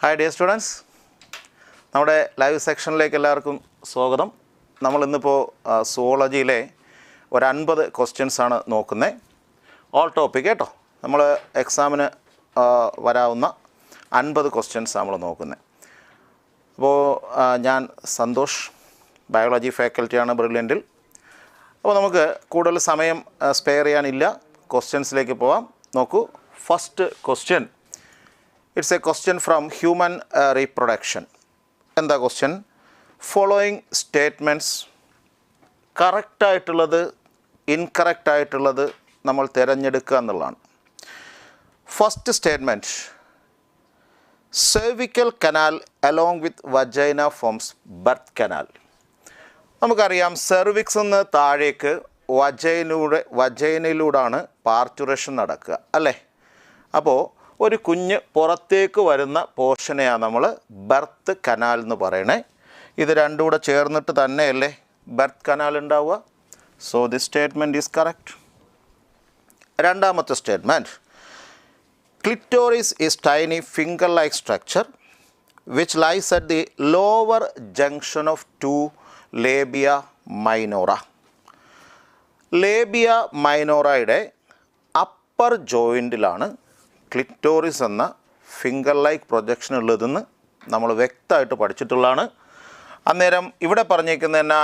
Hi dear students, നമ്മുടെ live സെക്ഷനിലേക്ക് എല്ലാവർക്കും സ്വാഗതം. നമ്മൾ ഇന്നിപ്പോൾ സുവോളജിയിലെ ഒരു 50 ക്വസ്റ്റ്യൻസ് ആണ് നോക്കുന്നത്. ഓൾ ടോപ്പിക് കേട്ടോ. നമ്മൾ എക്സാമിന് വരാവുന്ന 50 ക്വസ്റ്റ്യൻസ് നമ്മൾ നോക്കുന്നത്. അപ്പോൾ ഞാൻ സന്തോഷ്, ബയോളജി ഫാക്കൽറ്റിയാണ് ബ്രില്യൻറ്റിൽ. അപ്പോൾ നമുക്ക് കൂടുതൽ സമയം സ്പെയർ ചെയ്യാനില്ല, ക്വസ്റ്റ്യൻസിലേക്ക് പോവാം. നോക്കൂ, first question, it's a question from human reproduction. എന്താ ക്വസ്റ്റ്യൻ? ഫോളോയിങ് സ്റ്റേറ്റ്മെൻറ്റ്സ് കറക്റ്റ് ആയിട്ടുള്ളത് ഇൻകറക്റ്റ് ആയിട്ടുള്ളത് നമ്മൾ തിരഞ്ഞെടുക്കുക എന്നുള്ളതാണ്. First statement, cervical canal along with vagina forms birth canal. നമുക്കറിയാം, സെർവിക്സ് നിന്ന് താഴേക്ക് വജൈനയിലൂടെയാണ് പാർച്ചുറേഷൻ നടക്കുക അല്ലേ? അപ്പോൾ ഒരു കുഞ്ഞ് പുറത്തേക്ക് വരുന്ന പോർഷനെയാണ് നമ്മൾ ബർത്ത് കനാൽ എന്ന് പറയണേ. ഇത് രണ്ടും കൂടെ ചേർന്നിട്ട് തന്നെയല്ലേ ബർത്ത് കനാൽ ഉണ്ടാവുക. So this statement is correct. രണ്ടാമത്തെ statement, clitoris is tiny finger like structure which lies at the lower junction of two labia minora. Labia മൈനോറയുടെ അപ്പർ ജോയിൻറ്റിലാണ് ക്ലിറ്റോറിസ് എന്ന ഫിംഗർ ലൈക്ക് പ്രൊജക്ഷൻ ഉള്ളതെന്ന് നമ്മൾ വ്യക്തമായിട്ട് പഠിച്ചിട്ടുള്ളതാണ്. അന്നേരം ഇവിടെ പറഞ്ഞേക്കുന്നത് എന്നാ?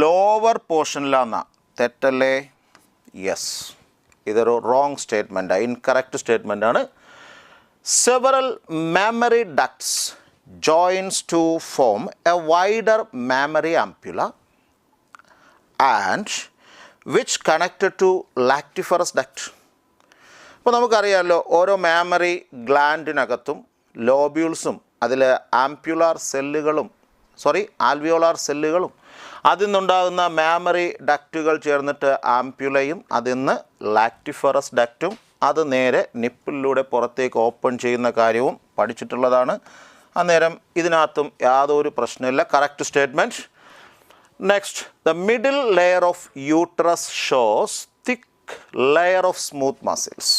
ലോവർ പോർഷനിലാന്നാ. തെറ്റല്ലേ? യെസ്, ഇതൊരു റോങ് സ്റ്റേറ്റ്മെൻറ്റാണ്, ഇൻകറക്റ്റ് സ്റ്റേറ്റ്മെൻറ്റാണ്. Several mammary ducts joins to form a wider mammary ampulla and which connected to ലാക്റ്റിഫറസ് duct. അപ്പോൾ നമുക്കറിയാമല്ലോ, ഓരോ മാമറി ഗ്ലാൻഡിനകത്തും ലോബ്യൂൾസും അതിൽ ആൽവിയോളാർ സെല്ലുകളും അതിൽ നിന്നുണ്ടാകുന്ന മാമറി ഡക്റ്റുകൾ ചേർന്നിട്ട് ആംപ്യുലയും അതിൽ നിന്ന് ലാക്റ്റിഫറസ് ഡക്റ്റും അത് നേരെ നിപ്പിലൂടെ പുറത്തേക്ക് ഓപ്പൺ ചെയ്യുന്ന കാര്യവും പഠിച്ചിട്ടുള്ളതാണ്. അന്നേരം ഇതിനകത്തും യാതൊരു പ്രശ്നമില്ല, correct statement. Next, the middle layer of uterus shows thick layer of smooth muscles.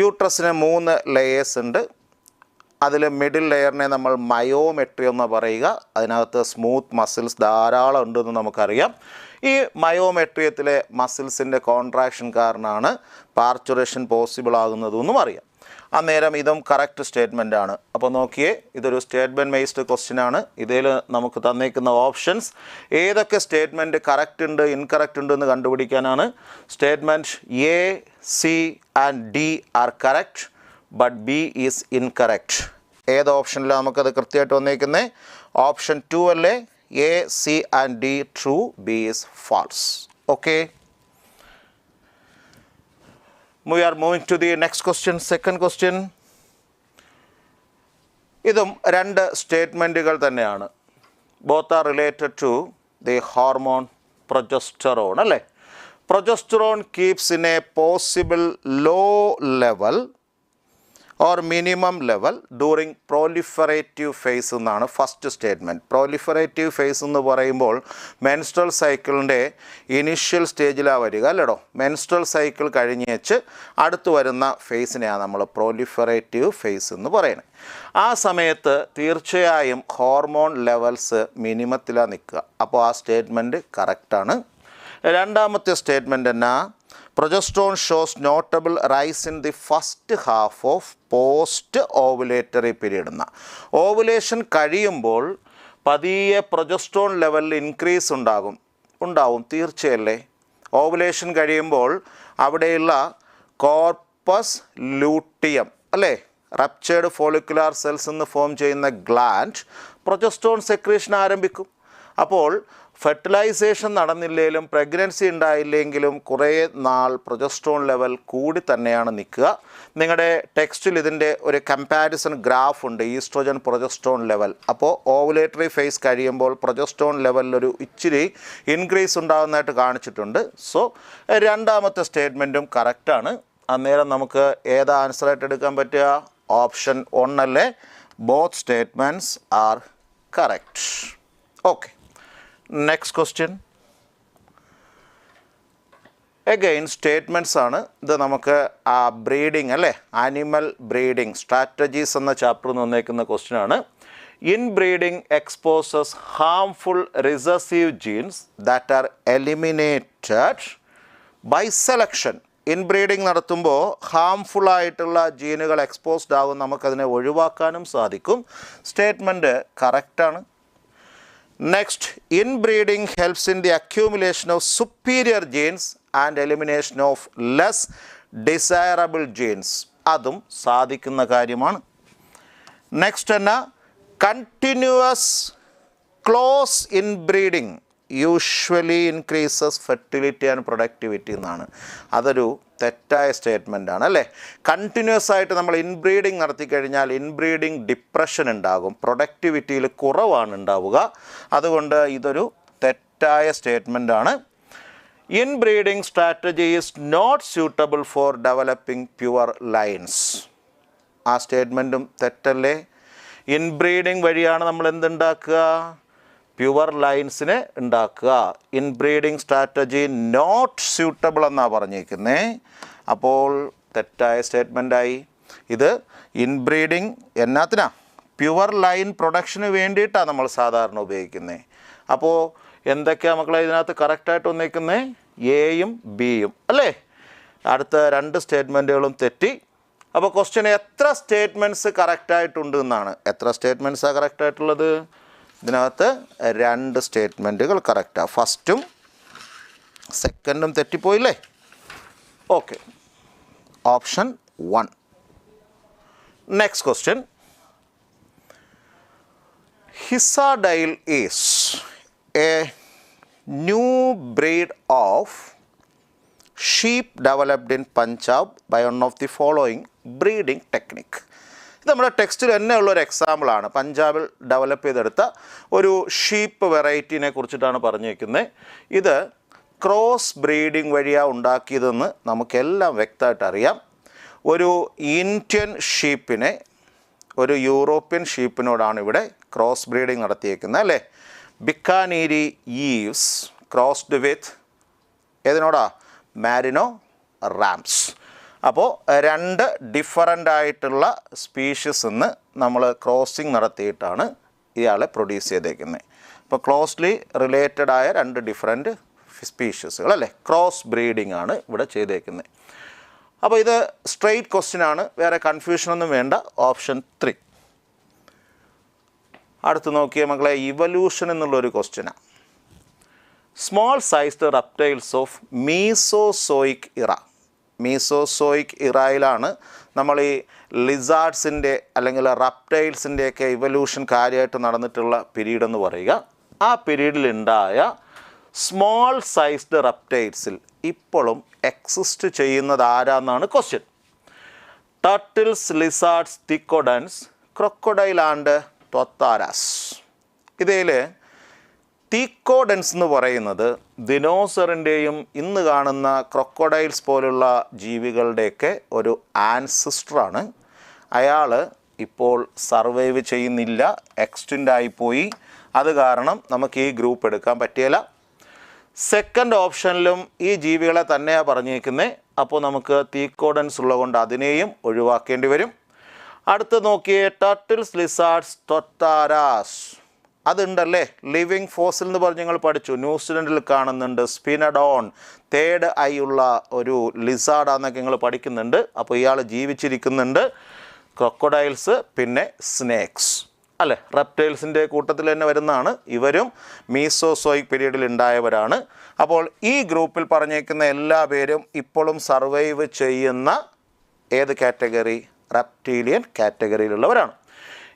യൂട്രസിന് 3 ലെയേഴ്സ് ഉണ്ട്. അതിൽ മിഡിൽ ലെയറിനെ നമ്മൾ മയോമെട്രി എന്ന് പറയുക. അതിനകത്ത് സ്മൂത്ത് മസിൽസ് ധാരാളം ഉണ്ടെന്ന് നമുക്കറിയാം. ഈ മയോമെട്രിയത്തിലെ മസിൽസിൻ്റെ കോൺട്രാക്ഷൻ കാരണമാണ് പാർച്ചുറേഷൻ പോസിബിൾ ആകുന്നതെന്നും അറിയാം. അന്നേരം ഇതും കറക്റ്റ് സ്റ്റേറ്റ്മെൻ്റ് ആണ്. അപ്പോൾ നോക്കിയേ, ഇതൊരു സ്റ്റേറ്റ്മെൻറ്റ് ബേസ്ഡ് ക്വസ്റ്റ്യൻ ആണ്. ഇതിൽ നമുക്ക് തന്നേക്കുന്ന ഓപ്ഷൻസ് ഏതൊക്കെ സ്റ്റേറ്റ്മെൻറ്റ് കറക്റ്റ് ഉണ്ട് ഇൻകറക്റ്റ് ഉണ്ടെന്ന് കണ്ടുപിടിക്കാനാണ്. Statement A, C and D are correct, but B is incorrect. ഏത് ഓപ്ഷനിലാണ് നമുക്കത് കൃത്യമായിട്ട് വന്നേക്കുന്നത്? ഓപ്ഷൻ 2 അല്ലേ? A, C and D true, B is false. Okay, we are moving to the next question, second question. ഇതും 2 സ്റ്റേറ്റ്മെൻറ്റുകൾ തന്നെയാണ്. Both are related to the hormone progesterone അല്ലേ? Progesterone keeps in a possible low level or minimum level during proliferative phase എന്നാണ് first statement. Proliferative phase എന്ന് പറയുമ്പോൾ menstrual സൈക്കിളിൻ്റെ initial സ്റ്റേജിലാണ് വരിക അല്ലേടോ. മെൻസ്ട്രൽ സൈക്കിൾ കഴിഞ്ഞേച്ച് അടുത്ത് വരുന്ന ഫേസിനെയാണ് നമ്മൾ പ്രോലിഫറേറ്റീവ് ഫേസ് എന്ന് പറയുന്നത്. ആ സമയത്ത് തീർച്ചയായും ഹോർമോൺ ലെവൽസ് മിനിമത്തിലാണ് നിൽക്കുക. അപ്പോൾ ആ സ്റ്റേറ്റ്മെൻറ്റ് കറക്റ്റാണ്. രണ്ടാമത്തെ സ്റ്റേറ്റ്മെൻറ്റ് എന്നാ? Progesterone shows notable rice in the first half of post ovulatory period എന്ന. ഓവുലേഷൻ കഴിയുമ്പോൾ പതിയെ പ്രൊജസ്ട്രോൺ ലെവലിൽ ഇൻക്രീസ് ഉണ്ടാവും തീർച്ചയല്ലേ? ഓവുലേഷൻ കഴിയുമ്പോൾ അവിടെയുള്ള കോർപ്പസ് ലൂട്ടിയം അല്ലേ, റപ്ചേർഡ് ഫോളിക്കുലാർ സെൽസ് എന്ന് ഫോം ചെയ്യുന്ന ഗ്ലാൻഡ് പ്രൊജസ്ട്രോൺ സെക്രീഷൻ ആരംഭിക്കും. അപ്പോൾ ഫെർട്ടിലൈസേഷൻ നടന്നില്ലെങ്കിലും പ്രഗ്നൻസി ഉണ്ടായില്ലെങ്കിലും കുറേ നാൾ പ്രൊജസ്ട്രോൺ ലെവൽ കൂടി തന്നെയാണ് നിൽക്കുക. നിങ്ങളുടെ ടെക്സ്റ്റിൽ ഇതിൻ്റെ ഒരു കമ്പാരിസൺ ഗ്രാഫ് ഉണ്ട്, ഈസ്ട്രോജൻ പ്രൊജസ്ട്രോൺ ലെവൽ. അപ്പോൾ ഓവുലേറ്ററി ഫേസ് കഴിയുമ്പോൾ പ്രൊജസ്ട്രോൺ ലെവലിലൊരു ഇച്ചിരി ഇൻക്രീസ് ഉണ്ടാകുന്നതായിട്ട് കാണിച്ചിട്ടുണ്ട്. സോ രണ്ടാമത്തെ സ്റ്റേറ്റ്മെൻറ്റും കറക്റ്റാണ്. അന്നേരം നമുക്ക് ഏതാ ആൻസറായിട്ട് എടുക്കാൻ പറ്റുക? ഓപ്ഷൻ 1 അല്ലേ? Both statements are correct. Okay, next question. Again statements ആണ് ഇത്. നമുക്ക് ആ ബ്രീഡിങ് അല്ലേ, ആനിമൽ ബ്രീഡിങ് സ്ട്രാറ്റജീസ് എന്ന ചാപ്റ്ററിൽ നിന്ന് വന്നേക്കുന്ന ക്വസ്റ്റ്യൻ ആണ്. Inbreeding exposes harmful recessive genes that are eliminated by selection. Inbreeding നടത്തുമ്പോൾ ഹാംഫുൾ ആയിട്ടുള്ള ജീനുകൾ എക്സ്പോസ്ഡ് ആകും, നമുക്കതിനെ ഒഴിവാക്കാനും സാധിക്കും. സ്റ്റേറ്റ്മെൻറ്റ് കറക്റ്റാണ്. Next, inbreeding helps in the accumulation of superior genes and elimination of less desirable genes. അതും സാധിക്കുന്ന കാര്യമാണ്. നെക്സ്റ്റ് എന്നാ, continuous close inbreeding usually increases fertility and productivity എന്നാണ്. അതൊരു തെറ്റായ സ്റ്റേറ്റ്മെൻ്റ് ആണ് അല്ലേ. കണ്ടിന്യൂസ് ആയിട്ട് നമ്മൾ ഇൻബ്രീഡിങ് നടത്തി കഴിഞ്ഞാൽ ഇൻബ്രീഡിങ് ഡിപ്രഷൻ ഉണ്ടാകും, പ്രൊഡക്ടിവിറ്റിയിൽ കുറവാണ് ഉണ്ടാവുക. അതുകൊണ്ട് ഇതൊരു തെറ്റായ സ്റ്റേറ്റ്മെൻ്റ് ആണ്. Inbreeding strategy is not suitable for developing pure lines. ആ സ്റ്റേറ്റ്മെൻറ്റും തെറ്റല്ലേ. ഇൻബ്രീഡിങ് വഴിയാണ് നമ്മൾ എന്തുണ്ടാക്കുക, പ്യുവർ ലൈൻസിനെ ഉണ്ടാക്കുക. ഇൻബ്രീഡിങ് സ്ട്രാറ്റജി നോട്ട് സ്യൂട്ടബിൾ എന്നാണ് പറഞ്ഞിരിക്കുന്നത്. അപ്പോൾ തെറ്റായ സ്റ്റേറ്റ്മെൻറ്റായി. ഇത് ഇൻബ്രീഡിങ് എന്നാത്തിനാ, പ്യുവർ ലൈൻ പ്രൊഡക്ഷന് വേണ്ടിയിട്ടാണ് നമ്മൾ സാധാരണ ഉപയോഗിക്കുന്നത്. അപ്പോൾ എന്തൊക്കെയാണ് മക്കളെ ഇതിനകത്ത് കറക്റ്റായിട്ട് വന്നിരിക്കുന്നത്, എയും ബിയും അല്ലേ. അടുത്ത രണ്ട് സ്റ്റേറ്റ്മെൻറ്റുകളും തെറ്റി. അപ്പോൾ ക്വസ്റ്റ്യൻ എത്ര സ്റ്റേറ്റ്മെൻറ്റ്സ് കറക്റ്റായിട്ടുണ്ട് എന്നാണ്. എത്ര സ്റ്റേറ്റ്മെൻറ്റ്സാണ് കറക്റ്റായിട്ടുള്ളത്? ഇതിനകത്ത് രണ്ട് സ്റ്റേറ്റ്മെൻറ്റുകൾ കറക്റ്റാണ്. ഫസ്റ്റും സെക്കൻഡും തെറ്റിപ്പോയില്ലേ. Okay, option 1. Next question, Hisardale is a new breed of sheep developed in Punjab by one of the following breeding technique. ഇത് നമ്മുടെ ടെക്സ്റ്റിൽ തന്നെ ഉള്ളൊരു എക്സാമ്പിളാണ്. പഞ്ചാബിൽ ഡെവലപ്പ് ചെയ്തെടുത്ത ഒരു ഷീപ്പ് വെറൈറ്റീനെ കുറിച്ചിട്ടാണ് പറഞ്ഞിരിക്കുന്നത്. ഇത് ക്രോസ് ബ്രീഡിംഗ് വഴിയാണ് ഉണ്ടാക്കിയതെന്ന് നമുക്കെല്ലാം വ്യക്തമായിട്ട് അറിയാം. ഒരു ഇന്ത്യൻ ഷീപ്പിനെ ഒരു യൂറോപ്യൻ ഷീപ്പിനോടാണ് ഇവിടെ ക്രോസ് ബ്രീഡിംഗ് നടത്തിയേക്കുന്നത് അല്ലേ. ബിക്കാനീരി ഈവ്സ് ക്രോസ്ഡ് വിത്ത് ഏതിനോടാ, മാരിനോ റാംസ്. അപ്പോൾ രണ്ട് ഡിഫറൻ്റ് ആയിട്ടുള്ള സ്പീഷീസ് നിന്ന് നമ്മൾ ക്രോസിങ് നടത്തിയിട്ടാണ് ഇയാളെ പ്രൊഡ്യൂസ് ചെയ്തേക്കുന്നത്. അപ്പോൾ ക്ലോസ്ലി റിലേറ്റഡ് ആയ രണ്ട് ഡിഫറെൻറ്റ് സ്പീഷീസുകൾ അല്ലേ, ക്രോസ് ബ്രീഡിംഗ് ആണ് ഇവിടെ ചെയ്തേക്കുന്നത്. അപ്പോൾ ഇത് സ്ട്രെയിറ്റ് ക്വസ്റ്റ്യൻ ആണ്, വേറെ കൺഫ്യൂഷനൊന്നും വേണ്ട. ഓപ്ഷൻ 3. അടുത്ത് നോക്കിയ മക്കളെ, ഇവല്യൂഷൻ എന്നുള്ളൊരു ക്വസ്റ്റ്യനാണ്. Small sized reptiles of Mesozoic ഇറ. മീസോസോയിക് ഇറയിലാണ് നമ്മൾ ഈ ലിസാർഡ്സിൻ്റെ അല്ലെങ്കിൽ റെപ്റ്റൈൽസിൻ്റെയൊക്കെ ഇവല്യൂഷൻ കാര്യമായിട്ട് നടന്നിട്ടുള്ള പീരീഡ് എന്ന് പറയുക. ആ പീരീഡിലുണ്ടായ സ്മോൾ സൈസ്ഡ് റെപ്റ്റൈൽസിൽ ഇപ്പോഴും എക്സിസ്റ്റ് ചെയ്യുന്നത് ആരാന്നാണ് question. Turtles, lizards, thecodonts, crocodile and tuataras. ഇതിൽ തീക്കോഡൻസ് എന്ന് പറയുന്നത് ദിനോസറിൻ്റെയും ഇന്ന് കാണുന്ന ക്രൊക്കോഡൈൽസ് പോലുള്ള ജീവികളുടെയൊക്കെ ഒരു ആൻസിസ്റ്ററാണ്. അയാൾ ഇപ്പോൾ സർവൈവ് ചെയ്യുന്നില്ല, എക്സ്റ്റിൻ്റ് ആയിപ്പോയി. അത് കാരണം നമുക്ക് ഈ ഗ്രൂപ്പ് എടുക്കാൻ പറ്റിയില്ല. സെക്കൻഡ് ഓപ്ഷനിലും ഈ ജീവികളെ തന്നെയാണ് പറഞ്ഞിരിക്കുന്നത്. അപ്പോൾ നമുക്ക് തീക്കോഡൻസ് ഉള്ളതുകൊണ്ട് അതിനെയും ഒഴിവാക്കേണ്ടി വരും. അടുത്ത് നോക്കിയേ, ടർട്ടിൽസ്, ലിസാർഡ്സ്, ടൊട്ടാരാസ്. അതുണ്ടല്ലേ, ലിവിങ് ഫോസിൽ എന്ന് പറഞ്ഞ് ഞങ്ങൾ പഠിച്ചു. ന്യൂസിലൻഡിൽ കാണുന്നുണ്ട്. സ്പിനഡോൺ, തേർഡ് ഐ ഉള്ള ഒരു ലിസാർഡാന്നൊക്കെ ഞങ്ങൾ പഠിക്കുന്നുണ്ട്. അപ്പോൾ ഇയാൾ ജീവിച്ചിരിക്കുന്നുണ്ട്. ക്രൊക്കോഡൈൽസ്, പിന്നെ സ്നേക്സ് അല്ലേ, റെപ്റ്റൈൽസിൻ്റെ കൂട്ടത്തിൽ തന്നെ വരുന്നതാണ്. ഇവരും മീസോസോയിക് പീരീഡിൽ ഉണ്ടായവരാണ്. അപ്പോൾ ഈ ഗ്രൂപ്പിൽ പറഞ്ഞേക്കുന്ന എല്ലാ പേരും ഇപ്പോഴും സർവൈവ് ചെയ്യുന്ന ഏത് കാറ്റഗറി, റെപ്റ്റീലിയൻ കാറ്റഗറിയിലുള്ളവരാണ്.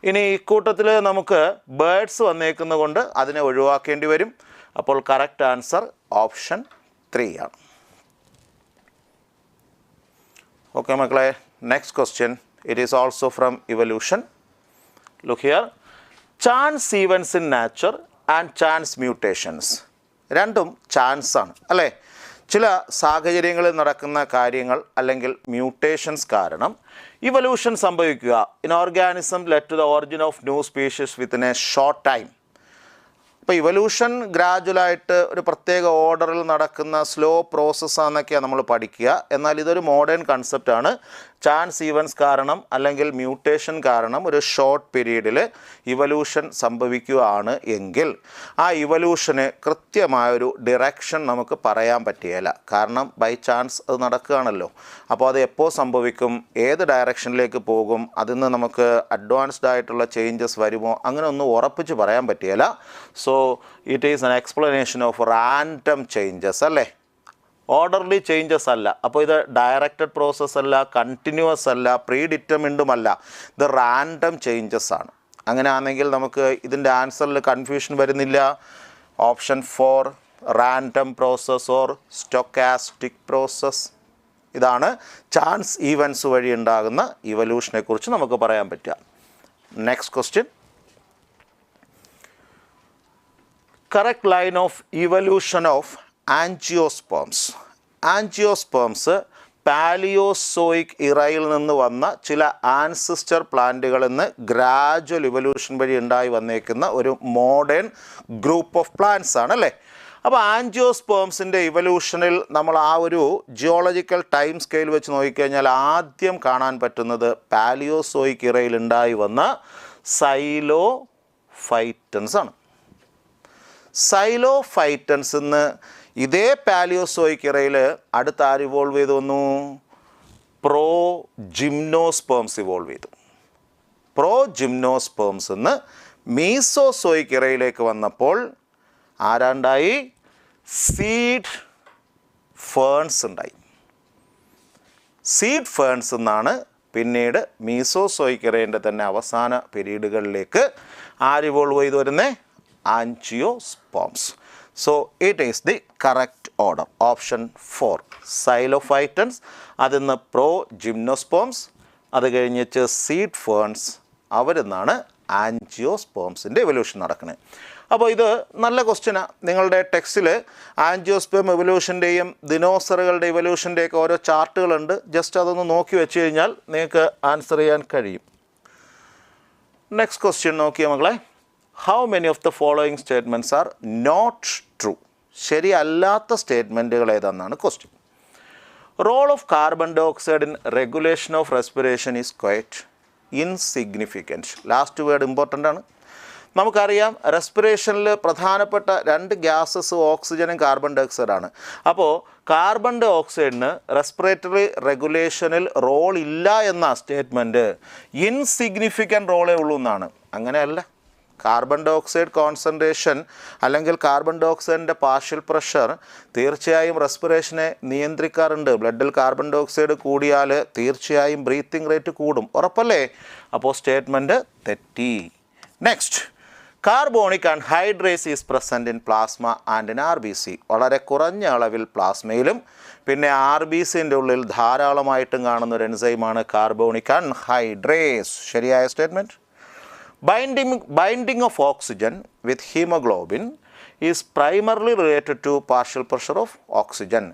ഇനി ഈ കൂട്ടത്തിൽ നമുക്ക് ബേർഡ്സ് വന്നേക്കുന്നത് കൊണ്ട് അതിനെ ഒഴിവാക്കേണ്ടി വരും. അപ്പോൾ കറക്റ്റ് ആൻസർ ഓപ്ഷൻ 3 ആണ്. ഓക്കെ മക്കളെ, next question. It is also from evolution. Look here, chance events in nature and chance mutations. രണ്ടും ചാൻസ് ആണ് അല്ലേ. ചില സാഹചര്യങ്ങളിൽ നടക്കുന്ന കാര്യങ്ങൾ അല്ലെങ്കിൽ മ്യൂട്ടേഷൻസ് കാരണം ഇവല്യൂഷൻ സംഭവിക്കുക. In organism led to the origin of new species within a short time. ഇപ്പോൾ ഇവല്യൂഷൻ ഗ്രാജുവലായിട്ട് ഒരു പ്രത്യേക ഓർഡറിൽ നടക്കുന്ന സ്ലോ പ്രോസസ്സാണെന്നൊക്കെയാണ് നമ്മൾ പഠിക്കുക. എന്നാൽ ഇതൊരു മോഡേൺ കൺസെപ്റ്റാണ്. ചാൻസ് ഈവൻസ് കാരണം അല്ലെങ്കിൽ മ്യൂട്ടേഷൻ കാരണം ഒരു ഷോർട്ട് പീരീഡിൽ ഇവല്യൂഷൻ സംഭവിക്കുകയാണ് എങ്കിൽ ആ ഇവല്യൂഷന് കൃത്യമായൊരു ഡിറക്ഷൻ നമുക്ക് പറയാൻ പറ്റുകയില്ല. കാരണം ബൈ ചാൻസ് അത് നടക്കുകയാണല്ലോ. അപ്പോൾ അത് എപ്പോൾ സംഭവിക്കും, ഏത് ഡയറക്ഷനിലേക്ക് പോകും, അതിൽ നിന്ന് നമുക്ക് അഡ്വാൻസ്ഡ് ആയിട്ടുള്ള ചേഞ്ചസ് വരുമോ, അങ്ങനെ ഒന്നും ഉറപ്പിച്ച് പറയാൻ പറ്റുകയില്ല. So it is an explanation of random changes അല്ലേ, ഓർഡർലി ചേഞ്ചസ് അല്ല. അപ്പോൾ ഇത് ഡയറക്റ്റഡ് പ്രോസസ്സ് അല്ല, കണ്ടിന്യൂസ് അല്ല, പ്രീ ഡിറ്റർമിൻഡും അല്ല, ഇത് റാൻഡം ചേഞ്ചസ് ആണ്. അങ്ങനെയാണെങ്കിൽ നമുക്ക് ഇതിൻ്റെ ആൻസറിൽ കൺഫ്യൂഷൻ വരുന്നില്ല. Option 4 random process or stochastic process. ഇതാണ് ചാൻസ് ഈവൻസ് വഴി ഉണ്ടാകുന്ന ഇവല്യൂഷനെ കുറിച്ച് നമുക്ക് പറയാൻ പറ്റുക. Next question. Correct line of evolution of angiosperms. Angiosperms Palaeozoic ഇറയിൽ നിന്ന് വന്ന ചില ആൻസിസ്റ്റർ പ്ലാന്റുകളിൽ നിന്ന് ഗ്രാജുവൽ ഇവല്യൂഷൻ വഴി ഉണ്ടായി വന്നേക്കുന്ന ഒരു മോഡേൺ ഗ്രൂപ്പ് ഓഫ് പ്ലാന്റ്സ് ആണ് അല്ലേ. അപ്പോൾ ആൻജിയോസ്പേംസിൻ്റെ ഇവല്യൂഷനിൽ നമ്മൾ ആ ഒരു ജിയോളജിക്കൽ ടൈം സ്കെയിൽ വെച്ച് നോക്കിക്കഴിഞ്ഞാൽ ആദ്യം കാണാൻ പറ്റുന്നത് പാലിയോസോയിക് ഇറയിൽ ഉണ്ടായി വന്ന സൈലോഫൈറ്റൻസ് ആണ്. സൈലോഫൈറ്റൻസ് നിന്ന് ഇതേ പാലിയോസോയിക് ഇറയിൽ അടുത്ത് ആര് ഇവോൾവ് ചെയ്ത് വന്നു? പ്രോ ജിംനോസ്പേംസ് ഇവോൾവ് ചെയ്തു. പ്രോ ജിംനോസ്പേംസ് നിന്ന് മീസോസോയിക് ഇറയിലേക്ക് വന്നപ്പോൾ ആരാണ്ടായി? സീഡ് ഫേൺസ് ഉണ്ടായി. സീഡ് ഫേൺസ് എന്നാണ് പിന്നീട് മീസോസോയിക് ഇറേൻ്റെ തന്നെ അവസാന പീരീഡുകളിലേക്ക് ആര് ഇവോൾവ് ചെയ്ത് വരുന്നത്? Angiosperms. So it is the correct order. Option 4 Xylophytans, അതിൽ നിന്ന് പ്രോ ജിംനോസ്പേംസ്, അത് കഴിഞ്ഞിട്ട് സീഡ് ഫേൺസ്, അവരിൽ നിന്നാണ് ആൻജിയോസ്പേംസിൻ്റെ എവല്യൂഷൻ നടക്കുന്നത്. അപ്പോൾ ഇത് നല്ല ക്വസ്റ്റ്യനാണ്. നിങ്ങളുടെ ടെക്സ്റ്റിൽ ആൻജിയോസ്പേം എവല്യൂഷൻ്റെയും ദിനോസറുകളുടെ എവല്യൂഷൻ്റെയൊക്കെ ഓരോ ചാർട്ടുകളുണ്ട്. ജസ്റ്റ് അതൊന്ന് നോക്കി വെച്ച് കഴിഞ്ഞാൽ നിങ്ങൾക്ക് ആൻസർ ചെയ്യാൻ കഴിയും. നെക്സ്റ്റ് ക്വസ്റ്റ്യൻ നോക്കിയ മക്കളെ. How many of the following statements are not true? ശരിയല്ലാത്ത സ്റ്റേറ്റ്മെൻറ്റുകൾ ഏതെന്നാണ് question. Role of carbon dioxide in regulation of respiration is quite insignificant. Last word important ആണ്. നമുക്കറിയാം റെസ്പിറേഷനിൽ പ്രധാനപ്പെട്ട 2 ഗ്യാസസ് ഓക്സിജനും കാർബൺ ഡൈ ഓക്സൈഡാണ്. അപ്പോൾ കാർബൺ ഡൈ ഓക്സൈഡിന് റെസ്പിറേറ്ററി റെഗുലേഷനിൽ റോൾ ഇല്ല എന്ന സ്റ്റേറ്റ്മെൻറ്റ് ഇൻസിഗ്നിഫിക്കൻറ്റ് റോളേ ഉള്ളൂ എന്നാണ്. അങ്ങനെയല്ല. കാർബൺ ഡൈ ഓക്സൈഡ് കോൺസെൻട്രേഷൻ അല്ലെങ്കിൽ കാർബൺ ഡൈ ഓക്സൈഡിൻ്റെ പാർഷ്യൽ പ്രഷർ തീർച്ചയായും റെസ്പിറേഷനെ നിയന്ത്രിക്കാറുണ്ട്. ബ്ലഡിൽ കാർബൺ ഡൈ ഓക്സൈഡ് കൂടിയാൽ തീർച്ചയായും ബ്രീത്തിങ് റേറ്റ് കൂടും, ഉറപ്പല്ലേ? അപ്പോൾ സ്റ്റേറ്റ്മെൻറ്റ് തെറ്റി. Next, carbonic anhydrase is present in plasma and in RBC. വളരെ കുറഞ്ഞ അളവിൽ പ്ലാസ്മയിലും പിന്നെ RBCൻ്റെ ഉള്ളിൽ ധാരാളമായിട്ടും കാണുന്ന ഒരു എൻസൈമാണ് കാർബോണിക് അൺഹൈഡ്രേസ്. ശരിയായ statement. Binding of oxygen with hemoglobin is primarily related to partial pressure of oxygen.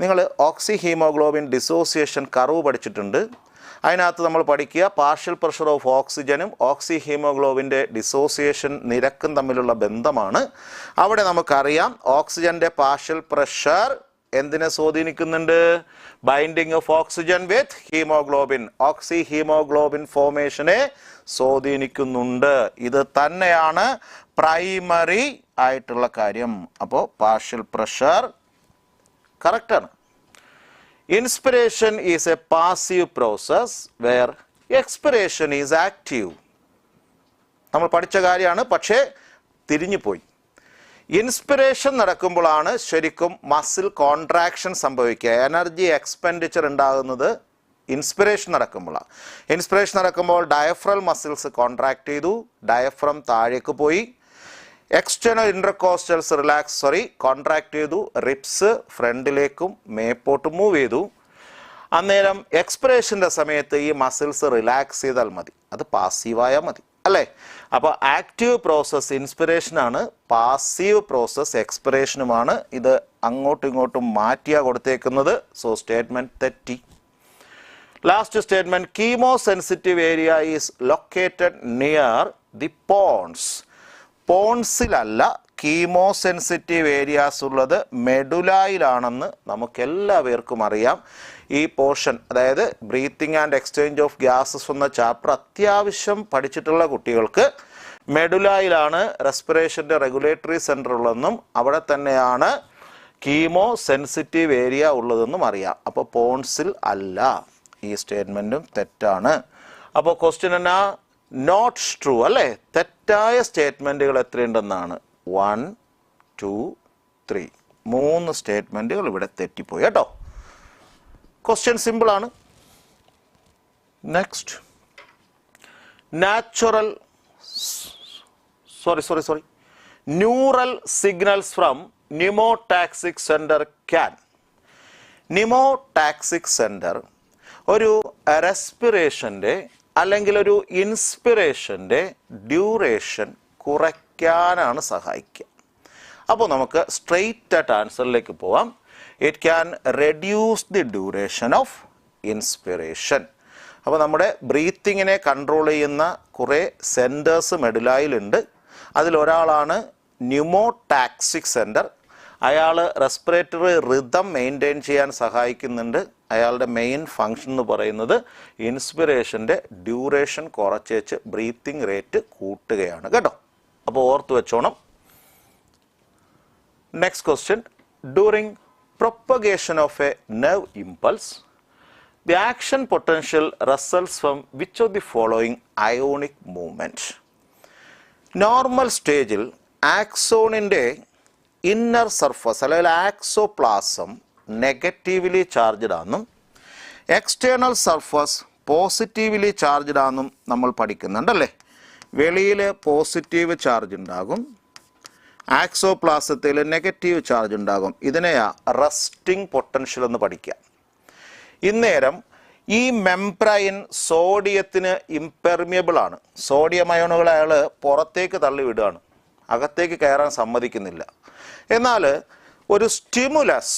നിങ്ങൾ ഓക്സി ഹീമോഗ്ലോബിൻ ഡിസോസിയേഷൻ കർവ് പഠിച്ചിട്ടുണ്ട്. അതിനകത്ത് നമ്മൾ പഠിക്കുക പാർഷ്യൽ പ്രഷർ ഓഫ് ഓക്സിജനും ഓക്സി ഹീമോഗ്ലോബിൻ്റെ ഡിസോസിയേഷൻ നിരക്കും തമ്മിലുള്ള ബന്ധമാണ്. അവിടെ നമുക്കറിയാം ഓക്സിജൻ്റെ പാർഷ്യൽ പ്രഷർ എന്തിനെ സ്വാധീനിക്കുന്നുണ്ട്? Binding of oxygen with haemoglobin, oxyhaemoglobin ഫോർമേഷനെ സ്വാധീനിക്കുന്നുണ്ട്. ഇത് തന്നെയാണ് പ്രൈമറി ആയിട്ടുള്ള കാര്യം. അപ്പോൾ പാർഷ്യൽ പ്രഷർ കറക്റ്റാണ്. Inspiration is a passive process where expiration is active. നമ്മൾ പഠിച്ച കാര്യമാണ്, പക്ഷേ തിരിഞ്ഞു പോയി. ഇൻസ്പിരേഷൻ നടക്കുമ്പോഴാണ് ശരിക്കും മസിൽ കോൺട്രാക്ഷൻ സംഭവിക്കുക, എനർജി എക്സ്പെൻഡിച്ചർ ഉണ്ടാകുന്നത് ഇൻസ്പിരേഷൻ നടക്കുമ്പോഴാണ്. ഇൻസ്പിരേഷൻ നടക്കുമ്പോൾ ഡയഫ്രം മസിൽസ് കോൺട്രാക്ട് ചെയ്തു, ഡയഫ്രം താഴേക്ക് പോയി, എക്സ്റ്റേണൽ ഇൻട്രകോസ്റ്റൽസ് കോൺട്രാക്ട് ചെയ്തു, റിപ്സ് ഫ്രണ്ടിലേക്കും മേപ്പോട്ടും മൂവ് ചെയ്തു. അന്നേരം എക്സ്പിരേഷൻ്റെ സമയത്ത് ഈ മസിൽസ് റിലാക്സ് ചെയ്താൽ മതി, അത് പാസീവായാൽ മതി അല്ലേ. അപ്പോൾ ആക്റ്റീവ് പ്രോസസ്സ് ഇൻസ്പിരേഷനാണ്, പാസീവ് പ്രോസസ്സ് എക്സ്പിരേഷനുമാണ്. ഇത് അങ്ങോട്ടും ഇങ്ങോട്ടും മാറ്റിയാണ് കൊടുത്തേക്കുന്നത്. സോ സ്റ്റേറ്റ്മെൻറ്റ് തെറ്റി. Last statement, chemosensitive area is located near the pons. പോൺസിലല്ല, കീമോസെൻസിറ്റീവ് ഏരിയാസ് ഉള്ളത് മെഡുലായിലാണെന്ന് നമുക്കെല്ലാവർക്കും അറിയാം. ഈ പോർഷൻ, അതായത് breathing and exchange of gases എന്ന ചാപ്റ്റർ അത്യാവശ്യം പഠിച്ചിട്ടുള്ള കുട്ടികൾക്ക് മെഡുലായിലാണ് റെസ്പിറേഷൻ്റെ റെഗുലേറ്ററി സെൻറ്റർ ഉള്ളതെന്നും അവിടെ തന്നെയാണ് കീമോ സെൻസിറ്റീവ് ഏരിയ ഉള്ളതെന്നും അറിയാം. അപ്പോൾ പോൺസിൽ അല്ല. ഈ സ്റ്റേറ്റ്മെൻറ്റും തെറ്റാണ്. അപ്പോൾ ക്വസ്റ്റ്യൻ എന്നാ? നോട്ട് ട്രൂ അല്ലേ? തെറ്റായ സ്റ്റേറ്റ്മെൻറ്റുകൾ എത്രയുണ്ടെന്നാണ്? 1, 2, 3. 3 സ്റ്റേറ്റ്മെൻറ്റുകൾ ഇവിടെ തെറ്റിപ്പോയി കേട്ടോ. ക്വസ്റ്റ്യൻ സിമ്പിളാണ്. Next, neural signals from ന്യൂമോടാക്സിക് centre can. ന്യൂമോടാക്സിക് centre ഒരു റെസ്പിറേഷൻ്റെ അല്ലെങ്കിൽ ഒരു ഇൻസ്പിറേഷൻ്റെ ഡ്യൂറേഷൻ കുറയ്ക്കാനാണ് സഹായിക്കുക. അപ്പോൾ നമുക്ക് സ്ട്രെയിറ്റ് ആയിട്ട് ആൻസറിലേക്ക് പോവാം. It can reduce the duration of inspiration. അപ്പോൾ നമ്മുടെ ബ്രീത്തിങ്ങിനെ കൺട്രോൾ ചെയ്യുന്ന കുറേ സെൻറ്റേഴ്സ് മെഡുലായിലുണ്ട്. അതിലൊരാളാണ് ന്യൂമോടാക്സിക് സെൻറ്റർ. അയാൾ റെസ്പിറേറ്ററി റിതം മെയിൻറ്റെയിൻ ചെയ്യാൻ സഹായിക്കുന്നുണ്ട്. അയാളുടെ മെയിൻ ഫങ്ഷൻ എന്ന് പറയുന്നത് ഇൻസ്പിറേഷൻ്റെ ഡ്യൂറേഷൻ കുറച്ചേച്ച് ബ്രീത്തിങ് റേറ്റ് കൂട്ടുകയാണ് കേട്ടോ. അപ്പോൾ ഓർത്ത് വെച്ചോണം. Next question, during propagation of a nerve impulse the action potential results from which of the following ionic movement. Normal സ്റ്റേജിൽ ആക്സോണിൻ്റെ ഇന്നർ സർഫസ് അല്ലെങ്കിൽ ആക്സോപ്ലാസം നെഗറ്റീവ്ലി ചാർജ്ഡ് ആണെന്നും എക്സ്റ്റേണൽ സർഫസ് പോസിറ്റീവ്ലി ചാർജ്ഡ് ആണെന്നും നമ്മൾ പഠിക്കുന്നുണ്ടല്ലേ. വെളിയിൽ പോസിറ്റീവ് ചാർജ് ഉണ്ടാകും, ആക്സോപ്ലാസത്തിൽ negative charge ഉണ്ടാകും. ഇതിനെയാ resting potential എന്ന് പഠിക്കുക. ഇന്നേരം ഈ മെംബ്രൈൻ സോഡിയത്തിന് ഇംപെർമിയബിൾ ആണ്. സോഡിയം അയോണുകൾ അയാൾ പുറത്തേക്ക് തള്ളി വിടുകയാണ്, അകത്തേക്ക് കയറാൻ സമ്മതിക്കുന്നില്ല. എന്നാൽ ഒരു സ്റ്റിമുലസ്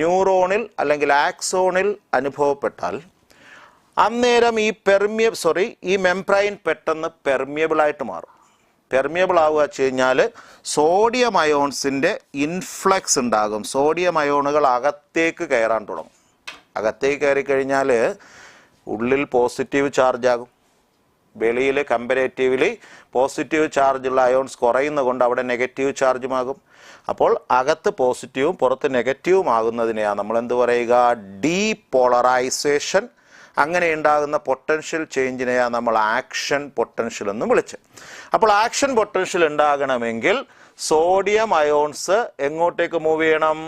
ന്യൂറോണിൽ അല്ലെങ്കിൽ ആക്സോണിൽ അനുഭവപ്പെട്ടാൽ അന്നേരം ഈ മെംബ്രൈൻ പെട്ടെന്ന് പെർമിയബിളായിട്ട് മാറും. പെർമിയബിൾ ആവുക വെച്ച് കഴിഞ്ഞാൽ സോഡിയം അയോൺസിൻ്റെ ഇൻഫ്ലക്സ് ഉണ്ടാകും. സോഡിയം അയോണുകൾ അകത്തേക്ക് കയറാൻ തുടങ്ങും. അകത്തേക്ക് കയറി കഴിഞ്ഞാൽ ഉള്ളിൽ പോസിറ്റീവ് ചാർജ് ആകും. വെളിയിൽ കമ്പാരേറ്റീവ്ലി പോസിറ്റീവ് ചാർജുള്ള അയോൺസ് കുറയുന്നത് കൊണ്ട് അവിടെ നെഗറ്റീവ് ചാർജുമാകും. അപ്പോൾ അകത്ത് പോസിറ്റീവും പുറത്ത് നെഗറ്റീവും ആകുന്നതിനെയാണ് നമ്മൾ എന്ത് പറയുക? ഡീപോളറൈസേഷൻ. അങ്ങനെ ഉണ്ടാകുന്ന പൊട്ടൻഷ്യൽ ചേഞ്ചിനെയാണ് നമ്മൾ ആക്ഷൻ പൊട്ടൻഷ്യൽ എന്ന് വിളിച്ച്. അപ്പോൾ ആക്ഷൻ പൊട്ടൻഷ്യൽ ഉണ്ടാകണമെങ്കിൽ സോഡിയം അയോൺസ് എങ്ങോട്ടേക്ക് മൂവ് ചെയ്യണം?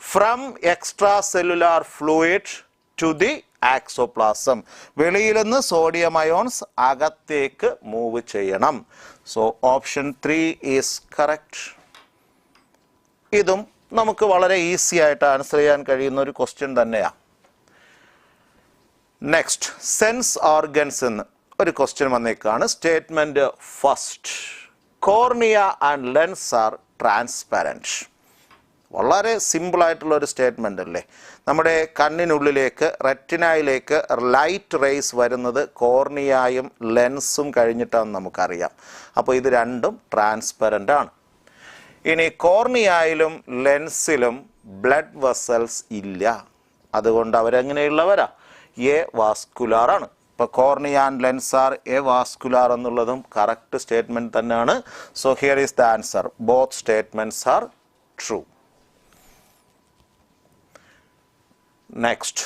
From extracellular fluid to the axoplasm. വെളിയിൽ നിന്ന് സോഡിയം അയോൺസ് അകത്തേക്ക് മൂവ് ചെയ്യണം. So option 3 is correct. ഇതും നമുക്ക് വളരെ ഈസി ആയിട്ട് ആൻസർ ചെയ്യാൻ കഴിയുന്ന ഒരു ക്വസ്റ്റ്യൻ തന്നെയാണ്. നെക്സ്റ്റ്, സെൻസ് ഓർഗൻസ് എന്ന് ഒരു ക്വസ്റ്റ്യൻ വന്നേക്കാണ്. Statement first, cornea and lens are transparent. വളരെ സിമ്പിളായിട്ടുള്ള ഒരു സ്റ്റേറ്റ്മെൻ്റ് അല്ലേ. നമ്മുടെ കണ്ണിനുള്ളിലേക്ക് റെറ്റിനയിലേക്ക് ലൈറ്റ് റേസ് വരുന്നത് കോർണിയായും ലെൻസും കഴിഞ്ഞിട്ടാണെന്ന് നമുക്കറിയാം. അപ്പോൾ ഇത് രണ്ടും ട്രാൻസ്പെറൻ്റ് ആണ്. ഇനി കോർണിയായിലും ലെൻസിലും ബ്ലഡ് വെസൽസ് ഇല്ല. അതുകൊണ്ട് അവരെങ്ങനെയുള്ളവരാ? എ വാസ്കുലാറാണ്. ഇപ്പോൾ cornea and lens are avascular എന്നുള്ളതും കറക്റ്റ് സ്റ്റേറ്റ്മെൻറ്റ് തന്നെയാണ്. So here is the answer. Both statements are true. Next,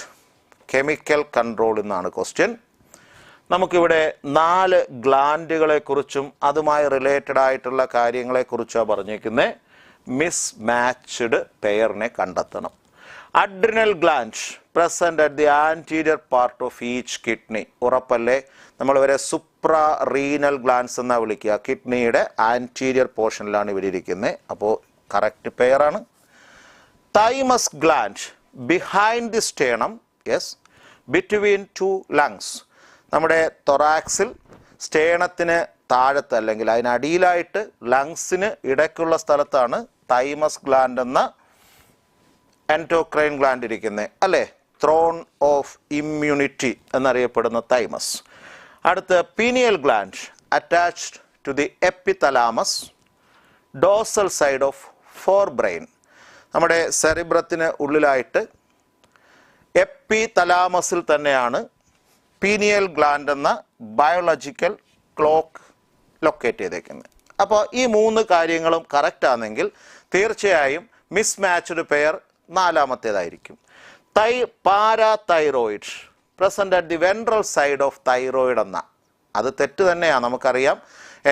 chemical control എന്നാണ് ക്വസ്റ്റ്യൻ. നമുക്കിവിടെ 4 ഗ്ലാൻഡുകളെക്കുറിച്ചും അതുമായി റിലേറ്റഡ് ആയിട്ടുള്ള കാര്യങ്ങളെക്കുറിച്ചാണ് പറഞ്ഞേക്കുന്നത്. മിസ് മാച്ച്ഡ് പെയറിനെ കണ്ടെത്തണം. Adrenal gland present at the anterior part of each kidney. ഉറപ്പല്ലേ? നമ്മളിവരെ സുപ്രാ renal glands എന്നാണ് വിളിക്കുക. കിഡ്നിയുടെ ആൻറ്റീരിയർ പോർഷനിലാണ് ഇവരിയ്ക്കുന്നത്. അപ്പോൾ കറക്റ്റ് പെയറാണ്. Thymus gland behind the sternum, yes, between 2 lungs. നമ്മുടെ തൊറാക്സിൽ സ്റ്റേണത്തിന് താഴത്ത് അല്ലെങ്കിൽ അതിനടിയിലായിട്ട് ലങ്സിന് ഇടയ്ക്കുള്ള സ്ഥലത്താണ് തൈമസ് ഗ്ലാൻഡ് എന്ന എൻഡോക്രൈൻ ഗ്ലാൻഡ് ഇരിക്കുന്നത് അല്ലേ. ത്രോൺ ഓഫ് ഇമ്മ്യൂണിറ്റി എന്നറിയപ്പെടുന്ന തൈമസ്. അടുത്ത് pineal gland attached to the epithalamus. Dorsal side of forebrain. നമ്മുടെ സെറിബ്രത്തിന് ഉള്ളിലായിട്ട് എപ്പി തലാമസിൽ തന്നെയാണ് പീനിയൽ ഗ്ലാൻഡ് എന്ന ബയോളജിക്കൽ ക്ലോക്ക് ലൊക്കേറ്റ് ചെയ്തേക്കുന്നത്. അപ്പോൾ ഈ 3 കാര്യങ്ങളും കറക്റ്റ് ആണെങ്കിൽ തീർച്ചയായും mismatched pair 4-മത്തേതായിരിക്കും. Parathyroid present at the ventral side of thyroid എന്ന അത് തെറ്റ് തന്നെയാണ്, നമുക്കറിയാം.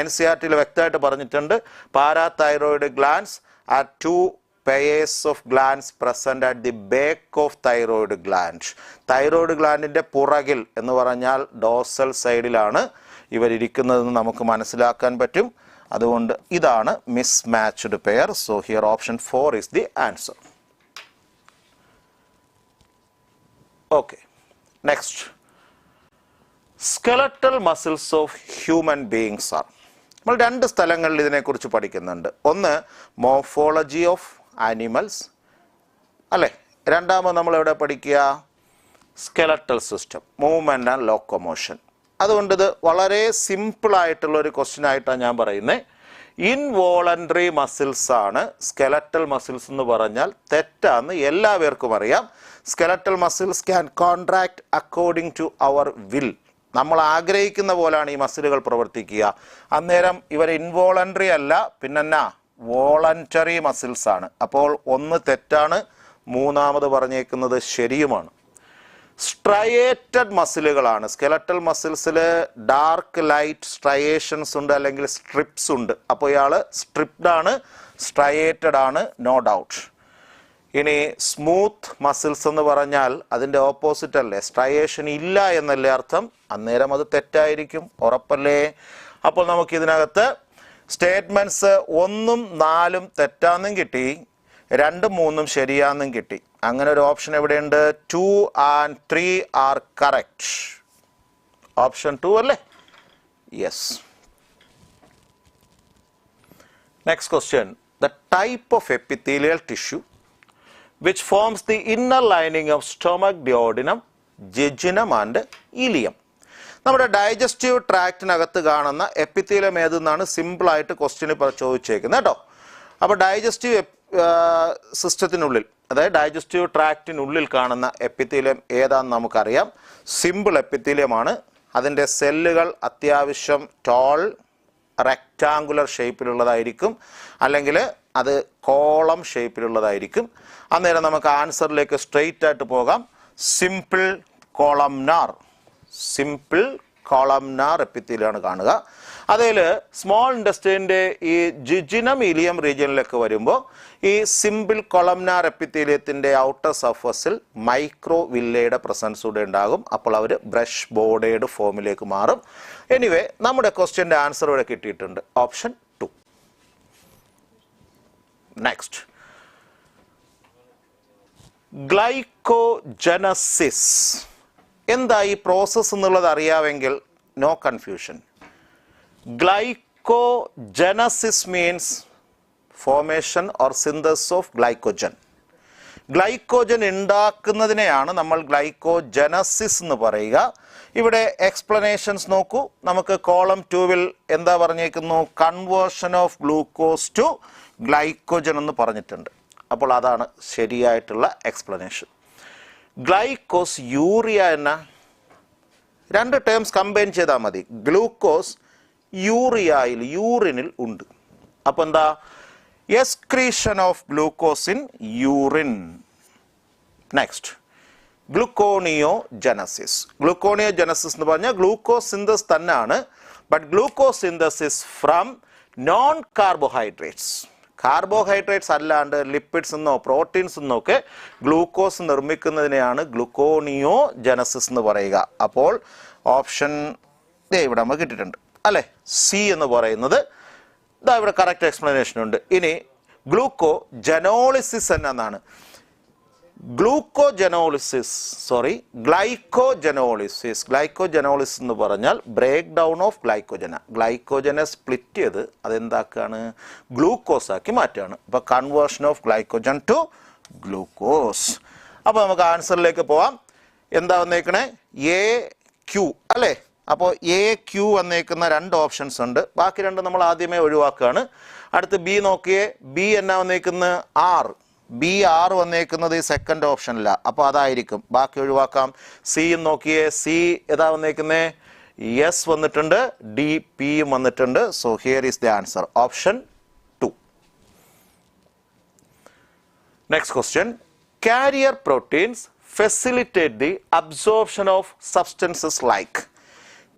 NCERT വ്യക്തമായിട്ട് പറഞ്ഞിട്ടുണ്ട് parathyroid glands are 2 pairs of glands present at the back of thyroid gland. Thyroid ഗ്ലാൻഡിൻ്റെ പുറകിൽ എന്ന് പറഞ്ഞാൽ ഡോസൽ സൈഡിലാണ് ഇവരിയ്ക്കുന്നതെന്ന് നമുക്ക് മനസ്സിലാക്കാൻ പറ്റും. അതുകൊണ്ട് ഇതാണ് mismatched pair. So here option 4 is the answer. Okay, next. Skeletal muscles of human beings are. നമ്മൾ 2 സ്ഥലങ്ങളിൽ ഇതിനെക്കുറിച്ച് പഠിക്കുന്നുണ്ട്. ഒന്ന് മോർഫോളജി ഓഫ് ആനിമൽസ് അല്ലേ, രണ്ടാമത് നമ്മൾ എവിടെ പഠിക്കുക skeletal system, movement and locomotion. അതുകൊണ്ട് ഇത് വളരെ സിമ്പിളായിട്ടുള്ള ഒരു ക്വസ്റ്റ്യൻ ആയിട്ടാണ് ഞാൻ പറയുന്നത്. ഇൻവോളണ്ടറി മസിൽസ് ആണ് സ്കെലറ്റൽ മസിൽസ് എന്ന് പറഞ്ഞാൽ തെറ്റാന്ന് എല്ലാവർക്കും അറിയാം. Skeletal muscles can contract according to അവർ വിൽ. നമ്മൾ ആഗ്രഹിക്കുന്ന പോലാണ് ഈ മസിലുകൾ പ്രവർത്തിക്കുക. അന്നേരം ഇവർ ഇൻവോളണ്ടറി അല്ല, പിന്നെന്നാ വോളണ്ടറി മസിൽസ് ആണ്. അപ്പോൾ 1 തെറ്റാണ്, 3-മത് പറഞ്ഞേക്കുന്നത് ശരിയുമാണ്. സ്ട്രയേറ്റഡ് മസിലുകളാണ് സ്കെലറ്റൽ മസിൽസിൽ. ഡാർക്ക് ലൈറ്റ് സ്ട്രയേഷൻസ് ഉണ്ട് അല്ലെങ്കിൽ സ്ട്രിപ്സ് ഉണ്ട്. അപ്പോൾ ഇയാൾ സ്ട്രിപ്ഡ് ആണ്, സ്ട്രയേറ്റഡ് ആണ്, നോ ഡൗട്ട്. ഇനി സ്മൂത്ത് മസിൽസ് എന്ന് പറഞ്ഞാൽ അതിൻ്റെ ഓപ്പോസിറ്റ് അല്ലേ, സ്ട്രയേഷൻ ഇല്ല എന്നല്ലേ അർത്ഥം. അന്നേരം അത് തെറ്റായിരിക്കും, ഉറപ്പല്ലേ. അപ്പോൾ നമുക്ക് ഇതിനകത്ത് സ്റ്റേറ്റ്മെൻറ്റ്സ് 1ഉം 4ഉം തെറ്റാന്നും കിട്ടി, 2ഉം 3ഉം ശരിയാന്നും കിട്ടി. അങ്ങനെ ഒരു ഓപ്ഷൻ എവിടെയുണ്ട്? 2 and 3 ആർ കറക്റ്റ്. ഓപ്ഷൻ 2 അല്ലേ? Yes. Next question. The type of epithelial tissue which forms the inner lining of stomach, duodenum, jejunum and ileum. നമ്മുടെ ഡൈജസ്റ്റീവ് ട്രാക്റ്റിനകത്ത് കാണുന്ന എപ്പിത്തീലിയം ഏതെന്നാണ് സിമ്പിളായിട്ട് ക്വസ്റ്റ്യന് ചോദിച്ചേക്കുന്നത് കേട്ടോ. അപ്പോൾ ഡൈജസ്റ്റീവ് സിസ്റ്റത്തിനുള്ളിൽ, അതായത് ഡൈജസ്റ്റീവ് ട്രാക്റ്റിനുള്ളിൽ കാണുന്ന എപ്പിത്തീലിയം ഏതാണെന്ന് നമുക്കറിയാം. സിമ്പിൾ എപ്പിത്തീലിയമാണ്. അതിൻ്റെ സെല്ലുകൾ അത്യാവശ്യം ടോൾ റെക്റ്റാങ്കുലർ ഷേപ്പിലുള്ളതായിരിക്കും, അല്ലെങ്കിൽ അത് കോളം ഷേപ്പിലുള്ളതായിരിക്കും. അന്നേരം നമുക്ക് ആൻസറിലേക്ക് സ്ട്രെയിറ്റ് ആയിട്ട് പോകാം. സിമ്പിൾ കോളംനാർ, സിമ്പിൾ കോളംനാർ എപ്പിത്തീലിയമാണ് കാണുക. അതിൽ സ്മോൾ ഇൻഡസ്ട്രീൻ്റെ ഈ ജിജിനം ഇലിയം റീജിയനിലേക്ക് വരുമ്പോൾ ഈ സിമ്പിൾ കോളംനാർ എപ്പിത്തീലിയത്തിൻ്റെ ഔട്ടർ സർഫസിൽ മൈക്രോ വില്ലയുടെ പ്രസൻസ് കൂടെ ഉണ്ടാകും. അപ്പോൾ അവർ ബ്രഷ് ബോർഡേഡ് ഫോമിലേക്ക് മാറും. എനിവേ, നമ്മുടെ ക്വസ്റ്റ്യൻ്റെ ആൻസർ ഇവിടെ കിട്ടിയിട്ടുണ്ട്, ഓപ്ഷൻ 2. നെക്സ്റ്റ്, ഗ്ലൈക്കോജനസിസ്. എന്താ ഈ പ്രോസസ്സ് എന്നുള്ളത് അറിയാമെങ്കിൽ no confusion. Glycogenesis means formation or synthesis of glycogen. Glycogen ഉണ്ടാക്കുന്നതിനെയാണ് നമ്മൾ ഗ്ലൈക്കോജനസിസ് എന്ന് പറയുക. ഇവിടെ എക്സ്പ്ലനേഷൻസ് നോക്കൂ. നമുക്ക് കോളം 2-വിൽ എന്താ പറഞ്ഞേക്കുന്നു? Conversion of glucose to glycogen എന്ന് പറഞ്ഞിട്ടുണ്ട്. അപ്പോൾ അതാണ് ശരിയായിട്ടുള്ള എക്സ്പ്ലനേഷൻ. ഗ്ലൈക്കോസ്, യൂറിയ എന്ന 2 ടേംസ് കമ്പൈൻ ചെയ്താൽ മതി. ഗ്ലൂക്കോസ് യൂറിയയിൽ, യൂറിനിൽ ഉണ്ട്. അപ്പോൾ എന്താ? Excretion of glucose in urine. Next, gluconeogenesis. Gluconeogenesis എന്ന് പറഞ്ഞാൽ ഗ്ലൂക്കോസ് സിന്തസിസ് തന്നെയാണ്, but glucose synthesis from non carbohydrates. Carbohydrates അല്ലാണ്ട് ലിപ്പിഡ്സ് എന്നോ പ്രോട്ടീൻസ് എന്നോ ഒക്കെ ഗ്ലൂക്കോസ് നിർമ്മിക്കുന്നതിനെയാണ് ഗ്ലൂക്കോണിയോജനസിസ് എന്ന് പറയുക. അപ്പോൾ ഓപ്ഷൻ ഇവിടെ നമുക്ക് കിട്ടിയിട്ടുണ്ട് അല്ലേ, സി എന്ന് പറയുന്നത്. ഇതാ ഇവിടെ കറക്റ്റ് എക്സ്പ്ലനേഷൻ ഉണ്ട്. ഇനി ഗ്ലൂക്കോജനോളിസിസ് എന്നാണ്. ഗ്ലൈക്കോജനോളിസിസ് എന്ന് പറഞ്ഞാൽ ബ്രേക്ക് ഡൗൺ ഓഫ് ഗ്ലൈക്കോജനെ സ്പ്ലിറ്റ് ചെയ്ത് അതെന്താക്കാണ്? ഗ്ലൂക്കോസ് ആക്കി മാറ്റുകയാണ്. അപ്പോൾ conversion of glycogen to glucose. അപ്പോൾ നമുക്ക് ആൻസറിലേക്ക് പോവാം. എന്താ വന്നേക്കണേ? AQ അല്ലേ. അപ്പോൾ AQ വന്നേക്കുന്ന 2 ഓപ്ഷൻസ് ഉണ്ട്. ബാക്കി 2 നമ്മൾ ആദ്യമേ ഒഴിവാക്കുകയാണ്. അടുത്ത് ബി നോക്കിയേ, ബി എന്നാ വന്നേക്കുന്നത് ആർ, ബി ആർ വന്നേക്കുന്നത് ഈ സെക്കൻഡ് ഓപ്ഷനില്ല, അപ്പോൾ അതായിരിക്കും, ബാക്കി ഒഴിവാക്കാം. സിയും നോക്കിയേ, സി ഏതാ വന്നേക്കുന്നത് യെസ് വന്നിട്ടുണ്ട്, ഡി പിയും വന്നിട്ടുണ്ട്. So here is the answer option 2. Next question, carrier proteins facilitate the absorption of substances like.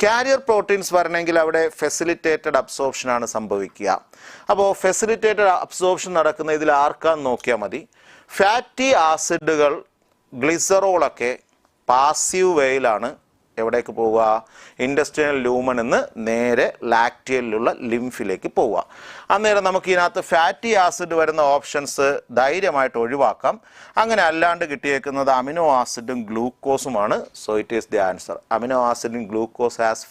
Carrier proteins വരണമെങ്കിൽ അവിടെ ഫെസിലിറ്റേറ്റഡ് അബ്സോർപ്ഷൻ ആണ് സംഭവിക്കുക. അപ്പോൾ ഫെസിലിറ്റേറ്റഡ് അബ്സോർപ്ഷൻ നടക്കുന്ന ഇതിൽ ആർക്കാന്ന് നോക്കിയാൽ മതി. ഫാറ്റി ആസിഡുകൾ, ഗ്ലിസറോളൊക്കെ പാസീവ് വേയിലാണ് എവിടേക്ക് പോവുക, ഇൻഡസ്ട്രിയൽ ലൂമൻ നിന്ന് നേരെ ലാക്റ്റിയലിലുള്ള ലിംഫിലേക്ക് പോവുക. അന്നേരം നമുക്ക് ഇതിനകത്ത് ഫാറ്റി ആസിഡ് വരുന്ന ഓപ്ഷൻസ് ധൈര്യമായിട്ട് ഒഴിവാക്കാം. അങ്ങനെ അല്ലാണ്ട് കിട്ടിയേക്കുന്നത് അമിനോ ആസിഡും ഗ്ലൂക്കോസുമാണ്. So it is the answer. Amino acid and glucose has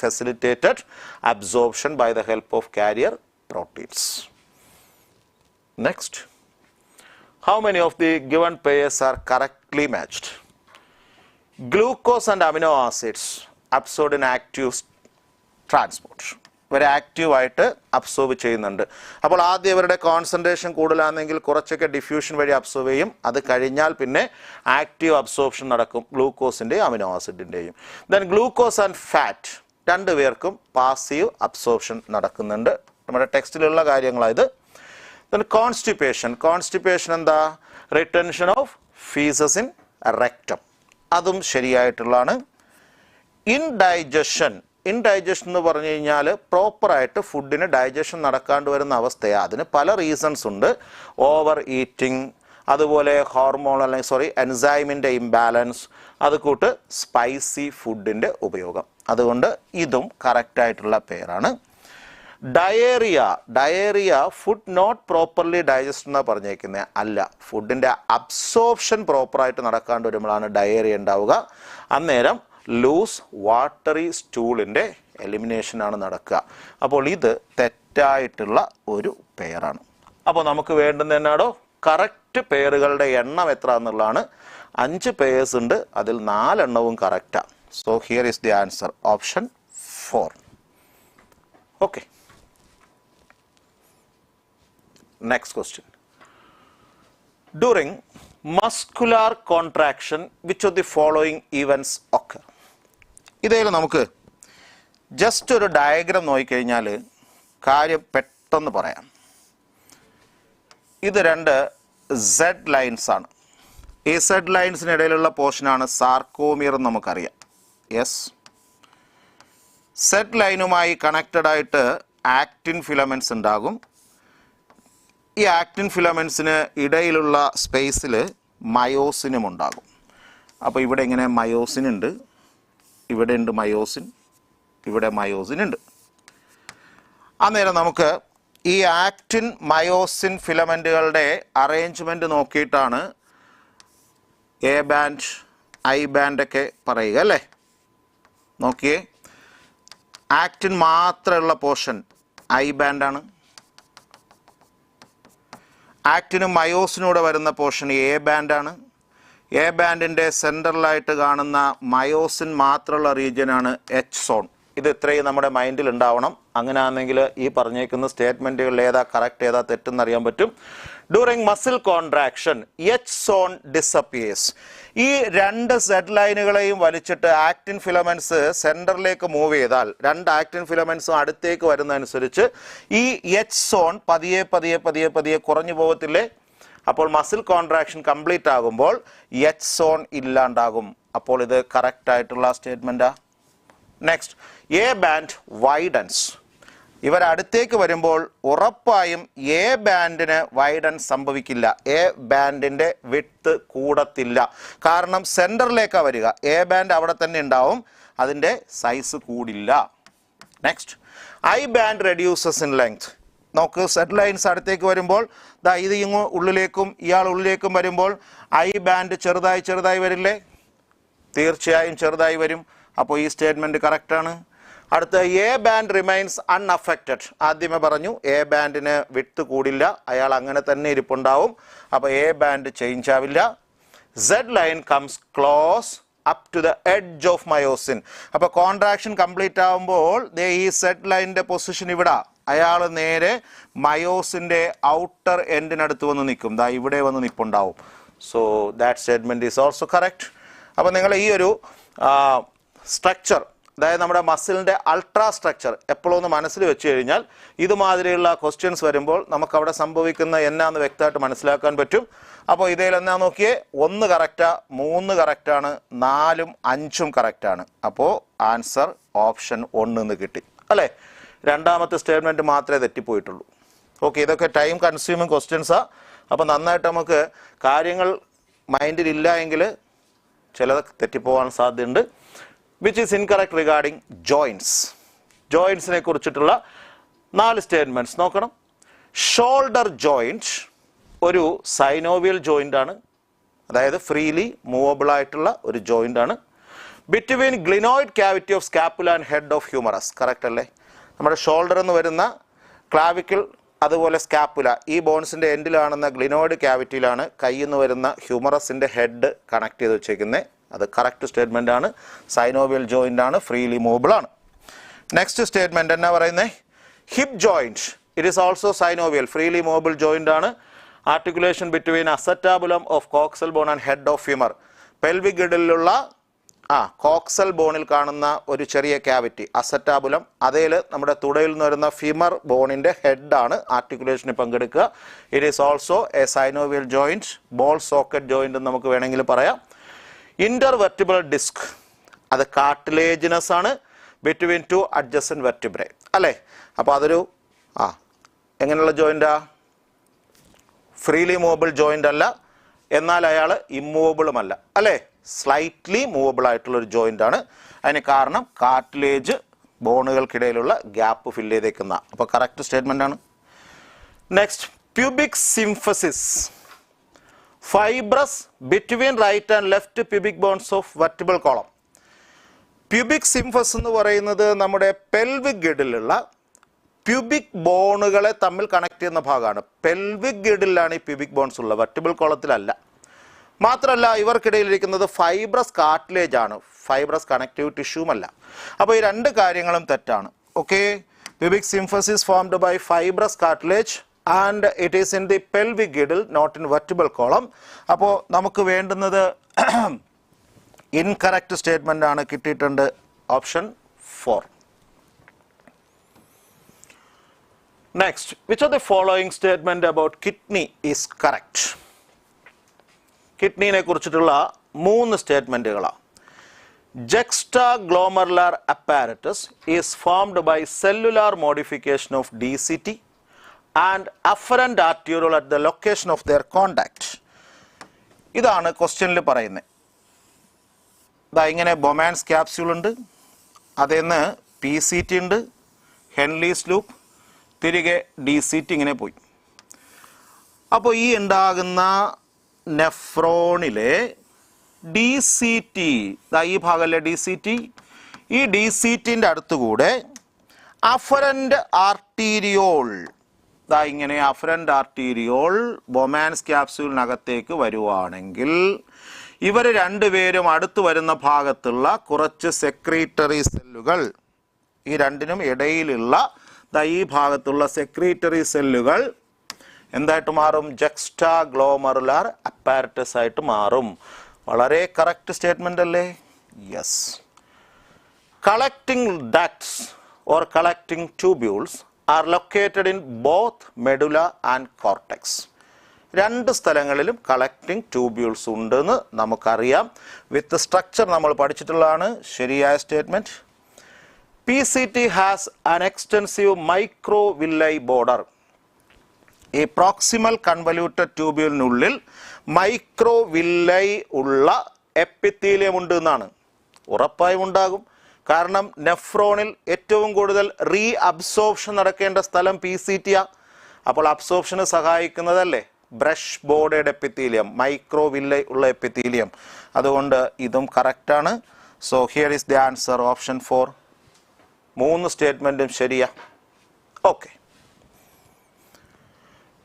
facilitated absorption by the help of carrier proteins. Next, how many of the given pairs are correctly matched? Glucose and amino acids absorbed in active transport. ഇവരെ ആക്റ്റീവായിട്ട് absorb ചെയ്യുന്നുണ്ട്. അപ്പോൾ ആദ്യം ഇവരുടെ concentration കൂടുതലാണെങ്കിൽ കുറച്ചൊക്കെ diffusion വഴി absorb ചെയ്യും. അത് കഴിഞ്ഞാൽ പിന്നെ ആക്റ്റീവ് അബ്സോർപ്ഷൻ നടക്കും, ഗ്ലൂക്കോസിൻ്റെയും അമിനോ ആസിഡിൻ്റെയും. ദെൻ ഗ്ലൂക്കോസ് ആൻഡ് ഫാറ്റ് രണ്ടുപേർക്കും പാസീവ് അബ്സോർപ്ഷൻ നടക്കുന്നുണ്ട്. നമ്മുടെ ടെക്സ്റ്റിലുള്ള കാര്യങ്ങളായത്. ദെൻ കോൺസ്റ്റിപ്പേഷൻ എന്താ, retention of faeces in rectum, അതും ശരിയായിട്ടുള്ളതാണ്. ഇൻഡൈജഷൻ എന്ന് പറഞ്ഞു കഴിഞ്ഞാൽ പ്രോപ്പറായിട്ട് ഫുഡിന് ഡൈജഷൻ നടക്കാണ്ട് വരുന്ന അവസ്ഥയാണ്. അതിന് പല റീസൺസ് ഉണ്ട്. ഓവർ ഈറ്റിംഗ്, അതുപോലെ ഹോർമോൺ എൻസൈമിൻ്റെ ഇംബാലൻസ്, അതുകൂട്ട് സ്പൈസി ഫുഡിൻ്റെ ഉപയോഗം. അതുകൊണ്ട് ഇതും കറക്റ്റായിട്ടുള്ള പേരാണ്. Diarrhoea food not properly digest എന്നാണ് പറഞ്ഞേക്കുന്നത്. അല്ല, ഫുഡിൻ്റെ അബ്സോർപ്ഷൻ പ്രോപ്പറായിട്ട് നടക്കാണ്ട് വരുമ്പോഴാണ് ഡയേറിയ ഉണ്ടാവുക. അന്നേരം ലൂസ് വാട്ടറി സ്റ്റൂളിൻ്റെ എലിമിനേഷനാണ് നടക്കുക. അപ്പോൾ ഇത് തെറ്റായിട്ടുള്ള ഒരു പെയറാണ്. അപ്പോൾ നമുക്ക് വേണ്ടുന്ന എന്നാടോ കറക്റ്റ് പെയറുകളുടെ എണ്ണം എത്ര എന്നുള്ളതാണ്. 5 പെയേഴ്സ് ഉണ്ട്, അതിൽ 4 എണ്ണവും കറക്റ്റാണ്. So here is the answer option 4. Okay, next question. During muscular contraction, which of the following events occur? ഇതിൽ നമുക്ക് ജസ്റ്റ് ഒരു ഡയഗ്രാം നോക്കിക്കഴിഞ്ഞാൽ കാര്യം പെട്ടെന്ന് പറയാം. ഇത് 2 Z ലൈൻസ് ആണ്. ഈ Z ലൈൻസിനിടയിലുള്ള പോർഷനാണ് സാർക്കോമിയർ എന്ന് നമുക്കറിയാം. യെസ്, Z ലൈനുമായി കണക്റ്റഡ് ആയിട്ട് ആക്റ്റിൻ ഫിലമെൻറ്റ്സ് ഉണ്ടാകും. ഈ ആക്റ്റിൻ ഫിലമെൻറ്റ്സിന് ഇടയിലുള്ള സ്പേസിൽ മയോസിനും ഉണ്ടാകും. അപ്പോൾ ഇവിടെ ഇങ്ങനെ മയോസിൻ ഉണ്ട്, ഇവിടെ ഉണ്ട് മയോസിൻ, ഇവിടെ മയോസിൻ ഉണ്ട്. അന്നേരം നമുക്ക് ഈ ആക്റ്റിൻ മയോസിൻ ഫിലമെൻറ്റുകളുടെ അറേഞ്ച്മെൻറ്റ് നോക്കിയിട്ടാണ് എ ബാൻഡ് ഐ ബാൻഡൊക്കെ പറയുക അല്ലേ. നോക്കിയേ, ആക്റ്റിൻ മാത്രമുള്ള പോർഷൻ ഐ ബാൻഡാണ്. ആക്റ്റിനും മയോസിനൂടെ വരുന്ന പോർഷൻ എ ബാൻഡാണ്. എ ബാൻഡിൻ്റെ സെൻറ്ററിലായിട്ട് കാണുന്ന മയോസിൻ മാത്രമുള്ള റീജിയനാണ് എച്ച് സോൺ. ഇത് ഇത്രയും നമ്മുടെ മൈൻഡിൽ ഉണ്ടാവണം. അങ്ങനെയാണെങ്കിൽ ഈ പറഞ്ഞേക്കുന്ന സ്റ്റേറ്റ്മെൻറ്റുകളിൽ ഏതാ കറക്റ്റ് ഏതാ തെറ്റെന്നറിയാൻ പറ്റും. During muscle contraction H zone disappears. ഈ 2 സെഡ് ലൈനുകളെയും വലിച്ചിട്ട് ആക്റ്റിൻ ഫിലമെൻറ്റ്സ് സെൻറ്ററിലേക്ക് മൂവ് ചെയ്താൽ 2 ആക്റ്റിൻ ഫിലമെൻറ്റ്സും അടുത്തേക്ക് വരുന്നതനുസരിച്ച് ഈ എച്ച് സോൺ പതിയെ കുറഞ്ഞു പോകത്തില്ലേ. അപ്പോൾ മസിൽ കോൺട്രാക്ഷൻ കംപ്ലീറ്റ് ആകുമ്പോൾ എച്ച് സോൺ ഇല്ലാണ്ടാകും. അപ്പോൾ ഇത് കറക്റ്റായിട്ടുള്ള സ്റ്റേറ്റ്മെൻറ്റാ. Next, A band widens. ഇവരടുത്തേക്ക് വരുമ്പോൾ ഉറപ്പായും എ ബാൻഡിന് വൈഡൻസ് സംഭവിക്കില്ല. എ ബാൻഡിൻ്റെ വിഡ്ത്ത് കൂടത്തില്ല. കാരണം സെൻറ്ററിലേക്കാണ് വരിക. എ ബാൻഡ് അവിടെ തന്നെ ഉണ്ടാവും, അതിൻ്റെ സൈസ് കൂടില്ല. Next, I band reduces in length. നോക്ക്, സെഡ് ലൈൻസ് അടുത്തേക്ക് വരുമ്പോൾ ഇത് ഉള്ളിലേക്കും ഇയാൾ ഉള്ളിലേക്കും വരുമ്പോൾ ഐ ബാൻഡ് ചെറുതായി വരില്ലേ? തീർച്ചയായും ചെറുതായി വരും. അപ്പോൾ ഈ സ്റ്റേറ്റ്മെൻറ്റ് കറക്റ്റാണ്. അടുത്ത, എ ബാൻഡ് റിമൈൻസ് അൺഅഫക്റ്റഡ്. ആദ്യമേ പറഞ്ഞു എ ബാൻഡിന് വിഡ്ത്ത് കൂടില്ല, അയാൾ അങ്ങനെ തന്നെ ഇരിപ്പുണ്ടാവും. അപ്പോൾ എ ബാൻഡ് ചേഞ്ച് ആവില്ല. Z line comes close up to the edge of myosin. അപ്പോൾ കോൺട്രാക്ഷൻ കംപ്ലീറ്റ് ആകുമ്പോൾ ഈ സെഡ് ലൈനിൻ്റെ പൊസിഷൻ ഇവിടെ അയാൾ നേരെ മയോസിൻ്റെ ഔട്ടർ എൻഡിനടുത്ത് വന്ന് നിൽക്കും. ദാ ഇവിടെ വന്ന് നിൽപ്പുണ്ടാവും. So that statement is also correct. അപ്പോൾ നിങ്ങൾ ഈ ഒരു സ്ട്രക്ചർ, അതായത് നമ്മുടെ മസിലിൻ്റെ അൾട്രാ സ്ട്രക്ചർ എപ്പോഴും ഒന്ന് മനസ്സിൽ വെച്ച് കഴിഞ്ഞാൽ ഇതുമാതിരിയുള്ള ക്വസ്റ്റ്യൻസ് വരുമ്പോൾ നമുക്കവിടെ സംഭവിക്കുന്ന എന്നാന്ന് വ്യക്തമായിട്ട് മനസ്സിലാക്കാൻ പറ്റും. അപ്പോൾ ഇതിൽ എന്നാ നോക്കിയേ, 1 കറക്റ്റാ, 3 കറക്റ്റാണ്, 4ഉം 5ഉം കറക്റ്റാണ്. അപ്പോൾ ആൻസർ ഓപ്ഷൻ 1 എന്ന് കിട്ടി അല്ലേ. രണ്ടാമത്തെ സ്റ്റേറ്റ്മെൻറ്റ് മാത്രമേ തെറ്റിപ്പോയിട്ടുള്ളൂ. ഓക്കെ, ഇതൊക്കെ ടൈം കൺസ്യൂമിങ് ക്വസ്റ്റ്യൻസാണ്. അപ്പോൾ നന്നായിട്ട് നമുക്ക് കാര്യങ്ങൾ മൈൻഡിലില്ല എങ്കിൽ ചിലത് തെറ്റിപ്പോകാൻ സാധ്യതയുണ്ട്. Which is incorrect regarding joints. ജോയിൻറ്റ്സിനെ കുറിച്ചിട്ടുള്ള 4 സ്റ്റേറ്റ്മെൻറ്റ്സ് നോക്കണം. ഷോൾഡർ ജോയിൻറ്റ് ഒരു സൈനോവിയൽ ജോയിൻ്റ് ആണ്, അതായത് ഫ്രീലി മൂവബിൾ ആയിട്ടുള്ള ഒരു ജോയിൻ്റ് ആണ്. Between glenoid cavity of scapula and head of humerus. Correct അല്ലേ? നമ്മുടെ ഷോൾഡർ എന്ന് വരുന്ന ക്ലാവിക്കിൾ അതുപോലെ സ്കാപ്പുല ഈ ബോൺസിൻ്റെ എൻഡിലാണെന്ന ഗ്ലിനോയിഡ് ക്യാവിറ്റിയിലാണ് കയ്യിൽ നിന്ന് വരുന്ന ഹ്യൂമറസിൻ്റെ ഹെഡ് കണക്ട് ചെയ്ത് വെച്ചേക്കുന്നത്. അത് കറക്റ്റ് സ്റ്റേറ്റ്മെൻ്റ് ആണ്. സൈനോവിയൽ ജോയിൻ്റ് ആണ്, ഫ്രീലി മൂവബിൾ ആണ്. നെക്സ്റ്റ് സ്റ്റേറ്റ്മെൻറ്റ് എന്നാ പറയുന്നത്? Hip joint. It is also synovial, freely movable joint ആണ്. Articulation between acetabulum of coxal bone and head of humer. Pelvic ഗിഡിലുള്ള കോക്സൽ ബോണിൽ കാണുന്ന ഒരു ചെറിയ ക്യാവിറ്റി അസറ്റാബുലം, അതേൽ നമ്മുടെ തുടയിൽ നിന്ന് വരുന്ന ഫിമർ ബോണിൻ്റെ ഹെഡാണ് ആർട്ടിക്കുലേഷനിൽ പങ്കെടുക്കുക. It is also A synovial joint, ball socket joint എന്ന് നമുക്ക് വേണമെങ്കിൽ പറയാം. ഇന്റർവെർട്ടിബ്രൽ ഡിസ്ക് അത് കാർട്ടിലേജിനസ് ആണ്, ബിറ്റ്വീൻ 2 അഡ്ജസൻറ്റ് വെർട്ടിബ്രേ അല്ലേ. അപ്പോൾ അതൊരു എങ്ങനെയുള്ള ജോയിൻ്റാ? ഫ്രീലി മൂവബിൾ ജോയിൻ്റ് അല്ല, എന്നാൽ അയാൾ ഇമ്മൂവബിളും അല്ല അല്ലേ. സ്ലൈറ്റ്ലി മൂവബിൾ ആയിട്ടുള്ളൊരു ജോയിൻ്റ് ആണ്. അതിന് കാരണം കാർട്ടിലേജ് ബോണുകൾക്കിടയിലുള്ള ഗ്യാപ്പ് ഫില്ല് ചെയ്തേക്കുന്ന. അപ്പോൾ കറക്റ്റ് സ്റ്റേറ്റ്മെൻ്റ് ആണ്. Next, pubic symphysis. Fibrous between right and left pubic bones of vertebral column. Pubic symphysis എന്ന് പറയുന്നത് നമ്മുടെ പെൽവിക് ഗിഡിലുള്ള പ്യൂബിക് ബോണുകളെ തമ്മിൽ കണക്ട് ചെയ്യുന്ന ഭാഗമാണ്. പെൽവിക് ഗിഡിലാണ് ഈ പ്യൂബിക് ബോൺസ് ഉള്ളത്, വെർട്ടിബിൾ കോളത്തിലല്ല. മാത്രമല്ല ഇവർക്കിടയിലിരിക്കുന്നത് ഫൈബ്രസ് കാർട്ടിലേജ് ആണ്, ഫൈബ്രസ് കണക്റ്റീവ് ടിഷ്യൂമല്ല. അപ്പോൾ ഈ 2 കാര്യങ്ങളും തെറ്റാണ്. Okay, pubic symphysis formed by fibrous cartilage and it is in the pelvic girdle, not in vertebral column. അപ്പോൾ നമുക്ക് വേണ്ടുന്നത് ഇൻകറക്റ്റ് സ്റ്റേറ്റ്മെൻ്റ് ആണ് കിട്ടിയിട്ടുണ്ട്, option 4. Next, which of the following statement about kidney is correct? കിഡ്നീനെ കുറിച്ചിട്ടുള്ള 3 സ്റ്റേറ്റ്മെൻറ്റുകളാണ്. Juxtaglomerular apparatus is formed by cellular modification of DCT and afferent arteriole at the location of their contact. ഇതാണ് ക്വസ്റ്റ്യനിൽ പറയുന്നത്. ഇങ്ങനെ Bowman's capsule ഉണ്ട്, അതിന്ന് PCT ഉണ്ട്, Henley's loop, തിരികെ DCT ഇങ്ങനെ പോയി. അപ്പോൾ ഈ ഉണ്ടാകുന്ന നെഫ്രോണിലെ DCT, ഈ ഭാഗമല്ലേ DCT, ഈ DCTൻ്റെ അടുത്തുകൂടെ അഫറന്റ് ആർട്ടീരിയോൾ, ഇങ്ങനെ അഫറന്റ് ആർട്ടീരിയോൾ ബൊമാൻസ് ക്യാപ്സ്യൂളിനകത്തേക്ക് വരുവാണെങ്കിൽ ഇവർ 2 പേരും അടുത്ത് വരുന്ന ഭാഗത്തുള്ള കുറച്ച് സെക്രീറ്ററി സെല്ലുകൾ, ഈ 2നും ഇടയിലുള്ള ഈ ഭാഗത്തുള്ള സെക്രീറ്ററി സെല്ലുകൾ എന്തായിട്ട് മാറും? ജക്സ്റ്റാഗ്ലോമറുലാർ അപ്പാരറ്റസ് ആയിട്ട് മാറും. വളരെ കറക്റ്റ് സ്റ്റേറ്റ്മെൻ്റ് അല്ലേ? Yes. Collecting ducts or collecting tubules are located in both medulla and cortex. 2 സ്ഥലങ്ങളിലും കളക്ടിംഗ് ട്യൂബ്യൂൾസ് ഉണ്ടെന്ന് നമുക്കറിയാം. വിത്ത് സ്ട്രക്ചർ നമ്മൾ പഠിച്ചിട്ടുള്ളതാണ്. ശരിയായ statement. PCT has an extensive microvilli border. ഈ പ്രോക്സിമൽ കൺവല്യൂട്ടഡ് ട്യൂബ്യൂളിനുള്ളിൽ മൈക്രോവില്ലൈ ഉള്ള എപ്പിത്തീലിയം ഉണ്ട് എന്നാണ്. ഉറപ്പായും ഉണ്ടാകും. കാരണം നെഫ്രോണിൽ ഏറ്റവും കൂടുതൽ റീ അബ്സോർപ്ഷൻ നടക്കേണ്ട സ്ഥലം PCT. അപ്പോൾ അബ്സോർപ്ഷന് സഹായിക്കുന്നതല്ലേ ബ്രഷ് ബോർഡഡ് എപ്പിത്തീലിയം, മൈക്രോവില്ലൈ ഉള്ള എപ്പിത്തീലിയം. അതുകൊണ്ട് ഇതും കറക്റ്റാണ്. So here is the answer, option 4. 3 സ്റ്റേറ്റ്മെൻറ്റും ശരിയാ. Okay,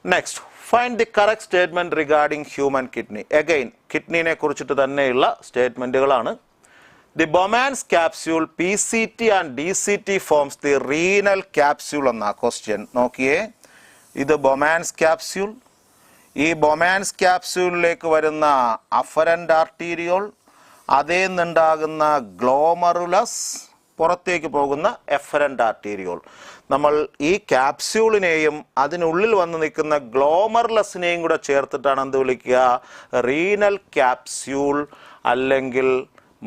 next, find the correct statement regarding human kidney. Again കിഡ്നീനെ കുറിച്ചിട്ട് തന്നെയുള്ള സ്റ്റേറ്റ്മെൻറ്റുകളാണ്. The Bowman's capsule, PCT and DCT forms the renal capsule എന്ന ക്വസ്റ്റ്യൻ നോക്കിയേ. ഇത് ബൊമാൻസ് ക്യാപ്സ്യൂൾ. ഈ ബൊമാൻസ് ക്യാപ്സ്യൂളിലേക്ക് വരുന്ന അഫറന്റ് ആർട്ടീരിയോൾ, അതേ നിന്നുണ്ടാകുന്ന ഗ്ലോമറുലസ്, പുറത്തേക്ക് പോകുന്ന എഫറന്റ് ആർട്ടീരിയോൾ. നമ്മൾ ഈ ക്യാപ്സ്യൂളിനെയും അതിനുള്ളിൽ വന്ന് നിൽക്കുന്ന ഗ്ലോമർലെസിനെയും കൂടെ ചേർത്തിട്ടാണ് എന്ത് വിളിക്കുക? റീനൽ ക്യാപ്സ്യൂൾ അല്ലെങ്കിൽ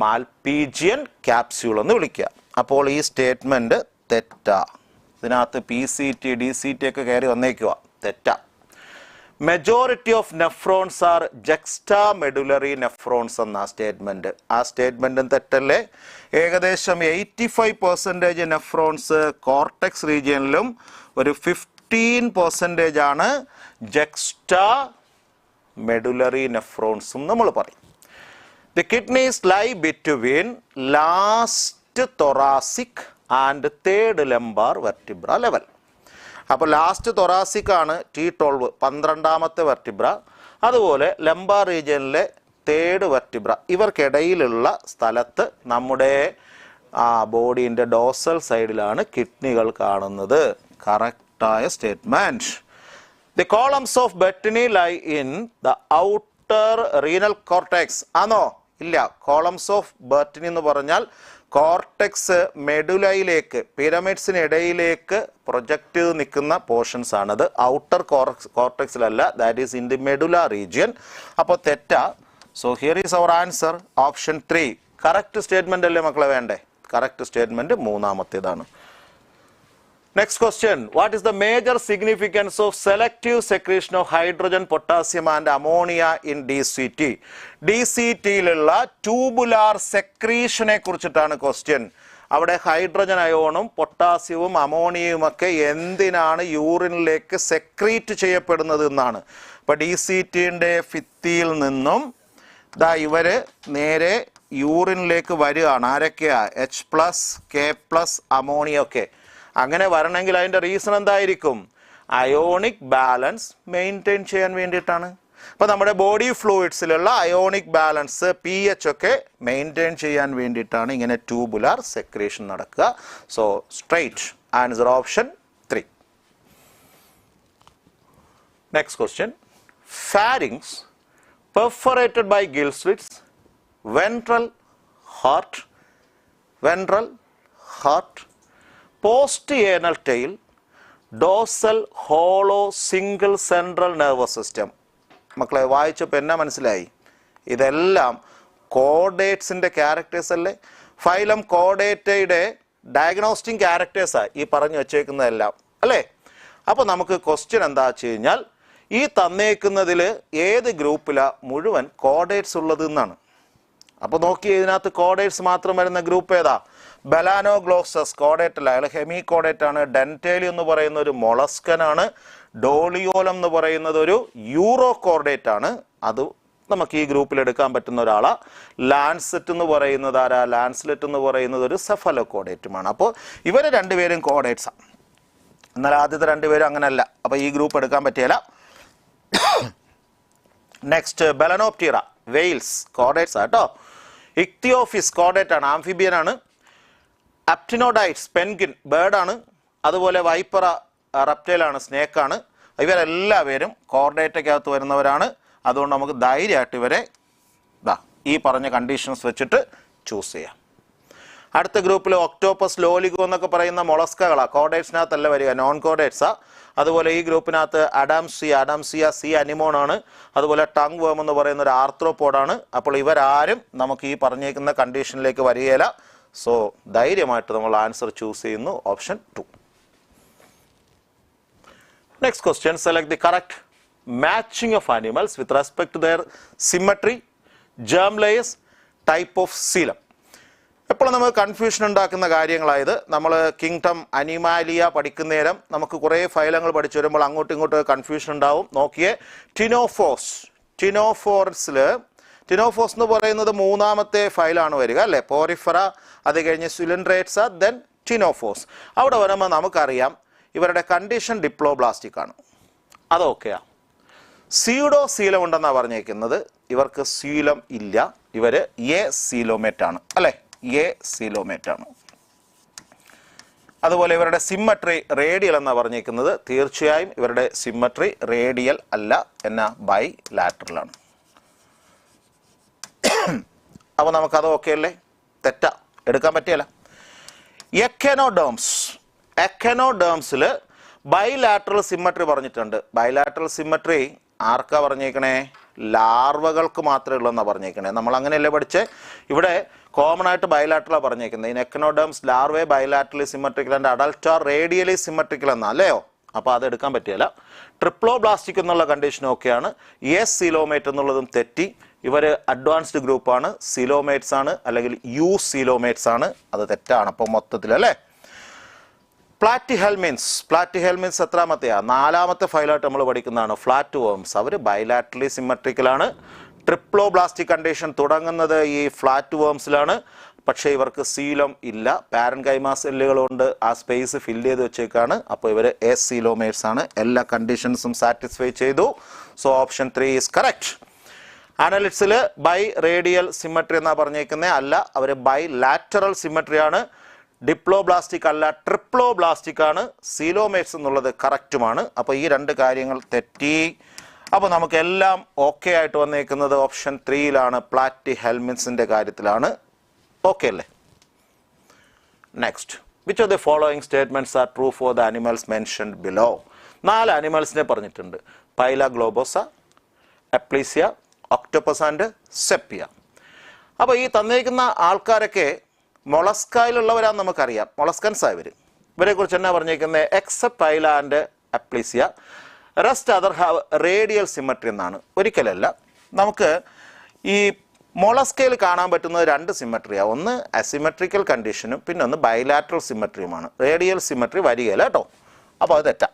മാൽപീജിയൻ ക്യാപ്സ്യൂൾ എന്ന് വിളിക്കുക. അപ്പോൾ ഈ സ്റ്റേറ്റ്മെന്റ് തെറ്റാ. ഇതിനകത്ത് PCT DCT ഒക്കെ കയറി വന്നേക്കുക, തെറ്റാ. Majority of nephrons are juxtamedullary nephrons എന്ന സ്റ്റേറ്റ്മെന്റ്. ആ സ്റ്റേറ്റ്മെന്റും തെറ്റല്ലേ? ഏകദേശം 85% നെഫ്രോൺസ് കോർട്ടെക്സ് റീജിയനിലും ഒരു 15% ആണ് ജക്സ്റ്റാ മെഡുലറി നെഫ്രോൺസും നമ്മൾ പറയും. The kidneys lie between last thoracic and third lumbar vertebra level. അപ്പോൾ ലാസ്റ്റ് തൊറാസിക് ആണ് T12, 12ാമത്തെ വെർട്ടിബ്ര. അതുപോലെ ലംബാർ റീജിയനിലെ തേർഡ് വെർട്ടിബ്ര. ഇവർക്കിടയിലുള്ള സ്ഥലത്ത് നമ്മുടെ ബോഡീൻ്റെ ഡോസൽ സൈഡിലാണ് കിഡ്നികൾ കാണുന്നത്. കറക്റ്റായ statement. The columns of Bertini lie in the outer renal cortex ആണോ? ഇല്ല. കോളംസ് ഓഫ് ബെർട്ടിനി എന്ന് പറഞ്ഞാൽ കോർട്ടെക്സ് മെഡുലയിലേക്ക്, പിരമിഡ്സിന് ഇടയിലേക്ക് പ്രൊജക്റ്റ് ചെയ്ത് നിൽക്കുന്ന പോർഷൻസ് ആണത്. ഔട്ടർ കോർട്ടെക്സിലല്ല, that is in the medulla region. അപ്പോൾ തെറ്റാ. So here is our answer option 3. Correct statement അല്ലേ മക്കളെ വേണ്ടേ? കറക്റ്റ് സ്റ്റേറ്റ്മെന്റ് മൂന്നാമത്തേതാണ്. Next question. What is the major significance of selective secretion of hydrogen, potassium and ammonia in DCT? DCTയിലുള്ള tubular സെക്രീഷനെ കുറിച്ചിട്ടാണ് question. അവിടെ ഹൈഡ്രജൻ അയോണും പൊട്ടാസ്യവും അമോണിയയും ഒക്കെ എന്തിനാണ് യൂറിനിലേക്ക് സെക്രീറ്റ് ചെയ്യപ്പെടുന്നത് എന്നാണ്. അപ്പോൾ DCTയുടെ ഭിത്തിയിൽ നിന്നും ഇവര് നേരെ യൂറിനിലേക്ക് വരികയാണ്. ആരൊക്കെയാ? H+, K+, അമോണിയ ഒക്കെ. അങ്ങനെ വരണമെങ്കിൽ അതിൻ്റെ റീസൺ എന്തായിരിക്കും? അയോണിക് ബാലൻസ് മെയിൻറ്റെയിൻ ചെയ്യാൻ വേണ്ടിയിട്ടാണ്. അപ്പോൾ നമ്മുടെ ബോഡി ഫ്ലൂയിഡ്സിലുള്ള അയോണിക് ബാലൻസ്, pH ഒക്കെ മെയിൻറ്റെയിൻ ചെയ്യാൻ വേണ്ടിയിട്ടാണ് ഇങ്ങനെ ട്യൂബുലാർ സെക്രീഷൻ നടക്കുക. So straight answer option 3. Next question. Pharynx perforated by gill slits, ventral heart, postanal tail, dorsal hollow single central nervous system. മക്കളെ വായിച്ചപ്പോൾ എന്നാ മനസ്സിലായി? ഇതെല്ലാം കോഡേറ്റ്സിൻ്റെ ക്യാരക്ടേഴ്സ് അല്ലേ? ഫൈലം കോഡേറ്റയുടെ ഡയഗ്നോസ്റ്റിക് ക്യാരക്ടേഴ്സാണ് ഈ പറഞ്ഞു വെച്ചേക്കുന്നതെല്ലാം അല്ലേ? അപ്പോൾ നമുക്ക് ക്വസ്റ്റ്യൻ എന്താ വെച്ച് കഴിഞ്ഞാൽ, ഈ തന്നേക്കുന്നതിൽ ഏത് ഗ്രൂപ്പിലാണ് മുഴുവൻ കോഡേറ്റ്സ് ഉള്ളത് എന്നാണ്. അപ്പോൾ നോക്കി, ഇതിനകത്ത് കോഡേറ്റ്സ് മാത്രം വരുന്ന ഗ്രൂപ്പ് ഏതാ? ബലാനോഗ്ലോസസ് കോഡേറ്റ് അല്ല, അയാൾ ഹെമി കോഡേറ്റ് ആണ്. ഡെൻറ്റേലി എന്ന് പറയുന്ന ഒരു മൊളസ്കനാണ്. ഡോളിയോലം എന്ന് പറയുന്നത് ഒരു യൂറോ കോർഡേറ്റ് ആണ്. അത് നമുക്ക് ഈ ഗ്രൂപ്പിൽ എടുക്കാൻ പറ്റുന്ന ഒരാളാണ്. ലാൻസെറ്റ് എന്ന് പറയുന്നത് ആരാ? ലാൻസ്ലെറ്റ് എന്ന് പറയുന്നത് ഒരു സെഫലോ കോഡേറ്റുമാണ്. അപ്പോൾ ഇവർ രണ്ടുപേരും കോഡേറ്റ്സാണ്. എന്നാൽ ആദ്യത്തെ രണ്ടുപേരും അങ്ങനെയല്ല. അപ്പോൾ ഈ ഗ്രൂപ്പ് എടുക്കാൻ പറ്റിയല്ല. നെക്സ്റ്റ് ബെലനോപ്റ്റീറ, വെയിൽസ് കോഡേറ്റ്സ് ആട്ടോ. ഇക്തിയോഫിസ് കോഡേറ്റ് ആണ്, ആംഫിബിയൻ ആണ്. അപ്റ്റിനോഡൈറ്റ്സ് പെൻഗിൻ ബേർഡാണ്. അതുപോലെ വൈപ്പറ റെപ്റ്റൈലാണ്, സ്നേക്കാണ്. ഇവരെല്ലാവരും കോർഡേറ്റയ്ക്കകത്ത് വരുന്നവരാണ്. അതുകൊണ്ട് നമുക്ക് ധൈര്യമായിട്ട് ഇവരെ ഈ പറഞ്ഞ കണ്ടീഷൻസ് വെച്ചിട്ട് ചൂസ് ചെയ്യാം. അടുത്ത ഗ്രൂപ്പിൽ ഒക്ടോപ്പസ്, ലോലിഗോ എന്നൊക്കെ പറയുന്ന മൊളസ്കകളാണ്. കോഡേറ്റ്സിനകത്തല്ല വരിക, നോൺ കോഡേറ്റ്സാ. അതുപോലെ ഈ ഗ്രൂപ്പിനകത്ത് അഡാംസിയ സി അനിമോൺ ആണ്. അതുപോലെ ടങ് വേം എന്ന് പറയുന്ന ഒരു ആർത്രോപോഡാണ്. അപ്പോൾ ഇവരാരും നമുക്ക് ഈ പറഞ്ഞേക്കുന്ന കണ്ടീഷനിലേക്ക് വരികയില്ല. സോ ധൈര്യമായിട്ട് നമ്മൾ ആൻസർ ചൂസ് ചെയ്യുന്നു option 2. Next question. Select the correct matching of animals with respect to their symmetry, germ layers, type of coelom. എപ്പോഴും നമുക്ക് കൺഫ്യൂഷൻ ഉണ്ടാക്കുന്ന കാര്യങ്ങളായത്. നമ്മൾ കിങ്ഡം അനിമാലിയ പഠിക്കുന്ന നേരം നമുക്ക് കുറേ ഫൈലങ്ങൾ പഠിച്ചു വരുമ്പോൾ അങ്ങോട്ടും ഇങ്ങോട്ടും കൺഫ്യൂഷൻ ഉണ്ടാവും. നോക്കിയേ, ടിനോഫോസ് എന്ന് പറയുന്നത് മൂന്നാമത്തെ ഫൈലാണ് വരിക അല്ലേ? പോറിഫറ, അത് കഴിഞ്ഞ് സിലിൻഡ്രേറ്റ്സ, ദെൻ ടിനോഫോസ്. അവിടെ വരുമ്പോൾ നമുക്കറിയാം ഇവരുടെ കണ്ടീഷൻ ഡിപ്ലോബ്ലാസ്റ്റിക് ആണ്. അതൊക്കെയാ. സീഡോ സീലം ഉണ്ടെന്നാണ് പറഞ്ഞേക്കുന്നത്. ഇവർക്ക് സീലം ഇല്ല, ഇവർ എ സീലോമേറ്റ് ആണ് അല്ലേ? എ സീലോമേറ്റ് ആണ്. അതുപോലെ ഇവരുടെ സിമ്മട്രി റേഡിയൽ എന്നാണ് പറഞ്ഞിരിക്കുന്നത്. തീർച്ചയായും ഇവരുടെ സിമ്മട്രി റേഡിയൽ അല്ല, എന്നാ ബൈ ലാറ്ററലാണ്. അപ്പോൾ നമുക്കത് ഓക്കെ അല്ലേ? തെറ്റാ, എടുക്കാൻ പറ്റിയല്ല. എക്കനോഡേംസിൽ ബൈലാറ്ററൽ സിമ്മട്രി പറഞ്ഞിട്ടുണ്ട്. ബൈലാറ്ററൽ സിമ്മട്രി ആർക്കാ പറഞ്ഞേക്കണേ? ലാർവകൾക്ക് മാത്രമേ ഉള്ളൂ എന്നാണ് പറഞ്ഞേക്കണേ. നമ്മൾ അങ്ങനെയല്ലേ പഠിച്ചേ? ഇവിടെ കോമൺ ആയിട്ട് ബൈലാറ്ററലാണ് പറഞ്ഞേക്കുന്നത്. In echinoderms larvae bilaterally symmetrical and adult are radially symmetrical എന്നാ അല്ലയോ? അപ്പോൾ അത് എടുക്കാൻ പറ്റിയല്ല. ട്രിപ്ലോബ്ലാസ്റ്റിക് എന്നുള്ള കണ്ടീഷൻ ഓക്കെയാണ്. എസ് സീലോമേറ്റ് എന്നുള്ളതും തെറ്റി. ഇവർ അഡ്വാൻസ്ഡ് ഗ്രൂപ്പാണ്, സീലോമേറ്റ്സ് ആണ്, അല്ലെങ്കിൽ യു സീലോമേറ്റ്സ് ആണ്. അത് തെറ്റാണ്. അപ്പോൾ മൊത്തത്തിൽ അല്ലേ. പ്ലാറ്റിഹെൽമിൻസ് എത്രാമത്തെയാ? 4ാമത്തെ ഫൈലായിട്ട് നമ്മൾ പഠിക്കുന്നതാണ്. ഫ്ലാറ്റ് വേംസ് അവർ ബൈലാറ്ററലി സിമ്മട്രിക്കലാണ്. ട്രിപ്ലോബ്ലാസ്റ്റിക് കണ്ടീഷൻ തുടങ്ങുന്നത് ഈ ഫ്ലാറ്റ് വേംസിലാണ്. പക്ഷേ ഇവർക്ക് സീലം ഇല്ല. പാരൻകൈമ സെല്ലുകൾ കൊണ്ട് ആ സ്പേസ് ഫില്ല് ചെയ്ത് വെച്ചേക്കാണ്. അപ്പോൾ ഇവർ എസ് സീലോമേറ്റ്സ് ആണ്. എല്ലാ കണ്ടീഷൻസും സാറ്റിസ്ഫൈ ചെയ്തു. So option 3 is correct. അനലിറ്റ്സിൽ ബൈ റേഡിയൽ സിമ്മട്രി എന്നാണ് പറഞ്ഞേക്കുന്നത്. അല്ല, അവർ ബൈ ലാറ്ററൽ സിമ്മട്രി ആണ്. ഡിപ്ലോബ്ലാസ്റ്റിക് അല്ല, ട്രിപ്ലോബ്ലാസ്റ്റിക് ആണ്. സീലോമേറ്റ്സ് എന്നുള്ളത് കറക്റ്റുമാണ്. അപ്പോൾ ഈ 2 കാര്യങ്ങൾ തെറ്റി. അപ്പോൾ നമുക്കെല്ലാം ഓക്കെ ആയിട്ട് വന്നേക്കുന്നത് ഓപ്ഷൻ 3യിലാണ്. പ്ലാറ്റിഹെൽമിൻസിൻ്റെ കാര്യത്തിലാണ്. ഓക്കെ അല്ലേ? Next, which of the following statements are true for the animals mentioned below? 4 അനിമൽസിനെ പറഞ്ഞിട്ടുണ്ട്. പൈല ഗ്ലോബോസ, എപ്ലീസിയ, ഒക്ടോപ്പസ് ആൻഡ് സെപ്പിയ. അപ്പോൾ ഈ തന്നേക്കുന്ന ആൾക്കാരൊക്കെ മൊളസ്കയിലുള്ളവരാന്ന് നമുക്കറിയാം. മൊളസ്കൻസ് ആയവർ. ഇവരെ കുറിച്ച് എന്നാ പറഞ്ഞേക്കുന്നത്? Except Pila and Aplysia rest other have radial symmetry എന്നാണ്. ഒരിക്കലല്ല. നമുക്ക് ഈ മൊളസ്കയിൽ കാണാൻ പറ്റുന്നത് 2 സിമ്മട്രിയാണ്. ഒന്ന് അസിമെട്രിക്കൽ കണ്ടീഷനും പിന്നെ ഒന്ന് ബൈലാറ്ററൽ സിമ്മട്രിയുമാണ്. റേഡിയൽ സിമ്മട്രി വരികയില്ല കേട്ടോ. അപ്പോൾ അത് തെറ്റാം.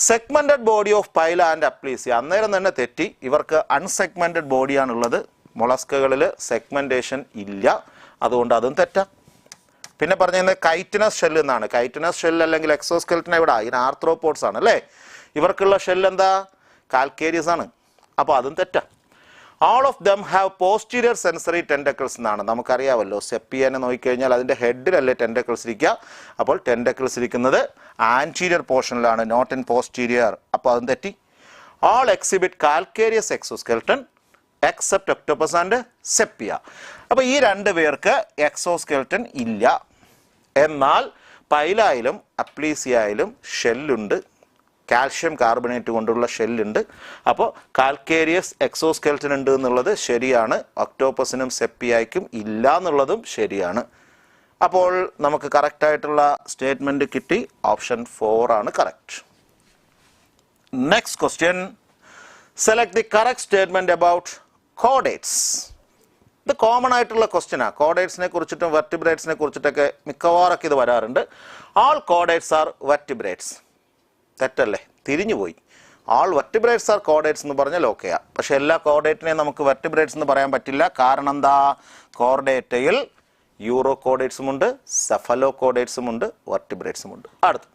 സെഗ്മെന്റഡ് ബോഡി ഓഫ് പൈല ആൻഡ് അപ്ലീസിയ അന്നേരം തന്നെ തെറ്റി. ഇവർക്ക് അൺസെഗ്മെന്റഡ് ബോഡിയാണുള്ളത്. മൊളസ്കകളിൽ സെഗ്മെന്റേഷൻ ഇല്ല. അതുകൊണ്ട് അതും തെറ്റാം. പിന്നെ പറഞ്ഞത് കൈറ്റിനസ് ഷെല്ല് എന്നാണ്. കൈറ്റിനസ് ഷെല്ല് അല്ലെങ്കിൽ എക്സോസ്കെൽറ്റൻ എവിടെ? ഇതിന് ആർത്രോപോഡ്സ് ആണ് അല്ലേ. ഇവർക്കുള്ള ഷെല്ല് എന്താ? കാൽക്കേരിയസ് ആണ്. അപ്പോൾ അതും തെറ്റാം. All of them have posterior sensory tentacles എന്നാണ്. നമുക്കറിയാമല്ലോ, സെപ്പിയനെ നോക്കിക്കഴിഞ്ഞാൽ അതിൻ്റെ ഹെഡിലല്ലേ ടെൻഡക്കിൾസ് ഇരിക്കുക. അപ്പോൾ ടെൻഡക്കിൾസ് ഇരിക്കുന്നത് ആൻറ്റീരിയർ പോർഷനിലാണ്, നോട്ട് ഇൻ പോസ്റ്റീരിയർ. അപ്പോൾ അതും തെറ്റി. All exhibit calcareous exoskeleton except octopus and sepia. അപ്പോൾ ഈ 2 പേർക്ക് എക്സോസ്കെൽറ്റൻ ഇല്ല. എന്നാൽ പൈലായിലും അപ്ലീസിയായാലും ഷെല്ലുണ്ട്. കാൽഷ്യം കാർബണേറ്റ് കൊണ്ടുള്ള ഷെല്ലുണ്ട്. അപ്പോൾ കാൽക്കേരിയസ് എക്സോസ്കെൽറ്റൻ ഉണ്ട് എന്നുള്ളത് ശരിയാണ്. ഒക്ടോപ്പസിനും സെപ്പിയയ്ക്കും ഇല്ല എന്നുള്ളതും ശരിയാണ്. അപ്പോൾ നമുക്ക് കറക്റ്റായിട്ടുള്ള സ്റ്റേറ്റ്മെൻറ്റ് കിട്ടി. ഓപ്ഷൻ 4 ആണ് correct. Next question, select the correct statement about chordates. ഇത് കോമൺ ആയിട്ടുള്ള ക്വസ്റ്റ്യനാണ്. കോഡേറ്റ്സിനെ കുറിച്ചിട്ടും വെർട്ടിബ്രേറ്റ്സിനെ കുറിച്ചിട്ടൊക്കെ മിക്കവാറൊക്കെ ഇത് വരാറുണ്ട്. ആൾ കോഡേറ്റ്സ് ആർ വെർട്ടിബ്രേറ്റ്സ്. തെറ്റല്ലേ? തിരിഞ്ഞുപോയി. ആൾ വെർട്ടിബ്രേറ്റ്സ് ആർ കോഡേറ്റ്സ് എന്ന് പറഞ്ഞാൽ ഓക്കെയാണ്. പക്ഷെ എല്ലാ കോഡേറ്റിനെയും നമുക്ക് വെർട്ടിബ്രേറ്റ്സ് എന്ന് പറയാൻ പറ്റില്ല. കാരണം എന്താ? കോർഡേറ്റയിൽ യൂറോ കോഡേറ്റ്സും ഉണ്ട്, സെഫലോ കോഡേറ്റ്സും ഉണ്ട്, വെർട്ടിബ്രേറ്റ്സും ഉണ്ട്. അടുത്ത്,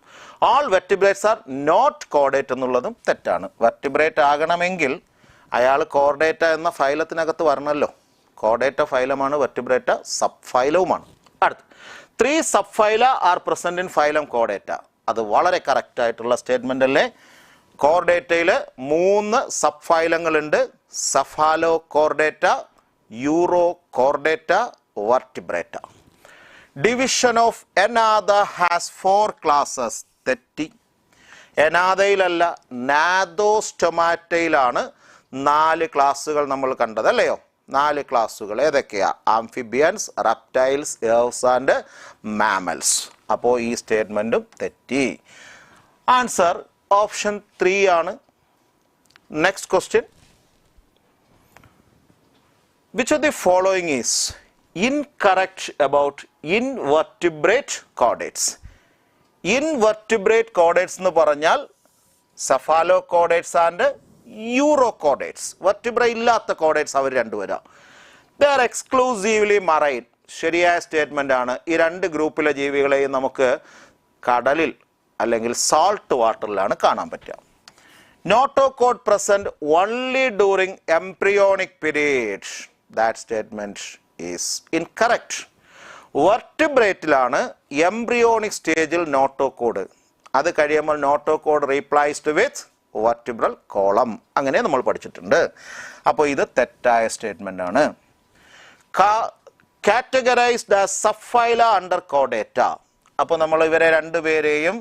ആൾ വെർട്ടിബ്രേറ്റ്സ് ആർ നോട്ട് കോഡേറ്റ് എന്നുള്ളതും തെറ്റാണ്. വെർട്ടിബ്രേറ്റ് ആകണമെങ്കിൽ അയാൾ കോർഡേറ്റ എന്ന ഫൈലത്തിനകത്ത് വരണമല്ലോ. കോഡേറ്റ ഫൈലമാണ്, വെർട്ടിബ്രേറ്റ സബ് ഫൈലവുമാണ്. അടുത്ത്, 3 subphyla are present in phylum കോഡേറ്റ. അത് വളരെ കറക്റ്റ് ആയിട്ടുള്ള സ്റ്റേറ്റ്മെന്റ് അല്ലേ. കോർഡേറ്റയിൽ 3 സബ് ഫൈലങ്ങളുണ്ട്. Cephalochordata, urochordata, vertebrata. Division of agnatha has 4 classes. തെറ്റി. എനാദയിലല്ല, നാദോസ്റ്റൊമാറ്റയിലാണ് 4 ക്ലാസ്സുകൾ നമ്മൾ കണ്ടത് അല്ലയോ. 4 ക്ലാസ്സുകൾ ഏതൊക്കെയാ? Amphibians, reptiles, aves and mammals. അപ്പോൾ ഈ സ്റ്റേറ്റ്മെൻറ്റും തെറ്റി. ആൻസർ ഓപ്ഷൻ 3 ആണ്. Next question, which of the following is incorrect about invertebrate chordates? Invertebrate chordates എന്ന് പറഞ്ഞാൽ cephalochordates and urochordates. Vertebra ഇല്ലാത്ത കോഡേറ്റ്സ് അവർ 2 പേരാ. They are exclusively marine. ശരിയായ സ്റ്റേറ്റ്മെൻ്റ് ആണ്. ഈ 2 ഗ്രൂപ്പിലെ ജീവികളെയും നമുക്ക് കടലിൽ അല്ലെങ്കിൽ സാൾട്ട് വാട്ടറിലാണ് കാണാൻ പറ്റുക. Notochord present only during embryonic period. That statement is incorrect. വെർട്ടിബ്രേറ്റിലാണ് എംബ്രിയോണിക് സ്റ്റേജിൽ നോട്ടോകോഡ്. അത് കഴിയുമ്പോൾ notochord replaced with vertebral column. അങ്ങനെ നമ്മൾ പഠിച്ചിട്ടുണ്ട്. അപ്പോൾ ഇത് തെറ്റായ സ്റ്റേറ്റ്മെന്റ് ആണ്. കാറ്റഗറൈസ്ഡ് ആസ് സബ്ഫൈല അണ്ടർ കോഡേറ്റ. അപ്പോൾ നമ്മൾ ഇവരെ രണ്ടുപേരെയും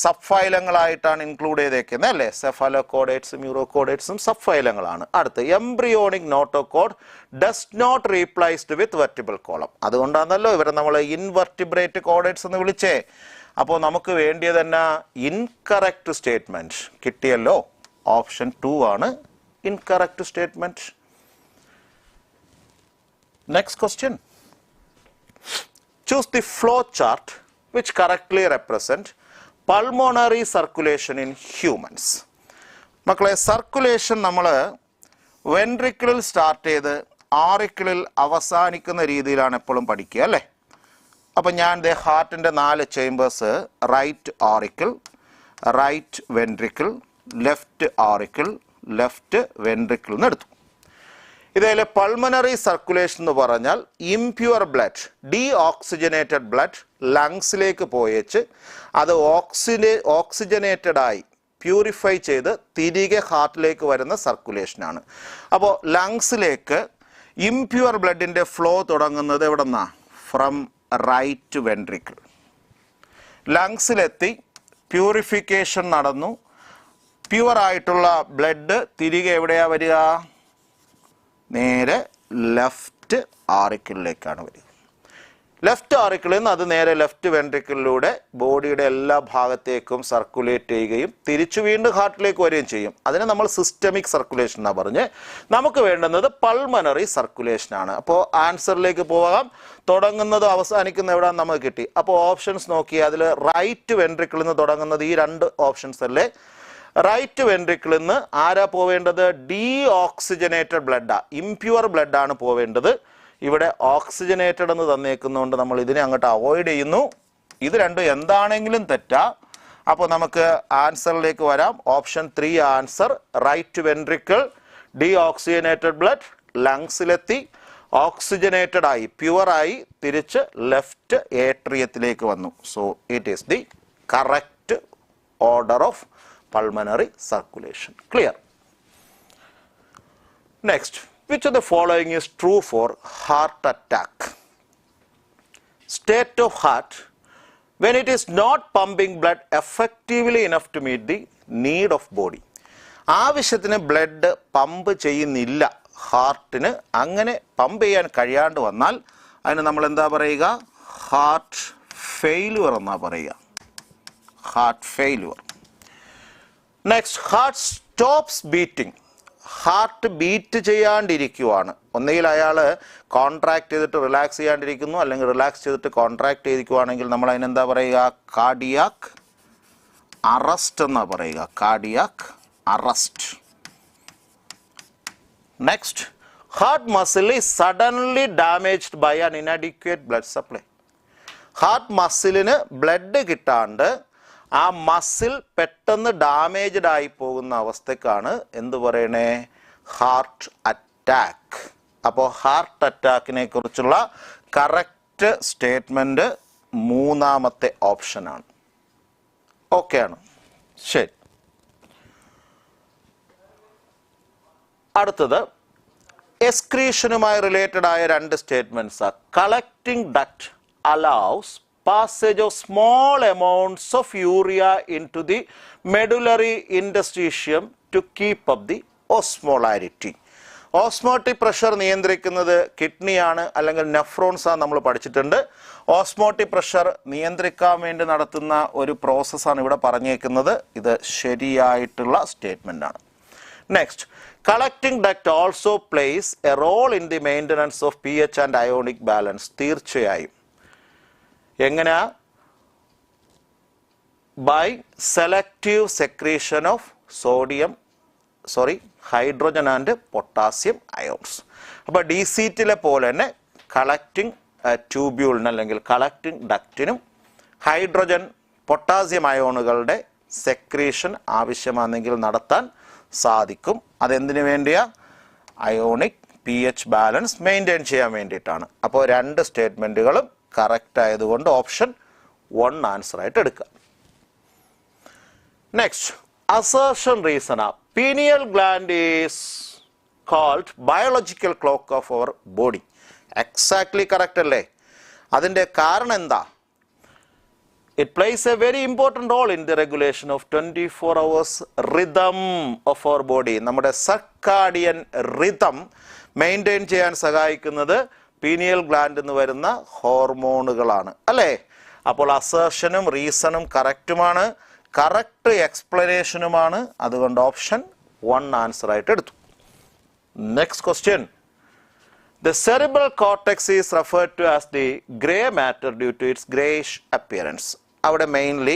സബ്ഫൈലങ്ങളായിട്ടാണ് ഇൻക്ലൂഡ് ചെയ്തേക്കുന്നത് അല്ലേ. സെഫാലോകോഡേറ്റ്സും യൂറോകോഡേറ്റ്സും സബ്ഫൈലങ്ങളാണ്. അടുത്ത് embryonic notochord does not replaced with vertebral column. അതുകൊണ്ടാണല്ലോ ഇവരെ നമ്മൾ ഇൻവെർട്ടിബ്രേറ്റ് കോഡേറ്റ്സ് എന്ന് വിളിച്ചേ. അപ്പോൾ നമുക്ക് വേണ്ടിയത് തന്നെ ഇൻകറക്റ്റ് സ്റ്റേറ്റ്മെന്റ് കിട്ടിയല്ലോ. ഓപ്ഷൻ 2 ആണ് incorrect statement. Next question. Choose the flow chart which correctly represent pulmonary circulation in humans. മക്കളെ, സർക്കുലേഷൻ നമ്മൾ വെൻട്രിക്കിളിൽ സ്റ്റാർട്ട് ചെയ്ത് ആറിക്കിളിൽ അവസാനിക്കുന്ന രീതിയിലാണ് എപ്പോഴും പഠിക്കുക അല്ലേ. അപ്പം ഞാൻ ഹാർട്ടിൻ്റെ 4 chambers, right auricle, right ventricle, left auricle, left ventricle എന്ന് എടുത്തു. ഇതിൽ പൾമണറി സർക്കുലേഷൻ എന്ന് പറഞ്ഞാൽ impure blood, deoxygenated blood ലങ്സിലേക്ക് പോയേച്ച് അത് ഓക്സിജനേറ്റഡായി പ്യൂരിഫൈ ചെയ്ത് തിരികെ ഹാർട്ടിലേക്ക് വരുന്ന സർക്കുലേഷനാണ്. അപ്പോൾ ലങ്സിലേക്ക് ഇംപ്യൂർ ബ്ലഡിൻ്റെ ഫ്ലോ തുടങ്ങുന്നത് എവിടെ നിന്നാണ്? From right ventricle. ലങ്സിലെത്തി പ്യൂരിഫിക്കേഷൻ നടന്നു. പ്യുവറായിട്ടുള്ള ബ്ലഡ് തിരികെ എവിടെയാണ് വരിക? നേരെ ലെഫ്റ്റ് ആറിക്കിളിലേക്കാണ് വരിക. ലെഫ്റ്റ് ആറിക്കിളിൽ നിന്ന് അത് നേരെ ലെഫ്റ്റ് വെൻട്രിക്കിളിലൂടെ ബോഡിയുടെ എല്ലാ ഭാഗത്തേക്കും സർക്കുലേറ്റ് ചെയ്യുകയും തിരിച്ചു വീണ്ടും ഹാർട്ടിലേക്ക് വരികയും ചെയ്യും. അതിനെ നമ്മൾ സിസ്റ്റമിക് സർക്കുലേഷൻ എന്നാണ് പറഞ്ഞ്. നമുക്ക് വേണ്ടുന്നത് പൾമണറി സർക്കുലേഷൻ ആണ്. അപ്പോൾ ആൻസറിലേക്ക് പോകാം. തുടങ്ങുന്നതും അവസാനിക്കുന്ന എവിടെയാണെന്ന് നമുക്ക് കിട്ടി. അപ്പോൾ ഓപ്ഷൻസ് നോക്കി, അതിൽ റൈറ്റ് വെൻട്രിക്കിളിൽ നിന്ന് തുടങ്ങുന്നത് ഈ 2 ഓപ്ഷൻസ് അല്ലേ. റൈറ്റ് വെൻട്രിക്കിളിൽ നിന്ന് ആരാ പോവേണ്ടത്? ഡീ ഓക്സിജനേറ്റഡ് ബ്ലഡാ, ഇംപ്യൂർ ബ്ലഡാണ് പോവേണ്ടത്. ഇവിടെ ഓക്സിജനേറ്റഡ് എന്ന് തന്നേക്കുന്നതുകൊണ്ട് നമ്മൾ ഇതിനെ അങ്ങോട്ട് അവോയ്ഡ് ചെയ്യുന്നു. ഇത് രണ്ടും എന്താണെങ്കിലും തെറ്റാ. അപ്പോൾ നമുക്ക് ആൻസറിലേക്ക് വരാം. Option 3 answer. Right ventricle, deoxygenated blood ലങ്സിലെത്തി ഓക്സിജനേറ്റഡ് ആയി പ്യുവറായി തിരിച്ച് ലെഫ്റ്റ് ഏട്രിയത്തിലേക്ക് വന്നു. So it is the correct order of pulmonary circulation. Clear? Next, which of the following is true for heart attack? State of heart when it is not pumping blood effectively enough to meet the need of body. ആവശ്യത്തിന് blood pump ചെയ്യുന്നില്ല ഹാർട്ടിന്. അങ്ങനെ pump ചെയ്യാൻ കഴിയാണ്ട് വന്നാൽ അതിന് നമ്മൾ എന്താ പറയുക? ഹാർട്ട് ഫെയിലുവർ എന്നാ പറയുക. Heart failure. Next, heart stops beating. Heart beat ചെയ്യാണ്ടിരിക്കുവാണ്. ഒന്നുകിൽ അയാൾ കോൺട്രാക്ട് ചെയ്തിട്ട് റിലാക്സ് ചെയ്യാണ്ടിരിക്കുന്നു, അല്ലെങ്കിൽ റിലാക്സ് ചെയ്തിട്ട് കോൺട്രാക്ട് ചെയ്തിരിക്കുവാണെങ്കിൽ നമ്മൾ അതിനെന്താ പറയുക? കാർഡിയാക് അറസ്റ്റ് എന്നാ പറയുക. Cardiac arrest. Next, heart muscle is suddenly damaged by an inadequate blood supply. Heart മസിലിന് ബ്ലഡ് കിട്ടാണ്ട് ആ മസിൽ പെട്ടെന്ന് ഡാമേജ്ഡ് ആയി പോകുന്ന അവസ്ഥക്കാണ് എന്ത് പറയണേ? Heart attack. അപ്പോൾ ഹാർട്ട് അറ്റാക്കിനെ കുറിച്ചുള്ള കറക്റ്റ് സ്റ്റേറ്റ്മെന്റ് 3ാമത്തെ ഓപ്ഷനാണ്. ഓക്കെ ആണ്. ശരി. അടുത്തത് എക്സ്ക്രീഷനുമായി റിലേറ്റഡ് ആയ 2 statements. Collecting duct allows passage of small amounts of urea into the medullary interstitium to keep up the osmolarity. Osmotic pressure നിയന്ത്രിക്കുന്നത് കിഡ്നിയാണ് അല്ലെങ്കിൽ നെഫ്രോൺസ് ആണ് നമ്മൾ പഠിച്ചിട്ടുണ്ട്. ഓസ്മോട്ടിക് പ്രഷർ നിയന്ത്രിക്കാൻ വേണ്ടി നടത്തുന്ന ഒരു പ്രോസസ്സാണ് ഇവിടെ പറഞ്ഞേക്കുന്നത്. ഇത് ശരിയായിട്ടുള്ള സ്റ്റേറ്റ്മെന്റ് ആണ്. Next, collecting duct also plays a role in the maintenance of pH and ionic balance. തീർച്ചയായും. എങ്ങനെ? By selective secretion of hydrogen and potassium ions. അപ്പോൾ DCTയിലെ പോലെ തന്നെ കളക്ടിംഗ് ട്യൂബ്യൂളിന് അല്ലെങ്കിൽ കളക്ടിംഗ് ഡക്റ്റിനും ഹൈഡ്രോജൻ പൊട്ടാസ്യം അയോണുകളുടെ സെക്രീഷൻ ആവശ്യമാണെങ്കിൽ നടത്താൻ സാധിക്കും. അതെന്തിനു വേണ്ടിയാ? അയോണിക് pH ബാലൻസ് മെയിൻറ്റെയിൻ ചെയ്യാൻ വേണ്ടിയിട്ടാണ്. അപ്പോൾ 2 സ്റ്റേറ്റ്മെൻറ്റുകളും കറക്റ്റ് ആയതുകൊണ്ട് ഓപ്ഷൻ 1 ആൻസർ ആയിട്ട് എടുക്കുക. Next, assertion reason. Pineal gland is called biological clock of our body. Exactly correct അല്ലേ? അതിൻ്റെ കാരണം എന്താ? It plays a very important role in the regulation of 24 hours rhythm of our body. നമ്മുടെ circadian rhythm maintain ചെയ്യാൻ സഹായിക്കുന്നത് pineal gland എന്ന് വരുന്ന ഹോർമോണുകളാണ് അല്ലേ? അപ്പോൾ അസേർഷനും റീസണും കറക്റ്റുമാണ്, കറക്റ്റ് എക്സ്പ്ലനേഷനുമാണ്. അതുകൊണ്ട് ഓപ്ഷൻ 1 ആൻസർ ആയിട്ട് എടുത്തു. Next question. The cerebral cortex is referred to as the grey matter due to its greyish appearance. അവിടെ മെയിൻലി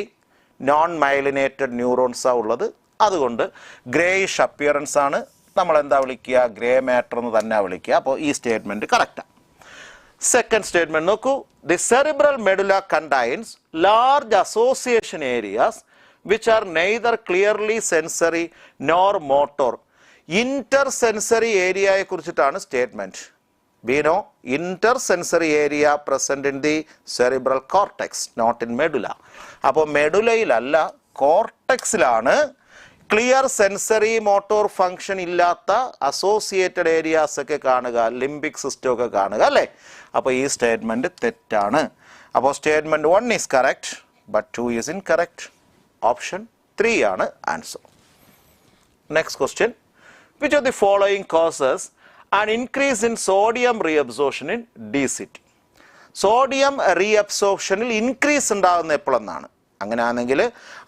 നോൺ മൈലിനേറ്റഡ് ന്യൂറോൺസാണ് ഉള്ളത്. അതുകൊണ്ട് ഗ്രേയിഷ് അപ്പിയറൻസ് ആണ് നമ്മൾ എന്താ വിളിക്കുക? ഗ്രേ മാറ്റർ എന്ന് തന്നെ വിളിക്കുക. അപ്പോൾ ഈ സ്റ്റേറ്റ്മെൻറ്റ് കറക്റ്റാണ്. സെക്കൻഡ് സ്റ്റേറ്റ്മെൻറ്റ് നോക്കൂ. The cerebral medulla contains large association areas which are neither clearly sensory nor motor. Intersensory ഏരിയയെ കുറിച്ചിട്ടാണ് statement. We know intersensory area present in the cerebral cortex, not in medulla. അപ്പോൾ മെഡുലയിലല്ല, കോർട്ടെക്സിലാണ് clear sensory motor function ഇല്ലാത്ത associated areas ഒക്കെ കാണുക, limbic system ഒക്കെ കാണുക അല്ലേ? അപ്പോൾ ഈ സ്റ്റേറ്റ്മെൻറ്റ് തെറ്റാണ്. അപ്പോൾ statement 1 is correct but 2 is incorrect. Option 3 ആണ് answer. Next question. Which of the following causes an increase in sodium reabsorption in DCT. Sodium റീഅബ്സോർപ്ഷനിൽ ഇൻക്രീസ് ഉണ്ടാകുന്ന എപ്പോഴെന്നാണ്? അങ്ങനെയാണെങ്കിൽ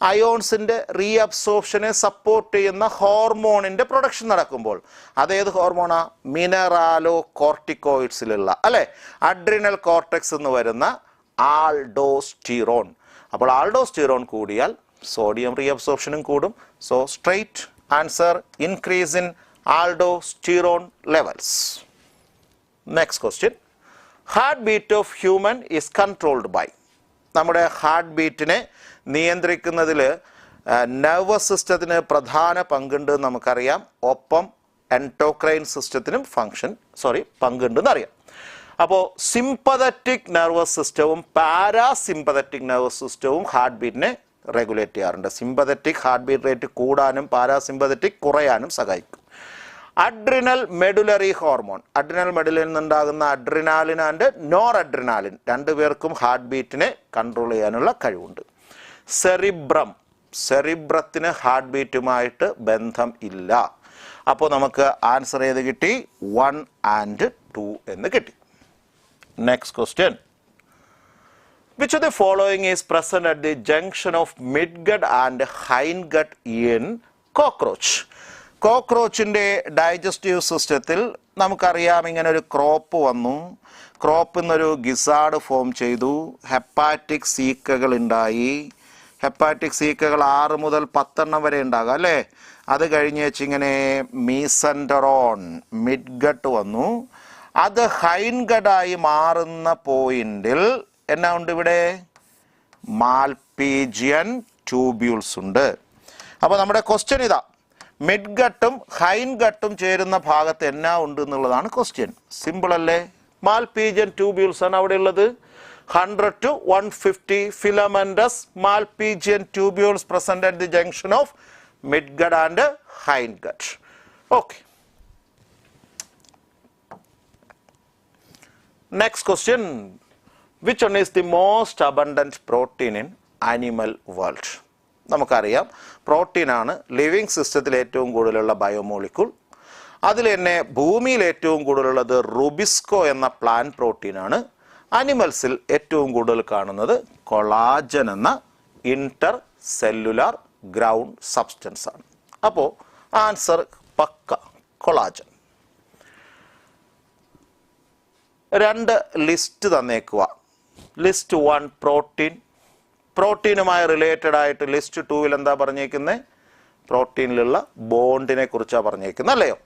അയോൺസിൻ്റെ റീഅബ്സോർപ്ഷനെ സപ്പോർട്ട് ചെയ്യുന്ന ഹോർമോണിൻ്റെ പ്രൊഡക്ഷൻ നടക്കുമ്പോൾ. അതേത് ഹോർമോണാ? മിനറാലോ കോർട്ടിക്കോയിഡ്സിലുള്ള അല്ലേ? അഡ്രിനൽ കോർട്ടെക്സ് എന്ന് വരുന്ന ആൾഡോസ്റ്റിറോൺ. അപ്പോൾ ആൾഡോസ്റ്റിറോൺ കൂടിയാൽ സോഡിയം റീഅബ്സോർപ്ഷനും കൂടും. So straight answer, increase in aldosterone levels. Next question. Heartbeat of human is controlled by. നമ്മുടെ ഹാർട്ട് ബീറ്റിനെ നിയന്ത്രിക്കുന്നതിൽ നെർവസ് സിസ്റ്റത്തിന് പ്രധാന പങ്കുണ്ട് നമുക്കറിയാം. ഒപ്പം എൻഡോക്രൈൻ സിസ്റ്റത്തിനും പങ്കുണ്ടെന്ന് അറിയാം. അപ്പോൾ സിമ്പതറ്റിക് നെർവസ് സിസ്റ്റവും പാരാസിമ്പതറ്റിക് നെർവസ് സിസ്റ്റവും ഹാർട്ട് ബീറ്റിനെ റെഗുലേറ്റ് ചെയ്യാറുണ്ട്. സിമ്പതറ്റിക് ഹാർട്ട് ബീറ്റ് റേറ്റ് കൂടാനും പാരാസിമ്പതറ്റിക് കുറയാനും സഹായിക്കും. Adrenal medullary hormone. അഡ്രിനൽ മെഡുലറിൽ നിന്നുണ്ടാകുന്ന അഡ്രിനാലിൻ ആൻഡ് നോർ അഡ്രിനാലിൻ രണ്ടുപേർക്കും ഹാർട്ട് ബീറ്റിനെ കൺട്രോൾ ചെയ്യാനുള്ള കഴിവുണ്ട്. സെറിബ്രത്തിന് ഹാർട്ട് ബീറ്റുമായിട്ട് ബന്ധം ഇല്ല. അപ്പോൾ നമുക്ക് ആൻസർ ഏത് കിട്ടി? 1 and 2 എന്ന് കിട്ടി. Next question. Which of the following is present at the junction of midgut and hindgut in cockroach? കോക്രോച്ചിൻ്റെ ഡൈജസ്റ്റീവ് സിസ്റ്റത്തിൽ നമുക്കറിയാം ഇങ്ങനെ ഒരു ക്രോപ്പ് വന്നു. ക്രോപ്പിൽ നിന്നൊരു ഗിസാർഡ് ഫോം ചെയ്തു. ഹെപ്പാറ്റിക് സീക്കകൾ ഉണ്ടായി. ഹെപ്പാറ്റിക് സീക്കകൾ 6 മുതൽ 10 വരെ ഉണ്ടാകാം അല്ലേ? അത് കഴിഞ്ഞ് വെച്ചിങ്ങനെ മീസൻഡറോൺ മിഡ്ഗട്ട് വന്നു. അത് ഹൈൻഗഡായി മാറുന്ന പോയിന്റിൽ എന്നാ ഉണ്ട്? ഇവിടെ മാൽപീജിയൻ ട്യൂബ്യൂൾസ് ഉണ്ട്. അപ്പോൾ നമ്മുടെ ക്വസ്റ്റ്യൻ ഇതാ, മിഡ്ഗട്ടും ഹൈൻഗട്ടും ചേരുന്ന ഭാഗത്ത് എന്നാ ഉണ്ട് എന്നുള്ളതാണ് ക്വസ്റ്റ്യൻ. സിമ്പിൾ അല്ലേ? മാൽപീജിയൻ ട്യൂബ്യൂൾസ് ആണ് അവിടെ ഉള്ളത്. 100 to 150 filamentous Malpighian tubules present at the junction of midgut and hindgut. Okay. Next question. Which one is the most abundant protein in animal world? നമുക്കറിയാം പ്രോട്ടീനാണ് ലിവിങ് സിസ്റ്റത്തിൽ ഏറ്റവും കൂടുതലുള്ള ബയോമോളിക്യൂൾ. അതിൽ തന്നെ ഭൂമിയിൽ ഏറ്റവും കൂടുതലുള്ളത് റുബിസ്കോ എന്ന പ്ലാന്റ് പ്രോട്ടീനാണ്. അനിമൽസിൽ ഏറ്റവും കൂടുതൽ കാണുന്നത് കൊളാജൻ എന്ന ഇന്റർ സെല്ലുലാർ ഗ്രൗണ്ട് സബ്സ്റ്റൻസ് ആണ്. അപ്പോൾ ആൻസർ പക്ക കൊളാജൻ. 2 ലിസ്റ്റ് തന്നേക്കുക. List 1 protein. പ്രോട്ടീനുമായി റിലേറ്റഡ് ആയിട്ട് ലിസ്റ്റ് 2 എന്താ പറഞ്ഞേക്കുന്നത്? പ്രോട്ടീനിലുള്ള ബോണ്ടിനെ കുറിച്ചാണ് പറഞ്ഞേക്കുന്നത് അല്ലയോ?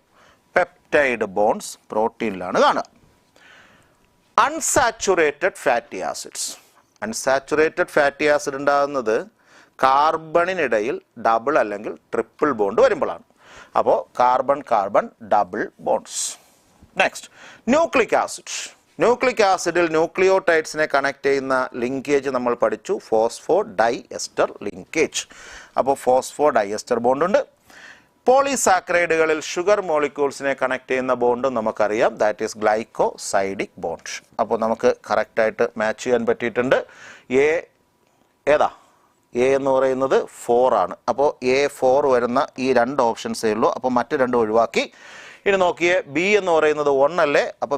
പെപ്റ്റൈഡ് ബോണ്ട്സ് പ്രോട്ടീനിലാണ് കാണുക. Unsaturated fatty acids. Unsaturated fatty acid ഉണ്ടാകുന്നത് കാർബണിനിടയിൽ ഡബിൾ അല്ലെങ്കിൽ ട്രിപ്പിൾ ബോണ്ട് വരുമ്പോഴാണ്. അപ്പോൾ carbon carbon double bonds. Next nucleic acid. Nucleic ആസിഡിൽ ന്യൂക്ലിയോടൈഡ്സിനെ കണക്ട് ചെയ്യുന്ന ലിങ്കേജ് നമ്മൾ പഠിച്ചു, ഫോസ്ഫോ ഡൈ എസ്റ്റർ ലിങ്കേജ്. അപ്പോൾ ഫോസ്ഫോ ഡൈ എസ്റ്റർ ബോണ്ട് ഉണ്ട്. പോളിസാക്കറൈഡുകളിൽ ഷുഗർ മോളിക്യൂൾസിനെ കണക്ട് ചെയ്യുന്ന ബോണ്ട് നമുക്കറിയാം, ദാറ്റ് ഈസ് ഗ്ലൈക്കോസൈഡിക് ബോണ്ട്. അപ്പോൾ നമുക്ക് കറക്റ്റായിട്ട് മാച്ച് ചെയ്യാൻ പറ്റിയിട്ടുണ്ട്. ഏതാ എ എന്ന് പറയുന്നത് 4 ആണ്. അപ്പോൾ A4 വരുന്ന ഈ 2 ഓപ്ഷൻസേ ഉള്ളൂ. അപ്പോൾ മറ്റ് 2 ഒഴിവാക്കി. ഇനി നോക്കിയേ, ബി എന്ന് പറയുന്നത് 1 അല്ലേ? അപ്പോൾ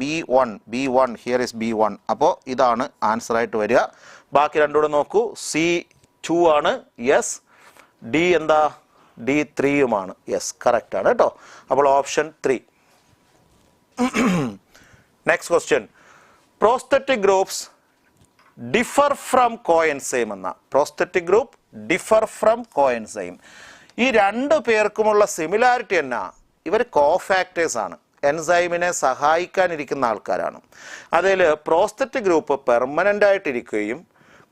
B1 ഹിയർ ഇസ് B1. അപ്പോൾ ഇതാണ് ആൻസർ ആയിട്ട് വരിക. ബാക്കി 2 കൂടെ നോക്കൂ. C2 ആണ്, യെസ്. ഡി എന്താ? D3യുമാണ്, യെസ്, കറക്റ്റ് ആണ് കേട്ടോ. അപ്പോൾ option 3. Next question, prosthetic groups differ from coenzyme എന്ന. Prosthetic group differ from coenzyme. ഈ 2 പേർക്കുമുള്ള സിമിലാരിറ്റി എന്നാ? ഇവർ കോഫാക്ടേഴ്സ് ആണ്, എൻസൈമിനെ സഹായിക്കാനിരിക്കുന്ന ആൾക്കാരാണ്. അതിൽ പ്രോസ്തറ്റിക് ഗ്രൂപ്പ് പെർമനൻ്റ് ആയിട്ടിരിക്കുകയും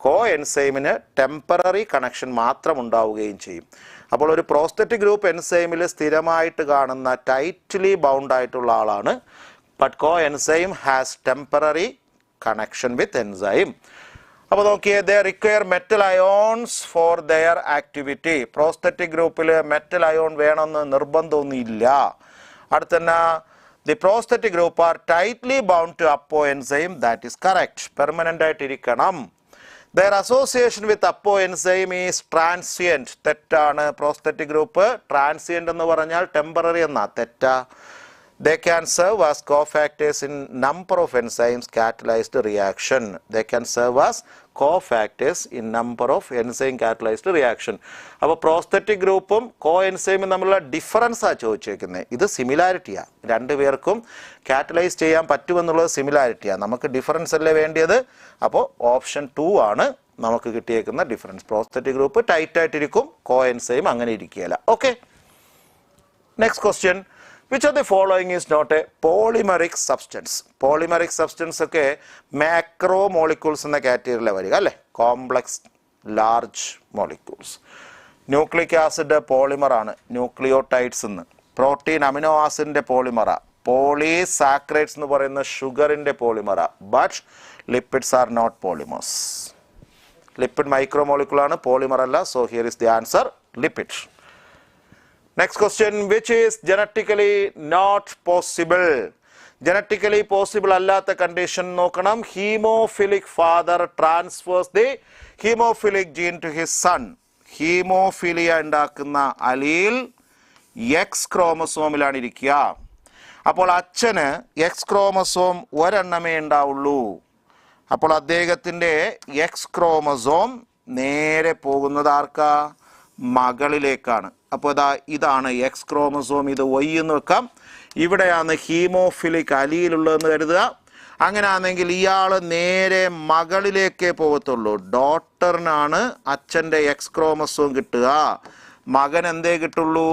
കോ എൻസൈമിന് ടെമ്പററി കണക്ഷൻ മാത്രം ഉണ്ടാവുകയും ചെയ്യും. അപ്പോൾ ഒരു പ്രോസ്തറ്റിക് ഗ്രൂപ്പ് എൻസൈമിൽ സ്ഥിരമായിട്ട് കാണുന്ന ടൈറ്റ്ലി ബൗണ്ട് ആയിട്ടുള്ള ആളാണ്. But coenzyme has temporary connection with enzyme. അപ്പോൾ നോക്കിയേ, they require metal ions for their activity. Prosthetic ഗ്രൂപ്പിൽ മെറ്റൽ അയോൺ വേണമെന്ന് നിർബന്ധമൊന്നുമില്ല. അടുത്തന്നെ the prosthetic group are tightly bound to apoenzyme. That is correct, permanent ആയിട്ടിരിക്കണം. Their association with apo enzyme is transient. തെറ്റാണ്. Prosthetic group transient എന്ന് പറഞ്ഞാൽ temporary എന്നാ, തെറ്റാ. They can serve as cofactors in number of enzymes catalyzed reaction. They can serve as cofactors in number of enzyme catalyzed reaction. അപ്പോൾ prosthetic ഗ്രൂപ്പും കോ എൻസൈമും തമ്മിലുള്ള ഡിഫറൻസാ ചോദിച്ചേക്കുന്നത്. ഇത് സിമിലാരിറ്റിയാ, 2 പേർക്കും കാറ്റലൈസ് ചെയ്യാൻ പറ്റുമെന്നുള്ളത് സിമിലാരിറ്റിയാണ്. നമുക്ക് ഡിഫറൻസ് അല്ലേ വേണ്ടിയത്. അപ്പോൾ ഓപ്ഷൻ 2 ആണ് നമുക്ക് കിട്ടിയേക്കുന്ന ഡിഫറൻസ്. പ്രോസ്തറ്റിക് ഗ്രൂപ്പ് ടൈറ്റ് ആയിട്ടിരിക്കും, കോ എൻസൈം അങ്ങനെ ഇരിക്കുകയില്ല. Okay, next question, which of the following is not a polymeric substance? Polymeric substance ഒക്കെ മാക്രോ മോളിക്യൂൾസ് എന്ന കാറ്റഗറിയിലെ വരിക അല്ലേ, complex large molecules. Nucleic acid polymer ആണ്, ന്യൂക്ലിയോടൈഡ്സ് എന്ന്. പ്രോട്ടീൻ അമിനോ ആസിഡിന്റെ പോളിമറാ. പോളിസാക്കറൈഡ്സ് എന്ന് പറയുന്ന ഷുഗറിന്റെ പോളിമറാ. But lipids are not polymers. Lipid micromolecule ആണ്, പോളിമർ അല്ല. So here is the answer, lipid. Next question, which is genetically not possible? Genetically possible അല്ലാത്ത കണ്ടീഷൻ നോക്കണം. Haemophilic father transfers the haemophilic gene to his son. Haemophilia ഉണ്ടാക്കുന്ന allele X ക്രോമസോമിലാണ് ഇരിക്കുക. അപ്പോൾ അച്ഛന് X chromosome ഒരെണ്ണമേ ഉണ്ടാവുള്ളൂ. അപ്പോൾ അദ്ദേഹത്തിൻ്റെ എക്സ് ക്രോമസോം നേരെ പോകുന്നത് ആർക്കാ? മകളിലേക്കാണ്. അപ്പോൾ ഇതാണ് എക്സ് ക്രോമസോം, ഇത് Y എന്ന് വെക്കാം. ഇവിടെയാണ് ഹീമോഫിലിക് അലീലുള്ളതെന്ന് കരുതുക. അങ്ങനെയാണെങ്കിൽ ഇയാൾ നേരെ മകളിലേക്കേ പോകത്തുള്ളൂ. ഡോട്ടറിനാണ് അച്ഛൻ്റെ എക്സ് ക്രോമസോം കിട്ടുക, മകൻ എന്തേ കിട്ടുള്ളൂ?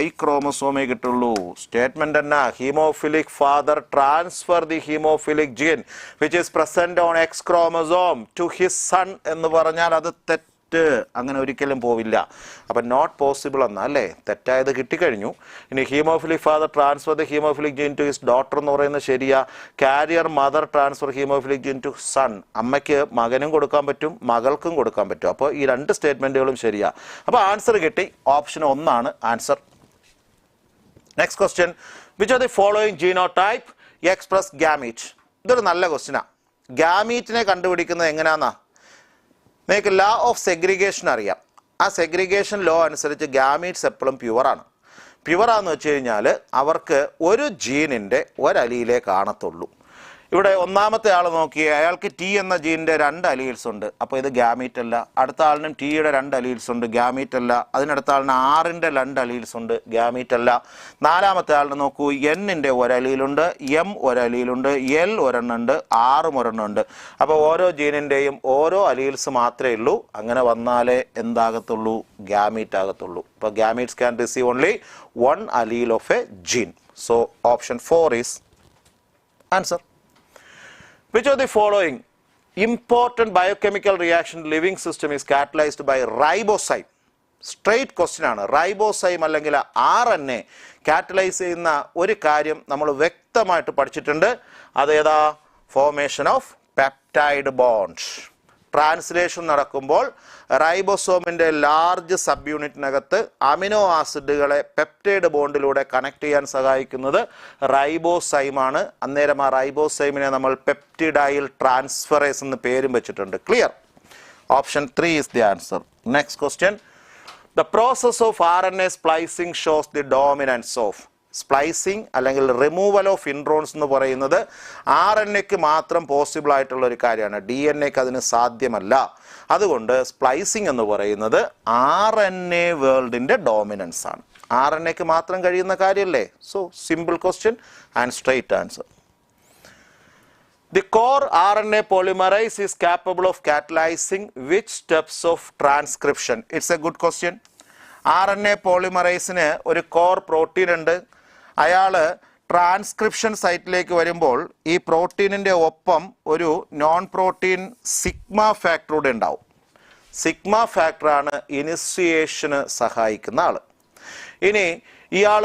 Y ക്രോമസോമേ കിട്ടുള്ളൂ. സ്റ്റേറ്റ്മെന്റ് എന്നാ? Haemophilic father transfer the haemophilic gene which is present on X chromosome to his son എന്ന് പറഞ്ഞാൽ അത് തെറ്റ്. അങ്ങനെ ഒരിക്കലും പോവില്ല. അപ്പം നോട്ട് പോസിബിൾ എന്നാ അല്ലേ, തെറ്റായത് കിട്ടിക്കഴിഞ്ഞു. ഇനി haemophilic father transfer the haemophilic gene to his daughter എന്ന് പറയുന്നത് ശരിയാ. Carrier mother transfer haemophilic gene to son. അമ്മയ്ക്ക് മകനും കൊടുക്കാൻ പറ്റും, മകൾക്കും കൊടുക്കാൻ പറ്റും. അപ്പോൾ ഈ 2 സ്റ്റേറ്റ്മെന്റുകളും ശരിയാ. അപ്പോൾ ആൻസർ കിട്ടി, ഓപ്ഷൻ 1 ആണ് answer. Next question, which are the following genotype express gamete? ഇതൊരു നല്ല ക്വസ്റ്റ്യനാ. ഗാമീറ്റിനെ കണ്ടുപിടിക്കുന്നത് എങ്ങനെയാന്നാ? നിങ്ങൾക്ക് ലോ ഓഫ് സെഗ്രിഗേഷൻ അറിയാം. ആ സെഗ്രിഗേഷൻ ലോ അനുസരിച്ച് ഗാമീറ്റ്സ് എപ്പോഴും പ്യുവറാണ്. പ്യുവറാന്ന് വെച്ച് കഴിഞ്ഞാൽ അവർക്ക് ഒരു ജീനിൻ്റെ ഒരലിയിലേ കാണത്തുള്ളൂ. ഇവിടെ ഒന്നാമത്തെ ആൾ നോക്കിയേ, അയാൾക്ക് ടി എന്ന ജീനിൻ്റെ 2 അലീൽസ് ഉണ്ട്. അപ്പോൾ ഇത് ഗാമീറ്റ് അല്ല. അടുത്ത ആളിനും ടിയുടെ 2 അലീൽസ് ഉണ്ട്, ഗാമീറ്റ് അല്ല. അതിനടുത്ത ആളിന് ആറിൻ്റെ 2 അലീൽസ് ഉണ്ട്, ഗാമീറ്റ് അല്ല. നാലാമത്തെ ആളിന് നോക്കൂ, എന്നിൻ്റെ 1 അലീലുണ്ട്, എം 1 അലീലുണ്ട്, എൽ ഒരെണ്ണുണ്ട്, ആറും ഒരെണ്ണമുണ്ട്. അപ്പോൾ ഓരോ ജീനിൻ്റെയും ഓരോ അലീൽസ് മാത്രമേ ഉള്ളൂ. അങ്ങനെ വന്നാലേ എന്താകത്തുള്ളൂ? ഗാമീറ്റ് ആകത്തുള്ളൂ. അപ്പോൾ gametes can receive only 1 allele of a gene. So option 4 is answer. Which of the following important biochemical reaction living system is catalyzed by ribozyme? Straight question ആണ്. റൈബോസൈം അല്ലെങ്കിൽ RNA കാറ്റലൈസ് ചെയ്യുന്ന ഒരു കാര്യം നമ്മൾ വ്യക്തമായിട്ട് പഠിച്ചിട്ടുണ്ട്. അതേതാ? Formation of peptide bond. Translation നടക്കുമ്പോൾ റൈബോസോമിൻ്റെ ലാർജ് സബ് യൂണിറ്റിനകത്ത് അമിനോ ആസിഡുകളെ പെപ്റ്റൈഡ് ബോണ്ടിലൂടെ കണക്ട് ചെയ്യാൻ സഹായിക്കുന്നത് റൈബോസൈമാണ്. അന്നേരം ആ റൈബോസൈമിനെ നമ്മൾ പെപ്റ്റിഡൈൽ ട്രാൻസ്ഫറേസ് എന്ന് പേരും വെച്ചിട്ടുണ്ട്. Clear? Option 3 is the answer. Next question. The process of RNA splicing shows the dominance of. Splicing അല്ലെങ്കിൽ റിമൂവൽ ഓഫ് ഇൻട്രോൺസ് എന്ന് പറയുന്നത് RNAക്ക് മാത്രം പോസിബിൾ ആയിട്ടുള്ള ഒരു കാര്യമാണ്. DNA-ക്ക് അതിന് സാധ്യമല്ല. അതുകൊണ്ട് സ്പ്ലൈസിങ് എന്ന് പറയുന്നത് RNA വേൾഡിൻ്റെ ഡോമിനൻസ് ആണ്. RNAക്ക് മാത്രം കഴിയുന്ന കാര്യമല്ലേ? So simple question and straight answer. The core RNA polymerase is capable of catalyzing which steps of transcription? It's a good question. RNA പോളിമറൈസിന് ഒരു കോർ പ്രോട്ടീൻ ഉണ്ട്. അയാൾ ട്രാൻസ്ക്രിപ്ഷൻ സൈറ്റിലേക്ക് വരുമ്പോൾ ഈ പ്രോട്ടീനിൻ്റെ ഒപ്പം ഒരു നോൺ പ്രോട്ടീൻ സിഗ്മ ഫാക്ടർ കൂടെ ഉണ്ടാവും. സിഗ്മ ഫാക്ടറാണ് ഇനിഷ്യേഷന് സഹായിക്കുന്ന ആൾ. ഇനി ഇയാൾ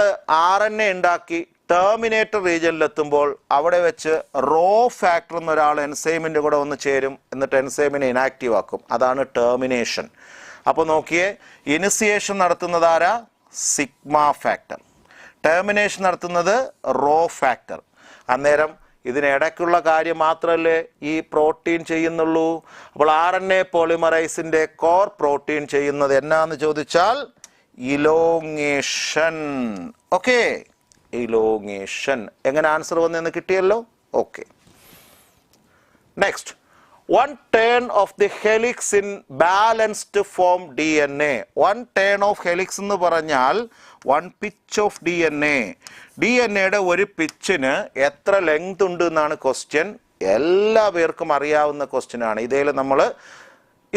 RNA ഉണ്ടാക്കി ടെർമിനേറ്റർ റീജിയനിലെത്തുമ്പോൾ അവിടെ വെച്ച് റോ ഫാക്ടർ എന്നൊരാൾ എൻസൈമിൻ്റെ കൂടെ ഒന്ന് ചേരും. എന്നിട്ട് എൻസൈമിനെ ഇനാക്റ്റീവ് ആക്കും. അതാണ് ടെർമിനേഷൻ. അപ്പോൾ നോക്കിയേ, ഇനിഷ്യേഷൻ നടത്തുന്നത് ആരാ? Sigma factor. ടെർമിനേഷൻ നടത്തുന്നത് റോ ഫാക്ടർ. അന്നേരം ഇതിനിടയ്ക്കുള്ള കാര്യം മാത്രമല്ലേ ഈ പ്രോട്ടീൻ ചെയ്യുന്നുള്ളൂ. അപ്പോൾ RNA പോളിമറൈസിൻ്റെ കോർ പ്രോട്ടീൻ ചെയ്യുന്നത് എന്നാന്ന് ചോദിച്ചാൽ ഇലോങ്ങേഷൻ. Okay, elongation. എങ്ങനെ ആൻസർ വന്നെന്ന് കിട്ടിയല്ലോ? Okay. Next, one turn of the helix in balanced form DNA. One turn of helix എന്ന് പറഞ്ഞാൽ one pitch of DNA. DNAയുടെ ഒരു പിച്ചിന് എത്ര ലെങ്ത് ഉണ്ട് എന്നാണ് ക്വസ്റ്റ്യൻ. എല്ലാ പേർക്കും അറിയാവുന്ന ക്വസ്റ്റ്യൻ ആണ്. ഇതിൽ നമ്മൾ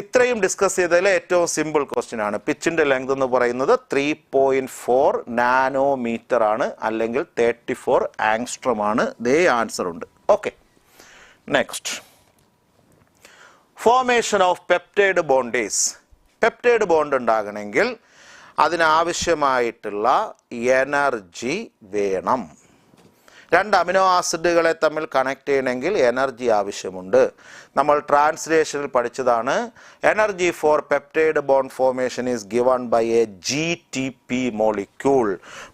ഇത്രയും ഡിസ്കസ് ചെയ്തതിൽ ഏറ്റവും സിമ്പിൾ ക്വസ്റ്റ്യൻ ആണ്. പിച്ചിൻ്റെ ലെങ്ത് എന്ന് പറയുന്നത് 3.4 നാനോമീറ്റർ ആണ്, അല്ലെങ്കിൽ 34 ആങ്സ്ട്രം ആണ്. ദേ ആൻസർ ഉണ്ട്. Okay. Next, formation of peptide bonds. Peptide bond ഉണ്ടാകണമെങ്കിൽ അതിനാവശ്യമായിട്ടുള്ള എനർജി വേണം. രണ്ട് അമിനോ ആസിഡുകളെ തമ്മിൽ കണക്ട് ചെയ്യണമെങ്കിൽ എനർജി ആവശ്യമുണ്ട്. നമ്മൾ ട്രാൻസ്ലേഷനിൽ പഠിച്ചതാണ്. Energy for peptide bond formation is given by a GTP molecule.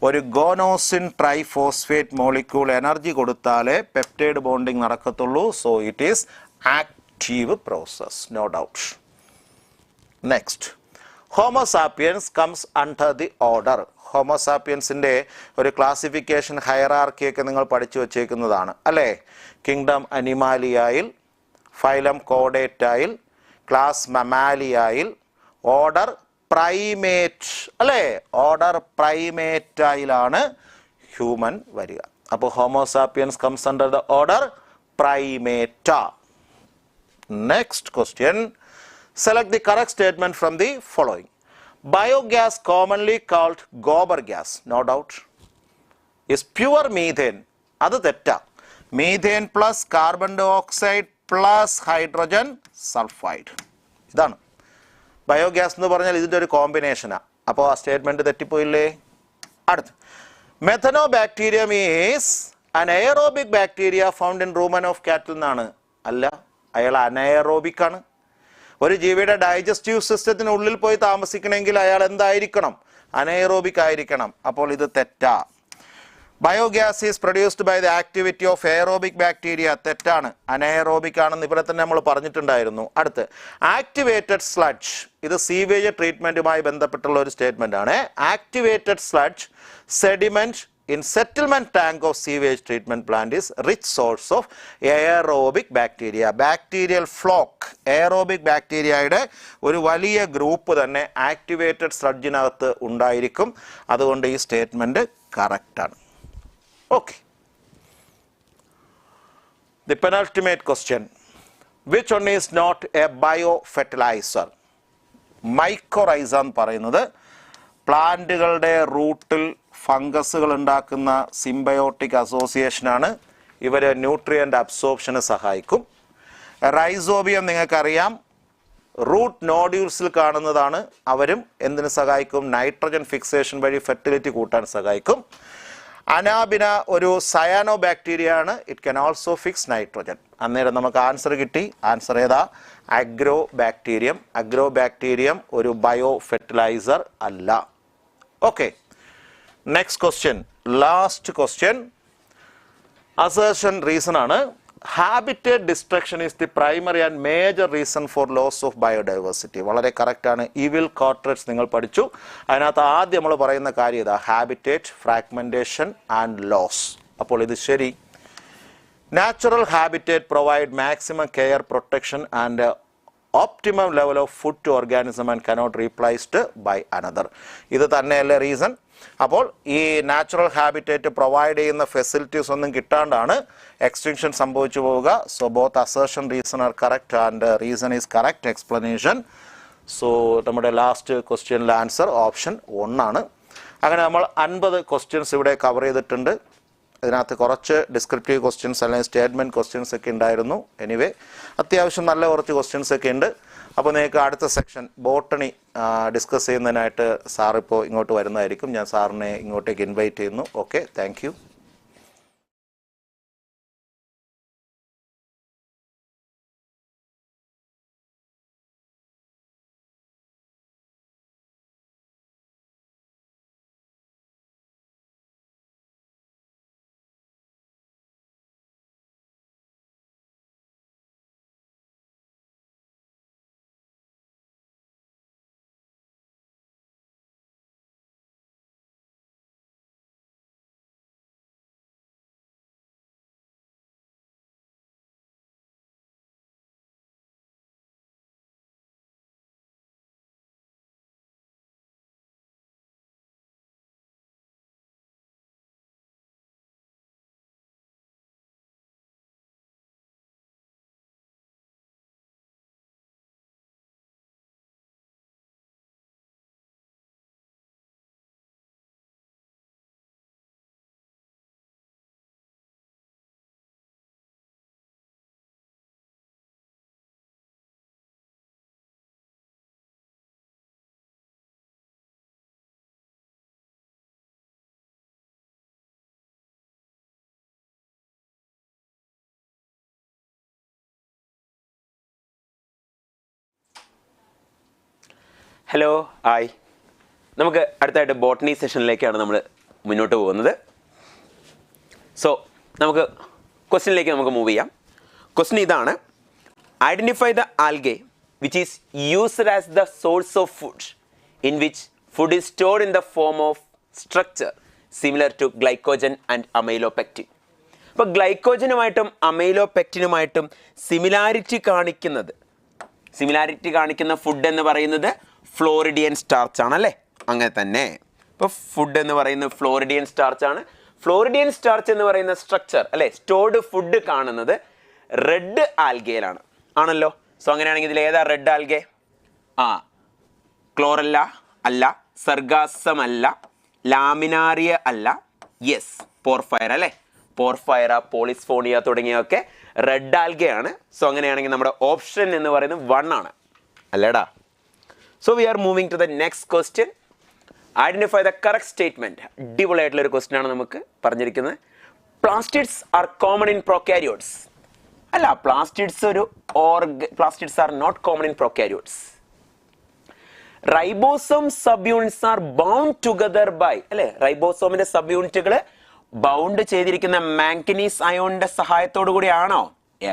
ഒരു ഗോനോസിൻ ട്രൈഫോസ്ഫേറ്റ് മോളിക്യൂൾ എനർജി കൊടുത്താലേ പെപ്റ്റൈഡ് ബോണ്ടിങ് നടക്കത്തുള്ളൂ. So it is active process, no doubt. Next, Homo sapiens comes under the order. Homo sapiens ന്റെ ഒരു classification hierarchy ഒക്കെ നിങ്ങൾ പഠിച്ചു വച്ചേക്കുന്നതാണ് അല്ലേ? കിങ്ഡം അനിമാലിയായിൽ, ഫൈലം കോഡേറ്റായിൽ, ക്ലാസ് മമാലിയായിൽ, ഓർഡർ പ്രൈമേറ്റ് അല്ലേ? ഓർഡർ പ്രൈമേറ്റായിലാണ് ഹ്യൂമൻ വരിക. അപ്പോൾ Homo sapiens comes under the order primata. Next question, select the correct statement from the following. Biogas, commonly called gobar gas, no doubt, is pure methane. അത് തെറ്റാ. Methane plus carbon dioxide plus hydrogen sulphide. ഇതാണ് biogas എന്ന് പറഞ്ഞാൽ. ഇതിൻ്റെ ഒരു കോമ്പിനേഷനാണ്. അപ്പോൾ ആ സ്റ്റേറ്റ്മെൻറ്റ് തെറ്റിപ്പോയില്ലേ? അടുത്ത്, methanobacterium is anaerobic bacteria found in rumen of cattle എന്നാണ്. അല്ല, അയാൾ അനയറോബിക് ആണ്. ഒരു ജീവിയുടെ ഡൈജസ്റ്റീവ് സിസ്റ്റത്തിനുള്ളിൽ പോയി താമസിക്കണമെങ്കിൽ അയാൾ എന്തായിരിക്കണം? അനയറോബിക് ആയിരിക്കണം. അപ്പോൾ ഇത് തെറ്റാ. Biogas is produced by the activity of aerobic bacteria. തെറ്റാണ്. അനയറോബിക് ആണെന്ന് ഇവിടെ തന്നെ നമ്മൾ പറഞ്ഞിട്ടുണ്ടായിരുന്നു. അടുത്ത്, ആക്ടിവേറ്റഡ് സ്ലഡ്ജ്. ഇത് സീവേജ് ട്രീറ്റ്മെന്റുമായി ബന്ധപ്പെട്ടുള്ള ഒരു സ്റ്റേറ്റ്മെന്റ് ആണ്. Activated sludge sediment in settlement tank of sewage treatment plant is rich source of aerobic bacteria. Bacterial flock, aerobic bacteriaയുടെ ഒരു വലിയ ഗ്രൂപ്പ് തന്നെ ആക്ടിവേറ്റഡ് സ്ലഡ്ജിനകത്ത് ഉണ്ടായിരിക്കും. അതുകൊണ്ട് ഈ സ്റ്റേറ്റ്മെന്റ് കറക്റ്റ് ആണ്. Okay. The penultimate question, which one is not a biofertilizer? Mycorrhiza എന്ന് പറയുന്നത് പ്ലാന്റുകളുടെ റൂട്ടിൽ ഫംഗസുകൾ ഉണ്ടാക്കുന്ന സിംബയോട്ടിക് അസോസിയേഷനാണ്. ഇവർ ന്യൂട്രിയൻ്റ് അബ്സോർപ്ഷന് സഹായിക്കും. റൈസോബിയം നിങ്ങൾക്കറിയാം, റൂട്ട് നോഡ്യൂൾസിൽ കാണുന്നതാണ്. അവരും എന്തിനു സഹായിക്കും? നൈട്രജൻ ഫിക്സേഷൻ വഴി ഫെർട്ടിലിറ്റി കൂട്ടാൻ സഹായിക്കും. അനാബിന ഒരു സയാനോ ബാക്ടീരിയ ആണ്. It can also fix nitrogen. അന്നേരം നമുക്ക് ആൻസർ കിട്ടി. ആൻസർ ഏതാ? Agrobacterium. അഗ്രോ ബാക്ടീരിയം ഒരു ബയോ ഫെർട്ടിലൈസർ അല്ല. Okay, next question, last question. Assertion reason ആണ്. Habitat destruction is the primary and major reason for loss of biodiversity. വളരെ correct ആണ്. Evil കോർട്ടറേറ്റ്സ് നിങ്ങൾ പഠിച്ചു. അതിനകത്ത് ആദ്യം നമ്മൾ പറയുന്ന കാര്യം ഇതാ, ഹാബിറ്റേറ്റ്, ഫ്രാഗ്മെന്റേഷൻ ആൻഡ് ലോസ്. അപ്പോൾ ഇത് ശരി. Natural habitat provide maximum care, protection and optimum level of food to organism and cannot replaced by another. ഇത് തന്നെയല്ലേ റീസൺ? അപ്പോൾ ഈ നാച്ചുറൽ ഹാബിറ്റേറ്റ് പ്രൊവൈഡ് ചെയ്യുന്ന ഫെസിലിറ്റീസ് ഒന്നും കിട്ടാണ്ടാണ് എക്സ്റ്റിങ്ഷൻ സംഭവിച്ചു പോവുക. So both assertion reason are correct and reason is correct explanation. So നമ്മുടെ last ക്വസ്റ്റ്യനിലെ answer option 1 ആണ്. അങ്ങനെ നമ്മൾ 50 ക്വസ്റ്റ്യൻസ് ഇവിടെ കവർ ചെയ്തിട്ടുണ്ട്. ഇതിനകത്ത് കുറച്ച് ഡിസ്ക്രിപ്റ്റീവ് ക്വസ്റ്റ്യൻസ് അല്ലെങ്കിൽ സ്റ്റേറ്റ്മെൻറ്റ് ക്വസ്റ്റ്യൻസ് ഒക്കെ ഉണ്ടായിരുന്നു. എനിവേ അത്യാവശ്യം നല്ല കുറച്ച് ക്വസ്റ്റ്യൻസ് ഒക്കെ ഉണ്ട്. അപ്പോൾ നിങ്ങൾക്ക് അടുത്ത സെക്ഷൻ ബോട്ടണി ഡിസ്കസ് ചെയ്യുന്നതിനായിട്ട് സാറിപ്പോൾ ഇങ്ങോട്ട് വരുന്നതായിരിക്കും. ഞാൻ സാറിനെ ഇങ്ങോട്ടേക്ക് ഇൻവൈറ്റ് ചെയ്യുന്നു. Okay, thank you. Hello, hi. നമുക്ക് അടുത്തായിട്ട് ബോട്ടണി സെഷനിലേക്കാണ് നമ്മൾ മുന്നോട്ട് പോകുന്നത്. സോ നമുക്ക് ക്വസ്റ്റ്യനിലേക്ക് നമുക്ക് മൂവ് ചെയ്യാം. ക്വസ്റ്റ്യൻ ഇതാണ്: identify the algae which is used as the source of food in which food is stored in the form of structure similar to glycogen and amylopectin. അപ്പോൾ ഗ്ലൈക്കോജനുമായിട്ടും അമൈലോപെക്റ്റിനുമായിട്ടും സിമിലാരിറ്റി കാണിക്കുന്ന ഫുഡ് എന്ന് പറയുന്നത് ഫ്ലോറിഡിയൻ സ്റ്റാർച്ച് ആണല്ലേ? അങ്ങനെ തന്നെ. ഇപ്പോൾ ഫുഡ് എന്ന് പറയുന്നത് ഫ്ലോറിഡിയൻ സ്റ്റാർച്ച് ആണ്. ഫ്ലോറിഡിയൻ സ്റ്റാർച്ച് എന്ന് പറയുന്ന സ്ട്രക്ചർ അല്ലേ, സ്റ്റോർഡ് ഫുഡ് കാണുന്നത് റെഡ് ആൽഗയിലാണ് ആണല്ലോ. സോ അങ്ങനെയാണെങ്കിൽ ഇതിൽ ഏതാ റെഡ് ആൽഗെ? ക്ലോറല്ല അല്ല, സർഗാസം അല്ല, ലാമിനാറിയ അല്ല, യെസ് പോർഫയർ അല്ലേ. പോർഫയറ, പോളിസ്ഫോണിയ തുടങ്ങിയൊക്കെ റെഡ് ആൽഗയാണ്. സോ അങ്ങനെയാണെങ്കിൽ നമ്മുടെ ഓപ്ഷൻ എന്ന് പറയുന്നത് 1 ആണ് അല്ലേടാ. So we are moving to the next question. Identify the correct statement. അടിപൊളിയായിട്ടുള്ളൊരു ക്വസ്റ്റ്യൻ ആണ് നമുക്ക് പറഞ്ഞിരിക്കുന്നത്. Plastids are common in prokaryotes. അല്ല, plastids are not common in prokaryotes. Ribosome subunits are bound together by അല്ലെ, റൈബോസോമിന്റെ സബ് യൂണിറ്റുകൾ bound ചെയ്തിരിക്കുന്ന മാംഗനീസ് അയോണിന്റെ സഹായത്തോടു കൂടിയാണോ?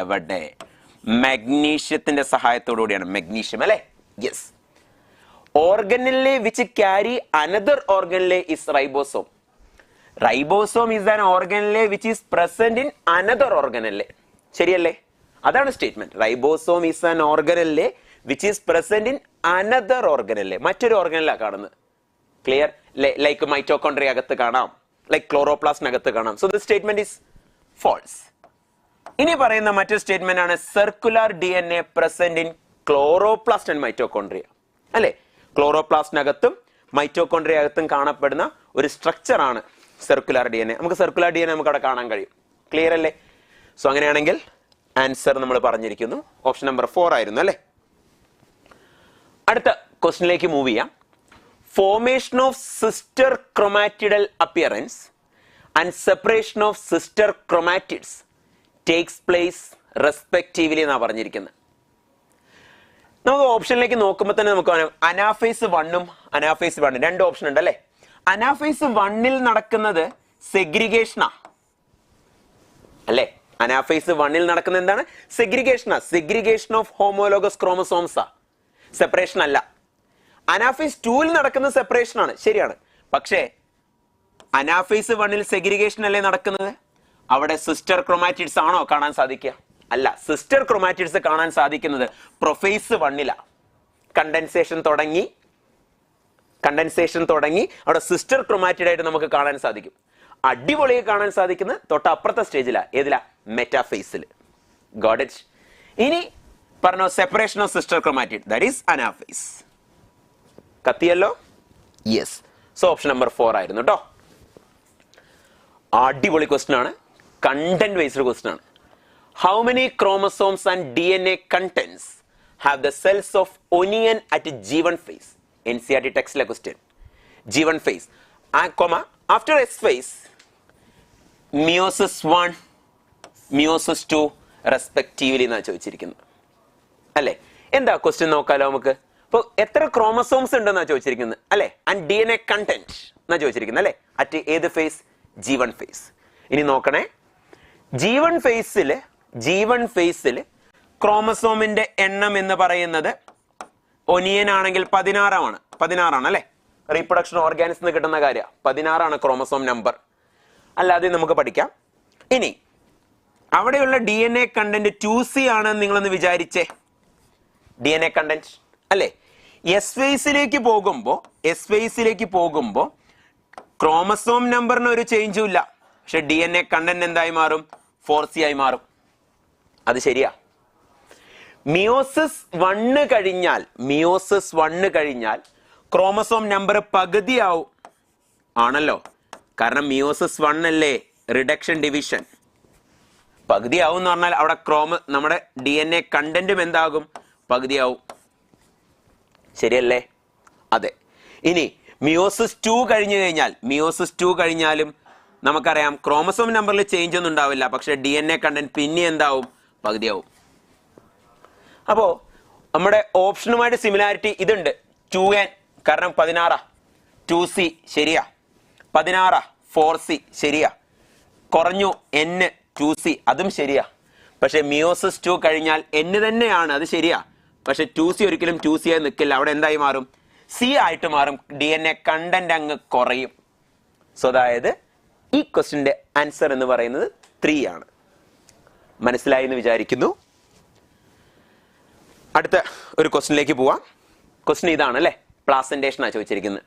എവിടെ? മഗ്നീഷ്യത്തിന്റെ സഹായത്തോടു കൂടിയാണ്. മഗ്നീഷ്യം അല്ലെ, yes. Organelle which carry another organelle is ribosome. Ribosome is an organelle which is present in another organelle, ശരിയല്ലേ? അതാണ് statement. Ribosome is an organelle which is present in another organelle, മറ്റൊരു ഓർഗനിലാണ് കാണുന്നത്. ക്ലിയർ? ലൈക്ക് മൈറ്റോകോൺട്രിയ അകത്ത് കാണാം, like ക്ലോറോപ്ലാസ്റ്റിനകത്ത് കാണാം. So the statement is false. ഇനി പറയുന്ന മറ്റൊരു സ്റ്റേറ്റ്മെന്റ് ആണ് circular DNA present in chloroplast and mitochondria അല്ലെ. ക്ലോറോപ്ലാസ്റ്റിനകത്തും മൈറ്റോകോൺട്രിയ അകത്തും കാണപ്പെടുന്ന ഒരു സ്ട്രക്ചർ ആണ് സർക്കുലർ DNA. നമുക്ക് സർക്കുലർ DNA നമുക്ക് അവിടെ കാണാൻ കഴിയും. ക്ലിയർ അല്ലേ? സോ അങ്ങനെയാണെങ്കിൽ ആൻസർ നമ്മൾ പറഞ്ഞിരിക്കുന്നു. ഓപ്ഷൻ നമ്പർ 4 ആയിരുന്നു അല്ലേ. അടുത്ത ക്വസ്റ്റിനിലേക്ക് മൂവ് ചെയ്യാം. Formation of sister chromatidal appearance and separation of sister chromatids takes place respectively എന്നാണ് പറഞ്ഞിരിക്കുന്നത്. നമുക്ക് ഓപ്ഷനിലേക്ക് നോക്കുമ്പോൾ തന്നെ നമുക്ക് അനാഫേസ് 1ഉം അനാഫേസ് 1 രണ്ട് ഓപ്ഷൻ ഉണ്ട് അല്ലെ. അനാഫേസ് 1ൽ നടക്കുന്നത് സെഗ്രിഗേഷനാ അല്ലെ. അനാഫേസ് 1ൽ നടക്കുന്നത് എന്താണ്? സെഗ്രിഗേഷനാ. സെഗ്രിഗേഷൻ ഓഫ് ഹോമോലോഗസ് ക്രോമസോംസാ, സെപ്പറേഷൻ അല്ല. അനാഫേസ് 2ൽ നടക്കുന്നത് സെപ്പറേഷൻ ആണ്, ശരിയാണ്. പക്ഷേ അനാഫേസ് 1ൽ സെഗ്രിഗേഷൻ അല്ലേ നടക്കുന്നത്? അവിടെ സിസ്റ്റർ ക്രൊമാറ്റിഡ്സ് ആണോ കാണാൻ സാധിക്കുക? അല്ല. സിസ്റ്റർ ക്രൊമാറ്റിഡ്സ് കാണാൻ സാധിക്കുന്നത് പ്രൊഫേസ് 1ലാ. കണ്ടൻസേഷൻ തുടങ്ങി അവിടെ സിസ്റ്റർ ക്രൊമാറ്റിഡ് ആയിട്ട് നമുക്ക് കാണാൻ സാധിക്കും. അടിപൊളിയെ കാണാൻ സാധിക്കുന്ന തൊട്ട് അപ്പുറത്തെ സ്റ്റേജിലാ. ഏതിലാ? മെറ്റാഫേസിൽ. Got it? ഇനി പറഞ്ഞോ separation of sister chromatid, that is anaphase. കത്തിയല്ലോ? യെസ്. സോ ഓപ്ഷൻ നമ്പർ 4 ആയിരുന്നു കേട്ടോ. അടിപൊളി ക്വസ്റ്റ്യൻ ആണ്, കണ്ടന്റ് ബേസ്ഡ് ക്വസ്റ്റ്യൻ ആണ്. How many chromosomes and DNA contents have the cells of onion at G1 phase? NCERT ടെക്സ്റ്റിലെ question. G1 phase after S phase meiosis 1 meiosis 2 respectively എന്നാണ് ചോദിച്ചിരിക്കുന്നത് അല്ലെ. എന്താ ക്വസ്റ്റ്യൻ നോക്കാലോ നമുക്ക്. അപ്പോൾ എത്ര ക്രോമസോംസ് ഉണ്ടെന്നാ ചോദിച്ചിരിക്കുന്നത് അല്ലെ. ആൻഡ് DNA content എന്നാ ചോദിച്ചിരിക്കുന്നത് അല്ലെ. അറ്റ് ഏത് ഫേസ്? G1 phase. ഇനി നോക്കണേ, G1 ഫേസിൽ ക്രോമസോമിന്റെ എണ്ണം എന്ന് പറയുന്നത് ഒനിയൻ ആണെങ്കിൽ 16 അല്ലെ. റീപ്രൊഡക്ഷൻ ഓർഗാനിസം കിട്ടുന്ന കാര്യം 16 ക്രോമസോം നമ്പർ. അല്ലാതെ നമുക്ക് പഠിക്കാം. ഇനി അവിടെയുള്ള DNA കണ്ടന്റ് 2C ആണെന്ന് നിങ്ങളൊന്ന് വിചാരിച്ചേ. DNA കണ്ടന്റ് അല്ലെ. എസ് ഫേസിലേക്ക് പോകുമ്പോ ക്രോമസോം നമ്പറിന് ഒരു ചേഞ്ചും ഇല്ല. പക്ഷെ DNA കണ്ടന്റ് എന്തായി മാറും? 4C ആയി മാറും. അത് ശരിയാ. മിയോസിസ് 1 കഴിഞ്ഞാൽ ക്രോമസോം നമ്പർ പകുതിയാവും. ആണല്ലോ, കാരണം മിയോസിസ് 1 അല്ലേ റിഡക്ഷൻ ഡിവിഷൻ. പകുതിയാവും എന്ന് പറഞ്ഞാൽ അവിടെ നമ്മുടെ DNA കണ്ടന്റും എന്താകും? പകുതിയാവും. ശരിയല്ലേ? അതെ. ഇനി മിയോസിസ് 2 കഴിഞ്ഞാലും നമുക്കറിയാം ക്രോമസോം നമ്പറിൽ ചേഞ്ച് ഒന്നും ഉണ്ടാവില്ല. പക്ഷെ DNA കണ്ടന്റ് പിന്നെ എന്താവും? പകുതിയാവും. അപ്പോ നമ്മുടെ ഓപ്ഷനുമായിട്ട് സിമിലാരിറ്റി ഇതുണ്ട്. 2N കാരണം 16, 2C ശരിയാ, 16 4C ശരിയാ, കുറഞ്ഞു N 2C അതും ശരിയാ. പക്ഷെ മിയോസിസ് 2 കഴിഞ്ഞാൽ N തന്നെയാണ്, അത് ശരിയാ. പക്ഷെ 2C ഒരിക്കലും 2C ആയി നിൽക്കില്ല. അവിടെ എന്തായി മാറും? C ആയിട്ട് മാറും. DNA കണ്ടന്റ് അങ്ങ് കുറയും. സോ അതായത് ഈ ക്വസ്റ്റിന്റെ ആൻസർ എന്ന് പറയുന്നത് 3 ആണ്. മനസ്സിലായി എന്ന് വിചാരിക്കുന്നു. അടുത്ത ഒരു ക്വസ്റ്റിനിലേക്ക് പോവാം. ക്വസ്റ്റ്യൻ ഇതാണ് അല്ലെ. പ്ലാസന്റേഷൻ ആണ് ചോദിച്ചിരിക്കുന്നത്.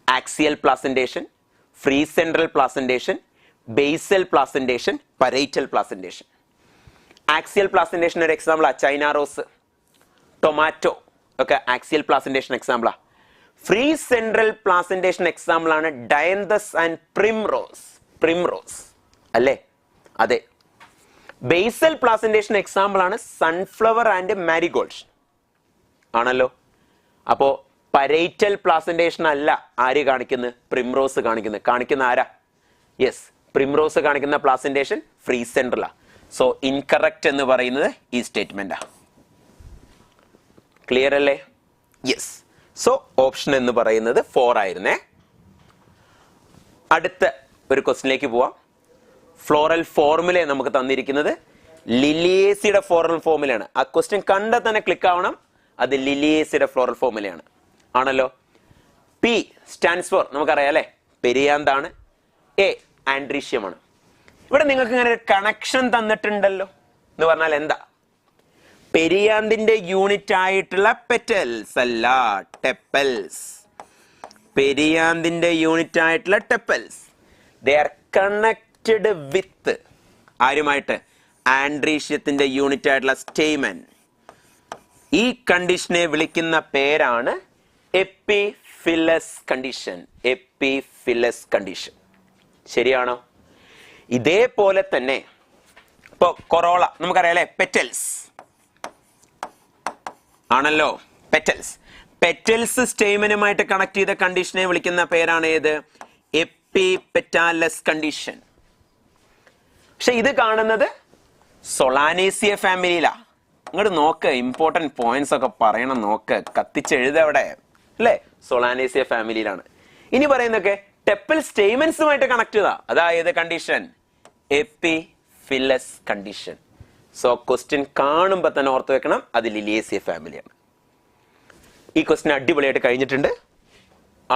Axial placentation, free central placentation, basal placentation, parietal placentation. Axial placentation ഒരു എക്സാമ്പിളാ ചൈന റോസ്, ടൊമാറ്റോ ഒക്കെ ആക്സിയൽ പ്ലാസന്റേഷൻ എക്സാമ്പിളാ. ഫ്രീ സെൻട്രൽ പ്ലാസന്റേഷൻ എക്സാമ്പിൾ ആണ് ഡയന്തസ് ആൻഡ് പ്രിംറോസ് അല്ലേ. അതെ. ബേസൽ പ്ലാസന്റേഷൻ എക്സാമ്പിൾ ആണ് സൺഫ്ലവർ ആൻഡ് മാരിഗോൾഡ് ആണല്ലോ. അപ്പോ പരൈറ്റൽ പ്ലാസന്റേഷൻ അല്ല ആര് കാണിക്കുന്നത്? പ്രിംറോസ് കാണിക്കുന്ന ആരാ? യെസ്, പ്രിംറോസ് കാണിക്കുന്ന പ്ലാസന്റേഷൻ ഫ്രീ സെൻട്രലാ. സോ ഇൻകറക്റ്റ് എന്ന് പറയുന്നത് ഈ സ്റ്റേറ്റ്മെന്റാ. ക്ലിയർ അല്ലേ? യെസ്. സോ ഓപ്ഷൻ എന്ന് പറയുന്നത് 4 ആയിരുന്നേ. അടുത്ത ഒരു ക്വസ്റ്റിനിലേക്ക് പോവാം. ഫ്ലോറൽ ഫോർമുല നമുക്ക് തന്നിരിക്കുന്നത് ലിലിയേസിയുടെ ഫ്ലോറൽ ഫോർമുലയാണ്. ആ ക്വസ്റ്റ്യൻ കണ്ടാൽ തന്നെ ക്ലിക്ക് ആവണം. അത് ലിലിയേസിയുടെ ഫ്ലോറൽ ഫോർമുലയാണ് ആണല്ലോ. P സ്റ്റാൻഡ്സ് ഫോർ നമുക്കറിയാം അല്ലെ, പെരിയാന്താണ്. A ആൻഡ്രീഷ്യമാണ്. ഇവിടെ നിങ്ങൾക്ക് ഇങ്ങനെ ഒരു കണക്ഷൻ തന്നിട്ടുണ്ടല്ലോ എന്ന് പറഞ്ഞാൽ എന്താ? പെരിയാന്തിന്റെ യൂണിറ്റ് ആയിട്ടുള്ള പെറ്റൽസ് അല്ല, ടെപ്പൽസ്. പെരിയാന്തിന്റെ യൂണിറ്റ് ആയിട്ടുള്ള ടെപ്പൽസ് ദേ ആർ കണക്റ്റഡ് വിത്ത് ആരുമായിട്ട്? ആൻഡ്രീഷ്യത്തിന്റെ യൂണിറ്റ് ആയിട്ടുള്ള സ്റ്റേമൻ. ഈ കണ്ടീഷനെ വിളിക്കുന്ന പേരാണ് എപ്പിഫിലസ് കണ്ടീഷൻ. എപ്പിഫിലസ് കണ്ടീഷൻ ശരിയാണോ? ഇതേപോലെ തന്നെ ഇപ്പൊ കൊറോള നമുക്കറിയാം അല്ലെ, പെറ്റൽസ് ആണല്ലോ. പെറ്റൽസ്. പെറ്റൽസ് സ്റ്റേമനുമായിട്ട് കണക്ട് ചെയ്ത കണ്ടീഷനെ വിളിക്കുന്ന പേരാണ് ഏത്? എപ്പിപെറ്റാലസ് കണ്ടീഷൻ. പക്ഷെ ഇത് കാണുന്നത് സൊളാനേസിയ ഫാമിലിയിലാ. ഇങ്ങോട്ട് നോക്ക്, ഇമ്പോർട്ടന്റ് പോയിന്റ്സ് ഒക്കെ പറയണം, നോക്ക്, കത്തിച്ചെഴുതവിടെ അല്ലേ? സൊളാനേസിയ ഫാമിലിയിലാണ്. ഇനി പറയുന്നൊക്കെ ടെപ്പൽ സ്റ്റേമൻസുമായിട്ട് കണക്ട് ചെയ്താ, അതായത് കണ്ടീഷൻ എപ്പിഫിലസ് കണ്ടീഷൻ. സോ ക്വസ്റ്റ്യൻ കാണുമ്പോൾ തന്നെ ഓർത്ത് വെക്കണം, അത് ലിലിയേസിയ ഫാമിലിയാണ്. ഈ ക്വസ്റ്റ്യൻ അടിപൊളിയായിട്ട് കഴിഞ്ഞിട്ടുണ്ട്.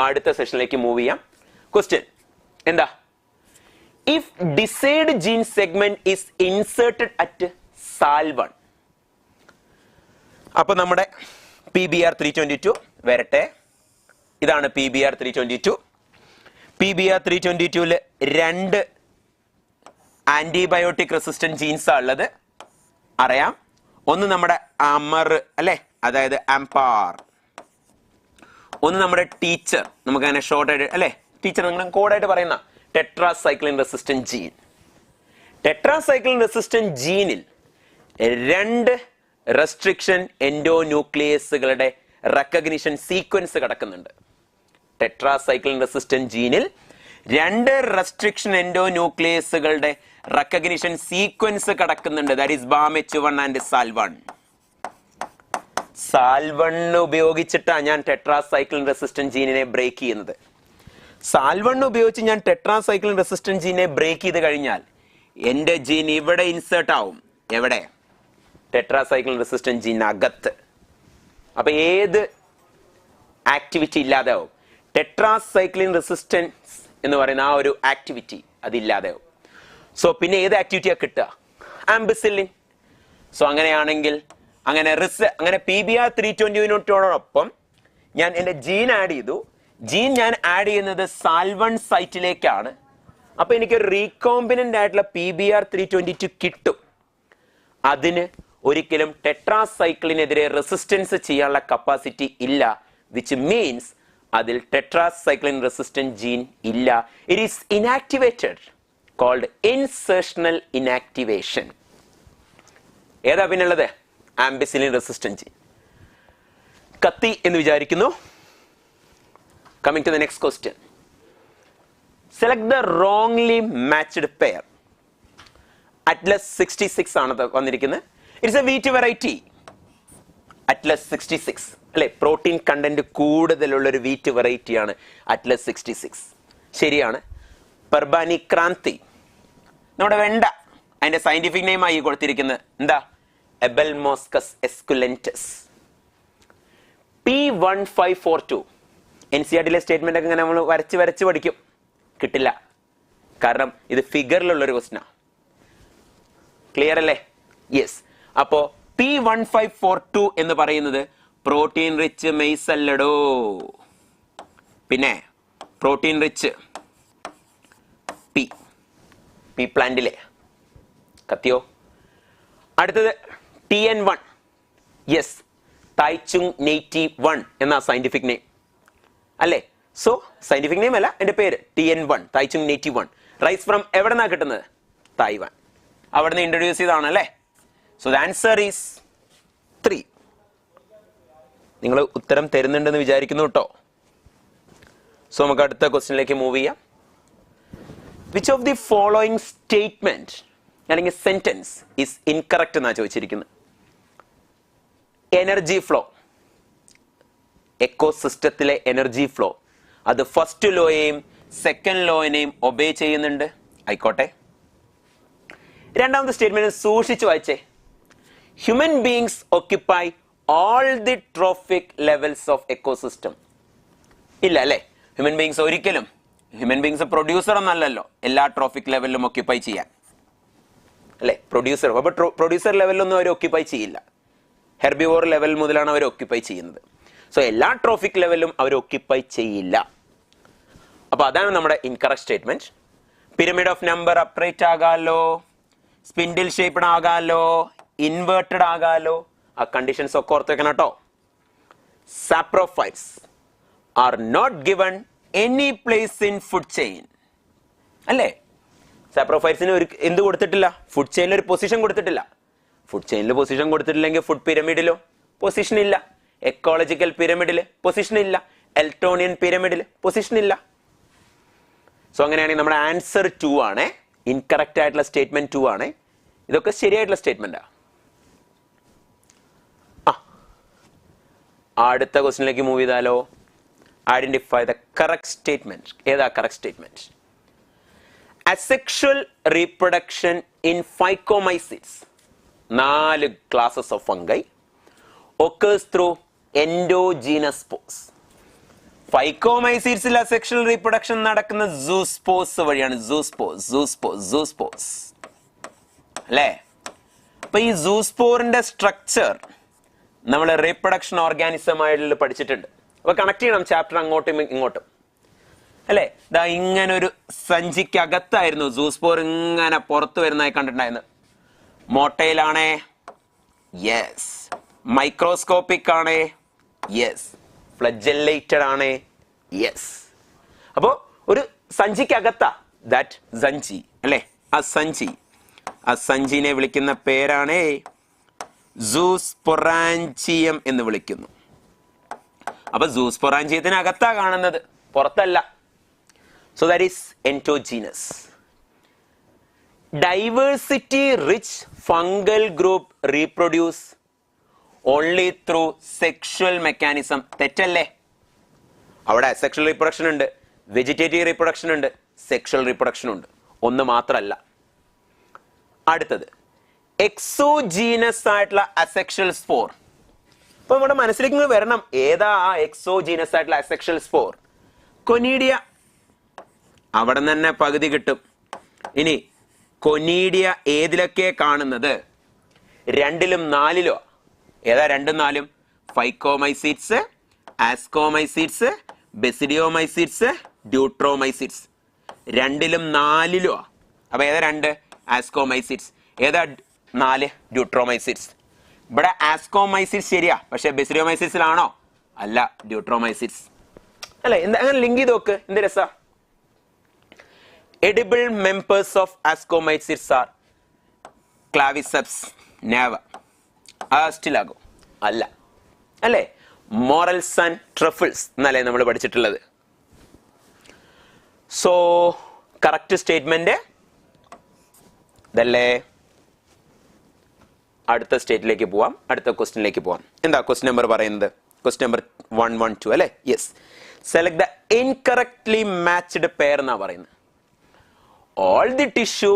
അടുത്ത സെഷനിലേക്ക് മൂവ് ചെയ്യാം. ക്വസ്റ്റ്യൻ എന്താ? If desired gene segment is inserted at SAL1. അപ്പൊ നമ്മുടെ PBR 322 വരട്ടെ. ഇതാണ് PBR 322. PBR 322 2 ആന്റിബയോട്ടിക് റെസിസ്റ്റന്റ് ജീൻസാ ഉള്ളത്, അറിയാം. ഒന്ന് നമ്മുടെ അമർ അല്ലെ, അതായത് ആംപാർ. ഒന്ന് നമ്മുടെ ടീച്ചർ, നമുക്ക് അങ്ങനെ ഷോർട്ട് ആയിട്ട് അല്ലെ, ടീച്ചർ നിങ്ങൾ കോഡായിട്ട് പറയുന്ന tetracycline resistant gene. Tetracycline resistant ജീനിൽ 2 റെസ്ട്രിക്ഷൻ എൻഡോന്യൂക്ലിയസുകളുടെ റെക്കഗ്നിഷൻ സീക്വൻസ് കിടക്കുന്നുണ്ട്. ടെട്രാസൈക്ലിൻ റെസിസ്റ്റന്റ് ജീനിൽ 2 റെസ്ട്രിക്ഷൻ എൻഡോന്യൂക്ലിയസുകളുടെ റെക്കഗ്നിഷൻ സീക്വൻസ് കിടക്കുന്നുണ്ട്. That is BAM-H1 and SAL1. SAL1 ഉപയോഗിച്ചിട്ടാണ് ഞാൻ ടെട്രാസൈക്ലിൻ റെസിസ്റ്റന്റ് ജീനിനെ ബ്രേക്ക് ചെയ്യുന്നത്. SAL1 ഉപയോഗിച്ച് ഞാൻ ടെട്രാസൈക്ലിൻ റെസിസ്റ്റന്റ് ജീനെ ബ്രേക്ക് ചെയ്ത് കഴിഞ്ഞാൽ എന്റെ ജീൻ ഇവിടെ ഇൻസേർട്ട് ആവും. എവിടെ? ടെട്രാസൈക്ലിൻ റെസിസ്റ്റന്റ് ജീനകത്ത്. അപ്പൊ ഏത് ആക്ടിവിറ്റി ഇല്ലാതെ ആവും? ടെട്രാസൈക്ലിൻ റെസിസ്റ്റൻസ് എന്ന് പറയുന്ന ആ ഒരു ആക്ടിവിറ്റി അതില്ലാതെ ആവും. സോ പിന്നെ ഏത് ആക്ടിവിറ്റിയാ കിട്ടുക? ആംബിസിലിൻ. സോ അങ്ങനെയാണെങ്കിൽ അങ്ങനെ PBR 322-നോടൊപ്പം ഞാൻ എന്റെ ജീൻ ആഡ് ചെയ്തു. ജീൻ ഞാൻ ആഡ് ചെയ്യുന്നത് SAL1 സൈറ്റിലേക്കാണ്. അപ്പൊ എനിക്കൊരു റീകോമ്പിനന്റ് ആയിട്ടുള്ള PBR 322 കിട്ടും. അതിന് ഒരിക്കലും ടെട്രാസൈക്ലിനെതിരെ റെസിസ്റ്റൻസ് ചെയ്യാനുള്ള കപ്പാസിറ്റി ഇല്ല, വിച്ച് മീൻസ് അതിൽ ടെട്രാസൈക്ലിൻ റെസിസ്റ്റന്റ് ജീൻ ഇല്ല. It is inactivated, called insertional inactivation. ഏതാ പിന്നുള്ളത്? Ampicillin resistant gene. കത്തി എന്ന് വിചാരിക്കുന്നു. Coming to the next question. Select the wrongly matched pair. Atlas 66 ആണ് വന്നിരിക്കുന്നത്. It's a wheat variety. Atlas 66 അല്ലെ, പ്രോട്ടീൻ കണ്ടന്റ് കൂടുതലുള്ള ഒരു വീറ്റ് വെറൈറ്റി ആണ് Atlas 66. ശരിയാണ്. പർബാനി ക്രാന്തി, നമ്മുടെ വെണ്ട, അതിന്റെ സയന്റിഫിക് നെയിം ആയി കൊടുത്തിരിക്കുന്നത് എന്താ? എബൽമോസ്കസ് എസ്കുലൻറ്റസ്. P1542 NCERT-ലെ സ്റ്റേറ്റ്മെന്റ് ഒക്കെ ഇങ്ങനെ നമ്മൾ വരച്ച് പഠിക്കും, കിട്ടില്ല. കാരണം ഇത് ഫിഗറിലുള്ള ഒരു ക്വസ്റ്റ്യനാ. ക്ലിയർ അല്ലേ? യെസ്. അപ്പോ P1542 എന്ന് പറയുന്നത് പ്രോട്ടീൻ റിച്ച് മെയ്സ് അല്ലടോ. പിന്നെ പ്രോട്ടീൻ റിച്ച് പി പ്ലാന്റിലെ കത്തിയോ. അടുത്തത് TN1. യെസ്, തൈച്ചുങ് 81 എന്ന സയന്റിഫിക് നെയിം അല്ലേ? സോ സയന്റിഫിക് നെയിം അല്ല, എന്റെ പേര് TN1, തൈച്ചുങ് 81. റൈസ് ഫ്രം എവിടെ നിന്നാ കിട്ടുന്നത്? തായ്വാൻ. അവിടെ നിന്ന് ഇൻട്രൊഡ്യൂസ് ചെയ്താണ് അല്ലേ? So the answer is 3. നിങ്ങൾ ഉത്തരം തരുന്നുണ്ടെന്ന് വിചാരിക്കുന്നു കേട്ടോ. സോ നമുക്ക് അടുത്ത ക്വസ്റ്റ്യനിലേക്ക് മൂവ് ചെയ്യാം. Which of the following statement അല്ലെങ്കിൽ സെന്റൻസ് ഈസ് ഇൻകറക്റ്റ് എന്നാണ് ചോദിച്ചിരിക്കുന്നത്. എനർജി ഫ്ലോ, എക്കോസിസ്റ്റത്തിലെ എനർജി ഫ്ലോ, അത് ഫസ്റ്റ് ലോയെയും സെക്കൻഡ് ലോയിനെയും ഒബേ ചെയ്യുന്നുണ്ട്. ആയിക്കോട്ടെ. രണ്ടാമത്തെ സ്റ്റേറ്റ്മെന്റ് സൂക്ഷിച്ചു വായിച്ചേ. Human beings occupy all the trophic levels of ecosystem. ഇല്ല അല്ലെ? ഹ്യൂമൻ ബീങ്സ് ഒരിക്കലും, ഹ്യൂമൻ ബീങ്സ് പ്രൊഡ്യൂസർ ഒന്നല്ലല്ലോ എല്ലാ ട്രോഫിക് ലെവലിലും ഓക്യുപ്പൈ ചെയ്യാൻ അല്ലെ? പ്രൊഡ്യൂസർ. അപ്പൊ പ്രൊഡ്യൂസർ ലെവലിലൊന്നും അവർ ഓക്യുപ്പൈ ചെയ്യില്ല. ഹെർബിവോർ ലെവൽ മുതലാണ് അവർ ഓക്യുപ്പൈ ചെയ്യുന്നത്. സോ എല്ലാ ട്രോഫിക് ലെവലിലും അവർ ഓക്യുപ്പൈ ചെയ്യില്ല. അപ്പൊ അതാണ് നമ്മുടെ incorrect statement. Pyramid of number upright ആകാലോ, സ്പിൻഡിൽ ഷേപ്ഡ് ആകാലോ, ഇൻവേർട്ടഡ് ആകാലോ. ആ കണ്ടീഷൻസ് ഒക്കെ ഓർത്ത് വെക്കണം കേട്ടോ. Saprophytes are not given any place in food chain അല്ലേ? സാപ്രോഫൈറ്റ്സിന് ഒരു എന്ത് കൊടുത്തിട്ടില്ല? ഫുഡ് ചെയിനിൽ ഒരു പൊസിഷൻ കൊടുത്തിട്ടില്ല. ഫുഡ് ചെയിനിൽ പൊസിഷൻ കൊടുത്തിട്ടില്ലെങ്കിൽ ഫുഡ് പിരമിഡിലോ പൊസിഷൻ ഇല്ല. എക്കോളജിക്കൽ പിരമിഡിൽ പൊസിഷൻ ഇല്ല, എൽട്രോണിയൻ പിരമിഡിൽ പൊസിഷൻ ഇല്ല. സോ അങ്ങനെയാണെങ്കിൽ നമ്മുടെ ആൻസർ 2 ആണ്. ഇൻകറക്റ്റ് ആയിട്ടുള്ള സ്റ്റേറ്റ്മെന്റ് 2 ആണ്. ഇതൊക്കെ ശരിയായിട്ടുള്ള സ്റ്റേറ്റ്മെന്റാ. അടുത്ത ക്വസ്റ്റിനിലേക്ക് മൂവ് ചെയ്താലോ? Identify the correct statement. ഏതാ correct statement? Asexual reproduction in phycomycetes, 4 classes of fungi, occurs through endogenous spores. ഫൈക്കോമൈസിറ്റ്സിൽ അസെക്ഷുവൽ റീപ്രൊഡക്ഷൻ നടക്കുന്ന സൂസ്പോസ് വഴിയാണ്. സൂസ്പോസ് അല്ലേ? അപ്പൊ ഈ സൂസ്പോറിന്റെ സ്ട്രക്ചർ നമ്മൾ റീപ്രൊഡക്ഷൻ ഓർഗാനിസം ആയിട്ട് പഠിച്ചിട്ടുണ്ട്. അപ്പൊ കണക്ട് ചെയ്യണം ചാപ്റ്റർ അങ്ങോട്ടും ഇങ്ങോട്ടും അല്ലേ? ഇതാ ഇങ്ങനെ ഒരു സഞ്ചിക്കകത്തായിരുന്നു സൂസ്പോർ ഇങ്ങനെ പുറത്തു വരുന്നതായി കണ്ടിട്ടുണ്ടായിരുന്നു. മോട്ടയിലാണേ, യെസ്. മൈക്രോസ്കോപ്പിക് ആണ്, യെസ്. ഫ്ലജെല്ലേറ്റഡ് ആണ്, യെസ്. അപ്പോ ഒരു സഞ്ചിക്കകത്താ ദാറ്റ് സഞ്ചി അല്ലേ? ആ സഞ്ചിനെ വിളിക്കുന്ന പേരാണ് സൂസ്പൊറാഞ്ചിയം എന്ന് വിളിക്കുന്നു. അപ്പൊ സൂസ്പൊറാഞ്ചിയത്തിനകത്താ കാണുന്നത്, പുറത്തല്ല. So that is endogenous. Diversity rich fungal group reproduce only through sexual mechanism. തെറ്റല്ലേ? അവിടെ സെക്ഷൽ റീപ്രൊഡക്ഷൻ ഉണ്ട്, വെജിറ്റേറ്റീവ് റീപ്രൊഡക്ഷൻ ഉണ്ട്, സെക്ഷൽ റീപ്രൊഡക്ഷൻ ഉണ്ട്. ഒന്ന് മാത്രമല്ല. അടുത്തത് എക്സോജീനസ് ആയിട്ടുള്ള അസെക്ഷൽ സ്പോർ. അപ്പൊ നമ്മുടെ മനസ്സിലേക്ക് വരണം, ഏതാ ആ എക്സോജീനസ് ആയിട്ടുള്ള അസെക്ഷൽ സ്പോർ? കൊനീഡിയ. അവിടെ തന്നെ പകുതി കിട്ടും. ഇനി കൊനീഡിയ ഏതിലൊക്കെ കാണുന്നത്? 2ലും 4ലും. ഏതാ 2ഉം 4ഉം? ഫൈക്കോമൈസിറ്റ്സ്, ആസ്കോമൈസിറ്റ്സ്, ബെസിഡിയോമൈസിറ്റ്സ്, ഡ്യൂട്രോമൈസിറ്റ്സ്. 2ലും 4ലും. അപ്പൊ ഏതാ 2? ആസ്കോമൈസിറ്റ്സ്. ഏതാ 4? ഡ്യൂട്രോമൈസിറ്റ്സ്. ഇവിടെ ആസ്കോമൈസിറ്റ്സ് ശരിയാ, പക്ഷെ ബെസിഡിയോമൈസിറ്റ്സിലാണോ? അല്ല, ഡ്യൂട്രോമൈസിറ്റ്സ് അല്ലെ? അങ്ങനെ ലിങ്ക് ചെയ്ത് നോക്ക്, എന്ത് രസാ. edible members of ascomycetes are claviceps, nava, astilago. അല്ല അല്ലേ? morels and truffles എന്നല്ലേ നമ്മൾ പഠിച്ചിട്ടുള്ളത്. സോ കറക്റ്റ് സ്റ്റേറ്റ്മെന്റ് ഇതല്ലേ? അടുത്ത സ്റ്റേറ്റിലേക്ക് പോവാം, അടുത്ത ക്വസ്റ്റിനിലേക്ക് പോവാം. എന്താ ക്വസ്റ്റ്യൻ നമ്പർ പറയുന്നത്? ക്വസ്റ്റ്യൻ നമ്പർ 112 അല്ലേ? Yes. Select the incorrectly matched pair എന്നാ പറയുന്നത്. All the tissue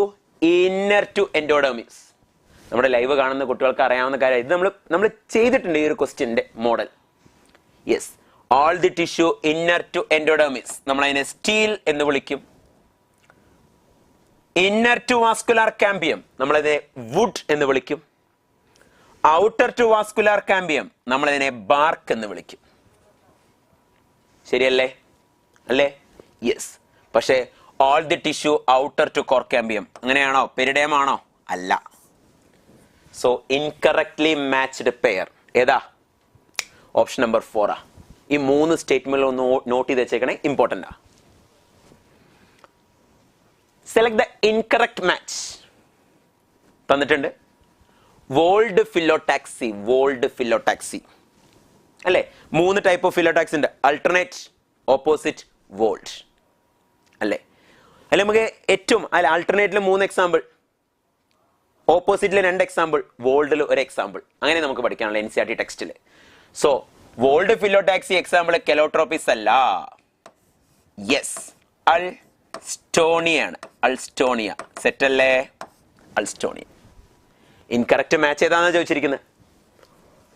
inner to endodermis. നമ്മുടെ ലൈവ് കാണുന്ന കുട്ടികൾക്ക് അറിയാവുന്ന കാര്യം. ഇത് നമ്മൾ ചെയ്തിട്ടുണ്ട് ഈ ഒരു ക്വസ്റ്റ്യന്റെ model. Yes. All the tissue inner to endodermis, നമ്മൾ അതിനെ സ്റ്റീൽ എന്ന് വിളിക്കും. ഇന്നർ ടു വാസ്കുലാർ കാമ്പിയം നമ്മളതിനെ വുഡ് എന്ന് വിളിക്കും. ഔട്ടർ ടു വാസ്കുലാർ കാമ്പിയം നമ്മളതിനെ ബാർക്ക് എന്ന് വിളിക്കും. ശരിയല്ലേ? അല്ലേ? യെസ്. പക്ഷേ all the tissue outer to cork cambium അങ്ങനെയാണോ? പെരിഡയം ആണോ? അല്ല. സോ ഇൻകറക്ട്ലി മാച്ച്ഡ് പെയർ ഏതാ? ഓപ്ഷൻ നമ്പർ 4 ആ. ഈ 3 സ്റ്റേറ്റ്മെന്റ് ഒന്ന് നോട്ട് ചെയ്ത് വെച്ചേക്കണേ, ഇമ്പോർട്ടന്റ് ആ. സെലക്ട് ദ ഇൻകറക്റ്റ് മാച്ച് തന്നിട്ടുണ്ട്. വോൾഡ് ഫിലോടാക്സി അല്ലെ? 3 ടൈപ്പ് ഓഫ് ഫിലോടാക്സി ഉണ്ട്. അൾട്ടർനേറ്റ്, ഓപ്പോസിറ്റ്, വോൾഡ് അല്ലേ? അല്ലെ? നമുക്ക് ഏറ്റവും അൾട്ടർനേറ്റിൽ 3 എക്സാമ്പിൾ, ഓപ്പോസിറ്റിൽ 2 എക്സാമ്പിൾ, വോൾഡിൽ 1 എക്സാമ്പിൾ. അങ്ങനെ നമുക്ക് പഠിക്കാനുള്ള NCERT ടെക്സ്റ്റിൽ. സോ വോൾഡ് ഫിലോടാക്സി എക്സാമ്പിൾ കെലോട്രോപ്പിസ് അല്ല. യെസ്, അൾസ്റ്റോണിയ. സെറ്റ് അല്ലേ? അൾസ്റ്റോണിയ. ഇൻകറക്റ്റ് മാച്ച് ഏതാണെന്ന് ചോദിച്ചിരിക്കുന്നത്.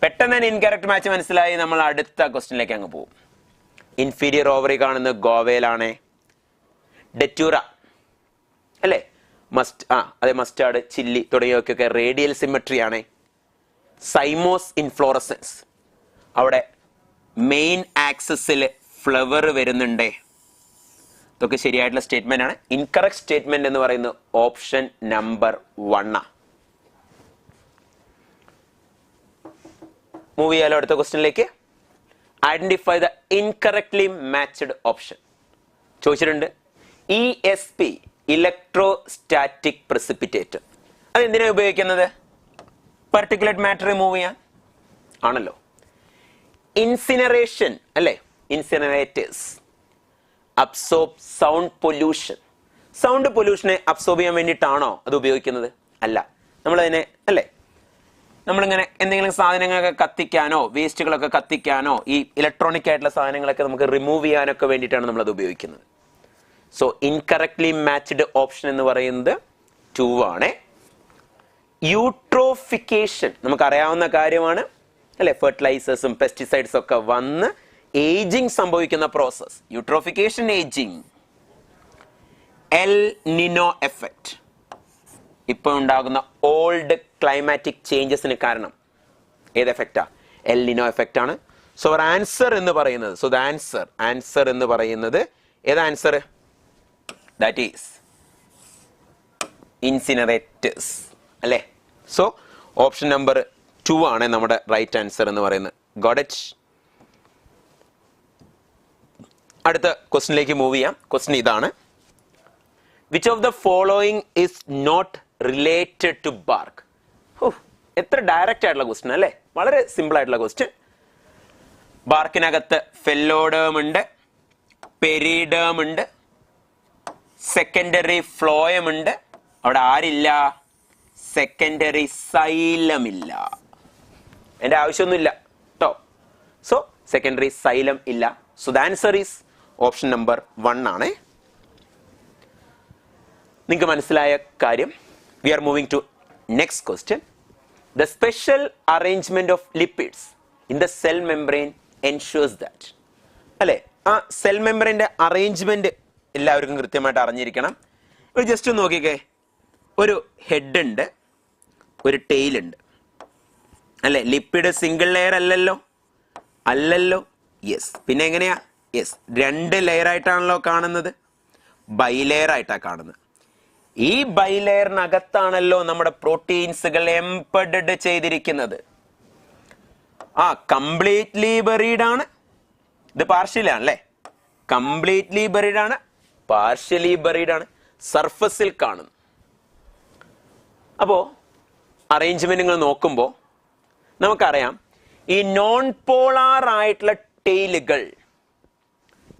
പെട്ടെന്ന് തന്നെ ഇൻകറക്റ്റ് മാച്ച് മനസ്സിലായി. നമ്മൾ അടുത്ത ക്വസ്റ്റ്യനിലേക്ക് അങ്ങ് പോകും. ഇൻഫീരിയർ ഓവറി കാണുന്നത് ഗോവയിലാണ്. ഡെറ്റൂറ അല്ലേ? അതെ, മസ്റ്റാർഡ്, ചില്ലി തുടങ്ങിയവയ്ക്കൊക്കെ റേഡിയൽ സിമെട്രി ആണ്. സൈമോസ് ഇൻഫ്ലോറസൻസ്, അവിടെ മെയിൻ ആക്സിസിൽ ഫ്ലവർ വരുന്നുണ്ട്. ഇതൊക്കെ ശരിയായിട്ടുള്ള സ്റ്റേറ്റ്മെന്റ് ആണ്. ഇൻകറക്റ്റ് സ്റ്റേറ്റ്മെന്റ് എന്ന് പറയുന്നത് ഓപ്ഷൻ നമ്പർ 1 ആ. മൂവ് ചെയ്യാലോ അടുത്ത ക്വസ്റ്റ്യനിലേക്ക്. Identify the incorrectly matched option ചോദിച്ചിട്ടുണ്ട്. ESP, electrostatic precipitator. അത് എന്തിനാണ് ഉപയോഗിക്കുന്നത്? പർട്ടിക്കുലേറ്റ് മാറ്റർ റിമൂവ് ചെയ്യാൻ ആണല്ലോ. ഇൻസിനറേഷൻ അല്ലേ, incinerators. Absorb sound pollution. Sound പൊല്യൂഷനെ അബ്സോർബ് ചെയ്യാൻ വേണ്ടിയിട്ടാണോ അത് ഉപയോഗിക്കുന്നത്? അല്ല. നമ്മളതിനെ അല്ലേ, നമ്മളിങ്ങനെ എന്തെങ്കിലും സാധനങ്ങളൊക്കെ കത്തിക്കാനോ വേസ്റ്റുകളൊക്കെ കത്തിക്കാനോ ഈ ഇലക്ട്രോണിക് ആയിട്ടുള്ള സാധനങ്ങളൊക്കെ നമുക്ക് റിമൂവ് ചെയ്യാനൊക്കെ വേണ്ടിയിട്ടാണ് നമ്മളത് ഉപയോഗിക്കുന്നത്. സോ ഇൻകറക്ട്ലി മാച്ച്ഡ് ഓപ്ഷൻ എന്ന് പറയുന്നത് 2 ആണ്. യൂട്രോഫിക്കേഷൻ നമുക്കറിയാവുന്ന കാര്യമാണ് അല്ലെ, ഫെർട്ടിലൈസേഴ്സും പെസ്റ്റിസൈഡ്സും ഒക്കെ വന്ന് ഏജിങ് സംഭവിക്കുന്ന process, eutrophication, ageing. El Nino effect, ഇപ്പോൾ ഉണ്ടാകുന്ന ഓൾഡ് ക്ലൈമാറ്റിക് ചേഞ്ചസിന് കാരണം ഏത് എഫക്റ്റാ? എൽ നിനോ എഫക്റ്റ് ആണ്. സോ അവർ ആൻസർ എന്ന് പറയുന്നത്, സോ ദ ആൻസർ എന്ന് പറയുന്നത് ഏത് ആൻസർ? ദാറ്റ് ഈസ് ഇൻസിനറേറ്റേഴ്സ് അല്ലേ. സോ ഓപ്ഷൻ നമ്പർ 2 ആണ് നമ്മുടെ റൈറ്റ് ആൻസർ എന്ന് പറയുന്നത്. Got it? അടുത്ത ക്വസ്റ്റിനിലേക്ക് മൂവ് ചെയ്യാം. ക്വസ്റ്റ്യൻ ഇതാണ്, which of the following is not related to bark? എത്ര ഡയറക്റ്റ് ആയിട്ടുള്ള ക്വസ്റ്റ്യൻ അല്ലേ, വളരെ സിമ്പിൾ ആയിട്ടുള്ള ക്വസ്റ്റ്യൻ. ബാർക്കിനകത്ത് ഫെല്ലോഡേം ഉണ്ട്, പെരിഡേം ഉണ്ട്, സെക്കൻഡറി ഫ്ലോയം ഉണ്ട്. അവിടെ ആരില്ല? സെക്കൻഡറി സൈലം ഇല്ല. എന്റെ ആവശ്യമൊന്നുമില്ല കേട്ടോ. സോ സെക്കൻഡറി സൈലം ഇല്ല. So the answer is option number 1 ആണ്. നിങ്ങൾക്ക് മനസ്സിലായ കാര്യം. We are moving to next question. The special arrangement of lipids in the cell membrane ensures that. അല്ലെ, ആ സെൽ മെംബ്രെയിന്റെ അറേഞ്ച്മെന്റ് എല്ലാവർക്കും കൃത്യമായിട്ട് അറിഞ്ഞിരിക്കണം. ഒരു ജസ്റ്റ് ഒന്ന് നോക്കിക്കേ, ഒരു ഹെഡ് ഉണ്ട്, ഒരു ടെയിൽ ഉണ്ട് അല്ലെ. ലിപ്പിഡ് സിംഗിൾ ലെയർ അല്ലല്ലോ, യെസ്. പിന്നെ എങ്ങനെയാ? യെസ്, 2 ലെയർ ആയിട്ടാണല്ലോ കാണുന്നത്, ബൈലെയർ ആയിട്ടാണ് കാണുന്നത്. ഈ ബൈലെയറിനകത്താണല്ലോ നമ്മുടെ പ്രോട്ടീൻസുകൾ എംബഡഡ് ചെയ്തിരിക്കുന്നത്. കംപ്ലീറ്റ്ലി ബറീഡ് ആണ്, ഇത് പാർഷ്യലി ആണല്ലേ. കംപ്ലീറ്റ്ലി ബറീഡ് ആണ്, പാർഷ്യലി ബറീഡ് ആണ്, സർഫസിൽ കാണുന്നു. അപ്പോ അറേഞ്ച്മെന്റ് നിങ്ങൾ നോക്കുമ്പോൾ നമുക്കറിയാം, ഈ നോൺ പോളാർ ആയിട്ടുള്ള ടെയിലുകൾ,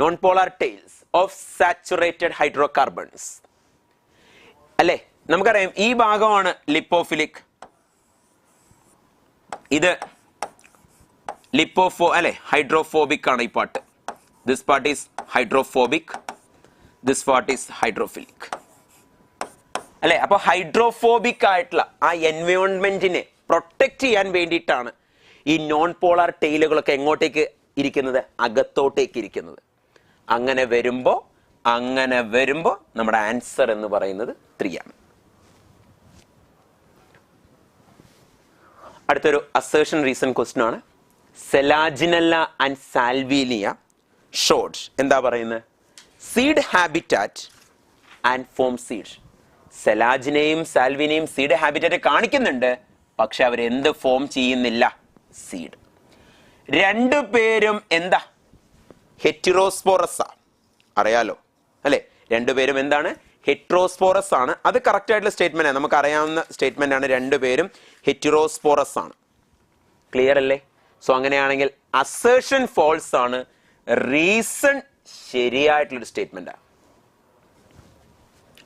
non polar tails of saturated hydrocarbons അല്ലെ. നമുക്കറിയാം ഈ ഭാഗമാണ് ലിപ്പോഫിലിക്, ഇത് അല്ലെ ഹൈഡ്രോഫോബിക് ആണ് ഈ part. This part is hydrophobic, this part is hydrophilic അല്ലെ. അപ്പൊ ഹൈഡ്രോഫോബിക് ആയിട്ടുള്ള ആ എൻവയോൺമെന്റിനെ പ്രൊട്ടക്ട് ചെയ്യാൻ വേണ്ടിയിട്ടാണ് ഈ നോൺ പോളാർ ടെയിലുകളൊക്കെ എങ്ങോട്ടേക്ക് ഇരിക്കുന്നത്? അകത്തോട്ടേക്ക് ഇരിക്കുന്നത്. അങ്ങനെ വരുമ്പോ നമ്മുടെ ആൻസർ എന്ന് പറയുന്നത് 3 ആണ്. അടുത്തൊരു അസേർഷൻ റീസൺ ക്വസ്റ്റ്യൻ ആണ്. സെലാജിനല്ല ആൻഡ് സാൽവീനിയ ഷോഡ് എന്താ പറയുന്നത്? Seed habitat and form seed. സെലാജിനെയും സാൽവിനെയും സീഡ് ഹാബിറ്റാറ്റ് കാണിക്കുന്നുണ്ട്, പക്ഷെ അവർ എന്ത് ഫോം ചെയ്യുന്നില്ല? സീഡ്. 2 പേരും എന്താ? ഹെറ്റിറോസ്പോറസ്. അറിയാലോ അല്ലെ, 2 പേരും എന്താണ്? ഹെറ്ററോസ്പോറസ് ആണ്. അത് കറക്റ്റ് ആയിട്ടുള്ള സ്റ്റേറ്റ്മെന്റ് ആണ്, നമുക്ക് അറിയാവുന്ന സ്റ്റേറ്റ്മെന്റ് ആണ്. 2 പേരും ഹെറ്റിറോസ്പോറസ് ആണ്. ക്ലിയർ അല്ലേ? സോ അങ്ങനെയാണെങ്കിൽ അസേർഷൻ ഫോൾസ് ആണ്, റീസൺ ശരിയായിട്ടുള്ളൊരു സ്റ്റേറ്റ്മെന്റ് ആണ്.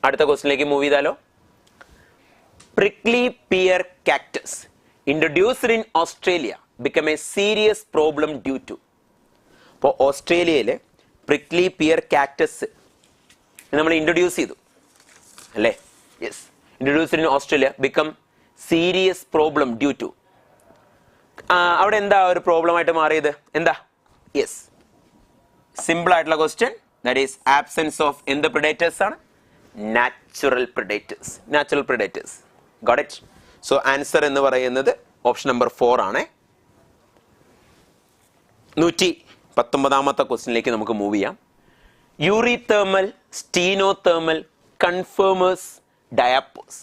അടുത്ത ക്വസ്റ്റിനിലേക്ക് മൂവ് ചെയ്താലോ. Prickly pear cactus introduced in Australia become a serious problem due to. അപ്പോൾ ഓസ്ട്രേലിയയിലെ പ്രിക്ലി പിയർ കാക്ടസ് നമ്മൾ ഇൻട്രൊഡ്യൂസ് ചെയ്തു അല്ലേ. Yes, introduced in Australia become serious problem due to. അവിടെ എന്താ ഒരു പ്രോബ്ലം ആയിട്ട് മാറിയത്? എന്താ? യെസ്, സിമ്പിൾ ആയിട്ടുള്ള question. That is absence of എന്ത് പ്രിഡേറ്റേഴ്സ് ആണ്? Natural predators. Got it? So answer എന്ന് പറയുന്നത് ഓപ്ഷൻ നമ്പർ 4 ആണ്. 119ാമത്തെ ക്വസ്റ്റ്യനിലേക്ക് നമുക്ക് മൂവ് ചെയ്യാം. യൂറിതേർമൽ, സ്റ്റീനോതേർമൽ, കൺഫേമേഴ്സ്, ഡയാപ്പോസ്.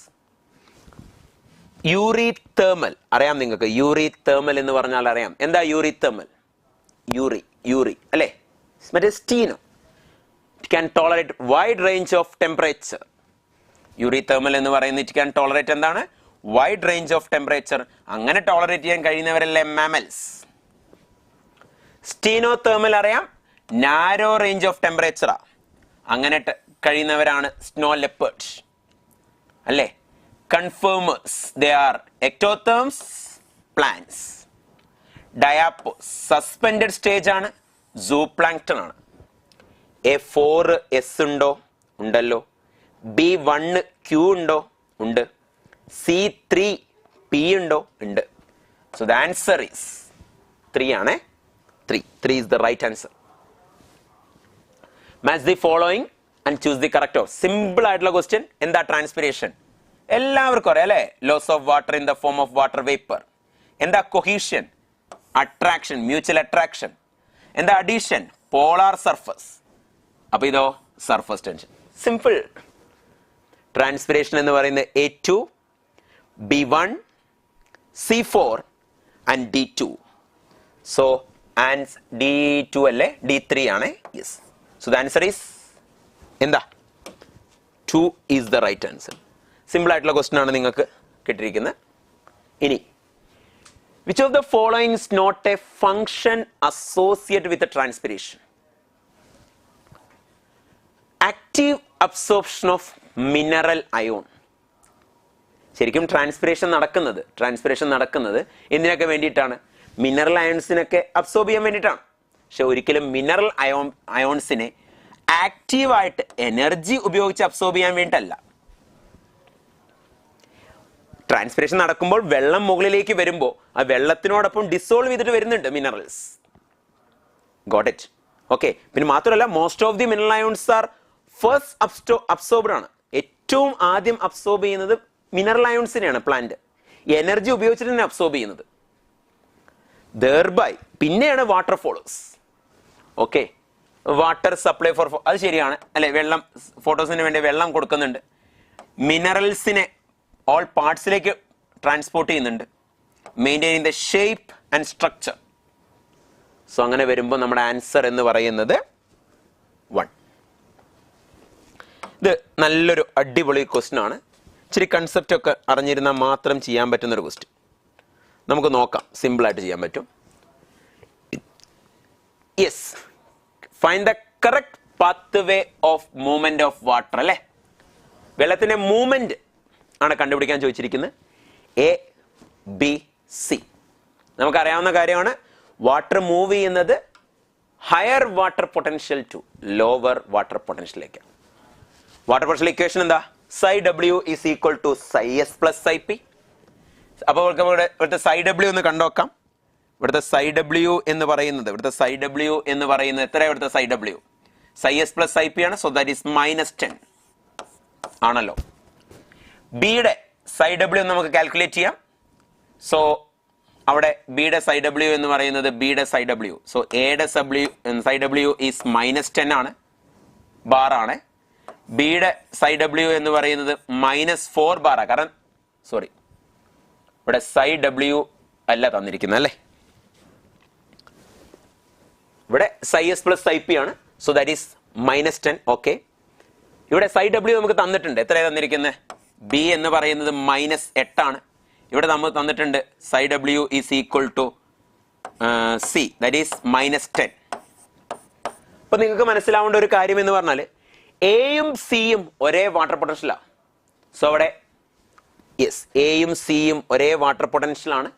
യൂറിതേർമൽ അറിയാം നിങ്ങൾക്ക്. യൂറിതേർമൽ എന്ന് പറഞ്ഞാൽ അറിയാം. എന്താ യൂറിതേർമൽ? യൂറി അല്ലെ. മറ്റേ steno, it can tolerate wide range of temperature. യൂറിതേർമൽ എന്ന് പറയുന്നത് it can tolerate എന്താണ്? wide range of temperature. അങ്ങനെ ടോളറേറ്റ് ചെയ്യാൻ കഴിയുന്നവരല്ലേ മാമൽസ്. സ്റ്റീനോതേർമൽ അറിയാം, നാരോ റേഞ്ച് ഓഫ് ടെമ്പറേച്ചറാ. അങ്ങനെ കഴിയുന്നവരാണ് സ്നോ ലെപ്പേർഡ് അല്ലേ. Conformers they are ectotherms, plants. Diapause suspended stage ആണ്, സൂ പ്ലാങ്ക്ടൺ ആണ്. A4S ഉണ്ടോ? ഉണ്ടല്ലോ. B1 Q ഉണ്ടോ? ഉണ്ട്. C3P ഉണ്ടോ? ഉണ്ട്. So the answer is 3 ആണ്. 3 is the right answer. Match the following and choose the correct of. Simple ആയിട്ടുള്ള ക്വസ്റ്റ്യൻ. എന്താ ട്രാൻസ്പിരേഷൻ? എല്ലാവർക്കും അറിയാം അല്ലേ. Loss of water in the form of water vapour. എന്താ കൊഹീഷൻ? Attraction, mutual attraction. എന്താ adhesion? Polar surface. അപ്പൊ ഇതോ surface tension. Simple. Transpiration എന്ന് പറയുന്നത് A2, B1, C4 and D2. So D2 അല്ലേ, D3 ആണ്. Yes. So the answer is എന്താ? 2 is the right answer. Simple ആയിട്ടുള്ള ക്വസ്റ്റ്യൻ ആണ് നിങ്ങൾക്ക് കിട്ടിയിരിക്കുന്നത്. ഇനി which of the following is not a function associated with the transpiration? Active absorption of mineral ion. ശരിക്കും transpiration നടക്കുന്നത് എന്തിനൊക്കെ വേണ്ടിയിട്ടാണ്? മിനറൽ അയോൺസിനൊക്കെ അബ്സോർബ് ചെയ്യാൻ വേണ്ടിയിട്ടാണ്. പക്ഷെ ഒരിക്കലും മിനറൽ അയോൺസിനെ ആക്റ്റീവായിട്ട് എനർജി ഉപയോഗിച്ച് അബ്സോർബ് ചെയ്യാൻ വേണ്ടിയിട്ടല്ല. ട്രാൻസ്പിരേഷൻ നടക്കുമ്പോൾ വെള്ളം മുകളിലേക്ക് വരുമ്പോൾ ആ വെള്ളത്തിനോടൊപ്പം ഡിസോൾവ് ചെയ്തിട്ട് വരുന്നുണ്ട് മിനറൽസ്. Got it? ഓക്കെ. പിന്നെ മാത്രമല്ല, most of the mineral ions are first absorbed ആണ്. ഏറ്റവും ആദ്യം അബ്സോർബ് ചെയ്യുന്നത് മിനറൽ അയോൺസിനെയാണ് പ്ലാന്റ്. എനർജി ഉപയോഗിച്ചിട്ട് തന്നെ അബ്സോർബ് ചെയ്യുന്നത്. ദെർബൈ പിന്നെയാണ് water follows. Okay. Water supply four, അത് ശരിയാണ് അല്ലെ. വെള്ളം ഫോട്ടോസിന് വേണ്ടി വെള്ളം കൊടുക്കുന്നുണ്ട്. മിനറൽസിനെ ഓൾ പാർട്സിലേക്ക് ട്രാൻസ്പോർട്ട് ചെയ്യുന്നുണ്ട്. Maintaining the shape and structure. So അങ്ങനെ വരുമ്പോൾ നമ്മുടെ ആൻസർ എന്ന് പറയുന്നത് 1. ഇത് നല്ലൊരു അടിപൊളി ക്വസ്റ്റ്യൻ ആണ്. ഇച്ചിരി കൺസെപ്റ്റ് ഒക്കെ അറിഞ്ഞിരുന്നാൽ മാത്രം ചെയ്യാൻ പറ്റുന്നൊരു ക്വസ്റ്റ്യൻ. നമുക്ക് നോക്കാം, സിമ്പിളായിട്ട് ചെയ്യാൻ പറ്റും. Yes, find the correct path way of movement of water അല്ലേ. വെള്ളത്തിന്റെ മൂവ്മെന്റ് ആണ് കണ്ടുപിടിക്കാൻ ചോദിച്ചിരിക്കുന്നത്. A, B, C. നമുക്കറിയാവുന്ന കാര്യമാണ്. വാട്ടർ മൂവ് ചെയ്യുന്നത് higher water potential to lower water പൊട്ടൻഷ്യലിലേക്ക്. വാട്ടർ പൊട്ടൻഷ്യൽ ഇക്വേഷൻ എന്താ? psi W is equal to psi S plus psi P. അപ്പോൾ ഇവിടുത്തെ psi W ഒന്ന് കണ്ടുനോക്കാം. ഇവിടുത്തെ psi W എന്ന് പറയുന്നത് എത്രയാണ്? ഇവിടുത്തെ psi W psi S plus psi P ആണ്. സോ ദാറ്റ് ഈസ് -10 ആണല്ലോ. ബിയുടെ psi W നമുക്ക് കാൽക്കുലേറ്റ് ചെയ്യാം. സോ അവിടെ ബിയുടെ psi W എന്ന് പറയുന്നത് ബിയുടെ psi W. സോ എയുടെ psi W ഈസ് -10 ആണ്, ബാർ ആണ്. ബിയുടെ psi W എന്ന് പറയുന്നത് -4 ബാറാണ്. കാരണം ഇവിടെ psi W അല്ല തന്നിരിക്കുന്നത് അല്ലേ. ഇവിടെ psi S plus psi P ആണ്. So that is -10. ഓക്കെ. ഇവിടെ psi W നമുക്ക് തന്നിട്ടുണ്ട്. എത്രയാണ് തന്നിരിക്കുന്നത്? ബി എന്ന് പറയുന്നത് -8 ആണ്. ഇവിടെ നമ്മൾ തന്നിട്ടുണ്ട് psi W is equal to C, that is -10. അപ്പൊ നിങ്ങൾക്ക് മനസ്സിലാവേണ്ട ഒരു കാര്യം എന്ന് പറഞ്ഞാൽ എയും സിയും ഒരേ വാട്ടർ പൊട്ടൻഷ്യലാണ്. സോ അവിടെ യെസ്, എയും സിയും ഒരേ വാട്ടർ പൊട്ടൻഷ്യലാണ്.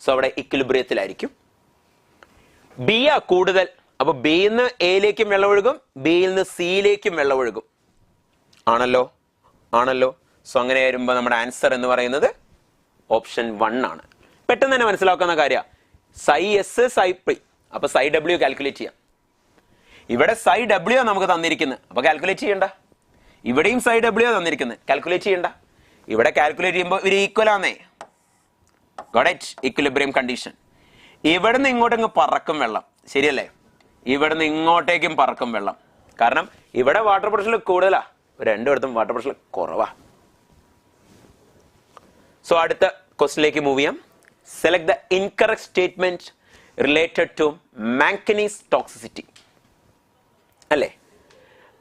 സോ അവിടെ ഇക്വിലിബ്രിയത്തിലായിരിക്കും. ബി ആ കൂടുതൽ. അപ്പൊ ബിയിൽ നിന്ന് എയിലേക്കും വെള്ളം ഒഴുകും, ബിയിൽ നിന്ന് സിയിലേക്കും വെള്ളം ഒഴുകും. ആണല്ലോ. സോ അങ്ങനെ വരുമ്പോൾ നമ്മുടെ ആൻസർ എന്ന് പറയുന്നത് ഓപ്ഷൻ 1 ആണ്. പെട്ടെന്ന് തന്നെ മനസ്സിലാക്കുന്ന കാര്യമാണ്. psi S psi P. അപ്പൊ psi W കാൽക്കുലേറ്റ് ചെയ്യാം. ഇവിടെ psi W നമുക്ക് തന്നിരിക്കുന്നത്, അപ്പൊ കാൽക്കുലേറ്റ് ചെയ്യണ്ട. ഇവിടെയും psi W തന്നിരിക്കുന്നത്, കാൽക്കുലേറ്റ് ചെയ്യണ്ട. ഇവിടെ കാൽക്കുലേറ്റ് ചെയ്യുമ്പോൾ ഇവർ ഈക്വൽ ആണേ. Got it? Equilibrium condition. ഇവിടെ നിന്ന് ഇങ്ങോട്ടങ്ങ് പറക്കും വെള്ളം, ശരിയല്ലേ? ഇവിടെ നിന്ന് ഇങ്ങോട്ടേക്കും പറക്കും വെള്ളം. കാരണം ഇവിടെ വാട്ടർ പൊട്ടൻഷ്യൽ കൂടുതലാ, രണ്ടിടത്തും വാട്ടർ പൊട്ടൻഷ്യൽ കുറവാ. സോ അടുത്ത ക്വസ്റ്റിലേക്ക് മൂവ് ചെയ്യാം. Select the incorrect statement related to manganese toxicity അല്ലേ.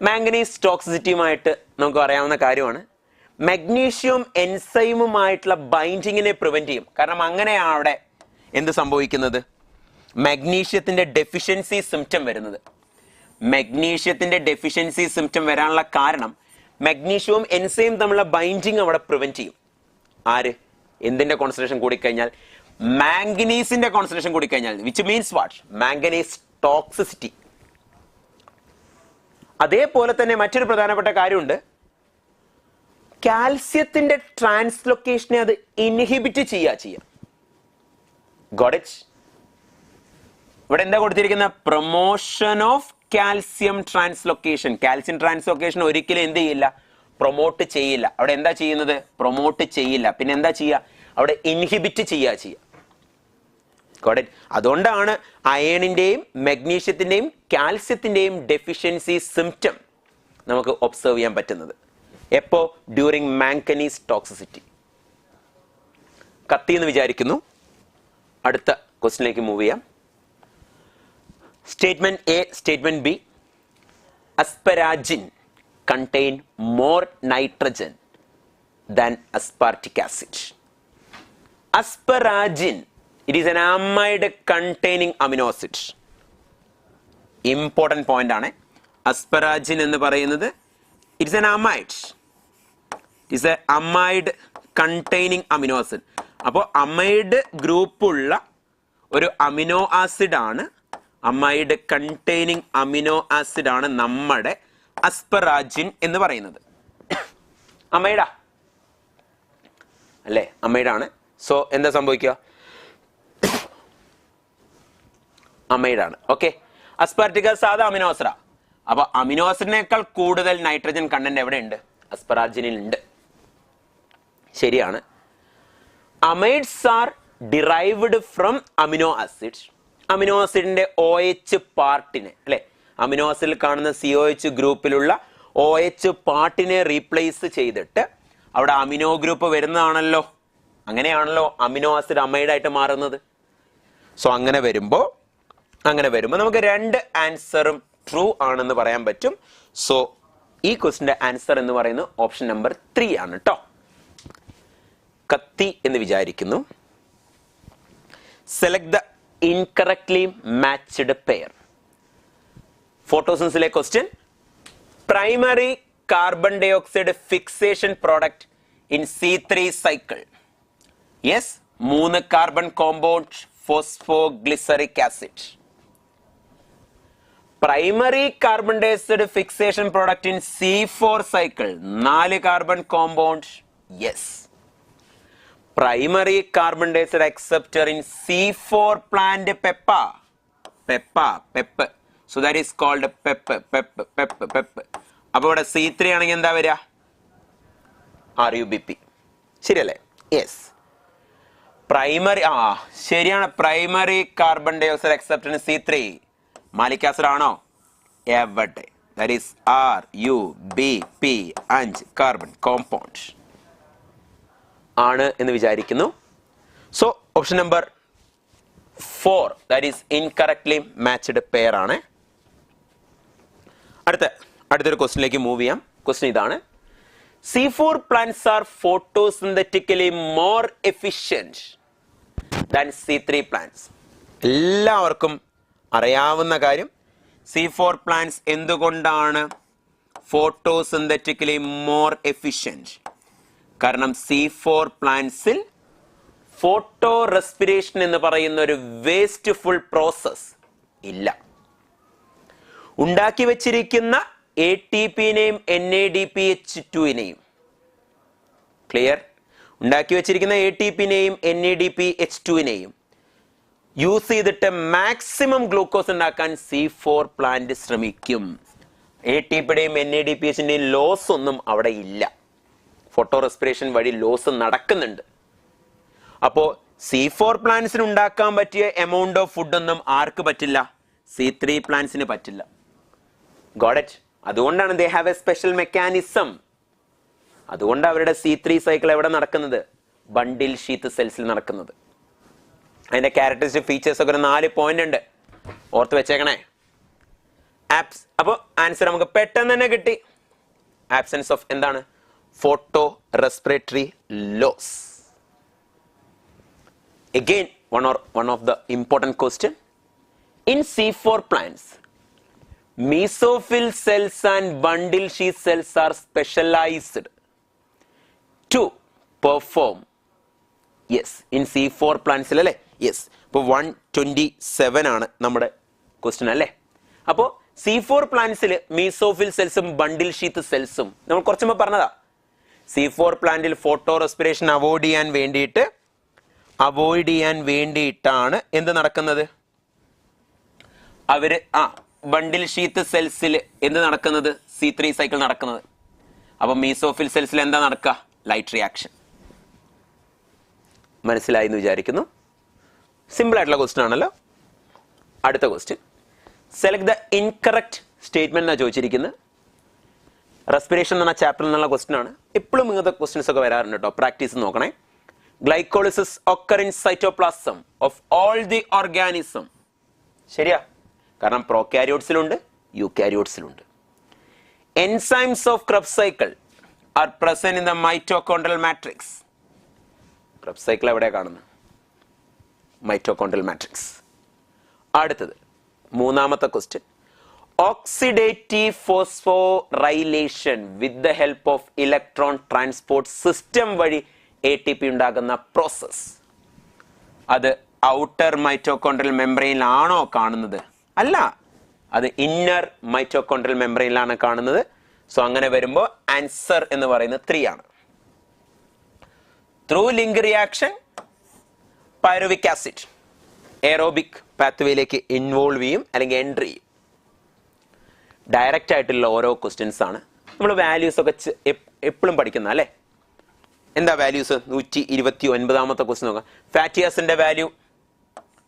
മാംഗനീസ് ടോക്സിസിറ്റിയുമായിട്ട് നമുക്ക് അറിയാവുന്ന കാര്യമാണ്. മഗ്നീഷ്യം എൻസൈമുമായിട്ടുള്ള ബൈൻഡിങ്ങിനെ പ്രിവെന്റ് ചെയ്യും. കാരണം അങ്ങനെയാണ് അവിടെ എന്ത് സംഭവിക്കുന്നത്? മഗ്നീഷ്യത്തിന്റെ ഡെഫിഷ്യൻസി സിംറ്റം വരുന്നത്. മഗ്നീഷ്യത്തിന്റെ ഡെഫിഷ്യൻസി സിംറ്റം വരാനുള്ള കാരണം മഗ്നീഷ്യവും എൻസൈം തമ്മിലുള്ള ബൈൻഡിങ് അവിടെ പ്രിവെന്റ് ചെയ്യും. ആര്? എന്തിന്റെ കോൺസെൻട്രേഷൻ കൂടിക്കഴിഞ്ഞാൽ? മാംഗനീസിന്റെ കോൺസെൻട്രേഷൻ കൂടിക്കഴിഞ്ഞാൽ. Which means what? Manganese toxicity. അതേപോലെ തന്നെ മറ്റൊരു പ്രധാനപ്പെട്ട കാര്യമുണ്ട്, കാൽസ്യത്തിന്റെ ട്രാൻസ്ലൊക്കേഷനെ അത് ഇൻഹിബിറ്റ് ചെയ്യാം. Got it? ഇവിടെ എന്താ കൊടുത്തിരിക്കുന്ന? Promotion of calcium translocation. Calcium translocation ഒരിക്കലും എന്ത് ചെയ്യില്ല? പ്രൊമോട്ട് ചെയ്യില്ല. അവിടെ എന്താ ചെയ്യുന്നത്? പ്രൊമോട്ട് ചെയ്യില്ല. പിന്നെ എന്താ ചെയ്യുക? അവിടെ ഇൻഹിബിറ്റ് ചെയ്യുക. Got it? അതുകൊണ്ടാണ് അയണിന്റെയും മഗ്നീഷ്യത്തിന്റെയും കാൽസ്യത്തിന്റെയും ഡെഫിഷ്യൻസി സിംറ്റം നമുക്ക് ഒബ്സർവ് ചെയ്യാൻ പറ്റുന്നത്. എപ്പോ? During manganese toxicity. കത്തി എന്ന് വിചാരിക്കുന്നു. അടുത്ത ക്വസ്റ്റിനിലേക്ക് മൂവ് ചെയ്യാം. Statement A, statement B. Asparagine contain more nitrogen than aspartic acid. Asparagine, it is an amide containing amino acid. Important point ആണ്. Asparagine എന്ന് പറയുന്നത് it is an amide. It is a amide containing amino acid. അപ്പോൾ amide group ഉള്ള ഒരു amino acid ആണ്, amide containing amino acid ആണ് നമ്മുടെ അസ്പരാജിൻ എന്ന് പറയുന്നത്. അമൈഡാ അല്ലേ? അമൈഡാണ്. സോ എന്താ സംഭവിക്കുക? അമൈഡാണ്. ഓക്കെ. അസ്പാർട്ടിക് സാധാ അമിനോ ആസിഡാ. അപ്പൊ അമിനോ ആസിഡിനേക്കാൾ കൂടുതൽ നൈട്രജൻ കണ്ടന്റ് എവിടെ ഉണ്ട്? അസ്പരാജിനിൽ ഉണ്ട്. ശരിയാണ്. Amides are derived from amino acid. Amino ആസിഡിന്റെ OH പാർട്ടിനെ അല്ലെ, അമിനോ ആസിഡിൽ കാണുന്ന COH ഗ്രൂപ്പിലുള്ള OH പാർട്ടിനെ റീപ്ലേസ് ചെയ്തിട്ട് അവിടെ അമിനോ ഗ്രൂപ്പ് വരുന്നതാണല്ലോ. അങ്ങനെയാണല്ലോ അമിനോ ആസിഡ് അമൈഡായിട്ട് മാറുന്നത്. സോ അങ്ങനെ വരുമ്പോൾ നമുക്ക് രണ്ട് ആൻസറും ട്രൂ ആണെന്ന് പറയാൻ പറ്റും. സോ ഈ ക്വസ്റ്റിന്റെ ആൻസർ എന്ന് പറയുന്നത് ഓപ്ഷൻ നമ്പർ 3 ആണ് കേട്ടോ. കത്തി എന്ന് വിചാരിക്കുന്നു. Select the incorrectly matched pair. ഫോട്ടോസിൻസിലെ question. Primary carbon dioxide fixation product in C3 cycle. Yes, 3 carbon compound phosphoglyceric acid. Primary carbon dioxide fixation product in C4 cycle, 4 carbon compound. Yes. Primary carbon dioxide acceptor in C4 plant PEP. So that is called pep. അപ്പോൾ ഇവിടെ C3 ആണെങ്കിൽ എന്താ വരിക? RUBP. ശരിയല്ലേ? Yes. Primary ശരിയാണ്. Primary carbon dioxide acceptor C3 malic acid ആണോ? എവിടെ? That is RUBP, 5 carbon compound ആണ് എന്ന് വിചാരിക്കുന്നു. So option number 4 that is incorrectly matched pair ആണ്. അടുത്തൊരു ക്വസ്റ്റിനിലേക്ക് മൂവ് ചെയ്യാം. ക്വസ്റ്റ്യൻ ഇതാണ്. C4 plants are photosynthetically more efficient than C3 plants. എല്ലാവർക്കും അറിയാവുന്ന കാര്യം, C4 plants എന്തുകൊണ്ടാണ് photosynthetically more efficient? കാരണം C4 plantsൽ ഫോട്ടോ റെസ്പിറേഷൻ എന്ന് പറയുന്ന ഒരു വേസ്റ്റ്ഫുൾ പ്രോസസ് ഇല്ല. ഉണ്ടാക്കി വെച്ചിരിക്കുന്ന ATPനെയും NADPH2നെയും ക്ലിയർ, ഉണ്ടാക്കി വെച്ചിരിക്കുന്ന ATPനെയും NADPH2നെയും യൂസ് ചെയ്തിട്ട് മാക്സിമം ഗ്ലൂക്കോസ് ഉണ്ടാക്കാൻ C4 പ്ലാന്റ് ശ്രമിക്കും. ATPയുടെയും NADPHന്റെയും ലോസ് ഒന്നും അവിടെ ഇല്ല. ഫോട്ടോ റെസ്പിറേഷൻ വഴി ലോസ് നടക്കുന്നുണ്ട്. അപ്പോ C4 പ്ലാന്റ്സിന് ഉണ്ടാക്കാൻ പറ്റിയ എമൗണ്ട് ഓഫ് ഫുഡ് ഒന്നും ആർക്ക് പറ്റില്ല? C3 പ്ലാന്റ്സിന് പറ്റില്ല. Got it? അതുകൊണ്ടാണ് they have a special mechanism. അതുകൊണ്ട് അവരുടെ C3 സൈക്കിൾ എവിടെ നടക്കുന്നത്? ബണ്ടിൽ ഷീത്ത് സെൽസിൽ നടക്കുന്നത്. അതിന്റെ ക്യാരക്ടറിസ്റ്റിക് ഫീച്ചേഴ്സ് ഒക്കെ ഒരു 4 പോയിന്റ് ഉണ്ട്, ഓർത്ത് വെച്ചേക്കണേ. അപ്പോൾ ആൻസർ നമുക്ക് പെട്ടെന്ന് തന്നെ കിട്ടി. ആബ്സെൻസ് ഓഫ് എന്താണ്? Photorespiratory loss. Again, one of the important question. In C4 plants, mesophyll cells and bundle sheath cells are specialized to perform. Yes, in C4 plants അല്ലേ? Yes. ഇപ്പോൾ 127 ആണ് നമ്മുടെ ക്വസ്റ്റ്യൻ അല്ലേ? അപ്പോൾ C4 പ്ലാന്റ്സിൽ മീസോഫിൽ സെൽസും ബണ്ടിൽ sheath സെൽസും നമ്മൾ കുറച്ച് മുമ്പ് പറഞ്ഞതാ. C4 പ്ലാന്റിൽ ഫോട്ടോ റെസ്പിറേഷൻ അവോയ്ഡ് ചെയ്യാൻ വേണ്ടിയിട്ടാണ് എന്ത് നടക്കുന്നത്? അവര് ബണ്ടിൽ ഷീത്ത് സെൽസിൽ എന്ത് നടക്കുന്നത്? C3 സൈക്കിൾ നടക്കുന്നത്. അപ്പൊ മീസോഫിൽ സെൽസിൽ എന്താ നടക്കുക? Light reaction. മനസ്സിലായി എന്ന് വിചാരിക്കുന്നു. സിമ്പിൾ ആയിട്ടുള്ള ക്വസ്റ്റ്യൻ ആണല്ലോ. അടുത്ത question, select the incorrect statement എന്നാണ് ചോദിച്ചിരിക്കുന്നത്. റെസ്പിറേഷൻ എന്ന ചാപ്റ്ററിൽ നിന്നുള്ള ക്വസ്റ്റ്യൻ ആണ്. എപ്പോഴും ഇങ്ങനത്തെ ക്വസ്റ്റ്യൻസ് ഒക്കെ വരാറുണ്ട് കേട്ടോ, പ്രാക്ടീസ് നോക്കണേ. Glycolysis occur in cytoplasm of all the organism. ശരിയാ, കാരണം പ്രോകാരിയോട്സിലുണ്ട് യൂകാരിയോട്സിലുണ്ട്. Enzymes of Krebs cycle are present in the mitochondrial matrix. Krebs cycle എവിടെയാണ് കാണുന്നത്? Mitochondrial matrix. അടുത്തത് മൂന്നാമത്തെ question, oxidative phosphorylation with the help of electron transport system വഴി ATP ഉണ്ടാകുന്ന പ്രോസസ്, അത് ഔട്ടർ മൈറ്റോകോൺഡ്രിയൽ മെംബ്രെയിനിലാണോ കാണുന്നത്? അല്ല, അത് ഇന്നർ മൈറ്റോകോൺഡ്രിയൽ മെംബ്രെയിനിലാണ് കാണുന്നത്. സോ അങ്ങനെ വരുമ്പോൾ ആൻസർ എന്ന് പറയുന്നത് 3 ആണ്. Through link reaction pyruvic acid aerobic പാത്വേയിലേക്ക് ഇൻവോൾവ് ചെയ്യും അല്ലെങ്കിൽ എൻട്രി ചെയ്യും. ഡയറക്റ്റ് ആയിട്ടുള്ള ഓരോ ക്വസ്റ്റ്യൻസ് ആണ്. നമ്മൾ വാല്യൂസ് ഒക്കെ എപ്പോഴും പഠിക്കുന്ന അല്ലേ? എന്താ വാല്യൂസ്? 129 ക്വസ്റ്റ്യൻ നോക്കാം. ഫാറ്റി ആസിഡിന്റെ വാല്യൂ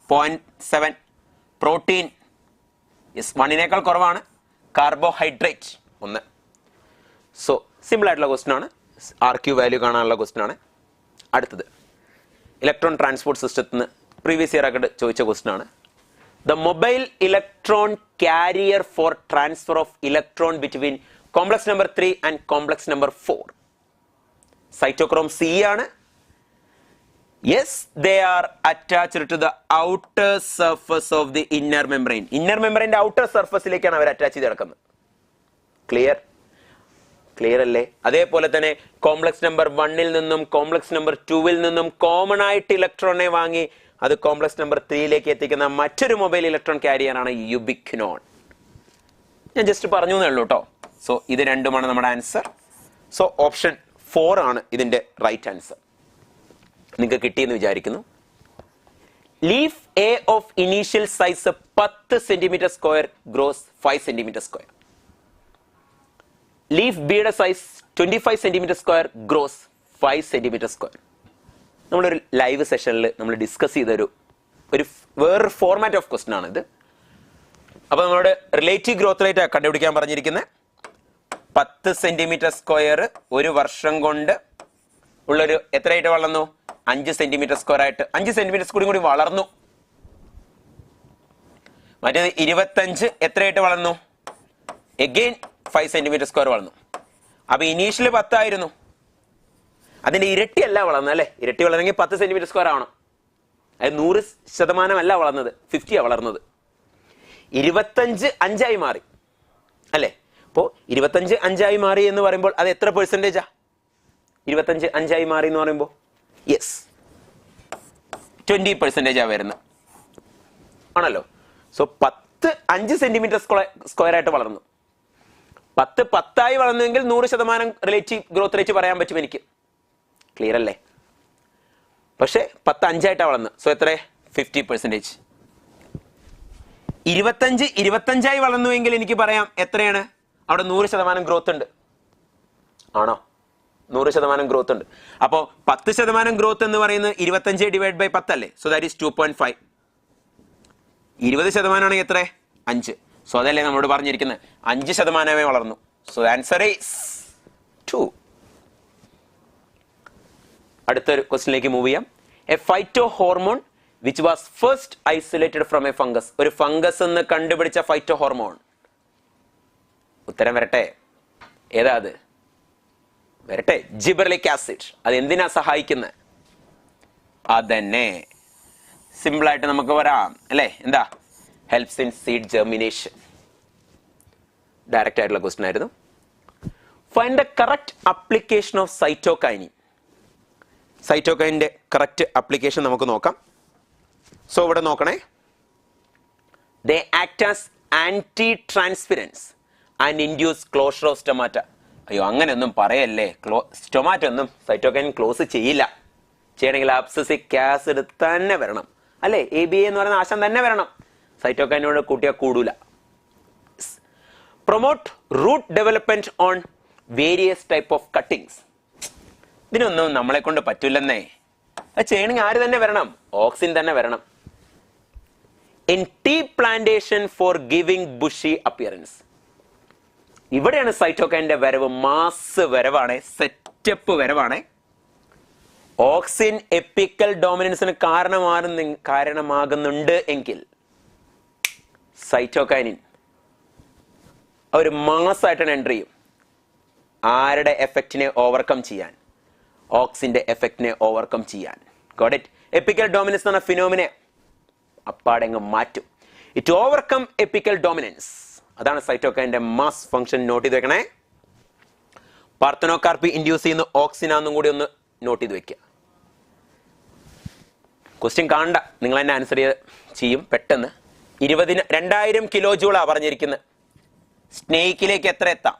0.7, പ്രോട്ടീൻ 1 കുറവാണ്, കാർബോഹൈഡ്രേറ്റ് 1. സോ സിമ്പിൾ ആയിട്ടുള്ള ക്വസ്റ്റ്യൻ ആണ്. RQ വാല്യൂ കാണാനുള്ള ക്വസ്റ്റ്യൻ ആണ്. അടുത്തത് ഇലക്ട്രോൺ ട്രാൻസ്പോർട്ട് സിസ്റ്റത്തിൽ നിന്ന് പ്രീവിയസ് ഇയർ ആയിട്ട് ചോദിച്ച ക്വസ്റ്റ്യൻ ആണ്. The mobile electron carrier for transfer of electron between complex number 3 and complex number 4. Cytochrome C ആണ്. Yes, they are attached to the outer surface of the inner membrane. Inner മെംബ്രെയിന്റെ outer സർഫസിലേക്കാണ് അവർ attach ചെയ്ത് കിടക്കുന്നത്. Clear അല്ലേ? അതേപോലെ തന്നെ complex number 1 നിന്നും കോംപ്ലക്സ് നമ്പർ 2 നിന്നും കോമൺ ആയിട്ട് ഇലക്ട്രോണെ വാങ്ങി അത് കോംപ്ലക്സ് നമ്പർ 3 എത്തിക്കുന്ന മറ്റൊരു മൊബൈൽ ഇലക്ട്രോൺ കാരിയറാണ് യുബിക്വിനോൺ. ഞാൻ ജസ്റ്റ് പറഞ്ഞു എന്നേ ഉള്ളൂ കേട്ടോ. സോ ഇത് രണ്ടുമാണ് നമ്മുടെ ആൻസർ. സോ ഓപ്ഷൻ 4 ആണ് ഇതിന്റെ റൈറ്റ് ആൻസർ. നിങ്ങൾക്ക് കിട്ടിയെന്ന് വിചാരിക്കുന്നു. Leaf A of initial size 10 centimetre square grows 5 centimetre square. Leaf ബിയുടെ size 25 centimetre square grows 5 centimetre square. നമ്മളൊരു ലൈവ് സെഷനിൽ നമ്മൾ ഡിസ്കസ് ചെയ്തൊരു വേറൊരു ഫോർമാറ്റ് ഓഫ് ക്വസ്റ്റ്യൻ ആണ് ഇത്. അപ്പൊ നമ്മളോട് റിലേറ്റീവ് ഗ്രോത്ത് റേറ്റ് കണ്ടുപിടിക്കാൻ പറഞ്ഞിരിക്കുന്നത് 10 സെന്റിമീറ്റർ സ്ക്വയർ ഒരു വർഷം കൊണ്ട് ഉള്ളൊരു എത്രയായിട്ട് വളർന്നു? 5 സെന്റിമീറ്റർ സ്ക്വയർ ആയിട്ട് 5 സെന്റിമീറ്റർ കൂടി വളർന്നു. മറ്റേത് 25 എത്രയായിട്ട് വളർന്നു? എഗെയിൻ 5 സെന്റിമീറ്റർ സ്ക്വയർ വളർന്നു. അപ്പൊ ഇനീഷ്യല് 10 ആയിരുന്നു, അതിന്റെ ഇരട്ടിയല്ല വളർന്നത് അല്ലെ? ഇരട്ടി വളർന്നെങ്കിൽ 10 സെന്റിമീറ്റർ സ്ക്വയർ ആവണം. അത് 100% അല്ല വളർന്നത്, 50 വളർന്നത്. 25 5 മാറി അല്ലെ? അപ്പോ 25 5 മാറി എന്ന് പറയുമ്പോൾ അത് എത്ര പെർസെന്റേജാ? 25 5 മാറി എന്ന് പറയുമ്പോൾ യെസ് 20% വരുന്നത് ആണല്ലോ. സോ 10 5 സെന്റിമീറ്റർ സ്ക്വയർ ആയിട്ട് വളർന്നു. 10 10 വളർന്നുവെങ്കിൽ 100% റിലേറ്റീവ് ഗ്രോത്ത് റേറ്റ് പറയാൻ പറ്റും എനിക്ക്. ക്ലിയർ അല്ലേ? പക്ഷെ 10 5 വളർന്നു. സോ എത്ര? 50%. 25 25 വളർന്നുവെങ്കിൽ എനിക്ക് പറയാം എത്രയാണ്? അവിടെ 100% ഗ്രോത്ത് ഉണ്ട്. ആണോ? 100% ഗ്രോത്ത് ഉണ്ട്. അപ്പോ 10% ഗ്രോത്ത് എന്ന് പറയുന്നത് 25 ഡിവൈഡ് ബൈ 10 അല്ലേ? So that is 2.5. 20% ആണെങ്കിൽ എത്ര? 5. സോ അതല്ലേ നമ്മളോട് പറഞ്ഞിരിക്കുന്നത് 5% വളർന്നു. So answer is 2. അടുത്തൊരു ക്വസ്റ്റ്യനിലേക്ക് മൂവ് ചെയ്യാം. A phyto hormone which was first isolated from A fungus. ഒരു ഫംഗസ് എന്ന് കണ്ടുപിടിച്ച ഫൈറ്റോ ഹോർമോൺ. ഉത്തരം വരട്ടെ. ഏതാ അത്? വരട്ടെ. Gibberellic acid. അത് എന്തിനാ സഹായിക്കുന്നത്? അതന്നെ സിമ്പിൾ ആയിട്ട് നമുക്ക് വരാം അല്ലേ? എന്താ? Helps in seed germination. Direct ആയിട്ടുള്ള ക്വസ്റ്റൻ ആയിരുന്നു. Find the correct application of cytokinin. സൈറ്റോകൈനിന്റെ കറക്റ്റ് അപ്ലിക്കേഷൻ നമുക്ക് നോക്കാം. സോ ഇവിടെ നോക്കണേ. They act as antitranspirants and induce closure of stomata. അയ്യോ അങ്ങനെയൊന്നും പറയല്ലേ, സ്റ്റൊമാറ്റോ ഒന്നും സൈറ്റോകൈൻ ക്ലോസ് ചെയ്യില്ല. ചെയ്യണമെങ്കിൽ അബ്സസിക് ആസിഡ് തന്നെ വരണം, അല്ലേ? ABA എന്ന് പറയുന്ന ആശം തന്നെ വരണം. സൈറ്റോകൈനോട് കൂട്ടിയാൽ കൂടൂല. Promote root development on various type of cuttings. ഇതിനൊന്നും നമ്മളെ കൊണ്ട് പറ്റൂലെന്നേ. അത് ചെയ്യണമെങ്കിൽ ആര് തന്നെ വരണം? ഓക്സിൻ തന്നെ വരണം. In tea plantation for giving bushy appearance. ഇവിടെയാണ് സൈറ്റോകൈനിന്റെ വരവ്. മാസ് വരവാണ്, സെറ്റപ്പ് വരവാണ്. ഓക്സിൻ എപ്പിക്കൽ ഡോമിനൻസിന് കാരണമാകുന്നുണ്ട് എങ്കിൽ സൈറ്റോകൈനിൻ ഒരു മാസമായിട്ടാണ് എൻട്രി ചെയ്യും. ആരുടെ എഫക്റ്റിനെ ഓവർകം ചെയ്യാൻ? ഓക്സിന്റെ എഫക്റ്റിനെ ഓവർകം ചെയ്യാൻ. Got it? എപ്പിക്കൽ ഡോമിനൻസ് എന്ന ഫിനോമിനെ അപ്പാടെങ്ങ് മാറ്റും. It overcome epical dominance. അതാണ് സൈറ്റോകൈനിന്റെ മാസ് ഫംഗ്ഷൻ. നോട്ട് ചെയ്ത് വെക്കണേ. പാർത്തനോകാർപ്പി ഇൻഡ്യൂസ് ചെയ്യുന്ന ഓക്സിനാന്നും കൂടി ഒന്ന് നോട്ട് ചെയ്ത് വെക്കുക. ക്വസ്റ്റ്യൻ കാണണ്ട, നിങ്ങൾ തന്നെ ആൻസർ ചെയ്യും പെട്ടെന്ന്. 2000 കിലോ ജൂളാ പറഞ്ഞിരിക്കുന്നത്. സ്നേഹിക്കിലേക്ക് എത്ര എത്താം?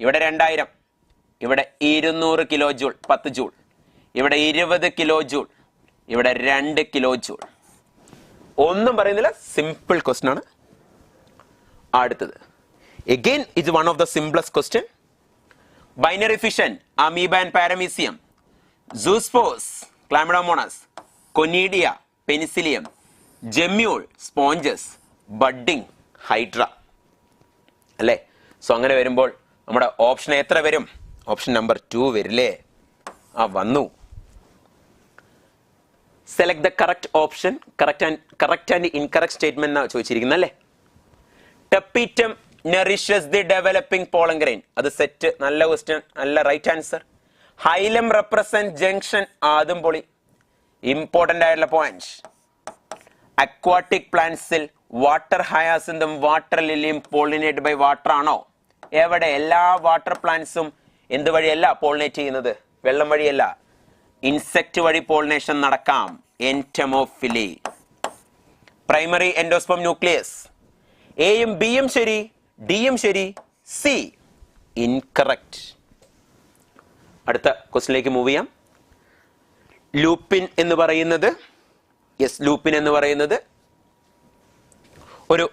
ഇവിടെ 2000, ഇവിടെ 200 കിലോ ജൂൾ, 10 ജൂൾ, ഇവിടെ 20 കിലോ ജൂൾ, ഇവിടെ 2 കിലോ ജൂൾ. ഒന്നും പറയുന്നില്ല, സിമ്പിൾ ക്വസ്റ്റ്യൻ ആണ്. അടുത്തത് again is one of the simplest question. Binary fission, amoeba and paramecium, zoospores, chlamydomonas, conidia, penicillium, gemule, sponges, budding, hydra. അല്ലേ? സോ അങ്ങനെ വരുമ്പോൾ നമ്മുടെ ഓപ്ഷൻ എത്ര വരും? ഓപ്ഷൻ നമ്പർ 2 വരില്ലേ? വന്നു. Select the correct option. Correct and incorrect statement എന്നാണ് ചോദിച്ചിരിക്കുന്നത്, അല്ലേ? Tapetum nourishes the developing pollen grain. അത് സെറ്റ്. നല്ല ക്വസ്റ്റ്യൻ, നല്ല right answer. Hilum represent junction. അതും പൊളി, ഇമ്പോർട്ടന്റ് ആയിട്ടുള്ള പോയിന്റ്. അക്വാട്ടിക് പ്ലാന്റ്സിൽ വാട്ടർ ഹയാസിന്തും വാട്ടർ ലില്ലിയും പോളിനേറ്റ് ബൈ വാട്ടർ ആണോ? എവിടെ? എല്ലാ വാട്ടർ പ്ലാന്റ്സും എന്ത് വഴിയല്ല പോളിനേറ്റ് ചെയ്യുന്നത്? വെള്ളം വഴിയല്ല, ഇൻസെക്ട് വഴി പോളിനേഷൻ നടക്കാം. എൻറ്റമോഫിലി. Primary endosperm nucleus. എയും ബിയും ശരി, ഡിയും ശരി, സി ഇൻകറക്റ്റ്. അടുത്ത ക്വസ്റ്റിനിലേക്ക് മൂവ് ചെയ്യാം. ലൂപ്പിൻ എന്ന് പറയുന്നത്, ലൂപ്പിൻ എന്ന് പറയുന്നത് ഒരു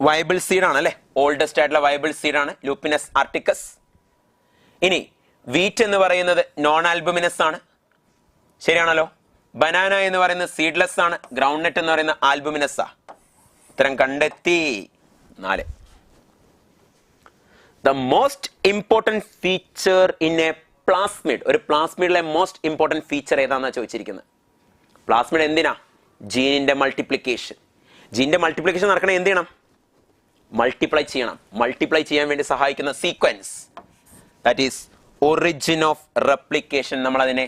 വയബിൾ സീഡാണ്, അല്ലെ? ഓൾഡസ്റ്റ് ആയിട്ടുള്ള വയബിൾ സീഡാണ് ലൂപ്പിനസ് ആർട്ടിക്കസ്. ഇനി വീറ്റ് എന്ന് പറയുന്നത് നോൺ ആൽബുമിനസ് ആണ്, ശരിയാണല്ലോ. ബനാന എന്ന് പറയുന്നത് സീഡ്ലെസ് ആണ്. ഗ്രൗണ്ട് നട്ട് എന്ന് പറയുന്നത് ആൽബുമിനസ്. ഇത്തരം കണ്ടെത്തി. 4. The most important feature in A plasmid. ഒരു പ്ലാസ്മിഡിലെ മോസ്റ്റ് ഇമ്പോർട്ടൻറ്റ് ഫീച്ചർ ഏതാണെന്നാണ് ചോദിച്ചിരിക്കുന്നത്. പ്ലാസ്മിഡ് എന്തിനാ? ജീനിന്റെ മൾട്ടിപ്ലിക്കേഷൻ. ജീനിന്റെ മൾട്ടിപ്ലിക്കേഷൻ നടക്കണേ എന്ത് ചെയ്യണം? മൾട്ടിപ്ലൈ ചെയ്യണം. മൾട്ടിപ്ലൈ ചെയ്യാൻ വേണ്ടി സഹായിക്കുന്ന sequence, that is origin of replication. നമ്മൾ അതിനെ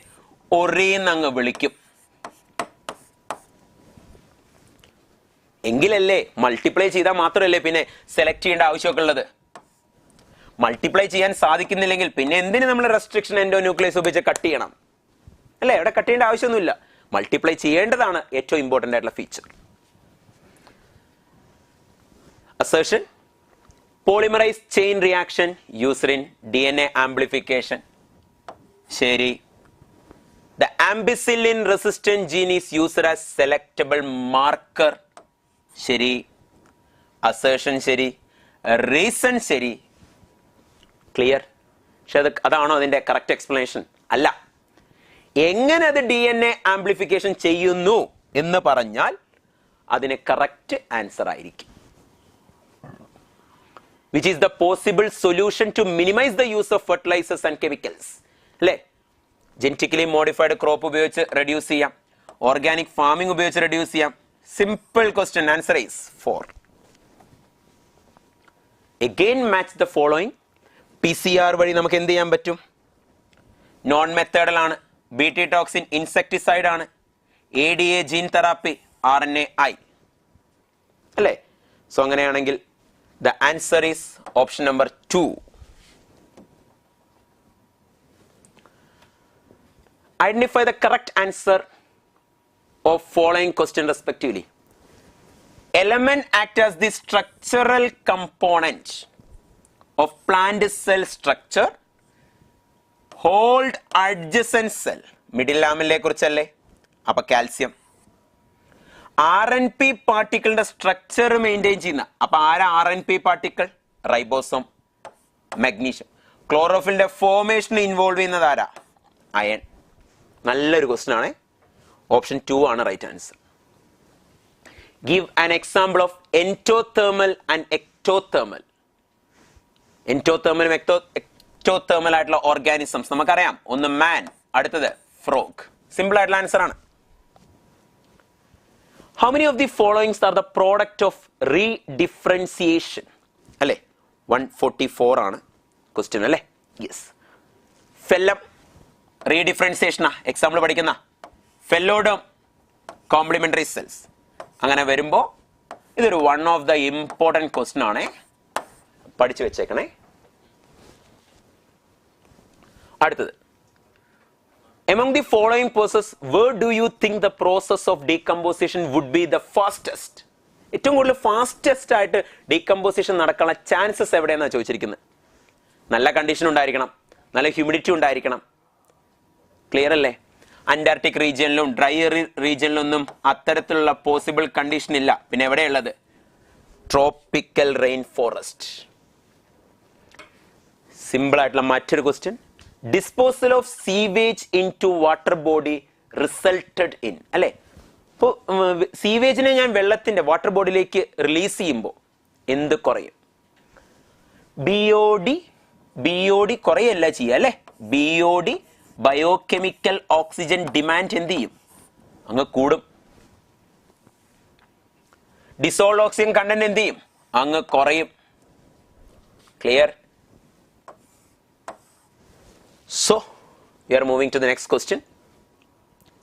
ഒറീന്നങ്ങ് വിളിക്കും. എങ്കിലല്ലേ മൾട്ടിപ്ലൈ ചെയ്താൽ മാത്രമല്ലേ പിന്നെ സെലക്ട് ചെയ്യേണ്ട ആവശ്യമൊക്കെ ഉള്ളത്. മൾട്ടിപ്ലൈ ചെയ്യാൻ സാധിക്കുന്നില്ലെങ്കിൽ പിന്നെ എന്തിന് നമ്മൾ റെസ്ട്രിക്ഷൻ എൻഡോ ന്യൂക്ലിയസ് ഉപയോഗിച്ച് കട്ട് ചെയ്യണം, അല്ലേ? ഇവിടെ കട്ട് ചെയ്യേണ്ട ആവശ്യമൊന്നുമില്ല. മൾട്ടിപ്ലൈ ചെയ്യേണ്ടതാണ് ഏറ്റവും ഇമ്പോർട്ടൻ്റ് ആയിട്ടുള്ള feature. Assertion. Polymerase chain reaction used in DNA amplification. ശരി. The ampicillin resistant gene is used as selectable marker. ശരി. അസേർഷൻ ശരി. റീസൺ ശരി. ക്ലിയർ? പക്ഷെ അതാണോ അതിന്റെ കറക്റ്റ് എക്സ്പ്ലനേഷൻ? അല്ല. എങ്ങനെ അത് DNA ആംപ്ലിഫിക്കേഷൻ ചെയ്യുന്നു എന്ന് പറഞ്ഞാൽ അതിന് കറക്റ്റ് ആൻസർ ആയിരിക്കും. Which is the possible solution to minimize the use of fertilizers and chemicals. അല്ലേ? ജനറ്റിക്കലി മോഡിഫൈഡ് ക്രോപ്പ് ഉപയോഗിച്ച് റെഡ്യൂസ് ചെയ്യാം, ഓർഗാനിക് ഫാമിംഗ് ഉപയോഗിച്ച് റെഡ്യൂസ് ചെയ്യാം. Simple question. Answer is 4. Again match the following. PCR വഴി നമുക്ക് എന്ത് ചെയ്യാൻ പറ്റും? നോൺ മെത്തേഡൽ ആണ്. BT ടോക്സിൻ ഇൻസെക്ടിസൈഡ് ആണ്. ADA ജീൻ തെറാപ്പി RNAi, അല്ലേ? സോ അങ്ങനെയാണെങ്കിൽ the answer is option number 2. Identify the correct answer of following question respectively. Element act as the structural component of plant cell structure. Hold adjacent cell. Middle lamelle kurichalle. Appa calcium. RNP particle structure maintain ചെയ്യുന്ന അപ്പൊ ആരാ RNP particle? Ribosome. Magnesium. Chlorophyll formation involve ചെയ്യുന്നത് ആരാ? Iron. നല്ലൊരു question ആണ്. Option 2 ആണ് right answer. Give an example of endothermal and ectothermal. Endothermal ectothermal ആയിട്ടുള്ള organisms നമുക്കറിയാം. ഒന്ന് മാൻ, അടുത്തത് ഫ്രോഗ്. സിമ്പിൾ ആയിട്ടുള്ള ആൻസർ ആണ്. How many of the followings are the product of redifferentiation? അല്ലേ 144 ആണ് ക്വസ്റ്റ്യൻ അല്ലേ. യെസ്. ഫെല്ലം റീഡിഫറൻസിയേഷനാ എക്സാമ്പിൾ പഠിക്കുന്ന ഫെല്ലോഡം കോംപ്ലിമെന്ററി സെൽസ്. അങ്ങനെ വരുമ്പോൾ ഇതൊരു one of the important question ആണ്, പഠിച്ചു വെച്ചേക്കണേ. അടുത്തത്, among the following process, where do you think the process of decomposition would be the fastest? ഏറ്റവും കൂടുതൽ ഫാസ്റ്റസ്റ്റ് ആയിട്ട് ഡീകമ്പോസിഷൻ നടക്കാനുള്ള ചാൻസസ് എവിടെയെന്നാണ് ചോദിച്ചിരിക്കുന്നത്. നല്ല കണ്ടീഷൻ ഉണ്ടായിരിക്കണം, നല്ല ഹ്യൂമിഡിറ്റി ഉണ്ടായിരിക്കണം. ക്ലിയർ അല്ലേ? അന്റാർട്ടിക് റീജിയനിലും ഡ്രൈ റീജിയനിലൊന്നും അത്തരത്തിലുള്ള പോസിബിൾ കണ്ടീഷൻ ഇല്ല. പിന്നെ എവിടെയുള്ളത്? Tropical rain forest. സിമ്പിൾ ആയിട്ടുള്ള മറ്റൊരു question, disposal of sewage into water body resulted in. അല്ലെ, ഇപ്പോൾ സീവേജിനെ ഞാൻ വെള്ളത്തിന്റെ വാട്ടർ ബോഡിയിലേക്ക് റിലീസ് ചെയ്യുമ്പോൾ എന്ത് കുറയും? BOD കുറയല്ല ചെയ്യുക അല്ലെ. BOD ബയോകെമിക്കൽ ഓക്സിജൻ ഡിമാൻഡ് എന്ത് ചെയ്യും? അങ്ങ് കൂടും. ഡിസോൾഡ് ഓക്സിജൻ കണ്ടന്റ് എന്ത് ചെയ്യും? അങ്ങ് കുറയും. Clear? So, we are moving to the next question.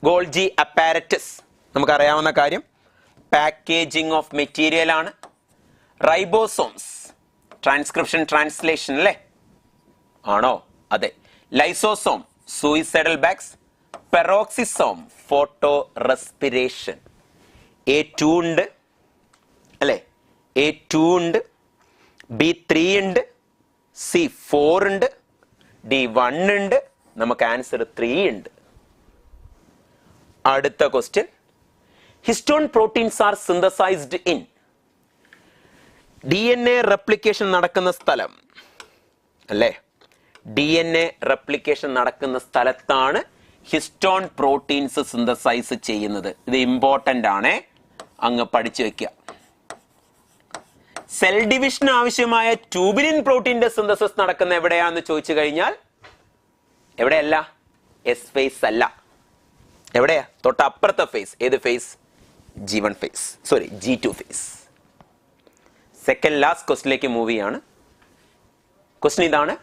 Golgi apparatus. നമുക്കറിയാവുന്ന കാര്യം, പാക്കേജിംഗ് ഓഫ് മെറ്റീരിയൽ ആണ്. റൈബോസോംസ് ട്രാൻസ്ക്രിപ്ഷൻ ട്രാൻസ്ലേഷൻ അല്ലേ? ആണോ? അതെ. Lysosome suicidal bags. Peroxisome photorespiration. A2 ഉണ്ട് അല്ലേ? A2 ഉണ്ട്, B3 ഉണ്ട്, C4 ഉണ്ട്, D1 ഉണ്ട്, നമുക്ക് ആൻസർ 3 ഉണ്ട്. അടുത്ത question, histone proteins are synthesised in. DNA replication നടക്കുന്ന സ്ഥലം അല്ലേ? DNA റെപ്ലിക്കേഷൻ നടക്കുന്ന സ്ഥലത്താണ് ഹിസ്റ്റോൺ പ്രോട്ടീൻസ് സിന്തസൈസ് ചെയ്യുന്നത്. ഇത് ഇമ്പോർട്ടൻ്റ് ആണ്, അങ്ങ് പഠിച്ചു വെക്കുക. സെൽ ഡിവിഷൻ ആവശ്യമായ ട്യൂബുലിൻ പ്രോട്ടീന്റെ സിന്തസിസ് നടക്കുന്ന എവിടെയാന്ന് ചോദിച്ചു കഴിഞ്ഞാൽ എവിടെയല്ല? എസ് ഫേസ് അല്ല. എവിടെയാ? തൊട്ടപ്പുറത്തെ ഫേസ്. ഏത് phase? G1 phase, sorry G2 phase. Second last ക്വസ്റ്റിലേക്ക് മൂവ് ചെയ്യാണ്. ക്വസ്റ്റ്യൻ ഇതാണ്,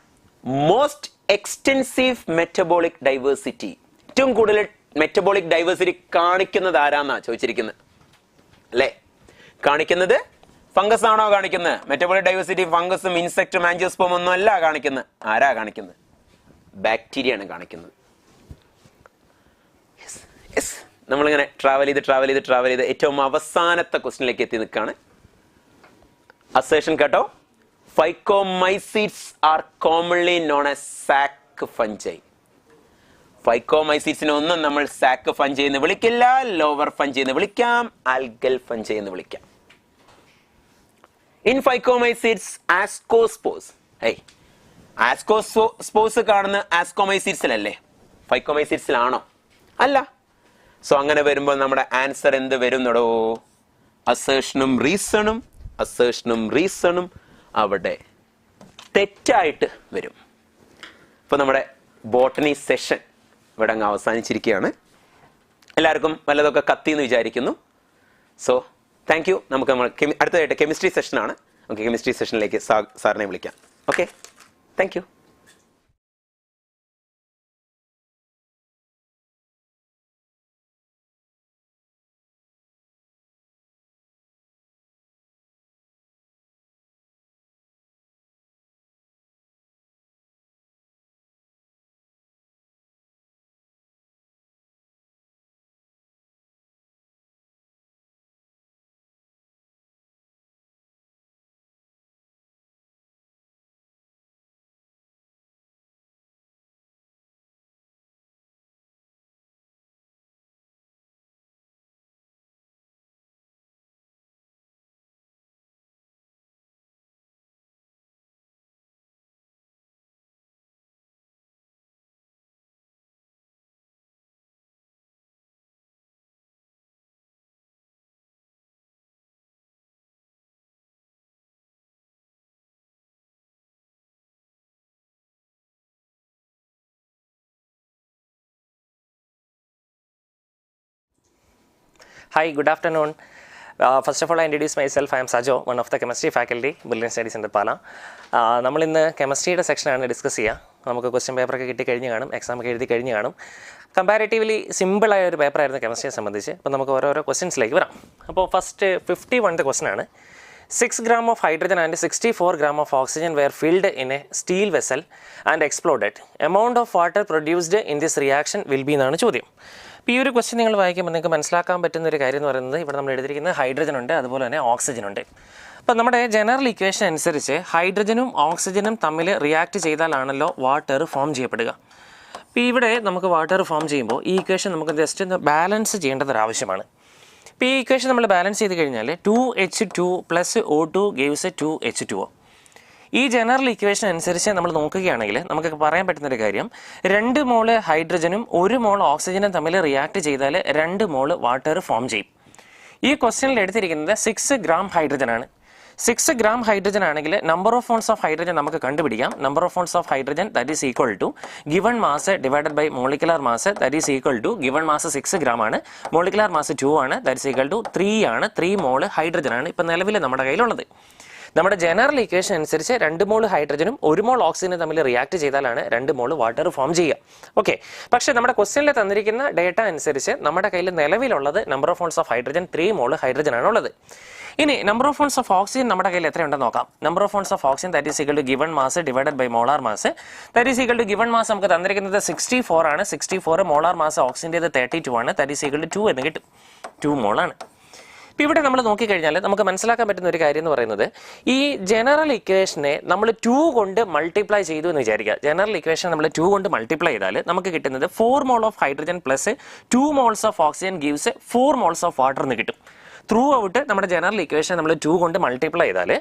മോസ്റ്റ് എക്സ്റ്റെൻസീവ് മെറ്റബോളിക് ഡൈവേഴ്സിറ്റി. ഏറ്റവും കൂടുതൽ മെറ്റബോളിക് ഡൈവേഴ്സിറ്റി കാണിക്കുന്നത് ആരാന്നാ ചോദിച്ചിരിക്കുന്നത് അല്ലേ? കാണിക്കുന്നത് ഫംഗസ് ആണോ കാണിക്കുന്നത്? മെറ്റബോളിക് ഡൈവേഴ്സിറ്റി ഫംഗസും ഇൻസെക്റ്റും ആൻജിയോസ്പോം ഒന്നും അല്ല കാണിക്കുന്നത്. ആരാ കാണിക്കുന്നത്? ബാക്ടീരിയ ആണ് കാണിക്കുന്നത്. നമ്മളിങ്ങനെ ട്രാവൽ ചെയ്ത് ഏറ്റവും അവസാനത്തെ ക്വസ്റ്റിനിലേക്ക് എത്തി നിൽക്കുകയാണ്. അസേഷൻ കേട്ടോ, phycomycetes are commonly known as sac fungi. ഫൈക്കോമൈസീഡ്സിനെ ഒന്നും നമ്മൾ സാക്ക് ഫഞ്ചൈ എന്ന് വിളിക്കില്ല, ലോവർ ഫഞ്ചൈ എന്ന് വിളിക്കാം, ആൽഗൽ ഫഞ്ചൈ എന്ന് വിളിക്കാം. ഇൻ ഫൈക്കോമൈസീഡ്സ് ആസ്കോസ്പോസ്. ആസ്കോസ്പോസ് കാണുന്ന ആസ്കോമൈസീഡ്സിലല്ലേ? ഫൈക്കോമൈസീഡ്സിലാണോ? അല്ല. സോ അങ്ങനെ വരുമ്പോൾ നമ്മുടെ ആൻസർ എന്ത് വരുന്നടോ? അസേഷനും റീസണും അവിടെ തെറ്റായിട്ട് വരും. ഇപ്പൊ നമ്മുടെ ബോട്ടണി സെഷൻ ഇവിടെ അങ്ങ് അവസാനിച്ചിരിക്കുകയാണ്. എല്ലാവർക്കും വല്ലതൊക്കെ കത്തിയെന്ന് വിചാരിക്കുന്നു. So thank you. നമുക്ക് അടുത്തതായിട്ട് കെമിസ്ട്രി സെഷനാണ്. നമുക്ക് കെമിസ്ട്രി സെഷനിലേക്ക് സാറിനെ വിളിക്കാം. Okay, thank you. Hi, good afternoon. First of all, I introduce myself. I am Sajo, one of the chemistry faculty, Brilliant Studies Center, Pala. നമ്മൾ ഇന്ന് കെമിസ്ട്രിയുടെ സെക്ഷനാണ് ഡിസ്കസ് ചെയ്യുക. നമുക്ക് ക്വസ്റ്റ്യൻ പേപ്പറൊക്കെ കിട്ടി കഴിഞ്ഞ് കാണും, എക്സാമൊക്കെ എഴുതി കഴിഞ്ഞ് കാണും. കമ്പാരിറ്റീവ്ലി സിമ്പിളായ ഒരു പേപ്പറായിരുന്നു കെമിസ്ട്രിയെ സംബന്ധിച്ച്. അപ്പോൾ നമുക്ക് ഓരോരോ ക്വസ്റ്റ്യൻസിലേക്ക് വരാം. അപ്പോൾ ഫസ്റ്റ് 51th ക്വസ്റ്റ്യൻ ആണ്. 6 gram of hydrogen and 64 gram of oxygen were filled in a steel vessel and exploded. Amount of water produced in this reaction will be എന്നാണ് ചോദ്യം. അപ്പോൾ ഈ ഒരു ക്വസ്റ്റ്യൻ നിങ്ങൾ വായിക്കുമ്പോൾ നിങ്ങൾക്ക് മനസ്സിലാക്കാൻ പറ്റുന്ന ഒരു കാര്യം എന്ന് പറയുന്നത് ഇവിടെ നമ്മൾ എഴുതിയിരിക്കുന്നത് ഹൈഡ്രജൻ ഉണ്ട്, അതുപോലെ തന്നെ ഓക്സിജൻ ഉണ്ട്. അപ്പോൾ നമ്മുടെ ജനറൽ ഇക്വേഷൻ അനുസരിച്ച് ഹൈഡ്രജനും ഓക്സിജനും തമ്മിൽ റിയാക്ട് ചെയ്താലാണല്ലോ വാട്ടർ ഫോം ചെയ്യപ്പെടുക. അപ്പോൾ ഇവിടെ നമുക്ക് വാട്ടർ ഫോം ചെയ്യുമ്പോൾ ഈ ഇക്വേഷൻ നമുക്ക് ജസ്റ്റ് ഒന്ന് ബാലൻസ് ചെയ്യേണ്ടത് ആവശ്യമാണ്. ഇപ്പോൾ ഈ ഇക്വേഷൻ നമ്മൾ ബാലൻസ് ചെയ്ത് കഴിഞ്ഞാൽ 2H2 + O2 gives 2H2O. ഈ ജനറൽ ഇക്വേഷൻ അനുസരിച്ച് നമ്മൾ നോക്കുകയാണെങ്കിൽ നമുക്ക് പറയാൻ പറ്റുന്നൊരു കാര്യം 2 മോള് ഹൈഡ്രജനും 1 മോൾ ഓക്സിജനും തമ്മിൽ റിയാക്ട് ചെയ്താൽ 2 മോള് വാട്ടർ ഫോം ചെയ്യും. ഈ ക്വസ്റ്റ്യനിൽ എടുത്തിരിക്കുന്നത് 6 gram ഹൈഡ്രജൻ ആണ്. 6 gram ഹൈഡ്രജൻ ആണെങ്കിൽ number of moles of hydrogen നമുക്ക് കണ്ടുപിടിക്കാം. Number of moles of hydrogen that is equal to given mass divided by molecular mass that is equal to given mass 6 gram ആണ്, molecular mass 2 ആണ്, that is equal to 3 ആണ്. 3 മോള് hydrogen ആണ് ഇപ്പം നിലവിൽ നമ്മുടെ കയ്യിലുള്ളത്. നമ്മുടെ ജനറൽ ഇക്വേഷൻ അനുസരിച്ച് 2 മോൾ ഹൈഡ്രജനും 1 മോൾ ഓക്സിജനും തമ്മിൽ റിയാക്ട് ചെയ്താലാണ് 2 മോൾ വാട്ടർ ഫോം ചെയ്യുക. ഓക്കെ, പക്ഷേ നമ്മുടെ ക്വസ്റ്റ്യനിൽ തന്നിരിക്കുന്ന ഡേറ്റ അനുസരിച്ച് നമ്മുടെ കയ്യിൽ നിലവിലുള്ളത് number of moles of hydrogen 3 mole hydrogen ആണ് ഉള്ളത്. ഇനി number of moles of oxygen നമ്മുടെ കയ്യിൽ എത്രയുണ്ടെന്ന് നോക്കാം. Number of moles of oxygen that is equal to given mass divided by molar mass that is equal to given mass നമുക്ക് തന്നിരിക്കുന്നത് 64 ആണ്. 64 മോളാർ മാസ് ഓക്സിജൻ്റേത് 32 ആണ്. ദാറ്റ് ഈസ് ഈക്വൽ ടു 2 എന്ന് കിട്ടും. 2 മോളാണ്. ഇപ്പോൾ ഇവിടെ നമ്മൾ നോക്കിക്കഴിഞ്ഞാൽ നമുക്ക് മനസ്സിലാക്കാൻ പറ്റുന്ന ഒരു കാര്യം എന്ന് പറയുന്നത് ഈ ജനറൽ ഇക്വേഷനെ നമ്മൾ 2 കൊണ്ട് മൾട്ടിപ്ലൈ ചെയ്തു എന്ന് വിചാരിക്കുക. ജനറൽ ഇക്വേഷൻ നമ്മൾ 2 കൊണ്ട് മൾട്ടിപ്ലൈ ചെയ്താൽ നമുക്ക് കിട്ടുന്നത് 4 mole of hydrogen plus 2 moles of oxygen gives 4 moles of water എന്ന് കിട്ടും. ത്രൂ ഔട്ട് നമ്മുടെ ജനറൽ ഇക്വേഷൻ നമ്മൾ 2 കൊണ്ട് മൾട്ടിപ്ലൈ ചെയ്താൽ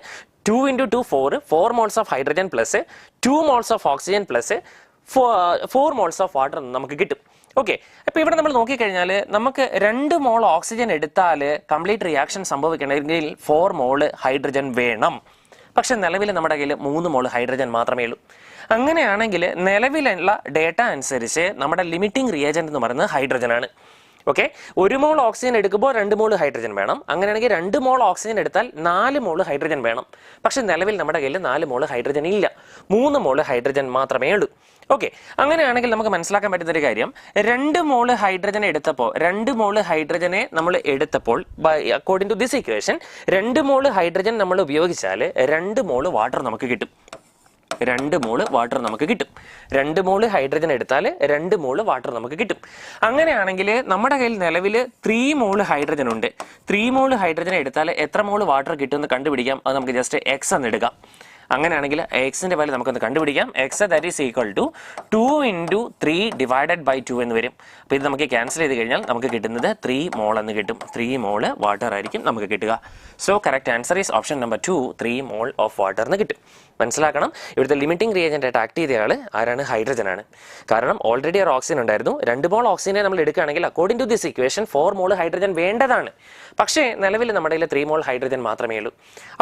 2 × 2 4 moles of hydrogen plus 2 moles of oxygen plus 4 moles of water നമുക്ക് കിട്ടും. ഓക്കെ, അപ്പോൾ ഇവിടെ നമ്മൾ നോക്കിക്കഴിഞ്ഞാൽ നമുക്ക് 2 മോൾ ഓക്സിജൻ എടുത്താൽ കംപ്ലീറ്റ് റിയാക്ഷൻ സംഭവിക്കണമെങ്കിൽ 4 മോൾ ഹൈഡ്രജൻ വേണം. പക്ഷെ നിലവിൽ നമ്മുടെ കയ്യിൽ 3 മോൾ ഹൈഡ്രജൻ മാത്രമേ ഉള്ളൂ. അങ്ങനെയാണെങ്കിൽ നിലവിലുള്ള ഡേറ്റ അനുസരിച്ച് നമ്മുടെ ലിമിറ്റിംഗ് റിയേജന്റ് എന്ന് പറയുന്നത് ഹൈഡ്രജൻ ആണ്. ഓക്കെ, 1 മോൾ ഓക്സിജൻ എടുക്കുമ്പോൾ 2 മോൾ ഹൈഡ്രജൻ വേണം. അങ്ങനെയാണെങ്കിൽ 2 മോൾ ഓക്സിജൻ എടുത്താൽ 4 മോൾ ഹൈഡ്രജൻ വേണം. പക്ഷെ നിലവിൽ നമ്മുടെ കയ്യിൽ 4 മോൾ ഹൈഡ്രജൻ ഇല്ല, 3 മോൾ ഹൈഡ്രജൻ മാത്രമേ ഉള്ളൂ. ഓക്കെ, അങ്ങനെയാണെങ്കിൽ നമുക്ക് മനസ്സിലാക്കാൻ പറ്റുന്ന ഒരു കാര്യം 2 മോൾ ഹൈഡ്രജൻ എടുത്തപ്പോൾ 2 മോൾ ഹൈഡ്രജനെ നമ്മൾ എടുത്തപ്പോൾ according to this equation 2 mole hydrogen നമ്മൾ ഉപയോഗിച്ചാൽ 2 മോൾ വാട്ടർ നമുക്ക് കിട്ടും. 2 മോള് വാട്ടർ നമുക്ക് കിട്ടും. 2 മോള് ഹൈഡ്രജൻ എടുത്താൽ 2 മോള് വാട്ടർ നമുക്ക് കിട്ടും. അങ്ങനെയാണെങ്കിൽ നമ്മുടെ കയ്യിൽ നിലവിൽ 3 മോള് ഹൈഡ്രജൻ ഉണ്ട്. 3 മോള് ഹൈഡ്രജൻ എടുത്താൽ എത്ര മോള് വാട്ടർ കിട്ടുമെന്ന് കണ്ടുപിടിക്കാം. അത് നമുക്ക് ജസ്റ്റ് എക്സ് എന്ന് എടുക്കാം. അങ്ങനെയാണെങ്കിൽ എക്സിന്റെ വാല്യൂ നമുക്കൊന്ന് കണ്ടുപിടിക്കാം. X that is equal to 2 × 3 divided by 2 എന്ന് വരും. അപ്പോൾ ഇത് നമുക്ക് ക്യാൻസൽ ചെയ്ത് കഴിഞ്ഞാൽ നമുക്ക് കിട്ടുന്നത് 3 മോൾ എന്ന് കിട്ടും. 3 മോള് വാട്ടർ ആയിരിക്കും നമുക്ക് കിട്ടുക. So correct answer is option number 2, 3 mole of water എന്ന് കിട്ടും. മനസ്സിലാക്കണം, ഇവിടുത്തെ ലിമിറ്റിംഗ് റിയേജന്റ് ആയിട്ട് ആക്ട് ചെയ്ത ആൾ ആരാണ്? ഹൈഡ്രജൻ ആണ്. കാരണം ഓൾറെഡി ഒരു ഓക്സിജൻ ഉണ്ടായിരുന്നു. 2 മോൾ ഓക്സിജനെ നമ്മൾ എടുക്കുകയാണെങ്കിൽ according to this equation 4 mole hydrogen വേണ്ടതാണ്. പക്ഷേ നിലവിൽ നമ്മുടെ കയ്യിൽ 3 മോൾ ഹൈഡ്രജൻ മാത്രമേ ഉള്ളൂ.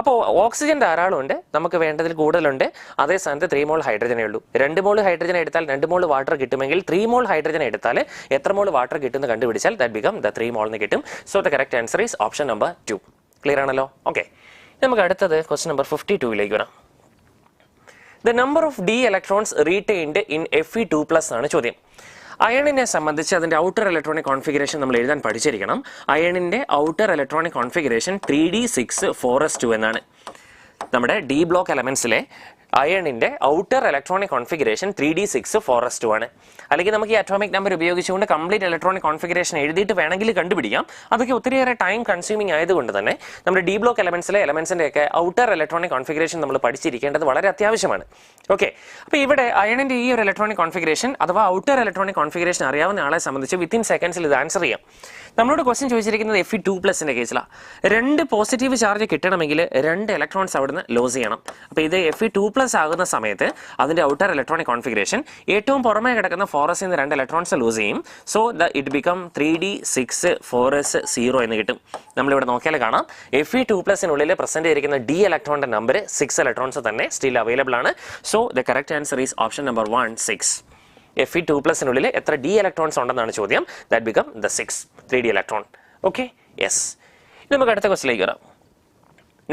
അപ്പോൾ ഓക്സിജൻ ധാരാളം ഉണ്ട്, നമുക്ക് വേണ്ടതിൽ കൂടുതലുണ്ട്. അതേ സ്ഥാനത്ത് 3 മോൾ ഹൈഡ്രജനേ ഉള്ളൂ. 2 മോൾ ഹൈഡ്രജൻ എടുത്താൽ 2 മോൾ വാട്ടർ കിട്ടുമെങ്കിൽ 3 മോൾ ഹൈഡ്രജൻ എടുത്താൽ എത്ര മോൾ വാട്ടർ കിട്ടുമെന്ന് കണ്ടുപിടിച്ചാൽ ദാറ്റ് ബിക്കം ദ 3 മോൾ എന്ന് കിട്ടും. So the correct answer is option number 2. Clear ആണല്ലോ? ഓക്കെ, നമുക്ക് അടുത്തത് ക്വസ്റ്റ്യൻ നമ്പർ 52ലേക്ക് വരാം. The number of d electrons retained in Fe2+ ആണ് ചോദ്യം. അയണിനെ സംബന്ധിച്ച് അതിന്റെ ഔട്ടർ ഇലക്ട്രോണിക് കോൺഫിഗറേഷൻ നമ്മൾ എഴുതാൻ പഠിച്ചിരിക്കണം. അയണിന്റെ outer electronic configuration 3d6 4s2 എന്നാണ്. നമ്മുടെ ഡി ബ്ലോക്ക് എലമെന്റ്സിലെ അയണിന്റെ outer electronic configuration 3d6 4s2 ആണ്. അല്ലെങ്കിൽ നമുക്ക് ഈ അറ്റോമിക് നമ്പർ ഉപയോഗിച്ചുകൊണ്ട് കംപ്ലീറ്റ് ഇലക്ട്രോണിക് കോൺഫിഗറേഷൻ എഴുതിയിട്ട് വേണമെങ്കിൽ കണ്ടുപിടിക്കാം. അതൊക്കെ ഒത്തിരിയേറെ ടൈം കൺസ്യൂമിംഗ് ആയതുകൊണ്ട് തന്നെ നമ്മുടെ ഡി ബ്ലോക്ക് എലമെന്റ്സിലെ എലമെന്റ്സിന്റെ ഒക്കെ ഔട്ടർ ഇലക്ട്രോണിക് കോൺഫിഗറേഷൻ നമ്മൾ പഠിച്ചിരിക്കേണ്ടത് വളരെ അത്യാവശ്യമാണ്. ഓക്കെ, അപ്പോൾ ഇവിടെ അയണിന്റെ ഈ ഒരു ഇലക്ട്രോണിക് കോൺഫിഗറേഷൻ അഥവാ ഔട്ടർ ഇലക്ട്രോണിക് കോൺഫിഗറേഷൻ അറിയാവുന്ന ആളെ സംബന്ധിച്ച് വിത്തിൻ സെക്കൻഡ്സിൽ ഇത് ആൻസർ ചെയ്യാം. നമ്മളോട് ക്വസ്റ്റ്യൻ ചോദിച്ചിരിക്കുന്നത് Fe2+ കേസിലാണ്. 2 പോസിറ്റീവ് ചാർജ് കിട്ടണമെങ്കിൽ 2 ഇലക്ട്രോൺസ് അവിടുന്ന് ലോസ് ചെയ്യണം. അപ്പോൾ ഇത് Fe2+ ആകുന്ന സമയത്ത് അതിന്റെ ഔട്ടർ ഇലക്ട്രോണിക് കോൺഫിഗറേഷൻ ഏറ്റവും പുറമേ കിടക്കുന്ന 4s നിന്ന് 2 ഇലക്ട്രോൺസ് ലൂസ് ചെയ്യും. So it become 3d6 4s0 എന്ന് കിട്ടും. നമ്മളിവിടെ നോക്കിയാൽ കാണാം Fe2+നുള്ളിൽ പ്രസന്റ് ചെയ്തിരിക്കുന്ന d ഇലക്ട്രോണിന്റെ നമ്പർ 6 ഇലക്ട്രോൺസ് തന്നെ സ്റ്റിൽ അവൈലബിൾ ആണ്. So the correct answer is option number 1, 6. Fe2+നുള്ളിൽ എത്ര d ഇലക്ട്രോൺസ് ഉണ്ടെന്നാണ് ചോദ്യം. That become the 6 3d electron. Okay, yes. നമുക്ക് അടുത്ത ക്വസ്റ്റിലേക്ക് വരാം.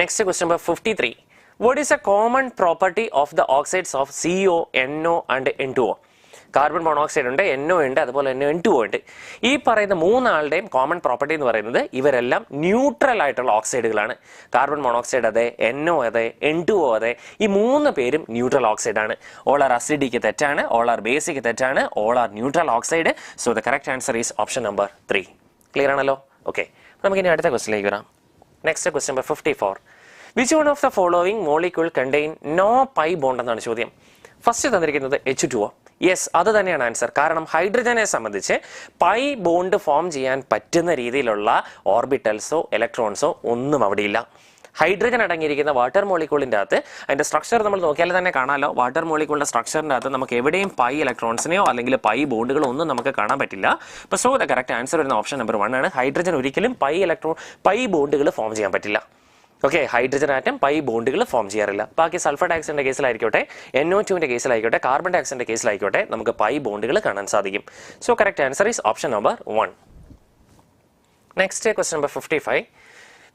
Next question number 53. What is a common property of the oxides of CO, NO and N2O? Carbon monoxide ഉണ്ട്, NO ഉണ്ട്, അതുപോലെ തന്നെ N2O ഉണ്ട്. ഈ പറയുന്ന മൂന്നാളുടെയും കോമൺ പ്രോപ്പർട്ടി എന്ന് പറയുന്നത് ഇവരെല്ലാം ന്യൂട്രൽ ആയിട്ടുള്ള ഓക്സൈഡുകളാണ്. കാർബൺ മോണോക്സൈഡ് അതെ, NO അതെ, N2O അതെ, ഈ മൂന്ന് പേരും ന്യൂട്രൽ ഓക്സൈഡ് ആണ്. ഓൾ ആർ അസിഡിക്ക് തെറ്റാണ്, ഓൾ ആർ ബേസിക് തെറ്റാണ്, all are neutral oxide. So the correct answer is option number 3. Clear ആണല്ലോ? ഓക്കെ, നമുക്കിനി അടുത്ത ക്വസ്റ്റിലേക്ക് വരാം. Next question number 54. Which one of the following molecule contain no pi bond എന്നാണ് ചോദ്യം. First തന്നിരിക്കുന്നത് H2O. യെസ്, അത് തന്നെയാണ് ആൻസർ. കാരണം ഹൈഡ്രജനെ സംബന്ധിച്ച് പൈ ബോണ്ട് ഫോം ചെയ്യാൻ പറ്റുന്ന രീതിയിലുള്ള ഓർബിറ്റൽസോ ഇലക്ട്രോൺസോ ഒന്നും അവിടെയില്ല. ഹൈഡ്രജൻ അടങ്ങിയിരിക്കുന്ന വാട്ടർ മോളിക്യൂളിൻ്റെ അകത്ത് അതിൻ്റെ സ്ട്രക്ചർ നമ്മൾ നോക്കിയാൽ തന്നെ കാണാമല്ലോ. വാട്ടർ മോളിക്യൂളിൻ്റെ സ്ട്രക്ചറിൻ്റെ അകത്ത് നമുക്ക് എവിടെയും പൈ ഇലക്ട്രോൺസിനെയോ അല്ലെങ്കിൽ പൈ ബോണ്ടുകളോ ഒന്നും നമുക്ക് കാണാൻ പറ്റില്ല. അപ്പോൾ സോ ദ കറക്റ്റ് ആൻസർ വരുന്ന ഓപ്ഷൻ നമ്പർ 1 ആണ്. ഹൈഡ്രജൻ ഒരിക്കലും പൈ ബോണ്ടുകൾ ഫോം ചെയ്യാൻ പറ്റില്ല. ഓക്കെ, ഹൈഡ്രജൻ ആറ്റം പൈ ബോണ്ടുകൾ ഫോം ചെയ്യാറില്ല. ബാക്കി സൾഫർ ഡയോക്സൈഡിന്റെ കേസിലായിക്കോട്ടെ, NO2ന്റെ കേസിലായിക്കോട്ടെ, കാർബൺ ഡയോക്സൈഡിന്റെ കേസിലായിക്കോട്ടെ നമുക്ക് പൈ ബോണ്ടുകൾ കാണാൻ സാധിക്കും. So correct answer is option number 1. Next question number 55.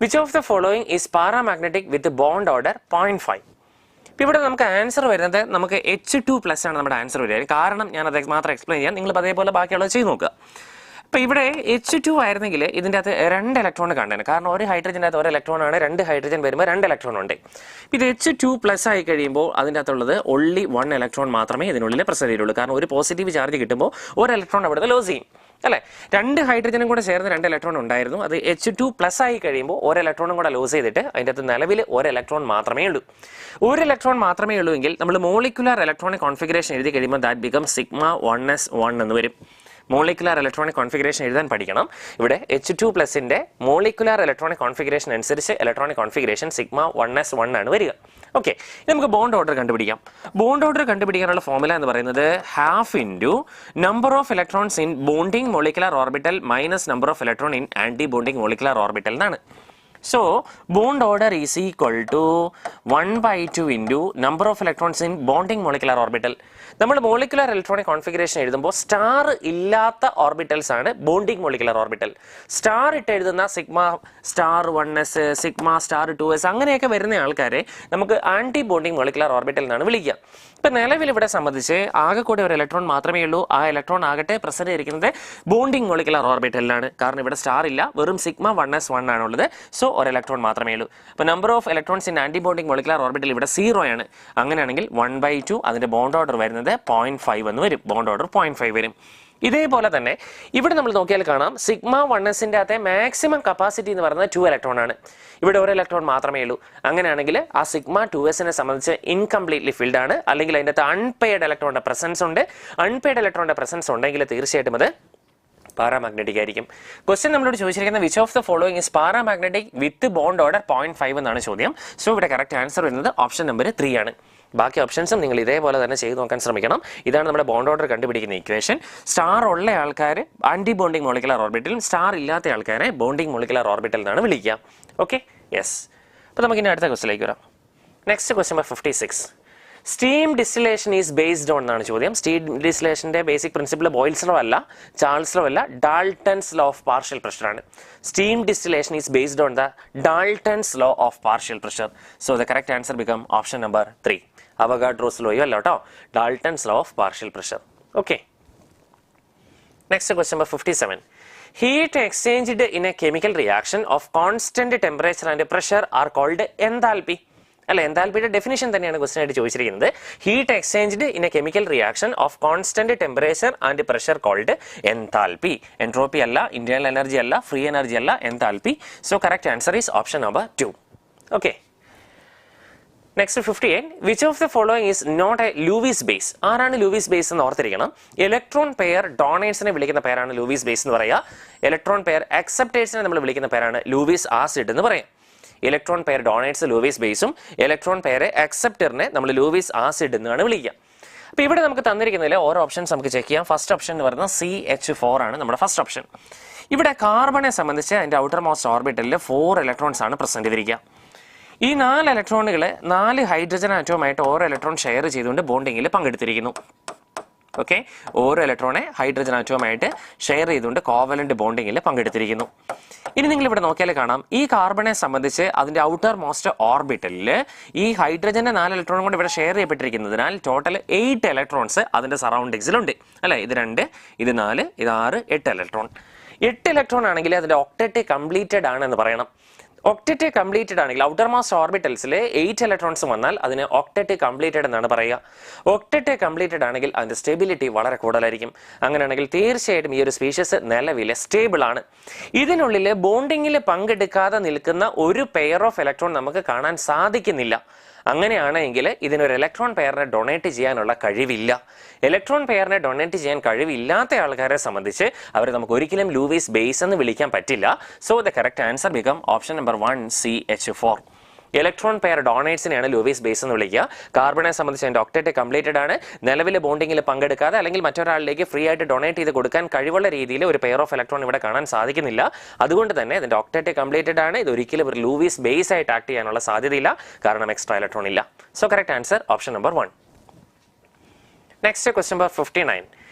Which of the following is paramagnetic with bond order 0.5? ഇവിടെ നമുക്ക് ആൻസർ വരുന്നത് നമുക്ക് H2+ ആണ് നമ്മുടെ ആൻസർ വരിക. കാരണം ഞാൻ അത് മാത്രം എക്സ്പ്ലെയിൻ ചെയ്യാം, നിങ്ങൾ അതേപോലെ ബാക്കിയുള്ളത് ചെയ്ത് നോക്കുക. അപ്പോൾ ഇവിടെ H2 ആയിരുന്നെങ്കിൽ ഇതിൻ്റെ അകത്ത് 2 ഇലക്ട്രോൺ കാണേണ്ടത്. കാരണം ഒരു ഹൈഡ്രജൻ്റെ അകത്ത് 1 ഇലക്ട്രോൺ ആണ്, 2 ഹൈഡ്രജൻ വരുമ്പോൾ 2 ഇലക്ട്രോൺ ഉണ്ട്. ഇത് H2+ ആയി കഴിയുമ്പോൾ അതിൻ്റെ അകത്തുള്ളത് ഓൺലി 1 ഇലക്ട്രോൺ മാത്രമേ ഇതിനുള്ളിൽ പ്രസന്റ് ചെയ്യുള്ളൂ. കാരണം ഒരു പോസിറ്റീവ് ചാർജ് കിട്ടുമ്പോൾ 1 ഇലക്ട്രോൺ അവിടുന്ന് ലോസ് ചെയ്യും അല്ലേ. 2 ഹൈഡ്രജനും കൂടെ ചേർന്ന് 2 ഇലക്ട്രോൺ ഉണ്ടായിരുന്നു. അത് H2+ ആയി കഴിയുമ്പോൾ 1 ഇലക്ട്രോണും കൂടെ ലോസ് ചെയ്തിട്ട് അതിൻ്റെ അകത്ത് നിലവിൽ 1 ഇലക്ട്രോൺ മാത്രമേ ഉള്ളൂ. 1 ഇലക്ട്രോൺ മാത്രമേ ഉള്ളൂ എങ്കിൽ നമ്മൾ മോളിക്കുലർ ഇലക്ട്രോണിക് കോൺഫിഗറേഷൻ എഴുതി കഴിയുമ്പോൾ ദാറ്റ് ബിക്കം σ1s1 എന്ന് വരും. മോളിക്കുലർ ഇലക്ട്രോണിക് കോൺഫിഗറേഷൻ എഴുതാൻ പഠിക്കണം. ഇവിടെ H2+ന്റെ മോളിക്കുലർ ഇലക്ട്രോണിക് കോൺഫിഗറേഷൻ അനുസരിച്ച് ഇലക്ട്രോണിക് കോൺഫിഗറേഷൻ σ1s1 ആണ് വരിക. ഓക്കെ, നമുക്ക് ബോണ്ട് ഓർഡർ കണ്ടുപിടിക്കാം. ബോണ്ട് ഓർഡർ കണ്ടുപിടിക്കാനുള്ള ഫോർമുല എന്ന് പറയുന്നത് ½ into number of electrons in bonding molecular orbital minus number of electron in anti bonding molecular orbital എന്നാണ്. So, bond order is equal to 1/2 into number of electrons in bonding molecular orbital. നമ്മൾ molecular electronic configuration എഴുതുമ്പോൾ star ഇല്ലാത്ത orbitals ആണ് bonding molecular orbital. Star ഇട്ട് എഴുതുന്ന σ*1s, σ*2s അങ്ങനെയൊക്കെ വരുന്ന ആൾക്കാരെ നമുക്ക് ആന്റി ബോണ്ടിങ് മോളിക്കുലർ ഓർബിറ്റൽ എന്നാണ് വിളിക്കുക. ഇപ്പം നിലവിൽ ഇവിടെ സംബന്ധിച്ച് ആകെ കൂടെ ഒരു ഇലക്ട്രോൺ മാത്രമേ ഉള്ളൂ. ആ ഇലക്ട്രോൺ ആകട്ടെ പ്രസന്റ് ചെയ്തിരിക്കുന്നത് ബോണ്ടിങ് മോളിക്കുലർ ഓർബിറ്റലിലാണ്. കാരണം ഇവിടെ സ്റ്റാർ ഇല്ല, വെറും σ1s1 ആണുള്ളത്. സോ ഒരു ഇലക്ട്രോൺ മാത്രമേ ഉള്ളൂ. അപ്പോൾ number of electrons in anti bonding molecular orbital ഇവിടെ 0 ആണ്. അങ്ങനെയാണെങ്കിൽ 1/2 അതിന്റെ ബോണ്ട് ഓർഡർ വരുന്നത് 0.5 എന്ന് വരും. ബോണ്ട് ഓർഡർ 0.5 വരും. ഇതേപോലെ തന്നെ ഇവിടെ നമ്മൾ നോക്കിയാൽ കാണാം σ1sന്റെ അകത്തെ മാക്സിമം കപ്പാസിറ്റി എന്ന് പറയുന്നത് 2 ഇലക്ട്രോൺ ആണ്. ഇവിടെ 1 ഇലക്ട്രോൺ മാത്രമേ ഉള്ളൂ. അങ്ങനെയാണെങ്കിൽ ആ σ2sനെ സംബന്ധിച്ച് ഇൻകംപ്ലീറ്റ്ലി ഫിൽഡ് ആണ്. അല്ലെങ്കിൽ അതിൻ്റെ അകത്ത് അൺപെയ്ഡ് ഇലക്ട്രോണിന്റെ പ്രസൻസ് ഉണ്ട്. അൺപെയ്ഡ് ഇലക്ട്രോണിന്റെ പ്രസൻസ് ഉണ്ടെങ്കിൽ തീർച്ചയായിട്ടും അത് പാരാമാഗ്നറ്റിക് ആയിരിക്കും. ക്വസ്റ്റ്യൻ നമ്മളോട് ചോദിച്ചിരിക്കുന്നത് which of the following is paramagnetic with bond order 0.5 എന്നാണ് ചോദ്യം. സോ ഇവിടെ കറക്റ്റ് ആൻസർ വരുന്നത് ഓപ്ഷൻ നമ്പർ 3 ആണ്. ബാക്കി ഓപ്ഷൻസും നിങ്ങൾ ഇതേപോലെ തന്നെ ചെയ്ത് നോക്കാൻ ശ്രമിക്കണം. ഇതാണ് നമ്മുടെ ബോണ്ട് ഓർഡർ കണ്ടുപിടിക്കുന്ന ഇക്വേഷൻ. സ്റ്റാർ ഉള്ള ആൾക്കാർ ആന്റി ബോണ്ടിങ് മോളിക്കുലർ ഓർബിറ്റലും സ്റ്റാർ ഇല്ലാത്ത ആൾക്കാരെ ബോണ്ടിങ് മോളിക്കുലർ ഓർബിറ്റൽ എന്നാണ് വിളിക്കുക. Okay, yes. അപ്പോൾ നമുക്ക് ഇനി അടുത്ത ക്വസ്റ്റിലേക്ക് വരാം. Next question number 56. Steam distillation is based on എന്നാണ് ചോദ്യം. സ്റ്റീം ഡിസ്റ്റിലേഷന്റെ ബേസിക് പ്രിൻസിപ്പിൾ ബോയിൽസ് ലോ അല്ല, ചാൾസ് ലോ അല്ല, Dalton's law of partial pressure ആണ്. Steam distillation is based on the Dalton's law of partial pressure. So the correct answer become option number 3. Avogadro's ലോയോ അല്ല കേട്ടോ, Dalton's law of partial pressure. Okay, next question number 57. Heat exchanged in a chemical reaction of constant temperature and pressure are called enthalpy. അല്ല, എൻതാൽപ്പിയുടെ definition തന്നെയാണ് question ആയിട്ട് ചോദിച്ചിരിക്കുന്നത്. Heat exchanged in a chemical reaction of constant temperature and pressure called enthalpy. Entropy അല്ല, internal energy അല്ല, free energy അല്ല, enthalpy. So correct answer is option number 2. Okay, next 58. Which of the following is not a Lewis base? ആരാണ് Lewis base എന്ന് ഓർത്തിരിക്കണം. Electron pair ഡോണേഴ്സിനെ വിളിക്കുന്ന പേരാണ് Luis base എന്ന് പറയുക. ഇലക്ട്രോൺ പെയർ അക്സെപ്റ്റേഴ്സിനെ നമ്മൾ വിളിക്കുന്ന പേരാണ് ലൂയിസ് ആസിഡ് എന്ന് പറയാം. ഇലക്ട്രോൺ പെയർ ഡോണേറ്റ്സ് ലൂയിസ് ബേസും ഇലക്ട്രോൺ പെയർ അക്സെപ്റ്ററിനെ നമ്മൾ ലൂയിസ് ആസിഡ് എന്നാണ് വിളിക്കുക. അപ്പോൾ ഇവിടെ നമുക്ക് തന്നിരിക്കുന്നതിൽ ഓരോ ഓപ്ഷൻസ് നമുക്ക് ചെക്ക് ചെയ്യാം. ഫസ്റ്റ് ഓപ്ഷൻ എന്ന് പറയുന്നത് CH4 ആണ് നമ്മുടെ ഫസ്റ്റ് ഓപ്ഷൻ. ഇവിടെ കാർബണെ സംബന്ധിച്ച് അതിൻ്റെ ഔട്ടർ മോസ്റ്റ് ഓർബിറ്റലിൽ 4 ഇലക്ട്രോൺസ് ആണ് പ്രസന്റ് ചെയ്തിരിക്കുക. ഈ 4 ഇലക്ട്രോണുകൾ 4 ഹൈഡ്രജൻ ആറ്റവുമായിട്ട് ഓരോ ഇലക്ട്രോൺ ഷെയർ ചെയ്തുകൊണ്ട് ബോണ്ടിങ്ങിൽ പങ്കെടുത്തിരിക്കുന്നു. ഓക്കെ, ഓരോ ഇലക്ട്രോണെ ഹൈഡ്രജൻ ആറ്റവുമായിട്ട് ഷെയർ ചെയ്തുകൊണ്ട് കോവലന്റ് ബോണ്ടിങ്ങിൽ പങ്കെടുത്തിരിക്കുന്നു. ഇനി നിങ്ങൾ ഇവിടെ നോക്കിയാൽ കാണാം, ഈ കാർബണെ സംബന്ധിച്ച് അതിന്റെ ഔട്ടർ മോസ്റ്റ് ഓർബിറ്റലിൽ ഈ ഹൈഡ്രജന്റെ 4 ഇലക്ട്രോൺ കൊണ്ട് ഇവിടെ ഷെയർ ചെയ്യപ്പെട്ടിരിക്കുന്നതിനാൽ ടോട്ടൽ 8 ഇലക്ട്രോൺസ് അതിന്റെ സറൗണ്ടിങ്സിലുണ്ട് അല്ലെ. ഇത് 2, ഇത് 4, ഇത് 6, 8 ഇലക്ട്രോൺ. 8 ഇലക്ട്രോൺ ആണെങ്കിൽ അതിന്റെ ഒക്ടറ്റ് കംപ്ലീറ്റഡ് ആണെന്ന് പറയണം. ഒക്ടറ്റ് കംപ്ലീറ്റഡ് ആണെങ്കിൽ ഔട്ടർ മോസ്റ്റ് ഓർബിറ്റൽസിൽ 8 ഇലക്ട്രോൺസ് വന്നാൽ അതിന് ഒക്ടറ്റ് കംപ്ലീറ്റഡ് എന്നാണ് പറയുക. ഒക്ടറ്റ് കംപ്ലീറ്റഡ് ആണെങ്കിൽ അതിന്റെ സ്റ്റെബിലിറ്റി വളരെ കൂടുതലായിരിക്കും. അങ്ങനെയാണെങ്കിൽ തീർച്ചയായിട്ടും ഈ ഒരു സ്പീഷീസ് നിലവിലെ സ്റ്റേബിൾ ആണ്. ഇതിനുള്ളിൽ ബോണ്ടിങ്ങിൽ പങ്കെടുക്കാതെ നിൽക്കുന്ന ഒരു പെയർ ഓഫ് ഇലക്ട്രോൺ നമുക്ക് കാണാൻ സാധിക്കുന്നില്ല. അങ്ങനെയാണെങ്കിൽ ഇതിനൊരു ഇലക്ട്രോൺ പെയറിനെ ഡൊണേറ്റ് ചെയ്യാനുള്ള കഴിവില്ല. ഇലക്ട്രോൺ പെയറിനെ ഡൊണേറ്റ് ചെയ്യാൻ കഴിവില്ലാത്ത ആൾക്കാരെ സംബന്ധിച്ച് അവർ നമുക്ക് ഒരിക്കലും ലൂയിസ് ബേസ് എന്ന് വിളിക്കാൻ പറ്റില്ല. So the correct answer become option number 1 CH4. Electron pair ഡൊണേറ്റ്സിനെയാണ് ലൂയിസ് ബേസ് എന്ന് വിളിക്കുക. കാർബണെ സംബന്ധിച്ച് അതിന്റെ ഒക്ടറ്റ് കംപ്ലീറ്റഡ് ആണ്. നിലവിലെ ബോണ്ടിങ്ങിൽ പങ്കെടുക്കാതെ അല്ലെങ്കിൽ മറ്റൊരാളിലേക്ക് ഫ്രീ ആയിട്ട് ഡൊണേറ്റ് ചെയ്ത് കൊടുക്കാൻ കഴിവുള്ള രീതിയിൽ ഒരു പെയർ ഓഫ് ഇലക്ട്രോൺ ഇവിടെ കാണാൻ സാധിക്കുന്നില്ല. അതുകൊണ്ട് തന്നെ ഇതിന്റെ ഒക്ടറ്റ് കംപ്ലീറ്റഡ് ആണ്. ഇത് ഒരിക്കലും ഒരു ലൂയിസ് ബേസ് ആയിട്ട് ആക്ട് ചെയ്യാനുള്ള സാധ്യതയില്ല, കാരണം എക്സ്ട്രാ ഇലക്ട്രോൺ ഇല്ല. So correct answer option number 1. Next question number 59.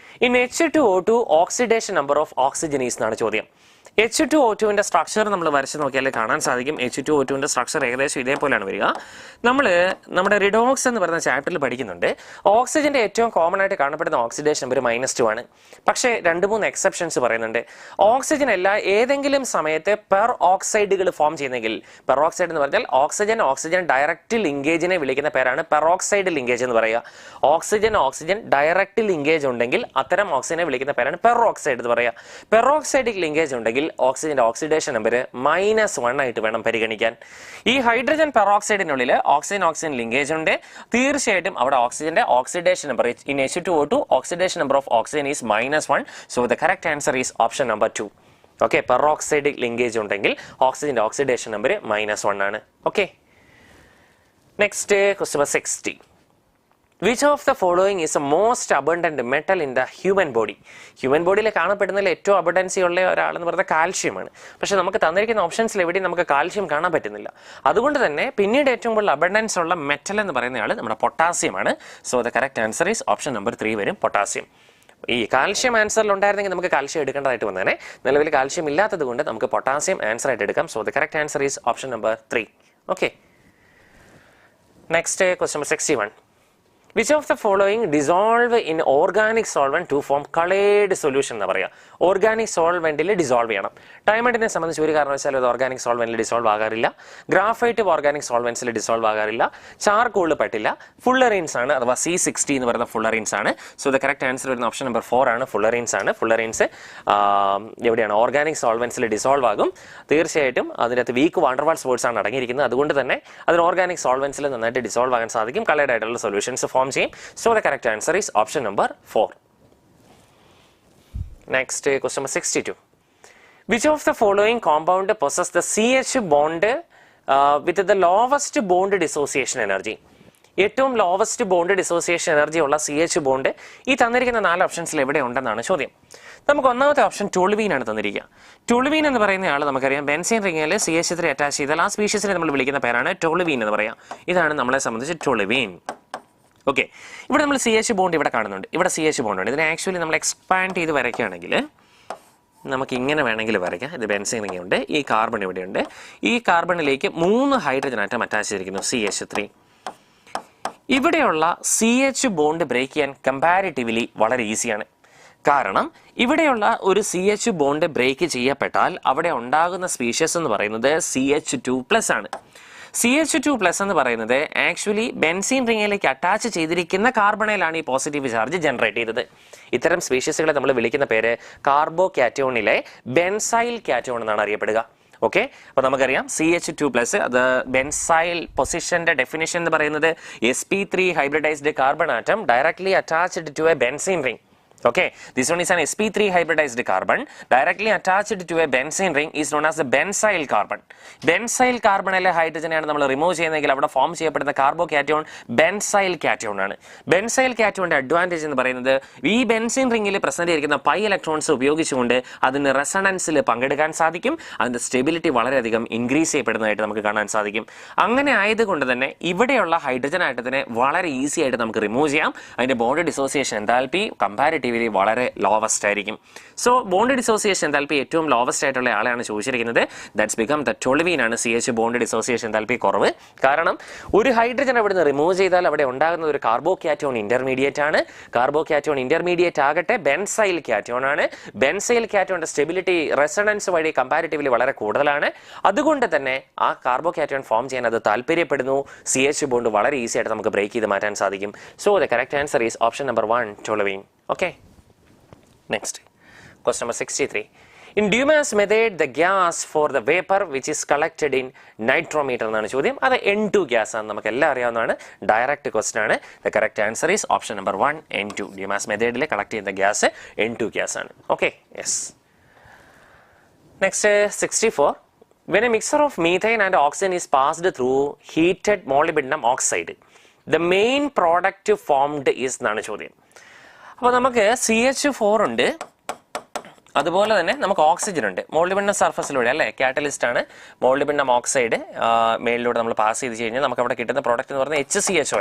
In H2O2 oxidation number of oxygen is എന്നാണ് ചോദ്യം. H2O2 സ്ട്രക്ചർ നമ്മൾ വരച്ച് നോക്കിയാൽ കാണാൻ സാധിക്കും. H2O2 സ്ട്രക്ചർ ഏകദേശം ഇതേപോലെയാണ് വരിക. നമ്മൾ നമ്മുടെ റിഡോക്സ് എന്ന് പറയുന്ന ചാപ്റ്ററിൽ പഠിക്കുന്നുണ്ട്. ഓക്സിജന്റെ ഏറ്റവും കോമൺ ആയിട്ട് കാണപ്പെടുന്ന ഓക്സിഡേഷൻ നമ്പർ -2 ആണ്. പക്ഷേ 2-3 എക്സെപ്ഷൻസ് പറയുന്നുണ്ട്. ഓക്സിജൻ അല്ല ഏതെങ്കിലും സമയത്ത് പെർ ഓക്സൈഡുകൾ ഫോം ചെയ്യുന്നെങ്കിൽ, പെർ ഓക്സൈഡ് എന്ന് പറഞ്ഞാൽ ഓക്സിജൻ ഡയറക്റ്റ് ലിങ്കേജിനെ വിളിക്കുന്ന പേരാണ് പെറോക്സൈഡ് ലിങ്കേജ് എന്ന് പറയുക. ഓക്സിജൻ ഡയറക്റ്റ് ലിങ്കേജ് ഉണ്ടെങ്കിൽ അത്തരം ഓക്സിജനെ വിളിക്കുന്ന പേരാണ് പെറോക്സൈഡ് എന്ന് പറയുക. പെറോക്സൈഡിക് ലിങ്കേജ് ഉണ്ടെങ്കിൽ ഓക്സിജന്റെ ഓക്സിഡേഷൻ നമ്പർ -1 ആയിട്ട് വേണം പരിഗണിക്കാൻ. ഈ ഹൈഡ്രജൻ പെറോക്സൈഡിനുള്ളിൽ ഓക്സിജൻ ലിങ്കേജ് ഉണ്ട്. തീർച്ചയായിട്ടും അവിടെ ഓക്സിജന്റെ oxidation number in H2O2 oxidation number of oxygen is -1. So the correct answer is option number 2. Okay, peroxidic linkage ഉണ്ടെങ്കിൽ ഓക്സിജന്റെ ഓക്സിഡേഷൻ നമ്പർ -1 ആണ്. Okay, next question number 60. Which of the following is the most abundant metal in the human body? Human ബോഡിയിൽ കാണപ്പെടുന്നതിൽ ഏറ്റവും അബണ്ടൻസി ഉള്ള ഒരാളെന്ന് പറയുന്നത് കാൽഷ്യമാണ്. പക്ഷെ നമുക്ക് തന്നിരിക്കുന്ന ഓപ്ഷൻസിൽ എവിടെയും നമുക്ക് കാൽഷ്യം കാണാൻ പറ്റുന്നില്ല. അതുകൊണ്ട് തന്നെ പിന്നീട് ഏറ്റവും കൂടുതൽ അബണ്ടൻസ് ഉള്ള മെറ്റൽ എന്ന് പറയുന്നയാൾ നമ്മുടെ പൊട്ടാസ്യമാണ്. So the correct answer is option number 3 വരും, പൊട്ടാസ്യം. ഈ കാൽഷ്യം ആൻസറിൽ ഉണ്ടായിരുന്നെങ്കിൽ നമുക്ക് കാൽഷ്യം എടുക്കേണ്ടതായിട്ട് വന്നേനെ. നിലവിൽ കാൽഷ്യം ഇല്ലാത്തത് കൊണ്ട് നമുക്ക് പൊട്ടാസ്യം ആൻസർ ആയിട്ട് എടുക്കാം. So the correct answer is option number 3. Okay, next question number 61. Which of the following dissolve in organic solvent to form colored solution എന്ന് പറയാം. ഓർഗാനിക് സോൾവെന്റിൽ ഡിസോൾവ് ചെയ്യണം. ഡയമണ്ടിനെ സംബന്ധിച്ച് ഒരു കാരണവശാലും അത് ഓർഗാനിക് സോൾവെന്റിൽ ഡിസോൾവ് ആകാറില്ല. ഗ്രാഫൈറ്റ് ഓർഗാനിക് സോൾവെന്റ്സിൽ ഡിസോൾവ് ആകാറില്ല. ചാർക്കോൾ പറ്റില്ല. ഫുള്ളറീൻസ് ആണ്, അഥവാ C60 എന്ന് പറയുന്ന ഫുള്ളറീൻസ് ആണ്. സോ ദ കറക്റ്റ് ആൻസർ വരുന്ന ഓപ്ഷൻ നമ്പർ 4 ആണ്, ഫുള്ളറീൻസ് ആണ്. ഫുള്ളറീൻസ് എവിടെയാണ് ഓർഗാനിക് സോൾവെന്റ്സിൽ ഡിസോൾവ് ആകും. തീർച്ചയായിട്ടും അതിനകത്ത് വീക്ക് വാണ്ടർവാൾസ് ഫോഴ്സ് ആണ് അടങ്ങിയിരിക്കുന്നത്. അതുകൊണ്ട് തന്നെ അതിന് ഓർഗാനിക് സോൾവെന്റ്സിൽ നന്നായിട്ട് ഡിസോൾവ് ആകാൻ സാധിക്കും. കളേർഡ് ആയിട്ടുള്ള സൊല്യൂഷൻസ് ഫോം ചെയ്യും. So the correct answer is option number 4. Next question number 62. Which of the following compound possess the CH bond with the lowest bond dissociation energy? ഏറ്റവും ലോവസ്റ്റ് ബോണ്ട് ഡിസോസിയേഷൻ എനർജി ഉള്ള CH bond ഈ തന്നിരിക്കുന്ന 4 ഓപ്ഷൻസിൽ എവിടെ ഉണ്ടെന്നാണ് ചോദ്യം. നമുക്ക് ഒന്നാമത്തെ option ടോളുവീൻ ആണ് തന്നിരിക്കുക. ടോളുവീൻ എന്ന് പറയുന്ന ആൾ നമുക്കറിയാം ബെൻസീൻ റിങ്ങിൽ CH3 അറ്റാച്ച് ചെയ്താൽ ആ സ്പീഷീസിനെ നമ്മൾ വിളിക്കുന്ന പേരാണ് ടോളുവീൻ എന്ന് പറയാം. ഇതാണ് നമ്മളെ സംബന്ധിച്ച് ടോളുവീൻ. ഓക്കെ, ഇവിടെ നമ്മൾ CH ബോണ്ട് ഇവിടെ കാണുന്നുണ്ട്. ഇവിടെ CH ബോണ്ട് ഉണ്ട്. ഇതിനെ ആക്ച്വലി നമ്മൾ എക്സ്പാൻഡ് ചെയ്ത് വരയ്ക്കുകയാണെങ്കിൽ നമുക്ക് ഇങ്ങനെ വേണമെങ്കിൽ വരയ്ക്കാം. ഇത് ബെൻസീൻ റിംഗ് ഉണ്ട്, ഈ കാർബൺ ഇവിടെയുണ്ട്. ഈ കാർബണിലേക്ക് 3 ഹൈഡ്രജൻ ആറ്റം അറ്റാച്ച് ചെയ്തിരിക്കുന്നു, CH3. ഇവിടെയുള്ള CH ബോണ്ട് ബ്രേക്ക് ചെയ്യാൻ കമ്പാരിറ്റീവ്ലി വളരെ ഈസിയാണ്. കാരണം ഇവിടെയുള്ള ഒരു CH ബോണ്ട് ബ്രേക്ക് ചെയ്യപ്പെട്ടാൽ അവിടെ ഉണ്ടാകുന്ന സ്പീഷീസ് എന്ന് പറയുന്നത് CH2+ ആണ്. CH2+ എന്ന് പറയുന്നത് ആക്ച്വലി ബെൻസീൻ റിങ്ങിലേക്ക് അറ്റാച്ച് ചെയ്തിരിക്കുന്ന കാർബണയിലാണ് ഈ പോസിറ്റീവ് ചാർജ് ജനറേറ്റ് ചെയ്തത്. ഇത്തരം സ്പീഷീസുകളെ നമ്മൾ വിളിക്കുന്ന പേര് കാർബോ കാറ്റയോണിലെ ബെൻസൈൽ കാറ്റയോൺ എന്നാണ് അറിയപ്പെടുക. ഓക്കെ, അപ്പോൾ നമുക്കറിയാം CH2+, അത് ബെൻസൈൽ പൊസിഷന്റെ ഡെഫിനിഷൻ എന്ന് പറയുന്നത് sp3 hybridised carbon atom directly attached to a benzene ring. Okay, this one is an sp3 hybridized carbon directly attached to a benzene ring is known as the benzyl carbon. Benzyl carbonile hydrogen ആണ് നമ്മൾ remove ചെയ്യുന്നതെങ്കിൽ അവിടെ form ചെയ്യപ്പെടുന്ന carbocation benzyl cation ആണ്. Benzyl കാറ്റയോണിന്റെ advantage എന്ന് പറയുന്നത് ഈ benzene റിംഗിൽ present ചെയ്തിരിക്കുന്ന പൈ ഇലക്ട്രോൺസ് ഉപയോഗിച്ചുകൊണ്ട് അതിന് റെസണൻസിൽ പങ്കെടുക്കാൻ സാധിക്കും. അതിന്റെ സ്റ്റെബിലിറ്റി വളരെയധികം ഇൻക്രീസ് ചെയ്യപ്പെടുന്നതായിട്ട് നമുക്ക് കാണാൻ സാധിക്കും. അങ്ങനെ ആയതുകൊണ്ട് തന്നെ ഇവിടെയുള്ള ഹൈഡ്രജൻ ആറ്റത്തിനെ വളരെ ഈസി ആയിട്ട് നമുക്ക് റിമൂവ് ചെയ്യാം. അതിന്റെ ബോണ്ട് ഡിസോസിയേഷൻ എൻതാൽപ്പി കമ്പാരിറ്റീവ്ലി വളരെ ലോവസ്റ്റ് ആയിരിക്കും. സോ ബോണ്ട് ഡിസോസിയേഷൻ എൻതാൽപ്പി ഏറ്റവും ലോവസ്റ്റ് ആയിട്ടുള്ള ആളെയാണ് ചോദിച്ചിരിക്കുന്നത്. ദാറ്റ്സ് ബിക്കം ദ ടോളുവീൻ ആണ് CH ബോണ്ട് ഡിസോസിയേഷൻ എൻതാൽപ്പി കുറവ്. കാരണം ഒരു ഹൈഡ്രജൻ അവിടെ നിന്ന് റിമൂവ് ചെയ്താൽ അവിടെ ഉണ്ടാകുന്ന ഒരു കാർബോകാറ്റയോൺ ഇന്റർമീഡിയറ്റ് ആണ്. കാർബോകാറ്റയോൺ ഇന്റർമീഡിയറ്റ് ആകട്ടെ ബെൻസൈൽ കാറ്റയോൺ ആണ്. ബെൻസൈൽ കാറ്റയോണിന്റെ സ്റ്റെബിലിറ്റി റെസണൻസ് വഴി കമ്പാരിറ്റീവ്ലി വളരെ കൂടുതലാണ്. അതുകൊണ്ട് തന്നെ ആ കാർബോകാറ്റയോൺ ഫോം ചെയ്യാൻ അത് താല്പര്യപ്പെടുന്നു. CH ബോണ്ട് വളരെ ഈസി ആയിട്ട് നമുക്ക് ബ്രേക്ക് ചെയ്ത് മാറ്റാൻ സാധിക്കും. So the correct answer is option number 1 ടോളുവീൻ. Okay, next question number 63. In Dumas method the gas for the vapor which is collected in nitrometer എന്നാണ് ചോദ്യം. അത് N2 ഗ്യാസ് ആണ്, നമുക്ക് എല്ലാം അറിയാവുന്നതാണ്. ഡയറക്റ്റ് ക്വസ്റ്റൻ ആണ്. The correct answer is option number 1 N2. Dumas മെത്തേഡിൽ collect ചെയ്യുന്ന ഗ്യാസ് N2 ഗ്യാസ് ആണ്. Okay, yes. Next 64. When a mixture of methane and oxygen is passed through heated molybdenum oxide, the main product formed is എന്നാണ് ചോദ്യം. അപ്പോൾ നമുക്ക് CH4 ഉണ്ട്, അതുപോലെ തന്നെ നമുക്ക് ഓക്സിജൻ ഉണ്ട്. മോൾഡിബിന്നം സർഫസിലൂടെ അല്ലേ, കാറ്റലിസ്റ്റ് ആണ്. മോൾഡിബിന്നം ഓക്സൈഡ് മേലിലൂടെ നമ്മൾ പാസ് ചെയ്ത് കഴിഞ്ഞാൽ നമുക്ക് അവിടെ കിട്ടുന്ന പ്രോഡക്റ്റ് എന്ന് പറയുന്നത് HCHO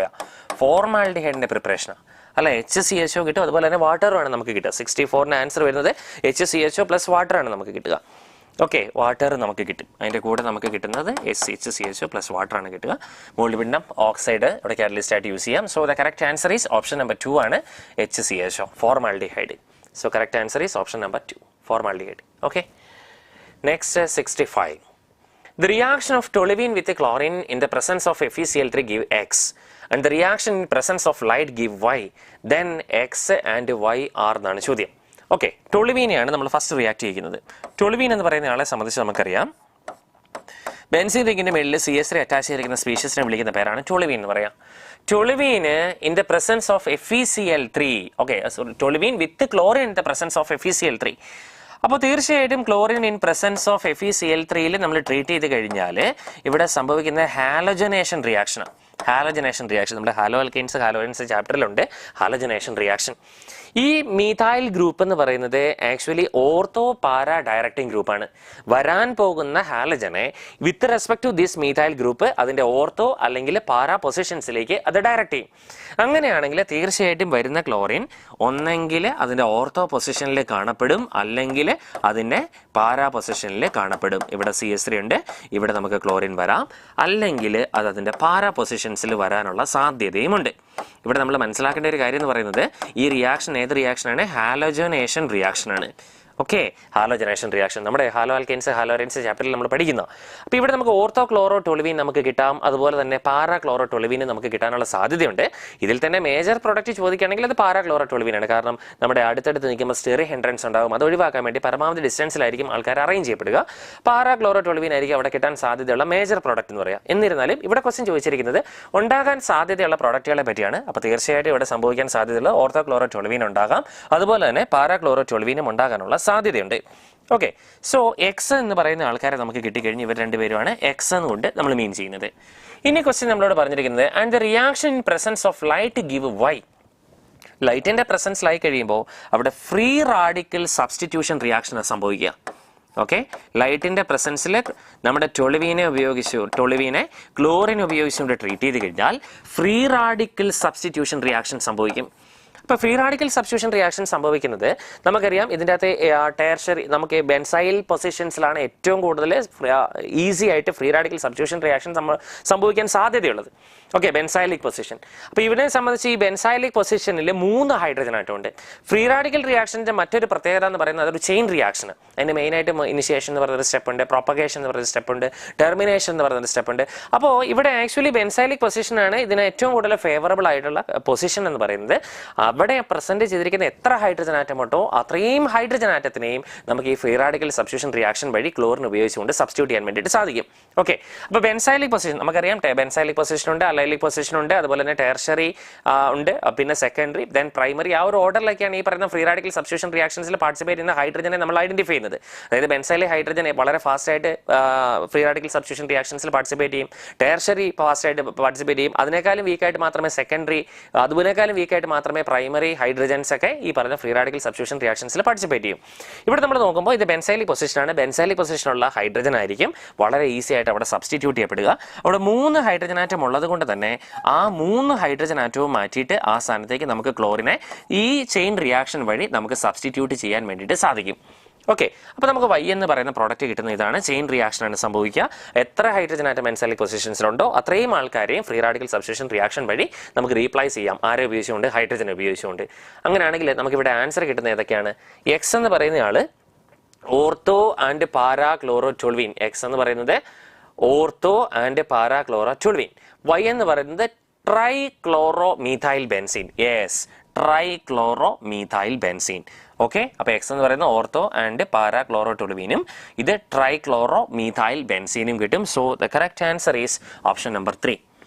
ഫോർമാൽഡിഹൈഡിന്റെ പ്രിപ്പറേഷനാണ് അല്ലെ. HCHO കിട്ടും, അതുപോലെ തന്നെ വാട്ടറുമാണ് നമുക്ക് കിട്ടുക. 64ന് ആൻസർ വരുന്നത് HCHO പ്ലസ് വാട്ടറാണ് നമുക്ക് കിട്ടുക. ഓക്കെ, വാട്ടർ നമുക്ക് കിട്ടും. അതിൻ്റെ കൂടെ നമുക്ക് കിട്ടുന്നത് HCHO പ്ലസ് വാട്ടറാണ് കിട്ടുക. മോൾഡിബിന്നം ഓക്സൈഡ് ഇവിടെ കാറ്റലിസ്റ്റ് ആയിട്ട് യൂസ് ചെയ്യാം. So the correct answer is option number 2 ആണ് HCHO formaldehyde. So correct answer is option number 2 formaldehyde. Okay, next 65. The reaction of toluene with chlorine in the presence of FeCl3 give X and the reaction in presence of light give Y, then X and Y are എന്നാണ് ചോദ്യം. Okay, ടൊളുവീനെയാണ് നമ്മൾ first react ചെയ്യുന്നത്. Toluene എന്ന് പറയുന്ന ആളെ സംബന്ധിച്ച് നമുക്കറിയാം, benzene റിംഗിന്റെ മേളിൽ CH3 അറ്റാച്ച് ചെയ്തിരിക്കുന്ന സ്പീഷ്യസിനെ വിളിക്കുന്ന പേരാണ് ടൊളുവീൻ എന്ന് പറയാം. ടൊളുവീന് in the presence of FeCl3, okay, toluene with chlorine in the presence of FeCl3. അപ്പോൾ തീർച്ചയായിട്ടും ക്ലോറിൻ ഇൻ പ്രസൻസ് ഓഫ് FeCl3യിൽ നമ്മൾ ട്രീറ്റ് ചെയ്ത് കഴിഞ്ഞാൽ ഇവിടെ സംഭവിക്കുന്ന ഹാലോജനേഷൻ റിയാക്ഷനാണ്. ഹാലോജനേഷൻ റിയാക്ഷൻ നമ്മുടെ ഹാലോജൻസ് ചാപ്റ്ററിലുണ്ട്. ഹാലോജനേഷൻ റിയാക്ഷൻ ഈ മീഥൈൽ ഗ്രൂപ്പ് എന്ന് പറയുന്നത് ആക്ച്വലി ഓർത്തോ പാരാ ഡയറക്റ്റിംഗ് ഗ്രൂപ്പാണ്. വരാൻ പോകുന്ന ഹാലജനെ with respect to this methyl group അതിന്റെ ഓർത്തോ അല്ലെങ്കിൽ പാരാ പൊസിഷൻസിലേക്ക് അത് ഡയറക്റ്റ് ചെയ്യും. അങ്ങനെയാണെങ്കിൽ തീർച്ചയായിട്ടും വരുന്ന ക്ലോറിൻ ഒന്നെങ്കിൽ അതിന്റെ ഓർത്തോ പൊസിഷനിൽ കാണപ്പെടും, അല്ലെങ്കിൽ അതിന്റെ പാരാ പൊസിഷനിൽ കാണപ്പെടും. ഇവിടെ CH3 ഉണ്ട്, ഇവിടെ നമുക്ക് ക്ലോറിൻ വരാം, അല്ലെങ്കിൽ അത് അതിന്റെ പാരാ പൊസിഷൻസിൽ വരാനുള്ള സാധ്യതയുമുണ്ട്. ഇവിടെ നമ്മൾ മനസ്സിലാക്കേണ്ട ഒരു കാര്യം എന്ന് പറയുന്നത് ഈ റിയാക്ഷൻ ഏത് റിയാക്ഷനാണ്? ഹാലോജനേഷൻ റിയാക്ഷനാണ്. ഓക്കെ, ഹാലോജനേഷൻ റിയാക്ഷൻ നമ്മുടെ ഹാലോറൻസ് ചാപ്റ്ററിൽ നമ്മൾ പഠിക്കുന്ന. അപ്പോൾ ഇവിടെ നമുക്ക് ഓർത്തോ ക്ലോറോ ടൊളുവീൻ നമുക്ക് കിട്ടാം, അതുപോലെ തന്നെ പാരാ ക്ലോറോ ടൊളുവീൻ നമുക്ക് കിട്ടാനുള്ള സാധ്യതയുണ്ട്. ഇതിൽ തന്നെ മേജർ പ്രോഡക്റ്റ് ചോദിക്കുകയാണെങ്കിൽ അത് പാരാ ക്ലോറോ ടൊളുവീനാണ്. കാരണം നമ്മുടെ അടുത്തടുത്ത് നിൽക്കുമ്പോൾ സ്റ്റെറി ഹെൻഡ്രൻസ് ഉണ്ടാകും, അത് ഒഴിവാക്കാൻ വേണ്ടി പരമാവധി ഡിസ്റ്റൻസിലായിരിക്കും ആൾക്കാർ അറേഞ്ച് ചെയ്യപ്പെടുക. പാരാ ക്ലോറോ ടൊളുവീൻ ആയിരിക്കും അവിടെ കിട്ടാൻ സാധ്യതയുള്ള മേജർ പ്രോഡക്റ്റ് എന്ന് പറയാം. എന്നിരുന്നാലും ഇവിടെ ക്വസ്റ്റ്യൻ ചോദിച്ചിരിക്കുന്നത് ഉണ്ടാകാൻ സാധ്യതയുള്ള പ്രോഡക്റ്റുകളെ പറ്റിയാണ്. അപ്പോൾ തീർച്ചയായിട്ടും ഇവിടെ സംഭവിക്കാൻ സാധ്യതയുള്ള ഓർത്തോ ക്ലോറോ ടൊളുവീൻ ഉണ്ടാകാം, അതുപോലെ തന്നെ പാരാ ക്ലോറോ ടൊളുവീനും ഉണ്ടാകാനുള്ള സാധ്യതയുണ്ട്. ഓക്കെ, സോ എക്സ് എന്ന് പറയുന്ന ആൾക്കാരെ നമുക്ക് കിട്ടിക്കഴിഞ്ഞ് ഇവർ രണ്ടുപേരുമാണ് എക്സ് എന്നുകൊണ്ട് നമ്മൾ മീൻ ചെയ്യുന്നത്. ഇനി ക്വസ്റ്റ്യൻ നമ്മളോട് പറഞ്ഞിരിക്കുന്നത് and the reaction in presence of light give Y. ലൈറ്റിന്റെ പ്രസൻസിലായി കഴിയുമ്പോൾ അവിടെ ഫ്രീ റാഡിക്കൽ സബ്സ്റ്റിറ്റ്യൂഷൻ റിയാക്ഷൻ സംഭവിക്കുക. ഓക്കെ, ലൈറ്റിന്റെ പ്രസൻസിൽ നമ്മുടെ ടൊളുവീനെ ക്ലോറിൻ ഉപയോഗിച്ചുകൊണ്ട് ട്രീറ്റ് ചെയ്ത് കഴിഞ്ഞാൽ ഫ്രീ റാഡിക്കൽ സബ്സ്റ്റിറ്റ്യൂഷൻ റിയാക്ഷൻ സംഭവിക്കും. ഇപ്പോൾ ഫ്രീ റാഡിക്കൽ സബ്സ്റ്റിറ്റ്യൂഷൻ റിയാക്ഷൻ സംഭവിക്കുന്നത് നമുക്കറിയാം. ഇതിൻ്റെ അകത്ത് ടേർഷ്യറി നമുക്ക് ബെൻസൈൽ പൊസിഷൻസിലാണ് ഏറ്റവും കൂടുതൽ ഈസി ആയിട്ട് ഫ്രീ റാഡിക്കൽ സബ്സ്റ്റിറ്റ്യൂഷൻ റിയാക്ഷൻ സംഭവിക്കാൻ സാധ്യതയുള്ളത്. Okay, benzylic position. അപ്പോൾ ഇവരെ സംബന്ധിച്ച് ഈ ബെൻസൈലിക് പൊസിഷനിൽ 3 ഹൈഡ്രജൻ ആയിട്ടുണ്ട്. ഫ്രീ റാഡിക്കൽ റിയാക്ഷൻ്റെ മറ്റൊരു പ്രത്യേകത എന്ന് പറയുന്നത് അതൊരു ചെയിൻ റിയാക്ഷൻ. അതിന് മെയിനായിട്ട് ഇനിഷ്യേഷൻ എന്ന് പറയുന്ന സ്റ്റെപ്പ് ഉണ്ട്, പ്രൊപ്പഗേഷൻ എന്ന് പറയുന്ന സ്റ്റെപ്പ് ഉണ്ട്, ടെർമിനേഷൻ എന്ന് പറയുന്ന സ്റ്റെപ്പ് ഉണ്ട്. അപ്പോൾ ഇവിടെ ആക്ച്വലി ബെൻസൈലിക് പൊസിഷനാണ് ഇതിന് ഏറ്റവും കൂടുതൽ ഫേവറബിൾ ആയിട്ടുള്ള പൊസിഷൻ എന്ന് പറയുന്നത്. അവിടെ പ്രസന്റ് ചെയ്തിരിക്കുന്ന എത്ര ഹൈഡ്രജൻ ആറ്റം ഉണ്ടോ അത്രയും ഹൈഡ്രജൻ ആറ്റത്തിനെയും നമുക്ക് ഈ ഫ്രീ റാഡിക്കൽ സബ്സ്റ്റിറ്റ്യൂഷൻ റിയാക്ഷൻ വഴി ക്ലോറിൻ ഉപയോഗിച്ചുകൊണ്ട് സബ്സ്റ്റിറ്റ്യൂട്ട് ചെയ്യാൻ വേണ്ടിയിട്ട് സാധിക്കും. ഓക്കെ, അപ്പോൾ ബെൻസൈലിക് പൊസിഷൻ നമുക്കറിയാം, ബെൻസൈലിക് പൊസിഷൻ ഉണ്ട്, അലൈലിക് പൊസിഷൻ ഉണ്ട്, അതുപോലെ തന്നെ ടെർഷറി ഉണ്ട്, പിന്നെ സെക്കൻഡറി, ദെൻ പ്രൈമറി. ആ ഒരു ഓർഡറിലേക്കാണ് ഈ പറയുന്ന ഫ്രീ റാഡിക്കൽ സബ്സ്റ്റിറ്റ്യൂഷൻ റിയാക്ഷൻസിൽ പാർട്ടിസിപ്പേറ്റ് ചെയ്യുന്ന ഹൈഡ്രജനെ നമ്മൾ ഐഡന്റിഫൈ ചെയ്യുന്നത്. അതായത് ബെൻസൈലിക് ഹൈഡ്രജനെ വളരെ ഫാസ്റ്റ് ആയിട്ട് ഫ്രീ റാഡിക്കൽ സബ്സ്റ്റിറ്റ്യൂഷൻ റിയാക്ഷൻസിൽ പാർട്ടിസിപ്പേറ്റ് ചെയ്യും, ടെർഷറി ഫാസ്റ്റ് ആയിട്ട് പാർട്ടിസിപ്പേറ്റ് ചെയ്യും, അതിനേക്കാളും വീക്കായിട്ട് മാത്രമേ സെക്കൻഡറി, അതിനേക്കാളും വീക്കായിട്ട് മാത്രമേ പ്രൈമറി ഹൈഡ്രജൻസ് ഒക്കെ ഈ പറഞ്ഞ ഫ്രീ റാഡിക്കൽ സബ്സ്റ്റിറ്റ്യൂഷൻ റിയാക്ഷൻസിൽ പാർട്ടിസിപ്പേറ്റ് ചെയ്യും. ഇവിടെ നമ്മൾ നോക്കുമ്പോൾ ഇത് ബെൻസൈലിക് പൊസിഷനാണ്. ബെൻസൈലിക് പൊസിഷനുള്ള ഹൈഡ്രജൻ ആയിരിക്കും വളരെ ഈസി ആയിട്ട് അവിടെ സബ്സ്റ്റിറ്റ്യൂട്ട് ചെയ്യപ്പെടുക. അവിടെ 3 ഹൈഡ്രജൻ ആറ്റം ഉള്ളത് കൊണ്ട് തന്നെ ആ 3 ഹൈഡ്രജൻ ആറ്റവും മാറ്റിയിട്ട് ആ സ്ഥാനത്തേക്ക് നമുക്ക് ക്ലോറിനെ ഈ ചെയിൻ റിയാക്ഷൻ വഴി നമുക്ക് സബ്സ്റ്റിറ്റ്യൂട്ട് ചെയ്യാൻ വേണ്ടിയിട്ട് സാധിക്കും. ഓക്കെ, അപ്പോൾ നമുക്ക് Y എന്ന് പറയുന്ന പ്രോഡക്റ്റ് കിട്ടുന്ന ഇതാണ്. ചെയിൻ റിയാക്ഷനാണ് സംഭവിക്കുക. എത്ര ഹൈഡ്രജൻ ആറ്റം ബെൻസൈലിക് പൊസിഷൻസിലുണ്ടോ അത്രയും ആൾക്കാരെയും ഫ്രീ റാഡിക്കൽ സബ്സ്റ്റിറ്റ്യൂഷൻ റിയാക്ഷൻ വഴി നമുക്ക് റീപ്ലേസ് ചെയ്യാം. ആരെ ഉപയോഗിച്ചുകൊണ്ട്? ഹൈഡ്രജൻ ഉപയോഗിച്ചുകൊണ്ട്. അങ്ങനെയാണെങ്കിൽ നമുക്കിവിടെ ആൻസർ കിട്ടുന്നത് ഏതൊക്കെയാണ്? എക്സ് എന്ന് പറയുന്ന ആള് ortho and para chloro toluene. X എന്ന് പറയുന്നത് ortho and para chloro toluene. Y എന്ന് പറയുന്നത് tri chloro methyl benzene. Yes, tri chloro methyl benzene. Okay, അപ്പോൾ എക്സ് എന്ന് പറയുന്നത് ഓർത്തോ ആൻഡ് പാരാ ക്ലോറോ ടോൾവീനും ഇത് ട്രൈ ക്ലോറോ മീഥൈൽ ബെൻസീനും കിട്ടും. So the correct answer is option number 3.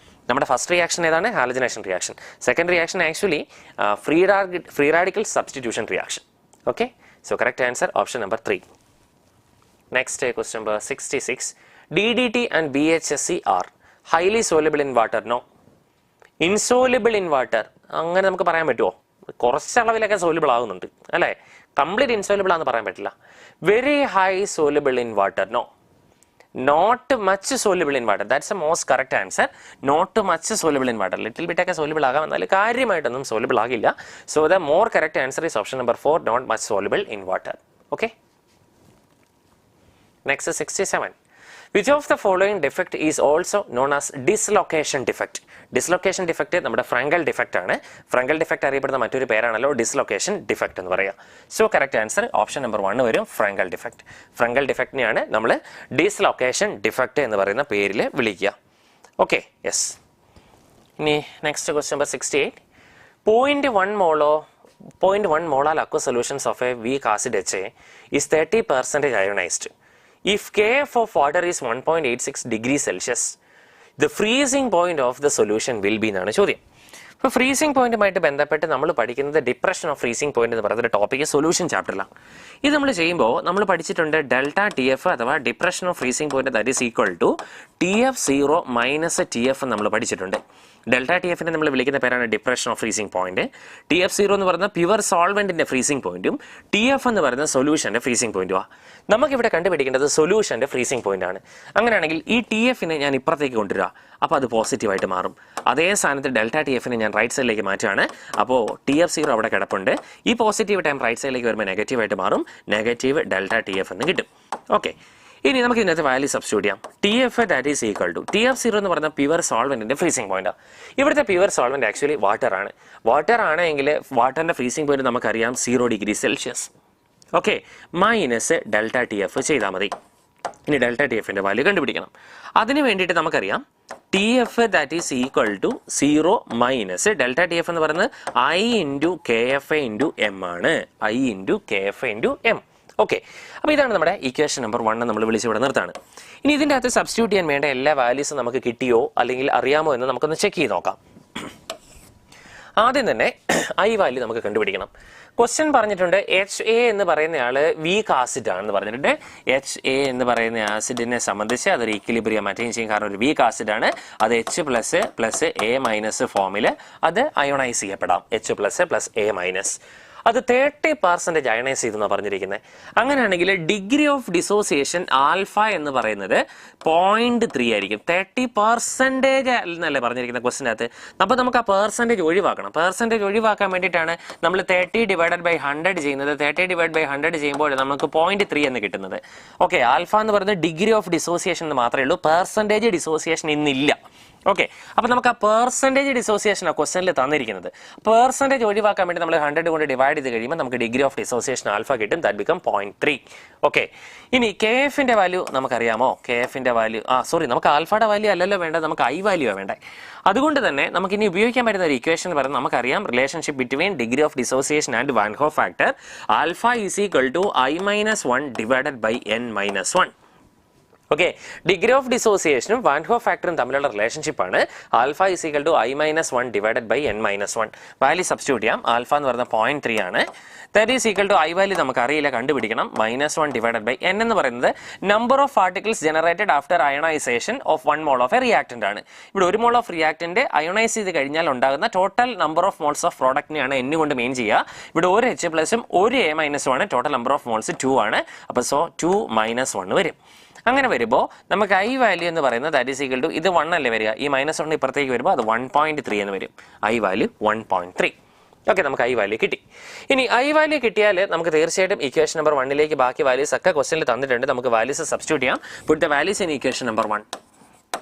നമ്മുടെ ഫസ്റ്റ് റിയാക്ഷൻ ഏതാണ്? Halogenation reaction. Second reaction actually free radical substitution reaction. Okay, so correct answer option number 3. Next question number 66. DDT and BHSC are highly soluble in water. No. Insoluble in water. അങ്ങനെ നമുക്ക് പറയാൻ പറ്റുമോ? കുറച്ചളവിലൊക്കെ soluble ആകുന്നുണ്ട് അല്ലേ? Complete insoluble ആണെന്ന് പറയാൻ പറ്റില്ല. Very high soluble in water. No, not much soluble in water. That's a most correct answer. Not much soluble in water. Little ബിറ്റൊക്കെ സോലുബിൾ ആകാം, എന്നാൽ കാര്യമായിട്ടൊന്നും സോലുബിൾ ആകില്ല. So the more correct answer is option number 4, not much soluble in water. Okay, next 67. Which of the following defect is also known as dislocation defect? Dislocation defect നമ്മുടെ ഫ്രങ്കൽ defect ആണ്. ഫ്രങ്കൽ defect അറിയപ്പെടുന്ന മറ്റൊരു പേരാണല്ലോ dislocation defect എന്ന് പറയുക. So correct answer option number 1 വരും, ഫ്രങ്കൽ defect. ഫ്രങ്കൽ ഡിഫക്റ്റിനെയാണ് നമ്മൾ dislocation defect എന്ന് പറയുന്ന പേരിൽ വിളിക്കുക. Okay, yes. ഇനി next question number 68. 0.1 molar aqueous solutions of a weak acid HA is 30% ionized. If KF of water is 1.86 degrees Celsius, the freezing point of the solution will be എന്നാണ് ചോദ്യം. ഇപ്പോൾ freezing പോയിന്റുമായിട്ട് ബന്ധപ്പെട്ട് നമ്മൾ പഠിക്കുന്നത് depression of freezing point എന്ന് പറയുന്ന topic solution ചാപ്റ്ററിലാണ്. ഇത് നമ്മൾ ചെയ്യുമ്പോൾ നമ്മൾ പഠിച്ചിട്ടുണ്ട് ഡെൽറ്റ TF അഥവാ depression of freezing point that is equal to TF0 minus TF നമ്മൾ പഠിച്ചിട്ടുണ്ട്. ഡെൽറ്റ TFനെ നമ്മൾ വിളിക്കുന്ന പേരാണ് depression of freezing point. TF0 എന്ന് പറയുന്ന പ്യുവർ സോൾവെന്റിന്റെ ഫ്രീസിംഗ് പോയിന്റും TF എന്ന് പറയുന്ന സൊല്യൂഷന്റെ ഫ്രീസിംഗ് പോയിന്റുമാണ്. നമുക്കിവിടെ കണ്ടുപിടിക്കേണ്ടത് സൊല്യൂഷന്റെ ഫ്രീസിംഗ് പോയിന്റ് ആണ്. അങ്ങനെയാണെങ്കിൽ ഈ TFനെ ഞാൻ ഇപ്പുറത്തേക്ക് കൊണ്ടുവരിക, അപ്പോൾ അത് പോസിറ്റീവായിട്ട് മാറും. അതേ സ്ഥാനത്ത് ഡെൽറ്റ TFനെ ഞാൻ റൈറ്റ് സൈഡിലേക്ക് മാറ്റുകയാണ്, അപ്പോൾ TF0 അവിടെ കിടപ്പുണ്ട്. ഈ പോസിറ്റീവ് ടൈം റൈറ്റ് സൈഡിലേക്ക് വരുമ്പോൾ നെഗറ്റീവായിട്ട് മാറും, നെഗറ്റീവ് ഡെൽറ്റ TF എന്ന് കിട്ടും. ഓക്കെ, ഇനി നമുക്ക് ഇതിനകത്ത് വാല്യൂ സബ്സ്റ്റിറ്റ്യൂട്ട് ചെയ്യാം. TF that is equal to TF0 എന്ന് പറയുന്ന പ്യുവർ സോൾവെന്റിന്റെ ഫ്രീസിംഗ് പോയിന്റ്. ഇവിടുത്തെ പ്യുവർ സോൾവെന്റ് ആക്ച്വലി വാട്ടർ ആണ്. വാട്ടർ ആണെങ്കിൽ വാട്ടറിന്റെ ഫ്രീസിംഗ് പോയിന്റ് നമുക്കറിയാം 0 degree Celsius. Okay, minus delta TF ചെയ്താൽ മതി. ഇനി ഡെൽറ്റ TFന്റെ വാല്യൂ കണ്ടുപിടിക്കണം. അതിന് വേണ്ടിയിട്ട് നമുക്കറിയാം TF that is equal to 0 minus delta TF എന്ന് പറയുന്നത് I into KFA into M ആണ്. I into KFA into M. Okay, അപ്പോൾ ഇതാണ് നമ്മുടെ ഇക്വേഷൻ നമ്പർ 1 നമ്മൾ വിളിച്ച് ഇവിടെ നിർത്താണ്. ഇനി ഇതിൻ്റെ അകത്ത് സബ്സ്റ്റിറ്റ്യൂട്ട് ചെയ്യാൻ വേണ്ട എല്ലാ വാല്യൂസും നമുക്ക് കിട്ടിയോ അല്ലെങ്കിൽ അറിയാമോ എന്ന് നമുക്കൊന്ന് ചെക്ക് ചെയ്ത് നോക്കാം. ആദ്യം തന്നെ I വാല്യൂ നമുക്ക് കണ്ടുപിടിക്കണം. ക്വസ്റ്റ്യൻ പറഞ്ഞിട്ടുണ്ട് HA എന്ന് പറയുന്ന ആള് വീക്ക് ആസിഡ് ആണെന്ന് പറഞ്ഞിട്ടുണ്ട്. HA എന്ന് പറയുന്ന ആസിഡിനെ സംബന്ധിച്ച് അതൊരു ഈക്വിലിബ്രിയം അറ്റൈൻ ചെയ്യും, കാരണം ഒരു വീക്ക് ആസിഡ് ആണ്. അത് H++ A- ഫോമിൽ അത് അയോണൈസ് ചെയ്യപ്പെടാം. H++ A-. അത് 30% അയണൈസ് ചെയ്തെന്നാണ് പറഞ്ഞിരിക്കുന്നത്. അങ്ങനെയാണെങ്കിൽ ഡിഗ്രി ഓഫ് ഡിസോസിയേഷൻ ആൽഫ എന്ന് പറയുന്നത് 0.3 ആയിരിക്കും. 30% എന്നല്ലേ പറഞ്ഞിരിക്കുന്ന ക്വസ്റ്റിനകത്ത്. അപ്പോൾ നമുക്ക് ആ പെർസെൻറ്റേജ് ഒഴിവാക്കണം. പെർസെൻറ്റേജ് ഒഴിവാക്കാൻ വേണ്ടിയിട്ടാണ് നമ്മൾ 30/100 ചെയ്യുന്നത്. 30/100 ചെയ്യുമ്പോൾ നമുക്ക് 0.3 എന്ന് കിട്ടുന്നത്. ഓക്കെ, ആൽഫ എന്ന് പറയുന്നത് ഡിഗ്രി ഓഫ് ഡിസോസിയേഷൻ എന്ന് മാത്രമേ ഉള്ളൂ, പെർസെൻറ്റേജ് ഡിസോസിയേഷൻ ഇന്നില്ല. ഓക്കെ, അപ്പോൾ നമുക്ക് ആ പെർസെൻറ്റേജ് ഡിസോസിയേഷൻ ആ ക്വസ്റ്റനിൽ തന്നിരിക്കുന്നത്. പെർസെൻറ്റേജ് ഒഴിവാക്കാൻ വേണ്ടി നമ്മൾ 100 കൊണ്ട് ഡിവൈഡ് ചെയ്ത് കഴിയുമ്പോൾ നമുക്ക് ഡിഗ്രി ഓഫ് ഡിസോസിയേഷൻ ആൽഫ കിട്ടും. That become 0.3. ഓക്കെ, ഇനി കെ എഫിൻ്റെ വാല്യൂ നമുക്കറിയാമോ? കെ എഫിൻ്റെ വാല്യൂ നമുക്ക് ആൽഫയുടെ വാല്യൂ അല്ലല്ലോ വേണ്ടത്, നമുക്ക് ഐ വാല്യൂ ആണ് വേണ്ടത്. അതുകൊണ്ട് തന്നെ നമുക്ക് ഇനി ഉപയോഗിക്കാൻ പറ്റുന്ന ഒരു ഇക്വേഷൻ പറയുന്നത് നമുക്കറിയാം, relationship between degree of dissociation and van Hoff factor alpha is equal to I-1 divided by N-1. Okay, degree of ഡിസോസിയേഷനും വാൻ ഹോഫ് ഫാക്ടറും തമ്മിലുള്ള റിലേഷൻഷിപ്പ് ആണ് alpha is equal to I-1 divided by N-1. Value substitute ചെയ്യാം. Alpha എന്ന് പറയുന്നത് 0.3 ആണ്. That is equal to I value നമുക്ക് അറിയില്ല, കണ്ടുപിടിക്കണം. -1 ഡിവൈഡഡ് ബൈ N എന്ന് പറയുന്നത് number of particles generated after ionisation of 1 mall of A reactant ആണ്. ഇവിടെ 1 മോൾ ഓഫ് റിയാക്ടന്റ് അയണൈസ് ചെയ്ത് കഴിഞ്ഞാൽ ഉണ്ടാകുന്ന total number of moles of പ്രോഡക്റ്റിനെയാണ് N കൊണ്ട് മെയിൻ ചെയ്യുക. ഇവിടെ ഒരു H+ഉം ഒരു A- ആണ്. ടോട്ടൽ നമ്പർ ഓഫ് മോൾസ് 2 ആണ്. അപ്പോൾ സോ 2 - 1 വരും. അങ്ങനെ വരുമ്പോൾ നമുക്ക് ഐ വാല്യൂ എന്ന് പറയുന്നത് ദാറ്റ് ഈസ് ഈക്വൽ ടു ഇത് 1 അല്ലേ വരിക, ഈ -1 ഇപ്പുറത്തേക്ക് വരുമ്പോൾ അത് 1.3 എന്ന് വരും. I value 1.3. ഓക്കെ, നമുക്ക് ഐ വാല്യൂ കിട്ടി. ഇനി ഐ വാല്യൂ കിട്ടിയാൽ നമുക്ക് തീർച്ചയായിട്ടും ഇക്വേഷൻ നമ്പർ 1ലേക്ക് ബാക്കി വാല്യൂസ് ഒക്കെ ക്വസ്റ്റനിൽ തന്നിട്ടുണ്ട്. നമുക്ക് വാല്യൂസ് സബ്സ്റ്റിറ്റ്യൂട്ട് ചെയ്യാം. Put the values in equation number 1.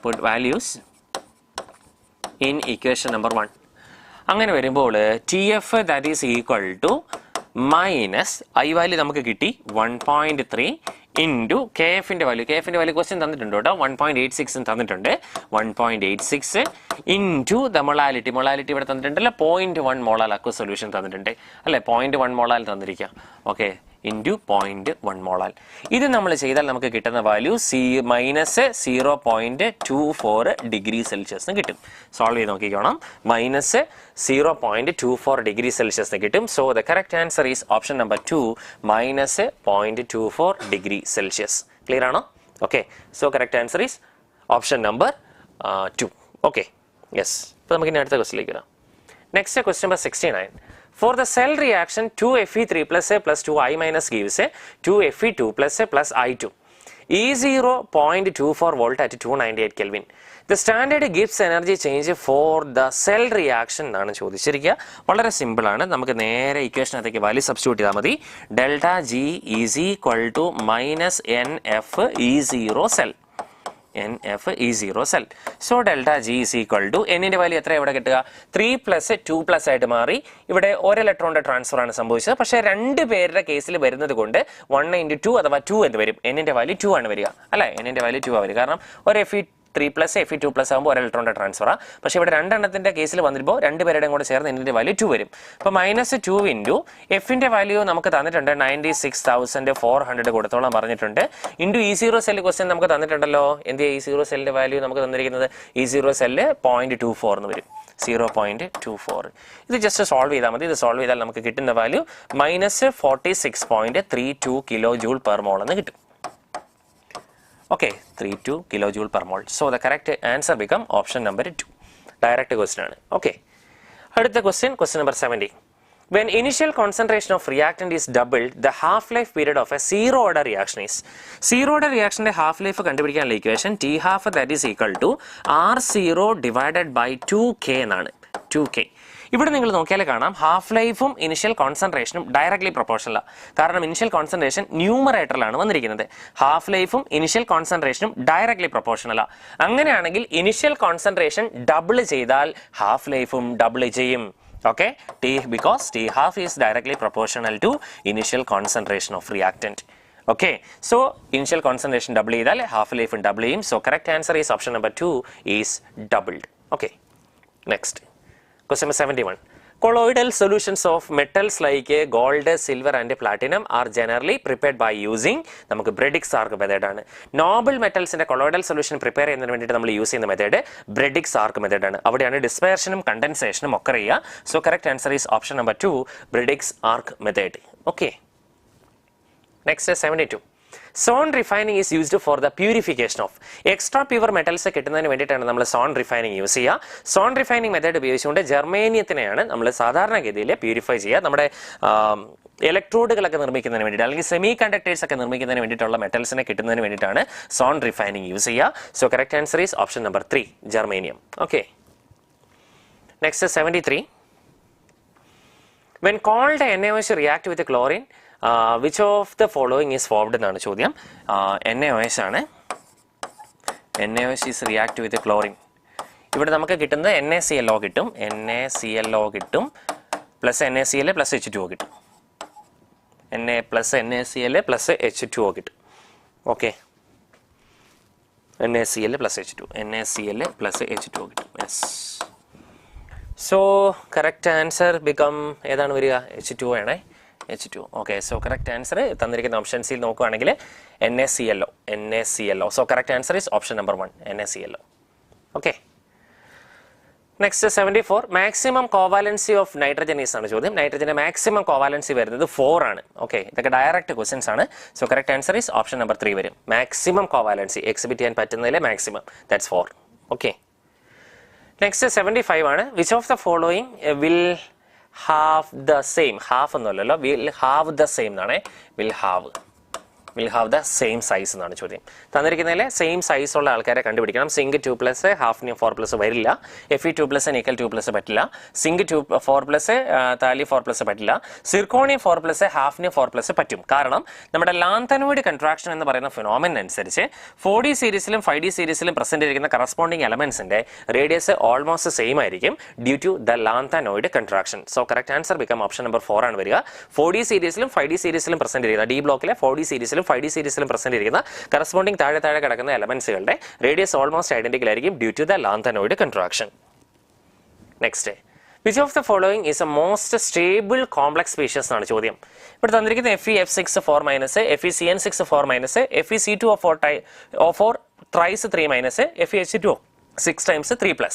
Put values in equation number 1. അങ്ങനെ വരുമ്പോൾ T F that is equal to minus I value നമുക്ക് കിട്ടി 1.3 ഇൻറ്റു കെ എഫിൻ്റെ വാല്യൂ. കെ എഫിൻ്റെ വാല്യൂ ക്വസ്റ്റ്യൻ തന്നിട്ടുണ്ട് കേട്ടോ, 1.86 തന്നിട്ടുണ്ട്. 1.86 ഇൻറ്റു ദ മൊളാലിറ്റി. മൊളാലിറ്റി ഇവിടെ തന്നിട്ടുണ്ടല്ലോ, 0.1 മോളാൽ അക്വ സൊല്യൂഷൻ തന്നിട്ടുണ്ട് അല്ലേ, 0.1 മോളാൽ തന്നിരിക്കുക. Okay, into 0.1 molal. ഇത് നമ്മൾ ചെയ്താൽ നമുക്ക് കിട്ടുന്ന വാല്യൂ -0.24 ഡിഗ്രി സെൽഷ്യസ് കിട്ടും. സോൾവ് ചെയ്ത് നോക്കിക്കോണം. -0.24 ഡിഗ്രി സെൽഷ്യസ് കിട്ടും. So the correct answer is option number 2, -0.24 degree Celsius. Clear ആണോ? Okay, so correct answer is option number 2. Okay, yes. അപ്പോൾ നമുക്ക് ഇനി അടുത്ത ക്വസ്റ്റിലേക്ക് വരാം. Next question number 69. For the cell reaction 2Fe3 plus A plus 2I minus gives a 2Fe2 plus A plus I2. E0 0.24 volt at 298 Kelvin. The standard Gibbs energy change for the cell reaction എന്നാണ് ചോദിച്ചിരിക്കുക. വളരെ simple ആണ്. നമുക്ക് നേരെ ഇക്വേഷനകത്തേക്ക് value substitute ചെയ്താൽ മതി. Delta G is equal to -NF E0 cell. NF E0 cell. So delta G is equal to എന്നിൻ്റെ value എത്ര ഇവിടെ കിട്ടുക? 3 + 2 ആയിട്ട് മാറി. ഇവിടെ ഒരു ഇലക്ട്രോണിന്റെ ട്രാൻസ്ഫർ ആണ് സംഭവിച്ചത്. പക്ഷേ 2 പേരുടെ കേസിൽ വരുന്നത് കൊണ്ട് 1 × 2 അഥവാ 2 എന്ന് വരും. എന്നിൻ്റെ വാല്യൂ 2 ആണ് വരിക അല്ലേ, എന്നിൻ്റെ വാല്യൂ 2 ആണ് വരിക. കാരണം ഒരു Fe3 + Fe2 ആകുമ്പോൾ ഒരു ഇലക്ട്രോണിന്റെ ട്രാൻസ്ഫറാണ്. പക്ഷേ ഇവിടെ 2 എണ്ണത്തിന്റെ കേസിൽ വന്നിപ്പോൾ 2 പേരുടെയും കൂടെ ചേർന്ന് എന്നിൻ്റെ വാല്യൂ 2 വരും. അപ്പോൾ -2 ഇൻറ്റു എഫിൻ്റെ വാല്യൂ നമുക്ക് തന്നിട്ടുണ്ട് 96,400 കൊടുത്തോളം പറഞ്ഞിട്ടുണ്ട്. ഇൻറ്റു E0 സെല്ല് ക്വസ്റ്റ്യൻ നമുക്ക് തന്നിട്ടുണ്ടല്ലോ. എന്ത് E0 സെല്ലിൻ്റെ വാല്യൂ നമുക്ക് തന്നിരിക്കുന്നത് E0 സെല്ല് 0.24 എന്ന് വരും. 0.24. ഇത് ജസ്റ്റ് സോൾവ് ചെയ്താൽ മതി. ഇത് സോൾവ് ചെയ്താൽ നമുക്ക് കിട്ടുന്ന വാല്യൂ -46.32 kJ/mol എന്ന് കിട്ടും. Okay, 32 kJ/mol. So the correct answer become option number 2. Direct question. Okay. அடுத்த question number 70. When initial concentration of reactant is doubled, the half-life period of a zero order reaction is. Zero order reaction half-life കണ്ടുപിടിക്കാനുള്ള equation T half that is equal to R0 divided by 2K എന്നാണ്. 2K. ഇവിടെ നിങ്ങൾ നോക്കിയാൽ കാണാം half ലൈഫും initial കോൺസെൻട്രേഷനും directly പ്രൊപ്പോർഷനലാണ്. കാരണം initial concentration ന്യൂമറേറ്ററിലാണ് വന്നിരിക്കുന്നത്. Half ലൈഫും ഇനിഷ്യൽ കോൺസെൻട്രേഷനും ഡയറക്ട്ലി പ്രൊപ്പോർഷനലാണ്. അങ്ങനെയാണെങ്കിൽ ഇനിഷ്യൽ കോൺസെൻട്രേഷൻ ഡബിൾ ചെയ്താൽ ഹാഫ് ലൈഫും ഡബിൾ ചെയ്യും. Okay, because T half is directly proportional to initial concentration of reactant. Okay, so initial concentration double ചെയ്താൽ half life double ചെയ്യും. So correct answer is option number 2 is doubled. Okay, next question number 71. Colloidal solutions of metals like gold, silver and platinum are generally prepared by using നമുക്ക് Bredik's arc method ആണ്. Noble മെറ്റൽസിന്റെ colloidal solution prepare ചെയ്യുന്നതിന് വേണ്ടിയിട്ട് നമ്മൾ use ചെയ്യുന്ന method Bredik's arc method ആണ്. അവിടെയാണ് ഡിസ്പെർഷനും കണ്ടൻസേഷനും ഒക്കെ ചെയ്യുക. So correct answer is option number 2 Bredik's arc method. Okay, next 72. Zone refining is used for the purification of extra pure metals കിട്ടുന്നതിന് വേണ്ടിയിട്ടാണ് നമ്മൾ സോൺ റിഫൈനിങ് യൂസ് ചെയ്യുക. സോൺ റിഫൈനിങ് മെത്തേഡ് ഉപയോഗിച്ചുകൊണ്ട് ജർമേനിയത്തിനെയാണ് നമ്മൾ സാധാരണഗതിയിൽ പ്യൂരിഫൈ ചെയ്യുക. നമ്മുടെ ഇലക്ട്രോഡുകളൊക്കെ നിർമ്മിക്കുന്നതിന് വേണ്ടിയിട്ട് അല്ലെങ്കിൽ സെമി കണ്ടക്ടേഴ്സ് ഒക്കെ നിർമ്മിക്കുന്നതിന് വേണ്ടിയിട്ടുള്ള മെറ്റൽസിനെ കിട്ടുന്നതിന് വേണ്ടിയിട്ടാണ് സോൺ റിഫൈനിങ് യൂസ് ചെയ്യുക. So correct answer is option number 3 germanium. Okay, next 73. When called NaOH react with chlorine, which of the following is formed എന്നാണ് ചോദ്യം. NaOH ആണ്. NaOH is react with chlorine. ഇവിടെ നമുക്ക് കിട്ടുന്നത് NaClO കിട്ടും, NaClO കിട്ടും, plus NaCl plus H2O കിട്ടും, Na plus NaCl plus H2O കിട്ടും. Okay, NaCl plus H2, NaCl plus H2O കിട്ടും. Yes. So correct answer become ഏതാണ് വരിക? H2O ആണേ, H2O. Okay, so correct answer തന്നിരിക്കുന്ന ഓപ്ഷൻസിൽ നോക്കുകയാണെങ്കിൽ NaClO. So correct answer is option number 1, NaClO. Okay, next 74, maximum covalency of nitrogen is ആണ് ചോദ്യം. നൈട്രജന്റെ maximum covalency വരുന്നത് 4 ആണ്. ഓക്കെ, ഇതൊക്കെ ഡയറക്റ്റ് ക്വസ്റ്റ്യൻസ് ആണ്. So correct answer is option number 3 വരും. Maximum covalency exhibit ചെയ്യാൻ പറ്റുന്നതിലെ മാക്സിമം, ദാറ്റ്സ് 4. ഓക്കെ, നെക്സ്റ്റ് 75 ആണ്. Which of the following will have the same, have എന്നല്ലോ, വിൽ ഹാവ് ദ സെയിം എന്നാണ്, will have the same size എന്നാണ് ചോദ്യം. തന്നിരിക്കുന്നതിലെ same size ഉള്ള ആൾക്കാരെ കണ്ടുപിടിക്കണം. സിങ്ക് 2+, ഹാഫ്നിയം 4+ വരില്ല, Fe2+, നിക്കൽ 2+ പറ്റില്ല, സിങ്ക് 4+, താലി 4+ പറ്റില്ല, സിർക്കോണിയം 4+, ഹാഫ്നിയം 4+ പറ്റും. കാരണം നമ്മുടെ ലാന്തനോയിഡ് കൺട്രാക്ഷൻ എന്ന് പറയുന്ന ഫിനോമിനൻ അനുസരിച്ച് 4D സീരീസിലും 5D സീരീസിലും പ്രസന്റ് ചെയ്തിരിക്കുന്ന കറസ്പോണ്ടിങ് എലമെന്റ്സിന്റെ റേഡിയസ് ഓൾമോസ്റ്റ് സെയിം ആയിരിക്കും due to the lanthanoid contraction. So correct answer become option number 4 ആണ് വരിക. 4D സീരീസിലും 5D സീരീസിലും പ്രസന്റ് ചെയ്യുന്ന ഡി ബ്ലോക്കിലെ 4D സീരീസിലും 5D സീരീസിലും പ്രസന്റ് ചെയ്യുന്ന കറസ്പോണ്ടിങ് താഴെ കിടക്കുന്ന എലമെന്റ്സുകളുടെ റേഡിയസ് ഓൾമോസ്റ്റ് ഐഡന്റിക്കൽ ആയിരിക്കും due to the lanthanoid contraction. Next, which of the following is a most stable complex species എന്നാണ് ചോദ്യം. ഇവിടെ തന്നിരിക്കുന്ന FeF6 4-, FeCN6 4-, FeC2O4 thrice 3-, FeH2O 6 times 3+.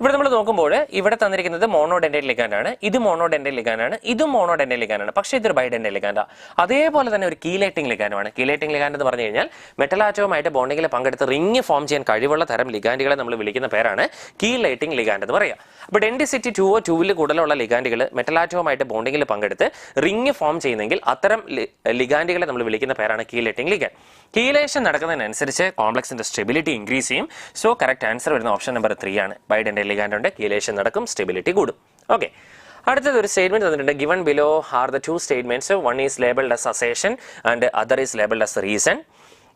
ഇവിടെ നമ്മൾ നോക്കുമ്പോൾ ഇവിടെ തന്നിരിക്കുന്നത് മോണോഡെൻഡൈൽ ലിഗാൻഡ് ആണ്, ഇത് മോണോഡെൻഡൈൽ ലിഗാൻഡ് ആണ്, ഇതും മോണോഡെൻഡൈൽ ലിഗാൻഡ് ആണ്. പക്ഷേ ഇതൊരു ബൈഡെൻഡൈൽ ലിഗാൻഡാണ്. അതേപോലെ തന്നെ ഒരു കീലേറ്റിംഗ് ലിഗാൻഡുമാണ്. കീലേറ്റിംഗ് ലിഗാൻഡ് എന്ന് പറഞ്ഞു കഴിഞ്ഞാൽ മെറ്റൽ ആറ്റവുമായിട്ട് ബോണ്ടിങ്ങിൽ പങ്കെടുത്ത് റിംഗ് ഫോം ചെയ്യാൻ കഴിവുള്ള തരം ലിഗാൻഡുകളെ നമ്മൾ വിളിക്കുന്ന പേരാണ് കീലേറ്റിംഗ് ലിഗാൻഡ് എന്ന് പറയുക. അപ്പോൾ ഡെൻസിറ്റി 2O2 കൂടുതലുള്ള ലിഗാൻഡുകൾ മെറ്റൽ ആറ്റവുമായിട്ട് ബോണ്ടിങ്ങിൽ പങ്കെടുത്ത് റിംഗ് ഫോം ചെയ്യുന്നെങ്കിൽ അത്തരം ലിഗാൻഡുകളെ നമ്മൾ വിളിക്കുന്ന പേരാണ് കീലേറ്റിംഗ് ലിഗാൻഡ്. കീലേഷൻ നടക്കുന്നതിനനുസരിച്ച് കോംപ്ലക്സിന്റെ സ്റ്റെബിലിറ്റി ഇൻക്രീസ് ചെയ്യും. സോ കറക്റ്റ് ആൻസർ വരുന്ന ഓപ്ഷൻ നമ്പർ 3 ആണ്. ബൈഡെൻഡൈൽ ലിഗാൻഡ് ഉണ്ട്, കീലേഷൻ നടക്കും, സ്റ്റെബിലിറ്റി കൂടും. ഓക്കെ, അടുത്തത് ഒരു സ്റ്റേറ്റ്മെന്റ് തന്നിട്ടുണ്ട്. Given below are the 2 statements, one is labelled as assertion and other is labelled as reason.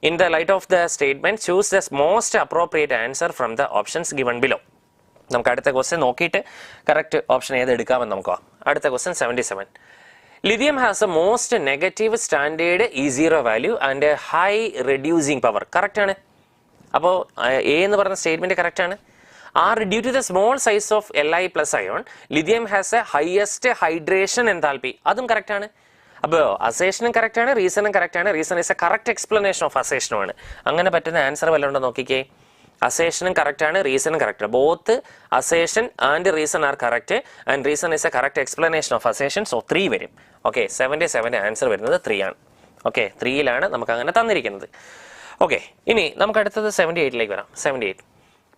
In the light of the statement choose the most appropriate answer from the options given below. നമുക്ക് അടുത്ത question നോക്കിയിട്ട് correct option ഏത് എടുക്കാമെന്ന് നോക്കാം. അടുത്ത question 77. Lithium has the most negative standard E0 value and a high reducing power. Correct ആണ്. അപ്പോൾ A എന്ന് പറയുന്ന സ്റ്റേറ്റ്മെന്റ് കറക്റ്റ് ആണ്. Due to the small size of Li plus ion, lithium has a highest hydration enthalpy. അതും correct ആണ്. അപ്പോൾ അസേഷനും correct ആണ്, റീസണും കറക്റ്റ് ആണ്. Reason is a correct explanation of അസേഷനും ആണ്. അങ്ങനെ പറ്റുന്ന ആൻസർ വല്ലതുണ്ടോ നോക്കിക്കേ. അസേഷനും കറക്റ്റ് ആണ്, റീസണും correct. Both assertion and reason are correct and reason is a correct explanation of assertion. So 3 വരും. ഓക്കെ, 77 ആൻസർ വരുന്നത് 3 ആണ്. ഓക്കെ, 3യിലാണ് നമുക്ക് അങ്ങനെ തന്നിരിക്കുന്നത്. ഓക്കെ, ഇനി നമുക്ക് അടുത്തത് 78ലേക്ക് വരാം. 78.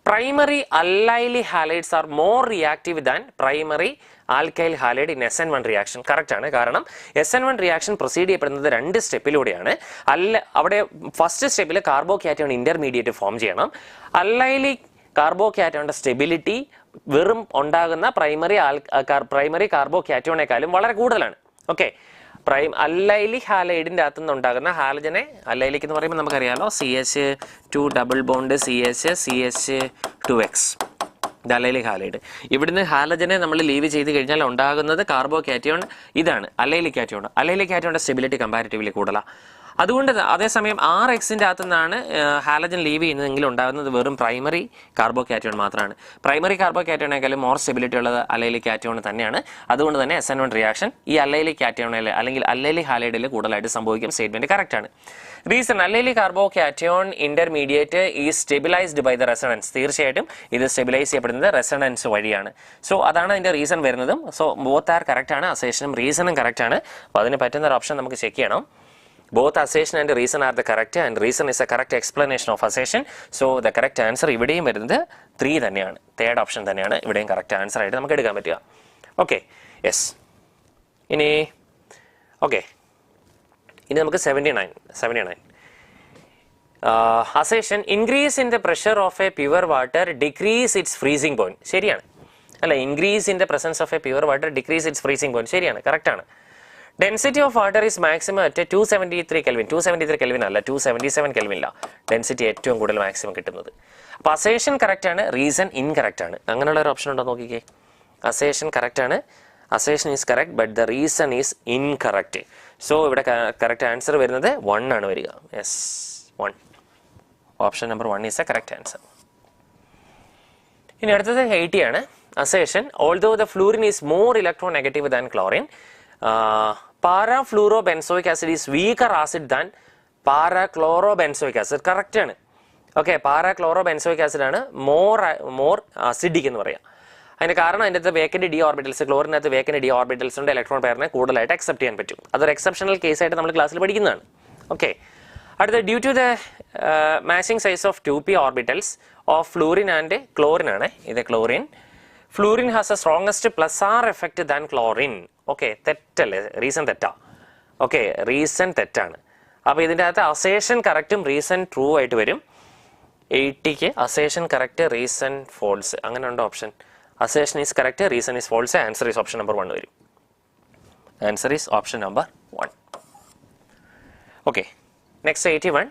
Primary allyl halides are more reactive than primary alkyl halide in SN1 reaction. Correct ആണ്. കാരണം SN1 റിയാക്ഷൻ പ്രൊസീഡ് ചെയ്യപ്പെടുന്നത് 2 സ്റ്റെപ്പിലൂടെയാണ്. അവിടെ ഫസ്റ്റ് സ്റ്റെപ്പിൽ കാർബോകാറ്റയോൺ ഇന്റർമീഡിയറ്റ് ഫോം ചെയ്യണം. അല്ലൈലി കാർബോകാറ്റയോണിന്റെ സ്റ്റെബിലിറ്റി വെറും ഉണ്ടാകുന്ന പ്രൈമറി കാർബോകാറ്റയോണേക്കാളും വളരെ കൂടുതലാണ്. ഓക്കെ, അല്ലൈലി ഹാലൈഡിന്റെ അകത്തു നിന്ന് ഉണ്ടാകുന്ന ഹാലജനെ, അല്ലൈലിക് എന്ന് പറയുമ്പോൾ നമുക്കറിയാലോ CH2 ഡബിൾ ബോണ്ട് CH2X, ഇത് അല്ലൈലിക് ഹാലൈഡ്. ഇവിടുന്ന് ഹാലജനെ നമ്മൾ ലീവ് ചെയ്ത് കഴിഞ്ഞാൽ ഉണ്ടാകുന്നത് കാർബോകാറ്റയോൺ, ഇതാണ് അല്ലൈലിക് കാറ്റയോൺ. അല്ലൈലിക് കാറ്റയോണിന്റെ സ്റ്റെബിലിറ്റി കമ്പാരിറ്റീവ്ലി കൂടുതലാണ്. അതുകൊണ്ട് അതേസമയം RXന്റെ അകത്തു നിന്നാണ് ഹാലജൻ ലീവ് ചെയ്യുന്നതെങ്കിൽ ഉണ്ടാകുന്നത് വെറും പ്രൈമറി കാർബോകാറ്റയോൺ മാത്രമാണ്. പ്രൈമറി കാർബോകാറ്റയോണേക്കാളും മോർ സ്റ്റെബിലിറ്റി ഉള്ളത് അല്ലൈലിക് കാറ്റയോൺ തന്നെയാണ്. അതുകൊണ്ട് തന്നെ SN1 റിയാക്ഷൻ ഈ അല്ലൈലിക് കാറ്റയോണിൽ അല്ലെങ്കിൽ അല്ലൈലിക് ഹാലൈഡിൽ കൂടുതലായിട്ട് സംഭവിക്കും. സ്റ്റേറ്റ്മെന്റ് കറക്റ്റ് ആണ്. റീസൺ അല്ലൈലിക് കാർബോകാറ്റയോൺ ഇന്റർമീഡിയറ്റ് ഈ സ്റ്റെബിലൈസ്ഡ് ബൈ ദ റെസണൻസ്. തീർച്ചയായിട്ടും ഇത് സ്റ്റെബിലൈസ് ചെയ്യപ്പെടുന്നത് റെസണൻസ് വഴിയാണ്. സോ അതാണ് അതിന്റെ റീസൺ വരുന്നതും. സോ ബോത്ത് ആർ കറക്റ്റ് ആണ്. അസേഷനും റീസണും കറക്റ്റ് ആണ്. അപ്പോൾ അതിന് പറ്റുന്ന ഒരു ഓപ്ഷൻ നമുക്ക് ചെക്ക് ചെയ്യണം. Both assertion and reason are the correct, and reason is a correct explanation of assertion. So the correct answer ഇവിടെയും വരുന്നത് 3 തന്നെയാണ്. തേർഡ് ഓപ്ഷൻ തന്നെയാണ് ഇവിടെയും കറക്റ്റ് ആൻസർ ആയിട്ട് നമുക്ക് എടുക്കാൻ പറ്റുക. Okay, yes. ഇനി നമുക്ക് 79. Assertion, increase in the pressure of a pure water decrease its freezing point. ശരിയാണ് അല്ല, increase in the presence of a pure water decrease its freezing point. ശരിയാണ്, കറക്റ്റ് ആണ്. Density of water is maximum at 273 Kelvin. 273 Kelvin അല്ല 277 Kelvin ഇല്ല density ഏറ്റവും കൂടുതൽ maximum കിട്ടുന്നത്. അപ്പോൾ അസേഷൻ കറക്റ്റ് ആണ്, റീസൺ ഇൻകറക്റ്റ് ആണ്. അങ്ങനെയുള്ള ഒരു ഓപ്ഷൻ ഉണ്ടോ നോക്കിക്കേ. അസേഷൻ കറക്റ്റ് ആണ്, assertion is correct but the reason is incorrect. So ഇവിടെ കറക്റ്റ് ആൻസർ വരുന്നത് 1 ആണ് വരിക. Yes 1. Option number 1 is a correct answer. ഇനി അടുത്തത് 80 ആണ്. Assertion although the fluorine is more electronegative than chlorine, parafluorobenzoic acid is weaker acid than parachlorobenzoic acid. Correct ആണ്. Okay, പാരാക്ലോറോബെൻസോയിക് acid ആണ് more acidic എന്ന് പറയാം. അതിന് കാരണം അതിൻ്റെ അകത്ത് വേക്കൻറ്റ് ഡി ഓർബിറ്റൽസ്, ക്ലോറിനകത്ത് വേക്കൻറ്റ് ഡി ഓർബിറ്റൽസ് ഉണ്ട്, ഇലക്ട്രോൺ പെയറിനെ കൂടുതലായിട്ട് അക്സെപ്റ്റ് ചെയ്യാൻ പറ്റും. അതൊരു എക്സെപ്ഷണൽ കേസായിട്ട് നമ്മൾ ക്ലാസ്സിൽ പഠിക്കുന്നതാണ്. ഓക്കെ, അടുത്ത due to the matching size of 2p orbitals of fluorine and chlorine ആണ്. ഇത് chlorine. Fluorine has a strongest plus R effect than chlorine. Okay, തെറ്റല്ലേ, റീസൺ തെറ്റാ. ഓക്കെ, റീസൺ തെറ്റാണ്. അപ്പോൾ ഇതിൻ്റെ അകത്ത് അസേഷൻ കറക്റ്റും റീസൺ ട്രൂ ആയിട്ട് വരും. 80ക്ക് അസേഷൻ കറക്റ്റ്, റീസൺ ഫോൾസ്, അങ്ങനെ ഉണ്ടോ option? Assertion is correct, reason is false, answer is option number 1 വരും. Answer is option number 1. Okay, next 81.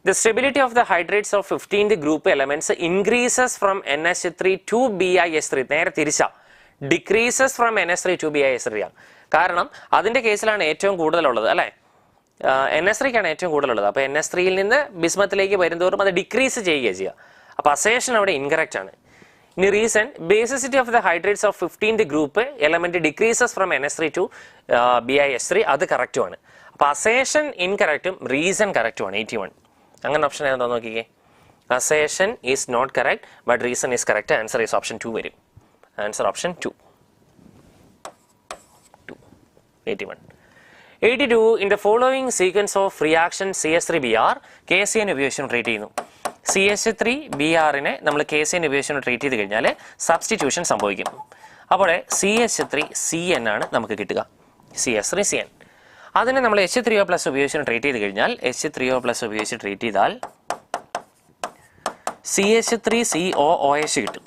The stability of the hydrates of 15th group elements increases from NH3 to BiS3. നേരെ തിരിച്ച decreases from NH3 to BiS3 ആണ്. കാരണം അതിൻ്റെ കേസിലാണ് ഏറ്റവും കൂടുതലുള്ളത് അല്ലേ, NH3ക്കാണ് ഏറ്റവും കൂടുതലുള്ളത്. അപ്പോൾ NH3യിൽ നിന്ന് ബിസ്മത്തിലേക്ക് വരുന്നതോറും അത് ഡിക്രീസ് ചെയ്യുക ചെയ്യുക. അപ്പോൾ അസേഷൻ അവിടെ ഇൻകറക്റ്റ് ആണ്. ഇനി reason basicity of the hydrates of 15th group element decreases from NH3 to BiS3, അത് കറക്റ്റുമാണ്. അപ്പോൾ അസേഷൻ ഇൻകറക്റ്റും റീസൺ കറക്റ്റുമാണ്. 81. അങ്ങനെ ഓപ്ഷൻ ഏതാ നോക്കിക്കേ. Assertion is not correct but reason is correct. Answer is option 2 വരും. Answer option 2. 81. 82. In the following sequence of reaction CH3Br, KCN ഉപയോഗിച്ച് treat ചെയ്യുന്നു. CH3Brനെ നമ്മൾ KCN ഉപയോഗിച്ച് ട്രീറ്റ് ചെയ്ത് കഴിഞ്ഞാൽ സബ്സ്റ്റിറ്റ്യൂഷൻ സംഭവിക്കും. അപ്പോൾ CH3CN ആണ് നമുക്ക് കിട്ടുക. CH3CN. അതിനെ നമ്മൾ H3O+ ഉപയോഗിച്ച് ട്രീറ്റ് ചെയ്ത് കഴിഞ്ഞാൽ H3O+ ഉപയോഗിച്ച് ട്രീറ്റ് ചെയ്താൽ CH3COOH കിട്ടും.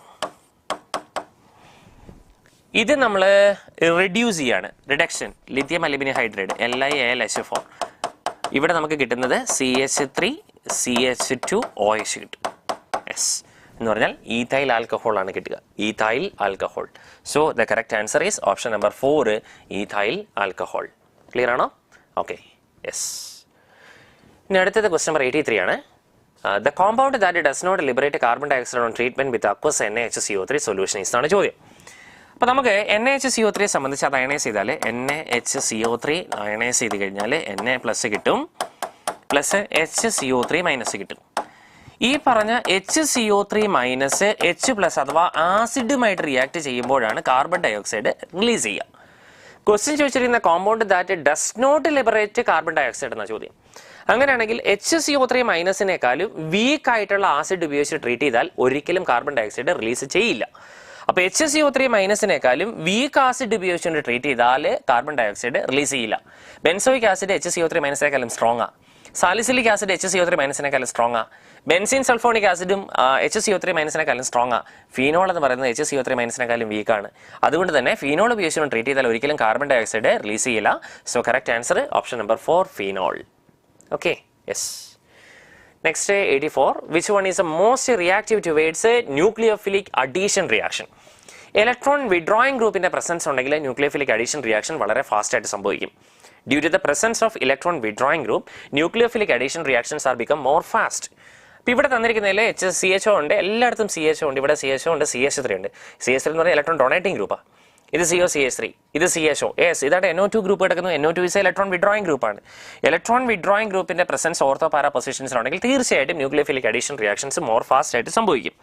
ഇത് നമ്മൾ റിഡ്യൂസ് ചെയ്യാണ്, reduction, lithium aluminium hydride LiAlH4. ഇവിടെ നമുക്ക് കിട്ടുന്നത് CH3CH2OH കിട്ടും. യെസ്, എന്ന് പറഞ്ഞാൽ ഈഥൈൽ ആൽക്കഹോൾ ആണ് കിട്ടുക, ethyl alcohol. So the correct answer is option number 4, ethyl alcohol. Clear ആണോ? Okay, yes. ഇനി അടുത്തത് ക്വസ്റ്റ്യൻ നമ്പർ 83 ആണ്. The compound that does not liberate carbon dioxide on treatment with aqueous NaHCO3 solution ഇതാണ് ചോദ്യം. അപ്പോൾ നമുക്ക് NaHCO3 സംബന്ധിച്ച് അത് അയണൈസ് ചെയ്താൽ NaHCO3 അയണൈസ് ചെയ്ത് കഴിഞ്ഞാൽ Na+ കിട്ടും, പ്ലസ് HCO3- കിട്ടും. ഈ പറഞ്ഞ HCO3- H+ അഥവാ ആസിഡുമായിട്ട് റിയാക്ട് ചെയ്യുമ്പോഴാണ് കാർബൺ ഡയോക്സൈഡ് റിലീസ് ചെയ്യുക. ക്വസ്റ്റ്യൻ ചോദിച്ചിരിക്കുന്ന compound that does not liberate carbon dioxide എന്ന ചോദ്യം. അങ്ങനെയാണെങ്കിൽ HCO3- വീക്ക് ആയിട്ടുള്ള ആസിഡ് ഉപയോഗിച്ച് ട്രീറ്റ് ചെയ്താൽ ഒരിക്കലും കാർബൺ ഡയോക്സൈഡ് റിലീസ് ചെയ്യില്ല. അപ്പോൾ HCO3- വീക്ക് ആസിഡ് ഉപയോഗിച്ചുകൊണ്ട് ട്രീറ്റ് ചെയ്താൽ കാർബൺ ഡയോക്സൈഡ് റിലീസ് ചെയ്യില്ല. ബെൻസോയിക് ആസിഡ് HCO3- സ്ട്രോങ്ങാ, സാലിസിലിക് ആസിഡ് HCO3- സ്ട്രോങ്ങാ, ബെൻസിൻ സൾഫോണിക് ആസിഡും HCO3- സ്ട്രോങ്ങാ. ഫീനോൾ എന്ന് പറയുന്നത് HCO3- വീക്കാണ്. അതുകൊണ്ട് തന്നെ ഫീനോൾ ഉപയോഗിച്ചുകൊണ്ട് ട്രീറ്റ് ചെയ്താൽ ഒരിക്കലും കാർബൺ ഡയോക്സൈഡ് റിലീസ് ചെയ്യില്ല. So correct answer option number 4, phenol. Okay, yes. Next 84. Which one is a most reactive towards nucleophilic addition reaction? Electron withdrawing ഗ്രൂപ്പിന്റെ പ്രസൻസ് ഉണ്ടെങ്കിൽ ന്യൂക്ലിയോഫിലിക് അഡീഷൻ റിയാക്ഷൻ വളരെ fast ആയിട്ട് സംഭവിക്കും. Due to the presence of electron withdrawing group, nucleophilic addition reactions are become more fast. ഇപ്പോൾ ഇവിടെ തന്നിരിക്കുന്നതിൽ CHO ഉണ്ട്, എല്ലായിടത്തും CHO ഉണ്ട്, ഇവിടെ CHO ഉണ്ട്, CH3 ഉണ്ട്. CH3 എന്ന് പറഞ്ഞാൽ ഇലക്ട്രോൺ ഡൊണേറ്റിംഗ് ഗ്രൂപ്പാണ്. ഇത് COCH3, ഇത് CHO. യെസ്, ഇതാണ് NO2 ഗ്രൂപ്പ് കിടക്കുന്നു. NO2 ഇസ് ഇലക്ട്രോൺ വിഡ്രോയിങ് ഗ്രൂപ്പാണ്. ഇലക്ട്രോൺ വിഡ്രോയിങ് ഗ്രൂപ്പിന്റെ പ്രസൻസ് ഓർത്തോ പാരാ പൊസിഷൻസിലുണ്ടെങ്കിൽ തീർച്ചയായിട്ടും nucleophilic addition reactions more fast ആയിട്ട് സംഭവിക്കും.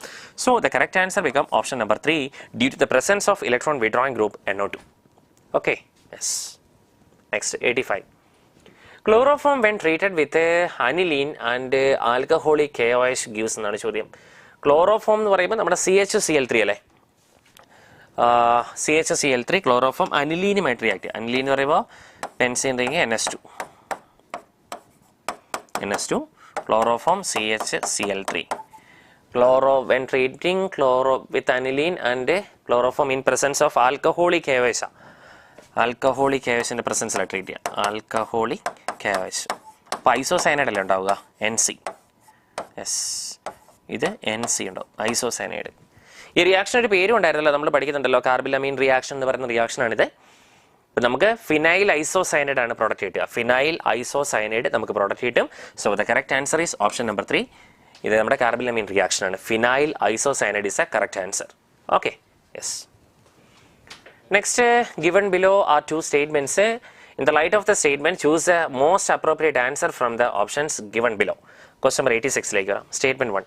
So the correct answer become option number 3, due to the presence of electron withdrawing group NO2. Okay, yes. Next 85. Chloroform when treated with aniline and alcoholic KOH gives എന്നാണ് ചോദ്യം. Chloroform എന്ന് പറയുമ്പോൾ നമ്മുടെ CHCl3 അല്ലേ, CHCl3 chloroform അനിലീനുമായിട്ട് റിയാക്ട് ചെയ്യും. Aniline എന്ന് പറയുമ്പോൾ benzene ring NH2, chloroform CHCl3. when treating with aniline and chloroform in presence of alcoholic KOH. Alcoholic AOHന്റെ പ്രസൻസിൽ ട്രീറ്റ് ചെയ്യാം. Alcoholic AOH. അപ്പോൾ ഐസോസൈനൈഡ് അല്ലേ ഉണ്ടാവുക, NC. യെസ്, ഇത് NC ഉണ്ടാവും, ഐസോസൈനൈഡ്. ഈ റിയാക്ഷൻ ഒരു പേരും ഉണ്ടായിരുന്നല്ലോ, നമ്മൾ പഠിക്കുന്നുണ്ടല്ലോ, കാർബിലമീൻ റിയാക്ഷൻ എന്ന് പറയുന്ന റിയാക്ഷനാണിത്. ഇപ്പം നമുക്ക് ഫിനൈൽ ഐസോസൈനൈഡ് ആണ് പ്രോഡക്റ്റ് കിട്ടുക. ഫിനൈൽ ഐസോസൈനൈഡ് നമുക്ക് പ്രോഡക്റ്റ് കിട്ടും. So the correct answer is option number 3. ഇത് നമ്മുടെ കാർബിലമീൻ റിയാക്ഷൻ ആണ്. Phenyl isocyanide is a correct answer. Okay, yes. Next, given below are two statements. In the light of the statement, choose the most appropriate answer from the options given below. Question number 86 like statement 1.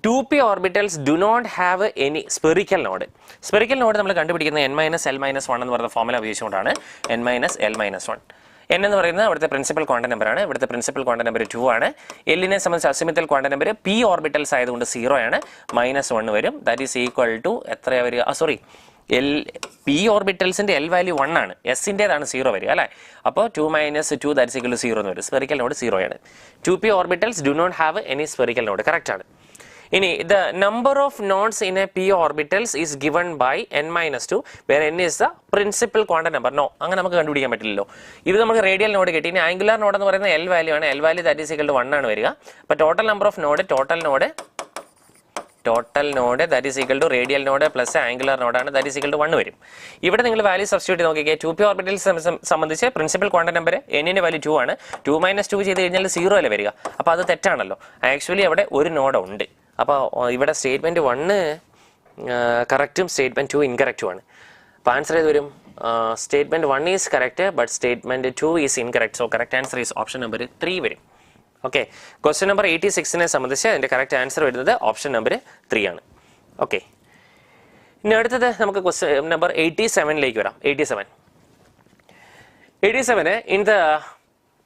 2p orbitals do not have any spherical node. Spherical node നമ്മൾ കണ്ടുപിടിക്കുന്നത് n-l-1 എന്ന് പറയുന്ന formula ഉപയോഗിച്ചുകൊണ്ടാണ്. n-l-1. n എന്ന് പറയുന്നത് അവിടുത്തെ principal quantum number ആണ്. ഇവിടുത്തെ പ്രിൻസിപ്പൽ ക്വാണ്ടം നമ്പർ 2 ആണ്. എല്ലിനെ സംബന്ധിച്ച് അസിമിത്തൽ ക്വാണ്ടം നമ്പർ p ഓർബിറ്റൽസ് ആയതുകൊണ്ട് 0 ആണ്. -1 വരും. ദാറ്റ് ഈസ് ഈക്വൽ ടു എത്രയാണ് വരിക? P ഓർബിറ്റൽസിന്റെ L വാല്യൂ 1 ആണ്. എസിൻ്റെതാണ് 0 വരിക അല്ലേ? അപ്പോൾ 2 - 2 ദാറ്റ് ഈസ് ഈക്വൽ ടു 0 എന്ന് വരും. സ്പെറിക്കൽ നോഡ് 0 ആണ്. 2p orbitals do not have any spherical node. Correct ആണ്. ഇനി the number of nodes in a p orbitals is given by n-2 where n is the principal quantum number. No, അങ്ങനെ നമുക്ക് കണ്ടുപിടിക്കാൻ പറ്റില്ലല്ലോ. ഇത് നമുക്ക് radial node കിട്ടി. ഇനി ആംഗുലാർ നോഡ് എന്ന് പറയുന്നത് L വാല്യൂ ആണ്. L value that is equal to 1 ആണ് വരിക. അപ്പോൾ total number of node that is equal to radial node plus angular node ആണ്. that is equal to 1 വരും. ഇവിടെ നിങ്ങൾ വാല്യൂ സബ്സ്റ്റിറ്റ്യൂട്ട് നോക്കിക്കേ. 2p ഓർബിറ്റൽസ് സംബന്ധിച്ച് പ്രിൻസിപ്പൽ ക്വാണ്ടം നമ്പർ n-ന്റെ വാല്യൂ 2 ആണ്. 2 - 2 ചെയ്ത് കഴിഞ്ഞാൽ 0 അല്ലേ വരിക. അപ്പോൾ അത് തെറ്റാണല്ലോ. ആക്ച്വലി അവിടെ ഒരു നോഡ് ഉണ്ട്. അപ്പോൾ ഇവിടെ സ്റ്റേറ്റ്മെൻറ്റ് 1 കറക്റ്റും സ്റ്റേറ്റ്മെൻറ്റ് 2 ഇൻകറക്റ്റും ആണ്. അപ്പോൾ ആൻസർ ഏത് വരും? Statement 1 is correct but statement 2 is incorrect. So correct answer is option number 3 വരും. ഓക്കെ, ക്വസ്റ്റ്യൻ നമ്പർ 86നെ സംബന്ധിച്ച് അതിൻ്റെ കറക്റ്റ് ആൻസർ വരുന്നത് ഓപ്ഷൻ നമ്പർ 3 ആണ്. ഓക്കെ, ഇനി അടുത്തത് നമുക്ക് ക്വസ്റ്റ്യൻ നമ്പർ 87ലേക്ക് വരാം. 87 in the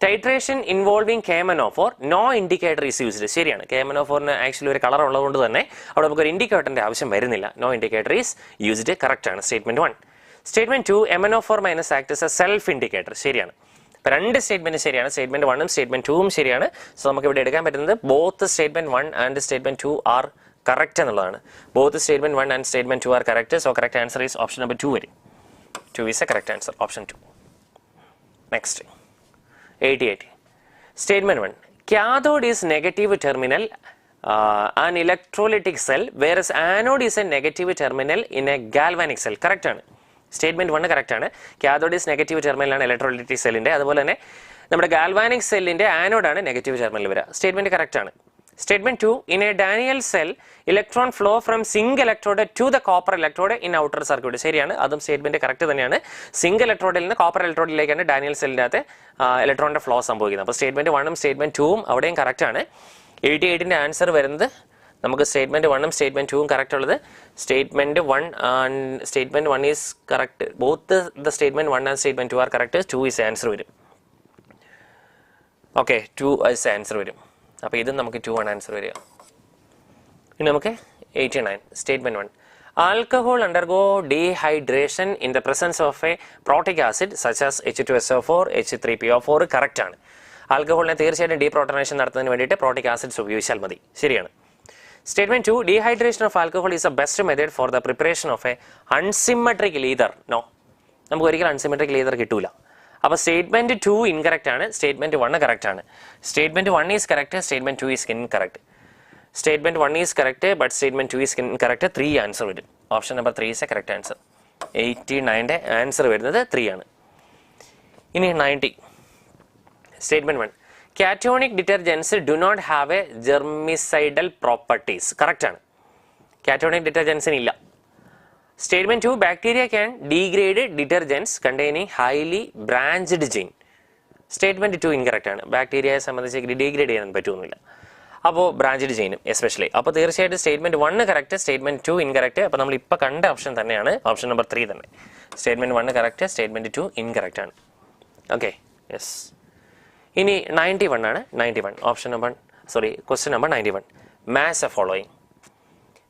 titration involving KMnO4 no indicator is used. ശരിയാണ്. KMnO4ന് ആക്ച്വലി ഒരു കളർ ഉള്ളതുകൊണ്ട് തന്നെ അവിടെ നമുക്കൊരു ഇൻഡിക്കേറ്ററിൻ്റെ ആവശ്യം വരുന്നില്ല. No indicator is used. Correct ആണ്. Statement 1. Statement 2 MnO4 - act as a self indicator. ശരിയാണ്. ഇപ്പോൾ രണ്ട് സ്റ്റേറ്റ്മെൻറ്റ് ശരിയാണ്. സ്റ്റേറ്റ്മെൻറ്റ് 1ഉം സ്റ്റേറ്റ്മെൻറ്റ് 2ഉം ശരിയാണ്. സോ നമുക്ക് ഇവിടെ എടുക്കാൻ പറ്റുന്നത് both statement 1 and statement 2 are correct എന്നുള്ളതാണ്. Both statement 1 and statement 2 are correct. So correct answer is option number 2 വരും. 2 is a correct answer. Option 2. Next 88. Statement 1. Cathode is negative terminal an electrolytic cell whereas anode is a negative terminal in a galvanic cell. Correct ആണ്. Statement 1 correct ആണ്. Cathode is negative ടെർമിനലാണ് electrolytic സെല്ലിൻ്റെ. അതുപോലെ തന്നെ നമ്മുടെ galvanic സെല്ലിൻ്റെ ആനോഡാണ് negative terminal വരിക. സ്റ്റേറ്റ്മെൻറ്റ് കറക്റ്റ് ആണ്. Statement 2. In a Daniell cell electron flow from zinc electrode to the copper electrode in outer circuit. ശരിയാണ്. അതും സ്റ്റേറ്റ്മെൻറ്റ് കറക്റ്റ് തന്നെയാണ്. സിങ്ക് ഇലക്ട്രോഡിൽ നിന്ന് കോപ്പർ ഇലക്ട്രോഡിലേക്കാണ് ഡാനിയൽ സെല്ലിൻ്റെ അകത്ത് ഇലക്ട്രോണിൻ്റെ ഫ്ലോ സംഭവിക്കുന്നത്. അപ്പോൾ സ്റ്റേറ്റ്മെൻറ്റ് 1ഉം സ്റ്റേറ്റ്മെൻറ്റ് 2ഉം അവിടെയും കറക്റ്റ് ആണ്. 88ൻ്റെ ആൻസർ വരുന്നത് നമുക്ക് സ്റ്റേറ്റ്മെൻറ്റ് 1ഉം സ്റ്റേറ്റ്മെൻറ്റ് 2ഉം കറക്റ്റ് ഉള്ളത്. Statement 1 and statement 1 is correct. Both the statement 1 and statement 2 are correct. 2 is answer വരും. ഓക്കെ, 2 ഈസ് ആൻസർ വരും. അപ്പോൾ ഇതും നമുക്ക് 2 ആണ് ആൻസർ വരിക. ഇനി നമുക്ക് 89. Statement 1. Alcohol undergo dehydration in the presence of a protic acid such as H2SO4 H3PO4. Correct ആണ്. ആൽക്കഹോളിനെ തീർച്ചയായിട്ടും ഡീപ്രോട്ടനേഷൻ നടത്തുന്നതിന് വേണ്ടിയിട്ട് പ്രോട്ടിക് ആസിഡ്സ് ഉപയോഗിച്ചാൽ മതി. ശരിയാണ്. Statement 2. Dehydration of alcohol is the best method for the preparation of a unsymmetrical ether. No. നമുക്ക് ഒരിക്കലും unsymmetrical ether കിട്ടൂല. അപ്പോൾ സ്റ്റേറ്റ്മെൻറ്റ് 2 ഇൻകറക്റ്റ് ആണ്. സ്റ്റേറ്റ്മെൻറ്റ് 1 കറക്റ്റ് ആണ്. Statement 1 is correct. Statement 2 is incorrect. Statement 1 is correct but statement 2 is incorrect. 3 answer വരും. Option number 3 is a correct answer. 89ൻ്റെ answer വരുന്നത് 3 ആണ്. ഇനി 90. Statement 1. Cationic detergents do not have a germicidal properties. Correct ആണ്. Cationic detergents ഇല്ല. Statement 2. Bacteria can degrade detergents containing highly branched gene. Statement 2 incorrect ആണ്. ബാക്ടീരിയയെ സംബന്ധിച്ച് degrade ചെയ്യാൻ പറ്റുന്നില്ല. അപ്പോൾ ബ്രാഞ്ചഡ് ചെയിനും എസ്പെഷ്യലി. അപ്പോൾ തീർച്ചയായിട്ടും സ്റ്റേറ്റ്മെൻറ്റ് 1 കറക്റ്റ്. Statement 2 incorrect. അപ്പോൾ നമ്മൾ ഇപ്പോൾ കണ്ട ഓപ്ഷൻ തന്നെയാണ് ഓപ്ഷൻ നമ്പർ 3 തന്നെ. Statement 1 correct. സ്റ്റേറ്റ്മെൻറ്റ് 2 ഇൻകറക്റ്റ് ആണ്. Okay, yes. ഇനി 91 ആണ്. 91 option number question number 91. Match A following.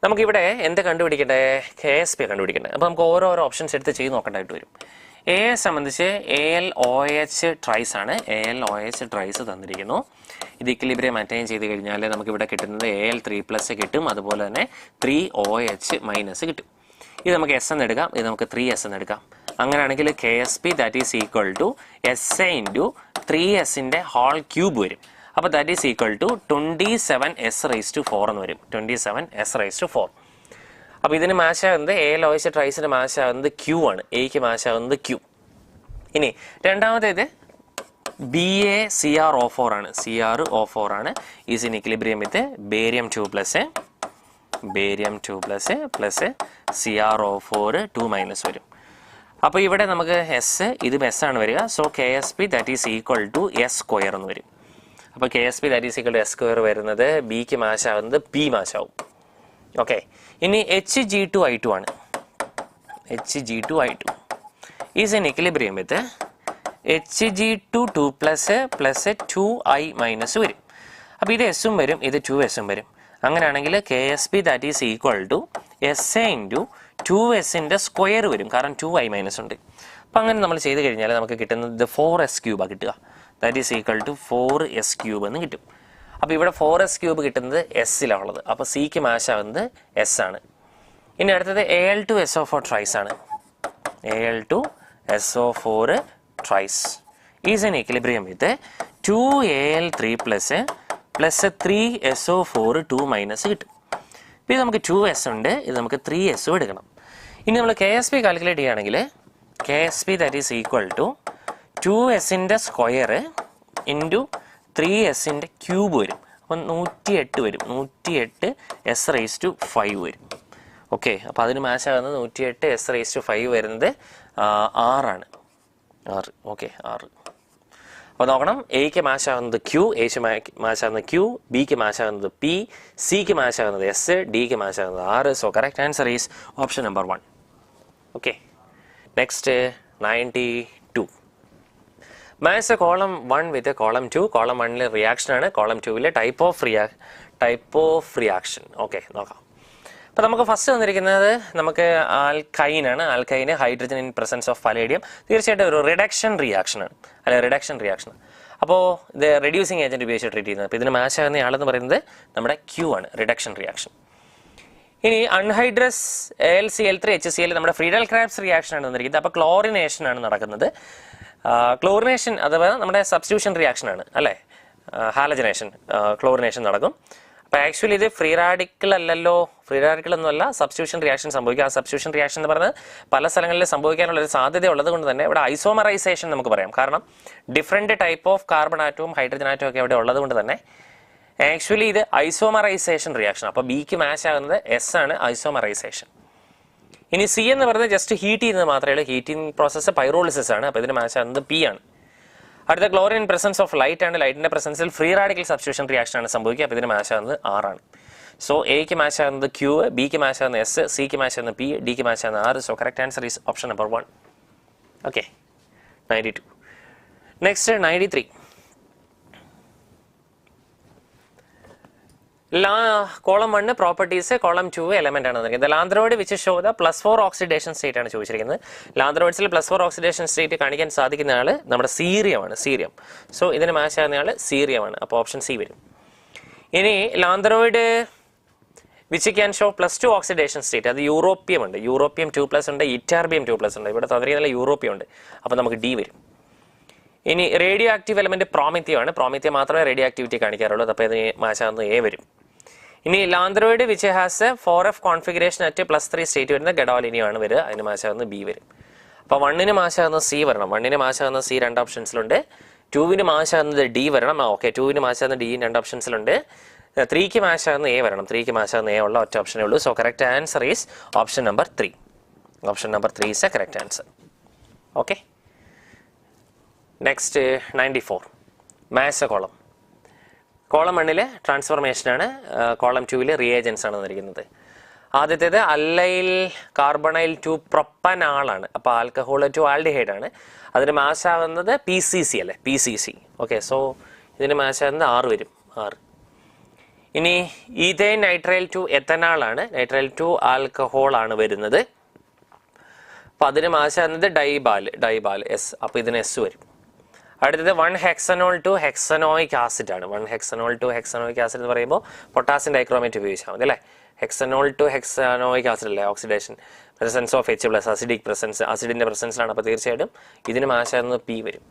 നമുക്കിവിടെ എന്ത് കണ്ടുപിടിക്കട്ടെ? KSP കണ്ടുപിടിക്കട്ടെ. അപ്പോൾ നമുക്ക് ഓരോരോ ഓപ്ഷൻസ് എടുത്ത് ചെയ്ത് നോക്കേണ്ടതായിട്ട് വരും. എയെ സംബന്ധിച്ച് ALOH ട്രൈസ് ആണ്. ALOH ട്രൈസ് തന്നിരിക്കുന്നു. ഇത് ഇക്വിലിബ്രിയം അറ്റൈൻ ചെയ്ത് കഴിഞ്ഞാൽ നമുക്കിവിടെ കിട്ടുന്നത് Al3+ കിട്ടും. അതുപോലെ തന്നെ 3OH- കിട്ടും. ഇത് നമുക്ക് S എന്ന് എടുക്കാം. ഇത് നമുക്ക് 3S എന്ന് എടുക്കാം. അങ്ങനെയാണെങ്കിൽ KSP that is equal to SA into 3Sന്റെ ഹോൾ ക്യൂബ് വരും. അപ്പോൾ that is equal to 27S⁴ എന്ന് വരും. 27S⁴. അപ്പോൾ ഇതിന് മാച്ച് ആകുന്നത് എ ലോയിസ് ട്രൈസിന് മാച്ച് ആകുന്നത് Q ആണ്. എയ്ക്ക് മാച്ച് ആകുന്നത് Q. ഇനി രണ്ടാമത്തേത് BaCrO4 ആണ്. CrO4 ആണ്. Is in equilibrium with barium 2 plus CrO4 2- വരും. അപ്പോൾ ഇവിടെ നമുക്ക് എസ് ഇതും എസ് ആണ് വരിക. So KSP that is equal to S² എന്ന് വരും. അപ്പോൾ KSP that is equal to S² വരുന്നത് ബിക്ക് മാച്ച് ആകുന്നത് പി മാച്ച് ആവും. ഓക്കെ, ഇനി Hg2I2 ആണ്. Hg2I2 is in equilibrium with Hg2 2 plus 2I- വരും. അപ്പോൾ ഇത് എസും വരും, ഇത് 2Sഉം വരും. അങ്ങനെയാണെങ്കിൽ KSP that is equal to SA into 2Sന്റെ സ്ക്വയർ വരും, കാരണം 2I- ഉണ്ട്. അപ്പം അങ്ങനെ നമ്മൾ ചെയ്ത് കഴിഞ്ഞാൽ നമുക്ക് കിട്ടുന്നത് 4S³ കിട്ടുക. That is equal to 4S³ എന്ന് കിട്ടും. അപ്പോൾ ഇവിടെ 4S³ കിട്ടുന്നത് എസ്സിലാണ് ഉള്ളത്. അപ്പോൾ സിക്ക് മാച്ച് ആവുന്നത് എസ് ആണ്. ഇനി അടുത്തത് Al2SO4 ട്രൈസ് ആണ്. Al2SO4 thrice is in equilibrium with 2Al3 plus 3SO4 2- കിട്ടും. ഇത് നമുക്ക് 2S ഉണ്ട്, ഇത് നമുക്ക് 3S എടുക്കണം. ഇനി നമ്മൾ KSP കാൽക്കുലേറ്റ് ചെയ്യുകയാണെങ്കിൽ KSP that is equal to 2Sന്റെ സ്ക്വയർ ഇൻറ്റു 3Sന്റെ ക്യൂബ് വരും. അപ്പം 108 വരും. 108S⁵ വരും. ഓക്കെ, അപ്പോൾ അതിന് മാച്ച് ആകുന്നത് 108S⁵ വരുന്നത് 6 ആണ്. 6. ഓക്കെ, 6. അപ്പോൾ നോക്കണം, എയ്ക്ക് മാച്ച് ആകുന്നത് Q, എച്ച് മാച്ച് ആകുന്നത് Q, ബിക്ക് മാച്ച് ആകുന്നത് P, സിക്ക് മാച്ച് ആകുന്നത് S, ഡിക്ക് മാച്ച് ആകുന്നത് 6. So correct answer is option number 1. Okay, next 92. Match column 1 with column 2. Column 1ൽ റിയാക്ഷൻ ആണ്, കോളം 2ൽ ടൈപ്പ് ഓഫ് റിയാക്ഷൻ. ഓക്കെ, നോക്കാം. അപ്പോൾ നമുക്ക് ഫസ്റ്റ് വന്നിരിക്കുന്നത് നമുക്ക് ആൽക്കൈനാണ്. ആൽക്കൈന് hydrogen in presence of palladium. തീർച്ചയായിട്ടും ഒരു റിഡക്ഷൻ റിയാക്ഷനാണ്, റിഡക്ഷൻ റിയാക്ഷൻ. അപ്പോൾ ഇത് റെഡ്യൂസിങ് ഏജന്റ് ഉപയോഗിച്ച് ട്രീറ്റ് ചെയ്യുന്നത്. അപ്പോൾ ഇതിന് മാച്ച് ആകുന്ന ആളെന്ന് പറയുന്നത് നമ്മുടെ Q ആണ്, റിഡക്ഷൻ റിയാക്ഷൻ. ഇനി അൺഹൈഡ്രസ് AlCl3 HCl നമ്മുടെ ഫ്രീഡൽ ക്രാബ്സ് റിയാക്ഷൻ ആണ് വന്നിരിക്കുന്നത്. അപ്പോൾ ക്ലോറിനേഷൻ ആണ് നടക്കുന്നത്. ക്ലോറിനേഷൻ അഥവാ നമ്മുടെ സബ്സ്റ്റിറ്റ്യൂഷൻ റിയാക്ഷൻ ആണ്, അല്ലേ? ഹാലജനേഷൻ, ക്ലോറിനേഷൻ നടക്കും. അപ്പോൾ ആക്ച്വലി ഇത് ഫ്രീ റാഡിക്കൽ അല്ലല്ലോ, ഫ്രീ റാഡിക്കൽ ഒന്നുമല്ല, സബ്സ്റ്റിറ്റ്യൂഷൻ റിയാക്ഷൻ സംഭവിക്കുക. ആ സബ്സ്റ്റിറ്റ്യൂഷൻ റിയാക്ഷൻ എന്ന് പറയുന്നത് പല സ്ഥലങ്ങളിൽ സംഭവിക്കാനുള്ള ഒരു സാധ്യത ഉള്ളത് കൊണ്ട് തന്നെ ഇവിടെ ഐസോമറൈസേഷൻ നമുക്ക് പറയാം. കാരണം ഡിഫറെൻറ്റ് ടൈപ്പ് ഓഫ് കാർബൺ ആറ്റവും ഹൈഡ്രജൻ ആറ്റവും ഒക്കെ അവിടെ ഉള്ളത് കൊണ്ട് തന്നെ ആക്ച്വലി ഇത് ഐസോമറൈസേഷൻ റിയാക്ഷൻ. അപ്പോൾ ബിക്ക് മാച്ച് ആകുന്നത് എസ് ആണ്, ഐസോമറൈസേഷൻ. ഇനി സി എന്ന് പറയുന്നത് ജസ്റ്റ് ഹീറ്റ് ചെയ്യുന്നത് മാത്രമേ ഉള്ളൂ. ഹീറ്റിംഗ് പ്രോസസ്സ് പൈറോളിസിസ് ആണ്. അപ്പോൾ ഇതിന് മാച്ച് ആകുന്നത് പി ആണ്. അടുത്ത ക്ലോറിൻ പ്രസൻസ് ഓഫ് ലൈറ്റ് ആണ്. ലൈറ്റിന്റെ പ്രസൻസിൽ ഫ്രീ റാഡിക്കൽ സബ്സ്റ്റിറ്റ്യൂഷൻ റിയാക്ഷൻ ആണ് സംഭവിക്കുക. അപ്പോൾ ഇതിന് മാച്ച് ആകുന്നത് 6 ആണ്. സോ എക്ക് മാച്ച് ആകുന്നത് Q, ബിക്ക് മാച്ച് ആകുന്നത് S, സിക്ക് മാച്ച് ആകുന്നത് P, ഡിക്ക് മാച്ച് ആകുന്നത് 6. So correct answer is option number 1. Okay, 92. Next 93. Column 1 properties, column 2 element ആണ്. Lanthanoid which show the +4 oxidation state ആണ് ചോദിച്ചിരിക്കുന്നത്. ലാന്ത്രോയിഡ്സിൽ +4 ഓക്സിഡേഷൻ സ്റ്റേറ്റ് കാണിക്കാൻ സാധിക്കുന്ന ആൾ നമ്മുടെ സീറിയമാണ്, സീറിയം. സോ ഇതിന് മാച്ച് ആകുന്ന ആൾ സീറിയമാണ്. അപ്പോൾ ഓപ്ഷൻ സി വരും. ഇനി lanthanoid which can show +2 oxidation state, അത് യൂറോപ്യം ഉണ്ട്. യൂറോപ്യം 2+ ഉണ്ട്, ഇറ്റാർബിയം 2+ ഉണ്ട്. ഇവിടെ തന്നിരിക്കുന്ന യൂറോപ്യം ഉണ്ട്. അപ്പോൾ നമുക്ക് ഡി വരും. ഇനി റേഡിയോ ആക്റ്റീവ് എലമെന്റ് പ്രോമിത്യം ആണ്. പ്രോമിത്യം മാത്രമേ റേഡിയോ ആക്ടിവിറ്റി കാണിക്കാറുള്ളൂ. അപ്പോൾ ഇതിന് മാച്ച് ആകുന്നത് എ വരും. ഇനി lanthanoid which has 4F configuration at +3 state വരുന്ന ഗഡോലിനിയാണ് വരിക. അതിന് മാച്ച് ആകുന്നത് ബി വരും. അപ്പോൾ 1ന് മാച്ച് ആകുന്നത് സി വരണം. 1ന് മാച്ച് ആകുന്നത് സി 2 ഓപ്ഷൻസിലുണ്ട്. 2ന് മാച്ച് ആകുന്നത് ഡി വരണം. ഓക്കെ, 2ന് മാച്ച് ആകുന്നത് ഡി 2 ഓപ്ഷൻസിലുണ്ട്. 3ക്ക് മാച്ച് ആകുന്നത് എ വരണം. 3ക്ക് മാച്ച് ആകുന്നത് എ ഉള്ള ഒറ്റ ഓപ്ഷനേ ഉള്ളൂ. So correct answer is option number 3. Option number 3 is a correct answer. Okay, next 94. Maths column. Column 1ൽ ട്രാൻസ്ഫോർമേഷനാണ്, കോളം 2ൽ റിയേജൻസ് ആണ് വന്നിരിക്കുന്നത്. ആദ്യത്തേത് അല്ലൈൽ കാർബണൈൽ ടു പ്രൊപ്പനാളാണ്. അപ്പോൾ ആൽക്കഹോൾ ടു ആൽഡിഹൈഡ് ആണ്. അതിന് മാച്ച് ആവുന്നത് PCC അല്ലേ, PCC. ഓക്കെ, സോ ഇതിന് മാച്ച് ആവുന്നത് 6 വരും, 6. ഇനി ഈഥൈൻ നൈട്രൈൽ ടു എത്തനാൾ ആണ്. നൈട്രൈൽ ടു ആൽക്കഹോൾ ആണ് വരുന്നത്. അപ്പോൾ അതിന് മാച്ച് ആവുന്നത് ഡൈബാൽ എസ്. അപ്പോൾ ഇതിന് എസ് വരും. അടുത്തത് 1 ഹെക്സനോൾ ടു ഹെക്സനോയിക് ആസിഡ് ആണ്. 1 ഹെക്സനോൾ ടു ഹെക്സനോയിക് ആസിഡ് എന്ന് പറയുമ്പോൾ പൊട്ടാസ്യം ഡൈക്രോമേറ്റ് ഉപയോഗിച്ചാൽ മതി അല്ലേ. ഹെക്സനോൾ ടു ഹെക്സനോയിക് ആസിഡ് അല്ലേ oxidation. Presence of H plus acidic presence, അസിഡിൻ്റെ പ്രസൻസിലാണ്. അപ്പോൾ തീർച്ചയായിട്ടും ഇതിന് മാച്ചാകുന്നത് പി വരും.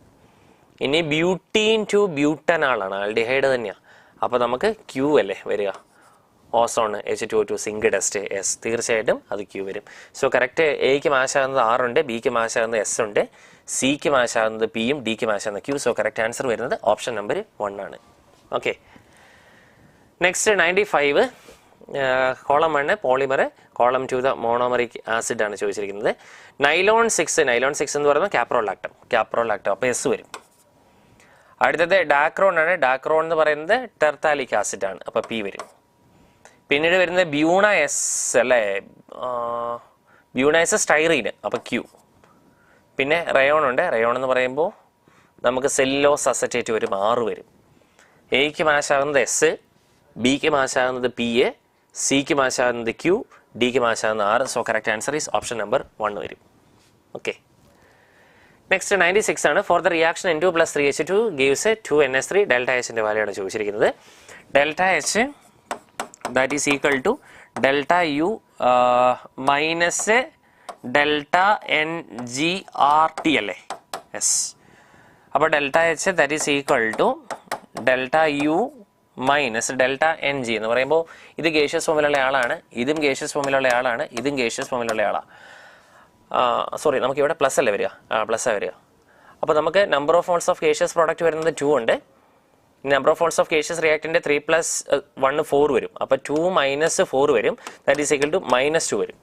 ഇനി ബ്യൂട്ടീൻ ടു ബ്യൂട്ടനാളാണ്, ആൽഡിഹൈഡ് തന്നെയാണ്. അപ്പോൾ നമുക്ക് ക്യൂ അല്ലേ വരിക. Ozone H2O2 zinc dust S, തീർച്ചയായിട്ടും അത് ക്യൂ വരും. സോ കറക്റ്റ് എക്ക് മാച്ചാകുന്നത് R ഉണ്ട്, ബിക്ക് മാച്ചാകുന്നത് S ഉണ്ട്, സിക്ക് മാച്ചാകുന്നത് പിയും ഡിക്ക് മാച്ചാകുന്നത് ക്യൂ. സോ കറക്റ്റ് ആൻസർ വരുന്നത് ഓപ്ഷൻ നമ്പർ 1 ആണ്. Okay, next 95 column 1 polymer, column 2 the monomeric acid ആണ് ചോദിച്ചിരിക്കുന്നത്. നൈലോൺ 6 എന്ന് പറയുന്നത് കാപ്രോലാക്ടം, അപ്പോൾ എസ് വരും. അടുത്തത് ഡാക്രോൺ ആണ്, ഡാക്രോൺ എന്ന് പറയുന്നത് ടെർത്താലിക് ആസിഡ് ആണ്, അപ്പോൾ പി വരും. പിന്നീട് വരുന്നത് ബ്യൂണ എസ് അല്ലേ, ബ്യൂണ എസ് സ്റ്റൈറീന്, അപ്പോൾ ക്യൂ. പിന്നെ റയോൺ ഉണ്ട്, റയോൺ എന്ന് പറയുമ്പോൾ നമുക്ക് സെല്ലോസ് അസറ്റേറ്റ് വരും, 6 വരും. എക്ക് മാച്ചാകുന്നത് എസ്, ബിക്ക് മാച്ചാകുന്നത് പി എ, സിക്ക് മാച്ചാകുന്നത് ക്യൂ, ഡിക്ക് മാച്ചാകുന്നത് 6. So correct answer is option number 1 വരും. ഓക്കെ, നെക്സ്റ്റ് 96 ആണ്. For the reaction N2 + 3H2 gives a 2NH3, delta എച്ചിൻ്റെ വാല്യൂയാണ് ചോദിച്ചിരിക്കുന്നത്. Delta H that is equal to delta U minus delta N G R T അല്ലേ, yes. അപ്പോൾ delta H that is equal to delta U minus delta N G എന്ന് പറയുമ്പോൾ ഇത് gaseous ഫോമിലുള്ള ആളാണ്, ഇതും ഗേഷ്യസ് ഫോമിലുള്ള ആളാണ്, ഇതും ഗേഷ്യസ് ഫോമിലുള്ള ആളാണ്. സോറി, നമുക്കിവിടെ പ്ലസ് അല്ലേ വരിക, പ്ലസ്സാണ് വരിക. അപ്പോൾ നമുക്ക് number of moles of gaseous product വരുന്നത് 2 ഉണ്ട്. Number of moles of gaseous റിയാക്ടൻ്റെ 3 + 1 4 വരും. അപ്പോൾ 2 - 4 വരും, ദാറ്റ് ഈസ് ഈക്വൽ ടു -2 വരും.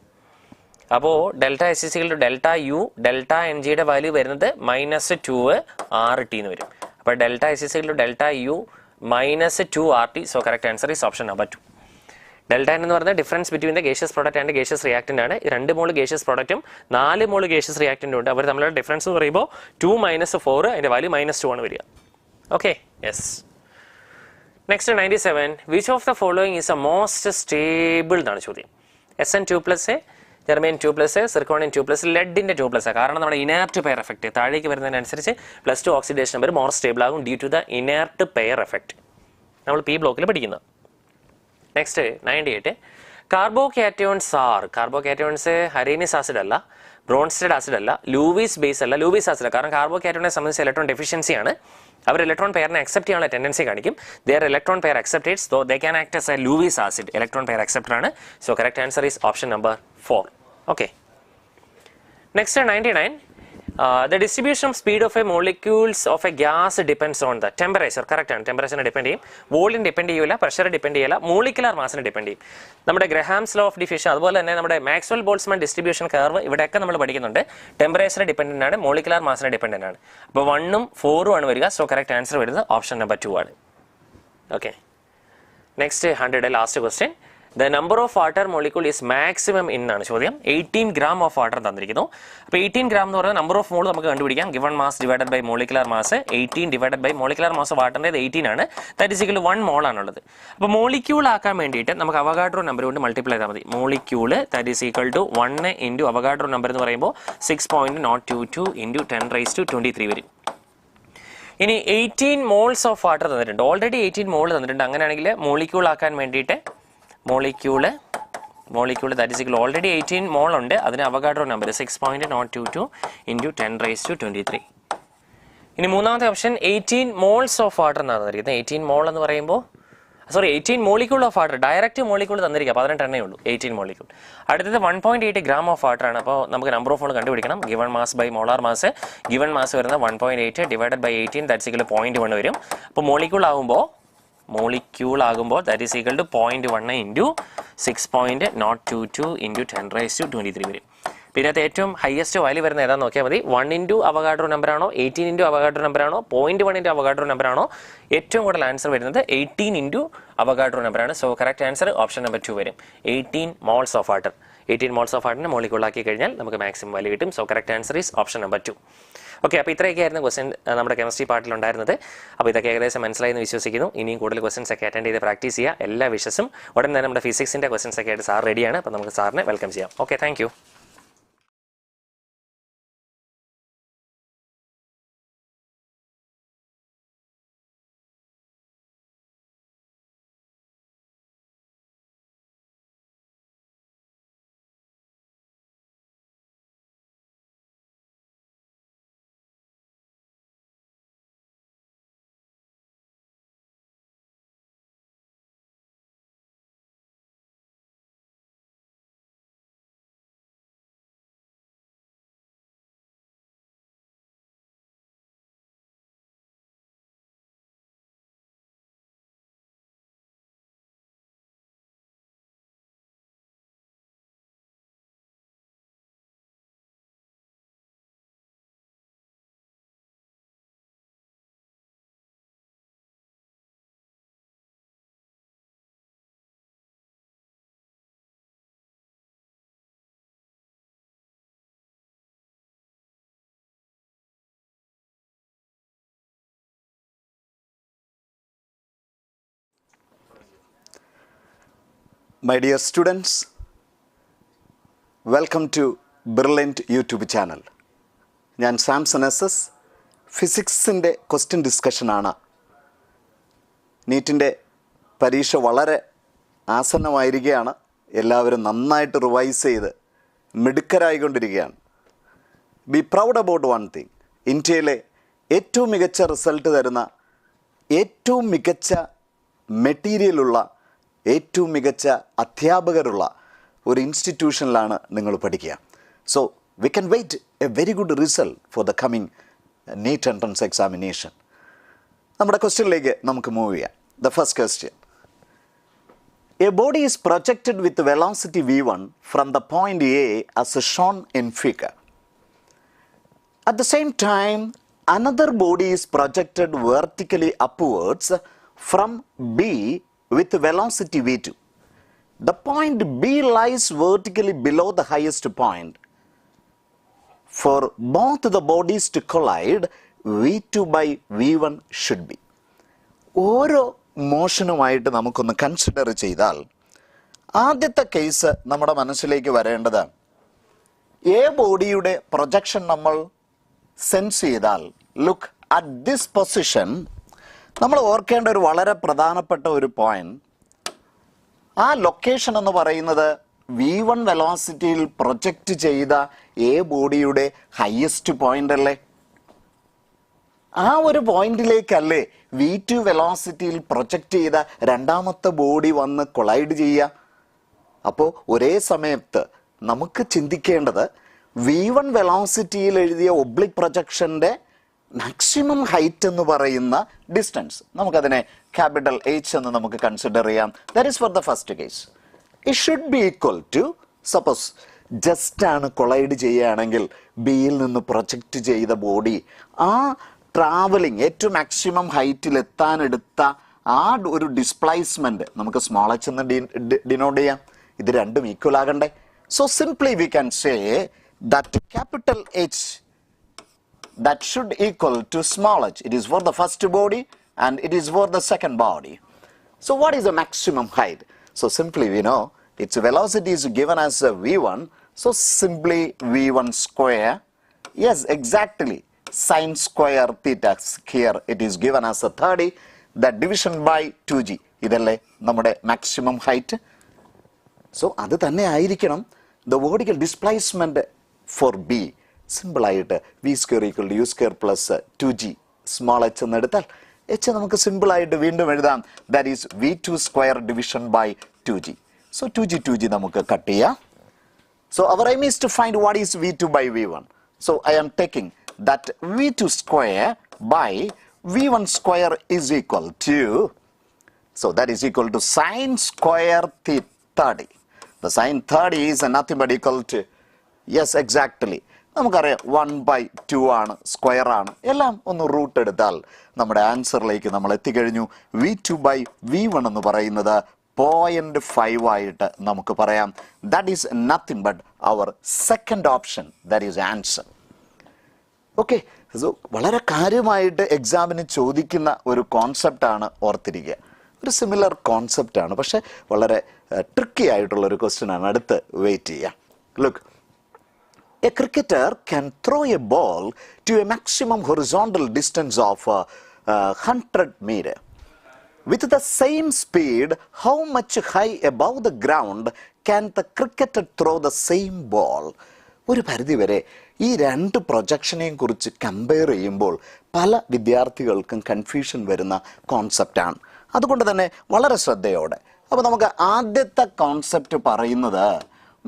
അപ്പോൾ delta H is equal to delta U, delta N ജിയുടെ വാല്യൂ വരുന്നത് -2 RT എന്ന് വരും. അപ്പോൾ delta H is equal to delta U -2 RT. So correct answer is option number 2. Delta എന്ന് പറയുന്നത് difference between the gaseous product and gaseous reactant ആണ്. 2 മോൾ gaseous പ്രോഡക്റ്റും 4 മോൾ gaseous റിയാക്ടൻ്റും ഉണ്ട്. അവർ തമ്മിലുള്ള ഡിഫറൻസ് എന്ന് പറയുമ്പോൾ 2 - 4, അതിൻ്റെ വാല്യൂ -2 ആണ് വരിക. Okay, yes. Next 97, which of the following is a most stable എന്നാണ് ചോദ്യം. SN2+, ജെർമേൻ 2+, സിർക്കോണിൻ 2+, ലെഡിൻ്റെ 2+. കാരണം നമ്മുടെ ഇനേർട്ട് പെയർ എഫക്റ്റ് താഴേക്ക് വരുന്നതിനനുസരിച്ച് +2 ഓക്സിഡേഷൻ നമ്പർ മോർ സ്റ്റേബിൾ ആകും due to the inert pair effect. നമ്മൾ പി ബ്ലോക്കിൽ പഠിക്കുന്നത്. നെക്സ്റ്റ് 98, കാർബോകാറ്റോൺസ് ഹരീനിസ് ആസിഡ് അല്ല, ബ്രോൺസ്റ്റഡ് ആസിഡ് അല്ല, ലൂവീസ് ബേസ് അല്ല, ലൂവീസ് ആസിഡ്. കാരണം കാർബോകാറ്റോണിനെ സംബന്ധിച്ച് ഇലക്ട്രോൺ ഡെഫിഷ്യൻസിയാണ്. അവർ ഇലക്ട്രോൺ പെയറിനെ അക്സെപ്റ്റ് ചെയ്യാനുള്ള ടെൻഡൻസി കാണിക്കും. There electron pair acceptors, though they can act as a Lewis acid, electron pair acceptor ആണ്. So correct answer is option number 4. Okay, next 99, the distribution of speed of a molecules of a gas depends on the temperature. Correct ആണ്, ടെമ്പറേച്ചറിനെ depend ചെയ്യും, volume depend ചെയ്യില്ല, pressure depend ചെയ്യില്ല, molecular മാസിനെ depend ചെയ്യും. നമ്മുടെ ഗ്രഹാംസ് law of diffusion, അതുപോലെ തന്നെ നമ്മുടെ Maxwell Boltzmann distribution curve, ഇവിടെയൊക്കെ നമ്മൾ പഠിക്കുന്നുണ്ട്. ടെമ്പറേച്ചർ ഡിപ്പെൻഡൻ്റ് ആണ്, മോളിക്കുലർ മാസിനെ ഡിപ്പെൻഡൻ്റ് ആണ്. അപ്പോൾ 1ഉം 4ഉം ആണ് വരിക. സോ കറക്റ്റ് ആൻസർ വരുന്നത് ഓപ്ഷൻ നമ്പർ 2 ആണ്. Okay, next 100, last question. The number of water molecule is maximum in ആണ് ചോദ്യം. 18 gram ഓഫ് വാട്ടർ തന്നിരിക്കുന്നു. അപ്പോൾ 18 gram എന്ന് പറയുന്നത് നമ്പർ ഓഫ് മോൾ നമുക്ക് കണ്ടുപിടിക്കാം. Given mass divided by molecular mass, 18 divided by molecular mass വാട്ടറിൻ്റെ 18 ആണ്. ദാറ്റ് ഈസ് ഈക്വൽ 1 മോൾ ആണുള്ളത്. അപ്പോൾ മോളിക്യൂൾ ആക്കാൻ വേണ്ടിയിട്ട് നമുക്ക് അവഗാഡ്രോ നമ്പർ കൊണ്ട് മൾട്ടിപ്ലൈ ചെയ്താൽ മതി. Molecule that is equal to 1 into Avogadro number എന്ന് പറയുമ്പോൾ 6.022 ഇൻറ്റു 10⁻23 വരും. ഇനി 18 മോൾസ് ഓഫ് വാട്ടർ തന്നിട്ടുണ്ട്, ഓൾറെഡി 18 മോൾ തന്നിട്ടുണ്ട്. അങ്ങനെയാണെങ്കിൽ മോളിക്യൂൾ ആക്കാൻ വേണ്ടിയിട്ട് molecule that is equal already 18 mole ഉണ്ട്, അതിന് അവഗാഡ്രോ നമ്പർ 6.022 ഇൻറ്റു 10⁻23. ഇനി മൂന്നാമത്തെ ഓപ്ഷൻ 18 മോൾസ് ഓഫ് വാട്ടർ എന്നാണ് തന്നിരിക്കുന്നത്. 18 മോൾ എന്ന് പറയുമ്പോൾ 18 molecule of water, direct molecule തന്നിരിക്കുക, 18 എണ്ണേ ഉള്ളൂ 18 മോളിക്യൂൾ. അടുത്തത് 1.8 gram ഓഫ് വാട്ടർ ആണ്. അപ്പോൾ നമുക്ക് നമ്പർ ഓഫ് മോൾ കണ്ടുപിടിക്കണം. Given mass by molar mass, given mass വരുന്ന 1.8 ഡിവൈഡഡ് ബൈ 18 ദാറ്റ്സ് ഈക്വൽ 0.1 വരും. അപ്പോൾ മോളിക്യൂൾ ആകുമ്പോൾ that is equal to 0.1 into 6.022 into 10⁻23 വരും. പിന്നെ അത് ഏറ്റവും ഹയസ്റ്റ് വാല്യൂ വരുന്ന ഏതാണെന്ന് നോക്കിയാൽ മതി. 1 ഇൻറ്റു അവഗാഡ്രോ നമ്പർ ആണോ, 18 ഇൻറ്റു അവഗാഡ്രോ നമ്പർ ആണോ, 0.1 ഇൻറ്റു അവഗാഡ്രോ നമ്പർ ആണോ? ഏറ്റവും കൂടുതൽ ആൻസർ വരുന്നത് 18 ഇൻറ്റു അവഗാഡ്രോ നമ്പർ ആണ്. So correct answer option number 2 വരും. 18 moles of water. 18 moles of വാട്ടറിനെ മോളിക്യൂളാക്കി കഴിഞ്ഞാൽ നമുക്ക് മാക്സിമം വാല്യൂ കിട്ടും. So correct answer is option number 2. Okay, അപ്പോൾ ഇത്രയൊക്കെയായിരുന്നു ക്വസ്റ്റൻ നമ്മുടെ കെമിസ്ട്രി പാർട്ടിലുണ്ടായിരുന്നത്. അപ്പോൾ ഇതൊക്കെ ഏകദേശം മനസ്സിലായി എന്ന് വിശ്വസിക്കുന്നു. ഇനിയും കൂടുതൽ ക്വസ്റ്റൻസ് ഒക്കെ അറ്റൻഡ് ചെയ്ത് പ്രാക്ടീസ് ചെയ്യുക. എല്ലാ വിഷസും ഉടൻ തന്നെ നമ്മുടെ ഫിസിക്സിൻ്റെ ക്വസ്റ്റൻസ് ഒക്കെ ആയിട്ട് സാർ റെഡിയാണ്. അപ്പോൾ നമുക്ക് സാറിനെ വെൽക്കം ചെയ്യാം. Okay, thank My dear students, welcome to Brilliant YouTube channel. ഞാൻ സാംസൺ എസ് ഫിസിക്സിൻ്റെ ക്വസ്റ്റ്യൻ ഡിസ്കഷനാണ്. നീറ്റിൻ്റെ പരീക്ഷ വളരെ ആസന്നമായിരിക്കുകയാണ്. എല്ലാവരും നന്നായിട്ട് റിവൈസ് ചെയ്ത് മിടുക്കരായിക്കൊണ്ടിരിക്കുകയാണ്. Be proud about one thing. ഇന്ത്യയിലെ ഏറ്റവും മികച്ച റിസൾട്ട് തരുന്ന, ഏറ്റവും മികച്ച മെറ്റീരിയലുള്ള, ഏറ്റവും മികച്ച അധ്യാപകരുള്ള ഒരു ഇൻസ്റ്റിറ്റ്യൂഷനിലാണ് നിങ്ങൾ പഠിക്കുക. So we can wait a very good result for the coming NEET entrance examination. നമ്മുടെ ക്വസ്റ്റ്യനിലേക്ക് നമുക്ക് മൂവ് ചെയ്യാം. The first question. A body is projected with velocity v1 from the point A as shown in figure. At the same time, another body is projected vertically upwards from B with velocity v2. The point B lies vertically below the highest point. For both the bodies to collide, v2 by v1 should be. ഓരോ മോഷനുമായിട്ട് നമുക്കൊന്ന് consider ചെയ്താൽ, ആദ്യത്തെ കേസ് നമ്മുടെ മനസ്സിലേക്ക് വരേണ്ടത്, A ബോഡിയുടെ projection നമ്മൾ സെൻസ് ചെയ്താൽ, ലുക്ക് അറ്റ് ദിസ് പൊസിഷൻ, നമ്മൾ ഓർക്കേണ്ട ഒരു വളരെ പ്രധാനപ്പെട്ട ഒരു പോയിന്റ്, ആ ലൊക്കേഷൻ എന്ന് പറയുന്നത് v1 വെലോസിറ്റിയിൽ പ്രൊജക്റ്റ് ചെയ്ത എ ബോഡിയുടെ ഹയസ്റ്റ് പോയിന്റ് അല്ലേ? ആ ഒരു പോയിന്റിലേക്കല്ലേ v2 വെലോസിറ്റിയിൽ പ്രൊജക്റ്റ് ചെയ്ത രണ്ടാമത്തെ ബോഡി വന്ന് കൊളൈഡ് ചെയ്യുക. അപ്പോൾ ഒരേ സമയത്ത് നമുക്ക് ചിന്തിക്കേണ്ടത് v1 വെലോസിറ്റിയിൽ എഴുതിയ ഒബ്ലിക് പ്രൊജക്ഷൻ്റെ മാക്സിമം ഹൈറ്റ് എന്ന് പറയുന്ന ഡിസ്റ്റൻസ്, നമുക്കതിനെ ക്യാപിറ്റൽ H എന്ന് നമുക്ക് കൺസിഡർ ചെയ്യാം. That is for the first case. It should be equal to, suppose ജസ്റ്റാണ് കൊളൈഡ് ചെയ്യുകയാണെങ്കിൽ ബിയിൽ നിന്ന് പ്രൊജക്റ്റ് ചെയ്ത ബോഡി ആ ട്രാവലിംഗ് ഏറ്റവും മാക്സിമം ഹൈറ്റിൽ എത്താനെടുത്ത ആ ഒരു ഡിസ്പ്ലേസ്മെന്റ് നമുക്ക് സ്മോൾ എച്ച് എന്ന് ഡിനോട്ട് ചെയ്യാം. ഇത് രണ്ടും ഈക്വൽ ആകണ്ടേ? So simply we can say that capital H that should equal to small h. It is for the first body and it is for the second body. So what is the maximum height? So simply we know its velocity is given as a v1. So simply v1 square. Yes, exactly. Sine square theta. Here it is given as a 30. That division by 2g. ഇതല്ലേ നമ്മുടെ maximum height. So അത് തന്നെ ആയിരിക്കണം the vertical displacement for B. സിമ്പിളായിട്ട് V square equal to U square plus 2g small H എന്ന് എടുത്താൽ H നമുക്ക് സിമ്പിളായിട്ട് വീണ്ടും എഴുതാം. That is v2 square division by 2g. So 2g നമുക്ക് കട്ട് ചെയ്യാം. So our aim is to find what is v2 by v1. So I am taking that v2 square by v1 square is equal to, so that is equal to sine square 30. The sin 30 is nothing but equal to, yes, exactly, നമുക്കറിയാം 1/2 ആണ്, square ആണ്. എല്ലാം ഒന്ന് root എടുത്താൽ നമ്മുടെ ആൻസറിലേക്ക് നമ്മൾ എത്തിക്കഴിഞ്ഞു. v2 by v1 എന്ന് പറയുന്നത് 0.5 ആയിട്ട് നമുക്ക് പറയാം. That is nothing but our second option, that is answer. Okay, so വളരെ കാര്യമായിട്ട് എക്സാമിന് ചോദിക്കുന്ന ഒരു കോൺസെപ്റ്റാണ്, ഓർത്തിരിക്കുക. ഒരു സിമിലർ കോൺസെപ്റ്റാണ്, പക്ഷെ വളരെ ട്രിക്കി ആയിട്ടുള്ളൊരു ക്വസ്റ്റ്യൻ ആണ്. അടുത്ത് വെയിറ്റ് ചെയ്യാം. Look, a cricketer can throw a ball to a maximum horizontal distance of 100 meters. With the same speed, how much high above the ground can the cricketer throw the same ball? ഒരു പരിധിവരെ ഈ രണ്ട് പ്രൊജക്ഷനെയും കുറിച്ച് compare ചെയ്യുമ്പോൾ പല വിദ്യാർത്ഥികൾക്കും confusion വരുന്ന കോൺസെപ്റ്റാണ്. അതുകൊണ്ട് തന്നെ വളരെ ശ്രദ്ധയോടെ. അപ്പോൾ നമുക്ക് ആദ്യത്തെ കോൺസെപ്റ്റ് പറയുന്നത്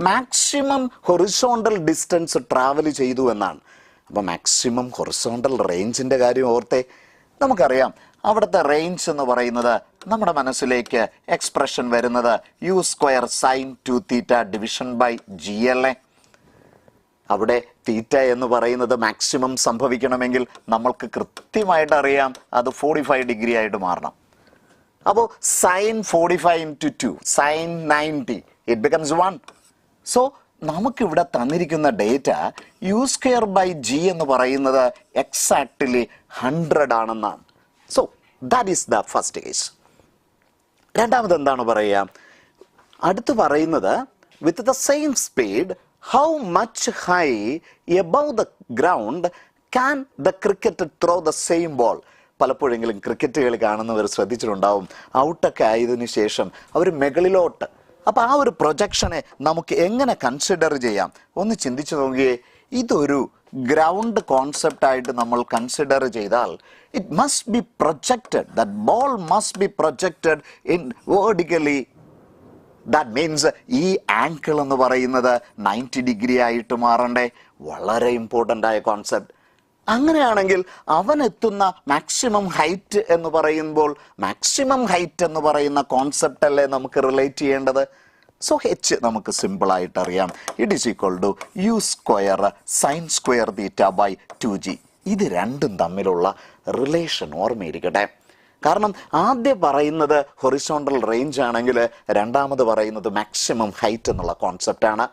മാക്സിമം ഹൊറിസോണ്ടൽ ഡിസ്റ്റൻസ് ട്രാവൽ ചെയ്തു എന്നാണ്. അപ്പോൾ മാക്സിമം ഹൊറിസോണ്ടൽ റേഞ്ചിൻ്റെ കാര്യം ഓർത്തേ. നമുക്കറിയാം അവിടുത്തെ റേഞ്ച് എന്ന് പറയുന്നത് നമ്മുടെ മനസ്സിലേക്ക് എക്സ്പ്രഷൻ വരുന്നത് u square sine 2θ division by g അല്ലേ. അവിടെ തീറ്റ എന്ന് പറയുന്നത് മാക്സിമം സംഭവിക്കണമെങ്കിൽ നമ്മൾക്ക് കൃത്യമായിട്ട് അറിയാം അത് 45 ഡിഗ്രി ആയിട്ട് മാറണം. അപ്പോൾ sine 45 into 2, sine 90, it becomes 1. So നമുക്കിവിടെ തന്നിരിക്കുന്ന data u square by g എന്ന് പറയുന്നത് എക്സാക്ട്ലി 100 ആണെന്നാണ്. So that is the first case. രണ്ടാമത് എന്താണ് പറയുക, അടുത്ത് പറയുന്നത് with the same speed how much high above the ground can the cricket throw the same ball. പലപ്പോഴെങ്കിലും ക്രിക്കറ്റ് കളി കാണുന്നവർ ശ്രദ്ധിച്ചിട്ടുണ്ടാവും, ഔട്ടൊക്കെ ആയതിനു ശേഷം അവർ മുകളിലോട്ട്. അപ്പോൾ ആ ഒരു പ്രൊജക്ഷനെ നമുക്ക് എങ്ങനെ കൺസിഡർ ചെയ്യാം? ഒന്ന് ചിന്തിച്ചു നോക്കിയേ. ഇതൊരു ഗ്രൗണ്ട് കോൺസെപ്റ്റായിട്ട് നമ്മൾ കൺസിഡർ ചെയ്താൽ it must be projected, that ball must be projected in vertically. That means ഈ ആംഗിൾ എന്ന് പറയുന്നത് 90 ഡിഗ്രി ആയിട്ട് മാറണ്ടേ? വളരെ ഇമ്പോർട്ടൻ്റ് ആയ കോൺസെപ്റ്റ്. അങ്ങനെയാണെങ്കിൽ അവൻ എത്തുന്ന മാക്സിമം ഹൈറ്റ് എന്ന് പറയുമ്പോൾ മാക്സിമം ഹൈറ്റ് എന്ന് പറയുന്ന കോൺസെപ്റ്റ് അല്ലേ നമുക്ക് റിലേറ്റ് ചെയ്യേണ്ടത്? സോ എച്ച് നമുക്ക് സിമ്പിളായിട്ട് അറിയാം. It is equal to U square sine square theta by 2g. ഇത് രണ്ടും തമ്മിലുള്ള റിലേഷൻ ഓർമ്മയിരിക്കട്ടെ. കാരണം ആദ്യം പറയുന്നത് ഹൊറിസോണ്ടൽ റേഞ്ച് ആണെങ്കിൽ രണ്ടാമത് പറയുന്നത് മാക്സിമം ഹൈറ്റ് എന്നുള്ള കോൺസെപ്റ്റാണ്.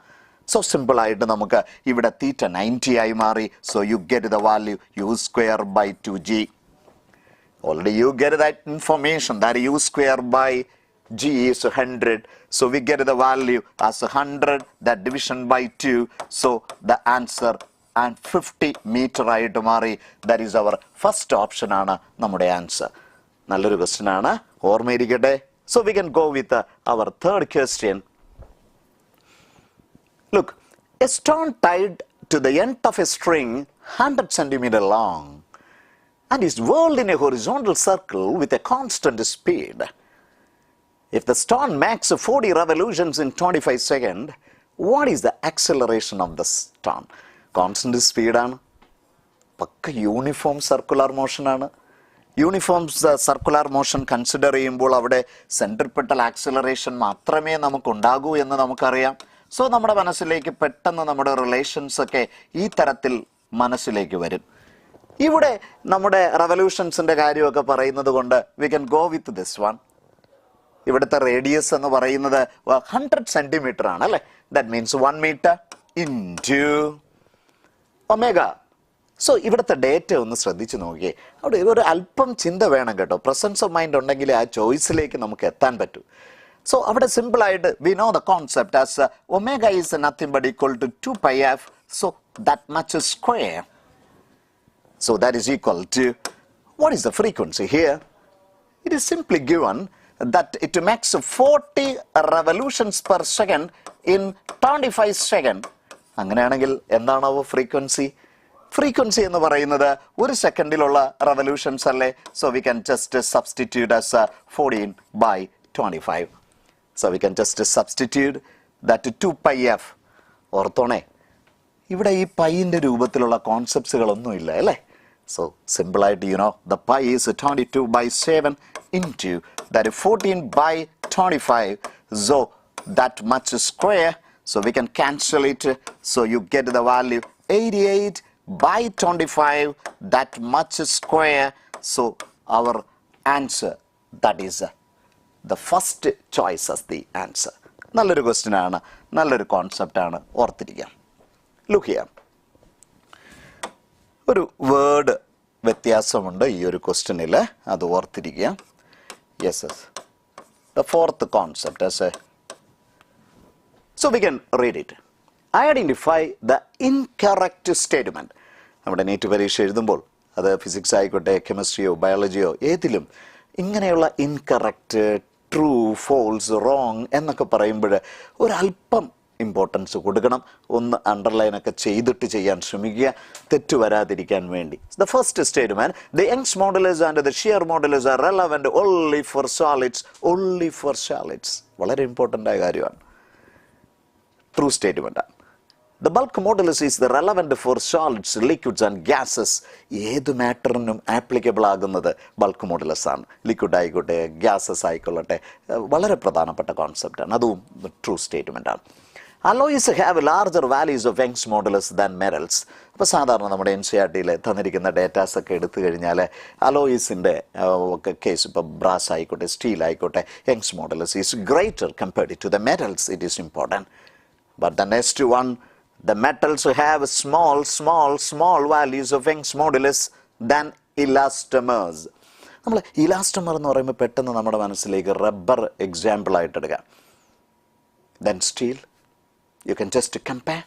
സോ സിമ്പിളായിട്ട് നമുക്ക് ഇവിടെ തീറ്റ 90 ആയി മാറി. So you get the value U square by 2g. Already you get that information that u square by g is 100. So we get the value as 100, that division by 2. So the answer and 50 meter ആയിട്ട് മാറി. That is our first option ആണ് നമ്മുടെ answer. നല്ലൊരു question ആണ്, ഓർമ്മയിരിക്കട്ടെ. So we can go with our third question. Look, a stone tied to the end of a string 100 centimeter long and is whirled in a horizontal circle with a constant speed. If the stone makes 40 revolutions in 25 seconds, what is the acceleration of the stone? Constant speed ആണ്, പക്ക uniform circular motion ആണ്. Uniform circular motion consider ചെയ്യുമ്പോൾ അവിടെ centripetal acceleration മാത്രമേ നമുക്കുണ്ടാകൂ എന്ന് നമുക്കറിയാം. So നമ്മുടെ മനസ്സിലേക്ക് പെട്ടെന്ന് നമ്മുടെ റിലേഷൻസ് ഒക്കെ ഈ തരത്തിൽ മനസ്സിലേക്ക് വരും. ഇവിടെ നമ്മുടെ റെവല്യൂഷൻസിൻ്റെ കാര്യമൊക്കെ പറയുന്നത് കൊണ്ട് we can go with this one. ഇവിടുത്തെ റേഡിയസ് എന്ന് പറയുന്നത് 100 സെൻറ്റിമീറ്റർ ആണ് അല്ലേ? That means 1 metre into omega. So ഇവിടുത്തെ ഡേറ്റ ഒന്ന് ശ്രദ്ധിച്ച് നോക്കിയേ. അവിടെ ഒരു അല്പം ചിന്ത വേണം കേട്ടോ. പ്രസൻസ് ഓഫ് മൈൻഡ് ഉണ്ടെങ്കിൽ ആ ചോയ്സിലേക്ക് നമുക്ക് എത്താൻ പറ്റൂ. So അവിടെ സിമ്പിൾ ആയിട്ട് we know the concept as omega is nothing but equal to 2 pi f. So that much is square. So that is equal to, what is the frequency here? It is simply given that it makes 40 revolutions per second in 25 seconds. അങ്ങനെയാണെങ്കിൽ എന്താണ് frequency? Frequency എന്ന് പറയുന്നത് ഒരു സെക്കൻഡിലുള്ള revolutions അല്ലേ? So we can just substitute as 14 by 25. So we can just substitute that 2 pi f. ഓർത്തോണേ, ഇവിടെ ഈ പൈൻ്റെ രൂപത്തിലുള്ള കോൺസെപ്റ്റ്സുകളൊന്നും ഇല്ല അല്ലേ? സോ സിമ്പിളായിട്ട് the pi is 22 by 7 into that 14 by 25. So that much square. So we can cancel it. So you get the value 88 by 25. That much square. So our answer, that is the first choice as the answer. നല്ലൊരു question ആണ്, നല്ലൊരു concept ആണ്, ഓർത്തിരിക്കാം. Look ചെയ്യാം, ഒരു word വ്യത്യാസമുണ്ട് ഈ ഒരു ക്വസ്റ്റ്യനിൽ, അത് ഓർത്തിരിക്കുക. Yes, the fourth concept as so we can read it. Identify the incorrect statement. നമ്മുടെ നീറ്റ് പരീക്ഷ എഴുതുമ്പോൾ അത് ഫിസിക്സ് ആയിക്കോട്ടെ, കെമിസ്ട്രിയോ ബയോളജിയോ ഏതിലും ഇങ്ങനെയുള്ള ഇൻകറക്റ്റ്, ട്രൂ, ഫോൾസ്, റോങ് എന്നൊക്കെ പറയുമ്പോൾ ഒരല്പം ഇമ്പോർട്ടൻസ് കൊടുക്കണം. ഒന്ന് അണ്ടർലൈനൊക്കെ ചെയ്തിട്ട് ചെയ്യാൻ ശ്രമിക്കുക, തെറ്റ് വരാതിരിക്കാൻ വേണ്ടി. The first statement, the Young's modulus and the shear modulus are relevant only for solids. Only for solids വളരെ ഇമ്പോർട്ടൻ്റ് ആയ കാര്യമാണ്. ട്രൂ സ്റ്റേറ്റ്മെന്റ് ആണ്. The bulk modulus is the relevant for solids, liquids and gases. ഏത് മാറ്ററിനും applicable ആകുന്നത് bulk modulus ആണ്. Liquid ആയിക്കോട്ടെ, gases ആയിക്കൊള്ളട്ടെ, വളരെ പ്രധാനപ്പെട്ട കോൺസെപ്റ്റാണ്. അതും ട്രൂ സ്റ്റേറ്റ്മെൻ്റ് ആണ്. Alloys have larger values of Young's modulus than metals. അപ്പോൾ സാധാരണ നമ്മുടെ NCERT-യിൽ തന്നിരിക്കുന്ന ഡേറ്റാസൊക്കെ എടുത്തു കഴിഞ്ഞാൽ അലോയ്സിൻ്റെ കേസ്, ഇപ്പോൾ ബ്രാസ് ആയിക്കോട്ടെ, സ്റ്റീൽ ആയിക്കോട്ടെ, Young's modulus is greater compared to the metals. It is important. But the next one, the metals have small values of Young's modulus than elastomers. നമ്മൾ ഇലാസ്റ്റമർ എന്ന് പറയുമ്പോൾ പെട്ടെന്ന് നമ്മുടെ മനസ്സിലേക്ക് റബ്ബർ എക്സാമ്പിൾ ആയിട്ട് എടുക്കാം. then steel. You can just compare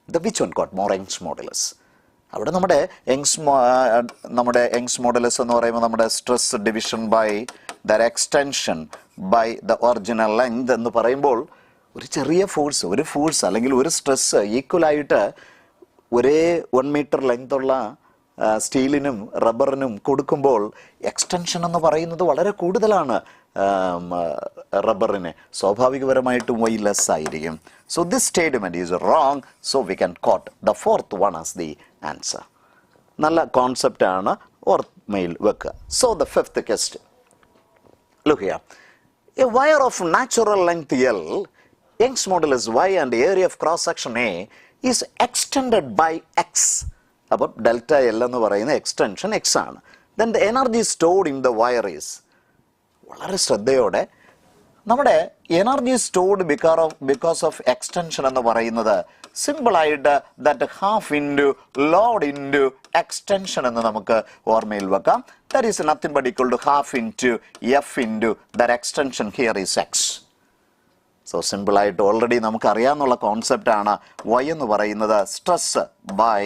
the which one got more Young's modulus. അവിടെ നമ്മുടെ യങ്സ് മോഡുലസ് എന്ന് പറയുമ്പോൾ നമ്മുടെ stress division by the extension by the original length എന്ന് പറയുമ്പോൾ ഒരു ചെറിയ ഒരു ഫോഴ്സ് അല്ലെങ്കിൽ ഒരു സ്ട്രെസ് ഈക്വലായിട്ട് ഒരേ 1 മീറ്റർ ലെങ്തുള്ള സ്റ്റീലിനും റബ്ബറിനും കൊടുക്കുമ്പോൾ എക്സ്റ്റൻഷൻ എന്ന് പറയുന്നത് വളരെ കൂടുതലാണ് റബ്ബറിന്. സ്വാഭാവികപരമായിട്ടും വൈ ലെസ് ആയിരിക്കും. So this statement is wrong. So we can quote the fourth one as the answer. നല്ല കോൺസെപ്റ്റാണ്, ഓർമ്മയിൽ വെക്കുക. So the fifth question, look here. A wire of natural length L, Young's modulus Y and area of cross section A is extended by X. അപ്പോൾ delta L എന്ന് പറയുന്ന extension X ആണ്. Then the energy stored in the wire is, വളരെ ശ്രദ്ധയോടെ, നമ്മുടെ energy stored because of extension എന്ന് പറയുന്നത് സിമ്പിളായിട്ട് that half into load into extension എന്ന് നമുക്ക് ഓർമ്മയിൽ വെക്കാം. That is nothing but equal to half into F into that extension here is X. So സിമ്പിളായിട്ട് ഓൾറെഡി നമുക്ക് അറിയാവുന്ന കോൺസെപ്റ്റാണ്. വൈ എന്ന് പറയുന്നത് സ്ട്രെസ് ബൈ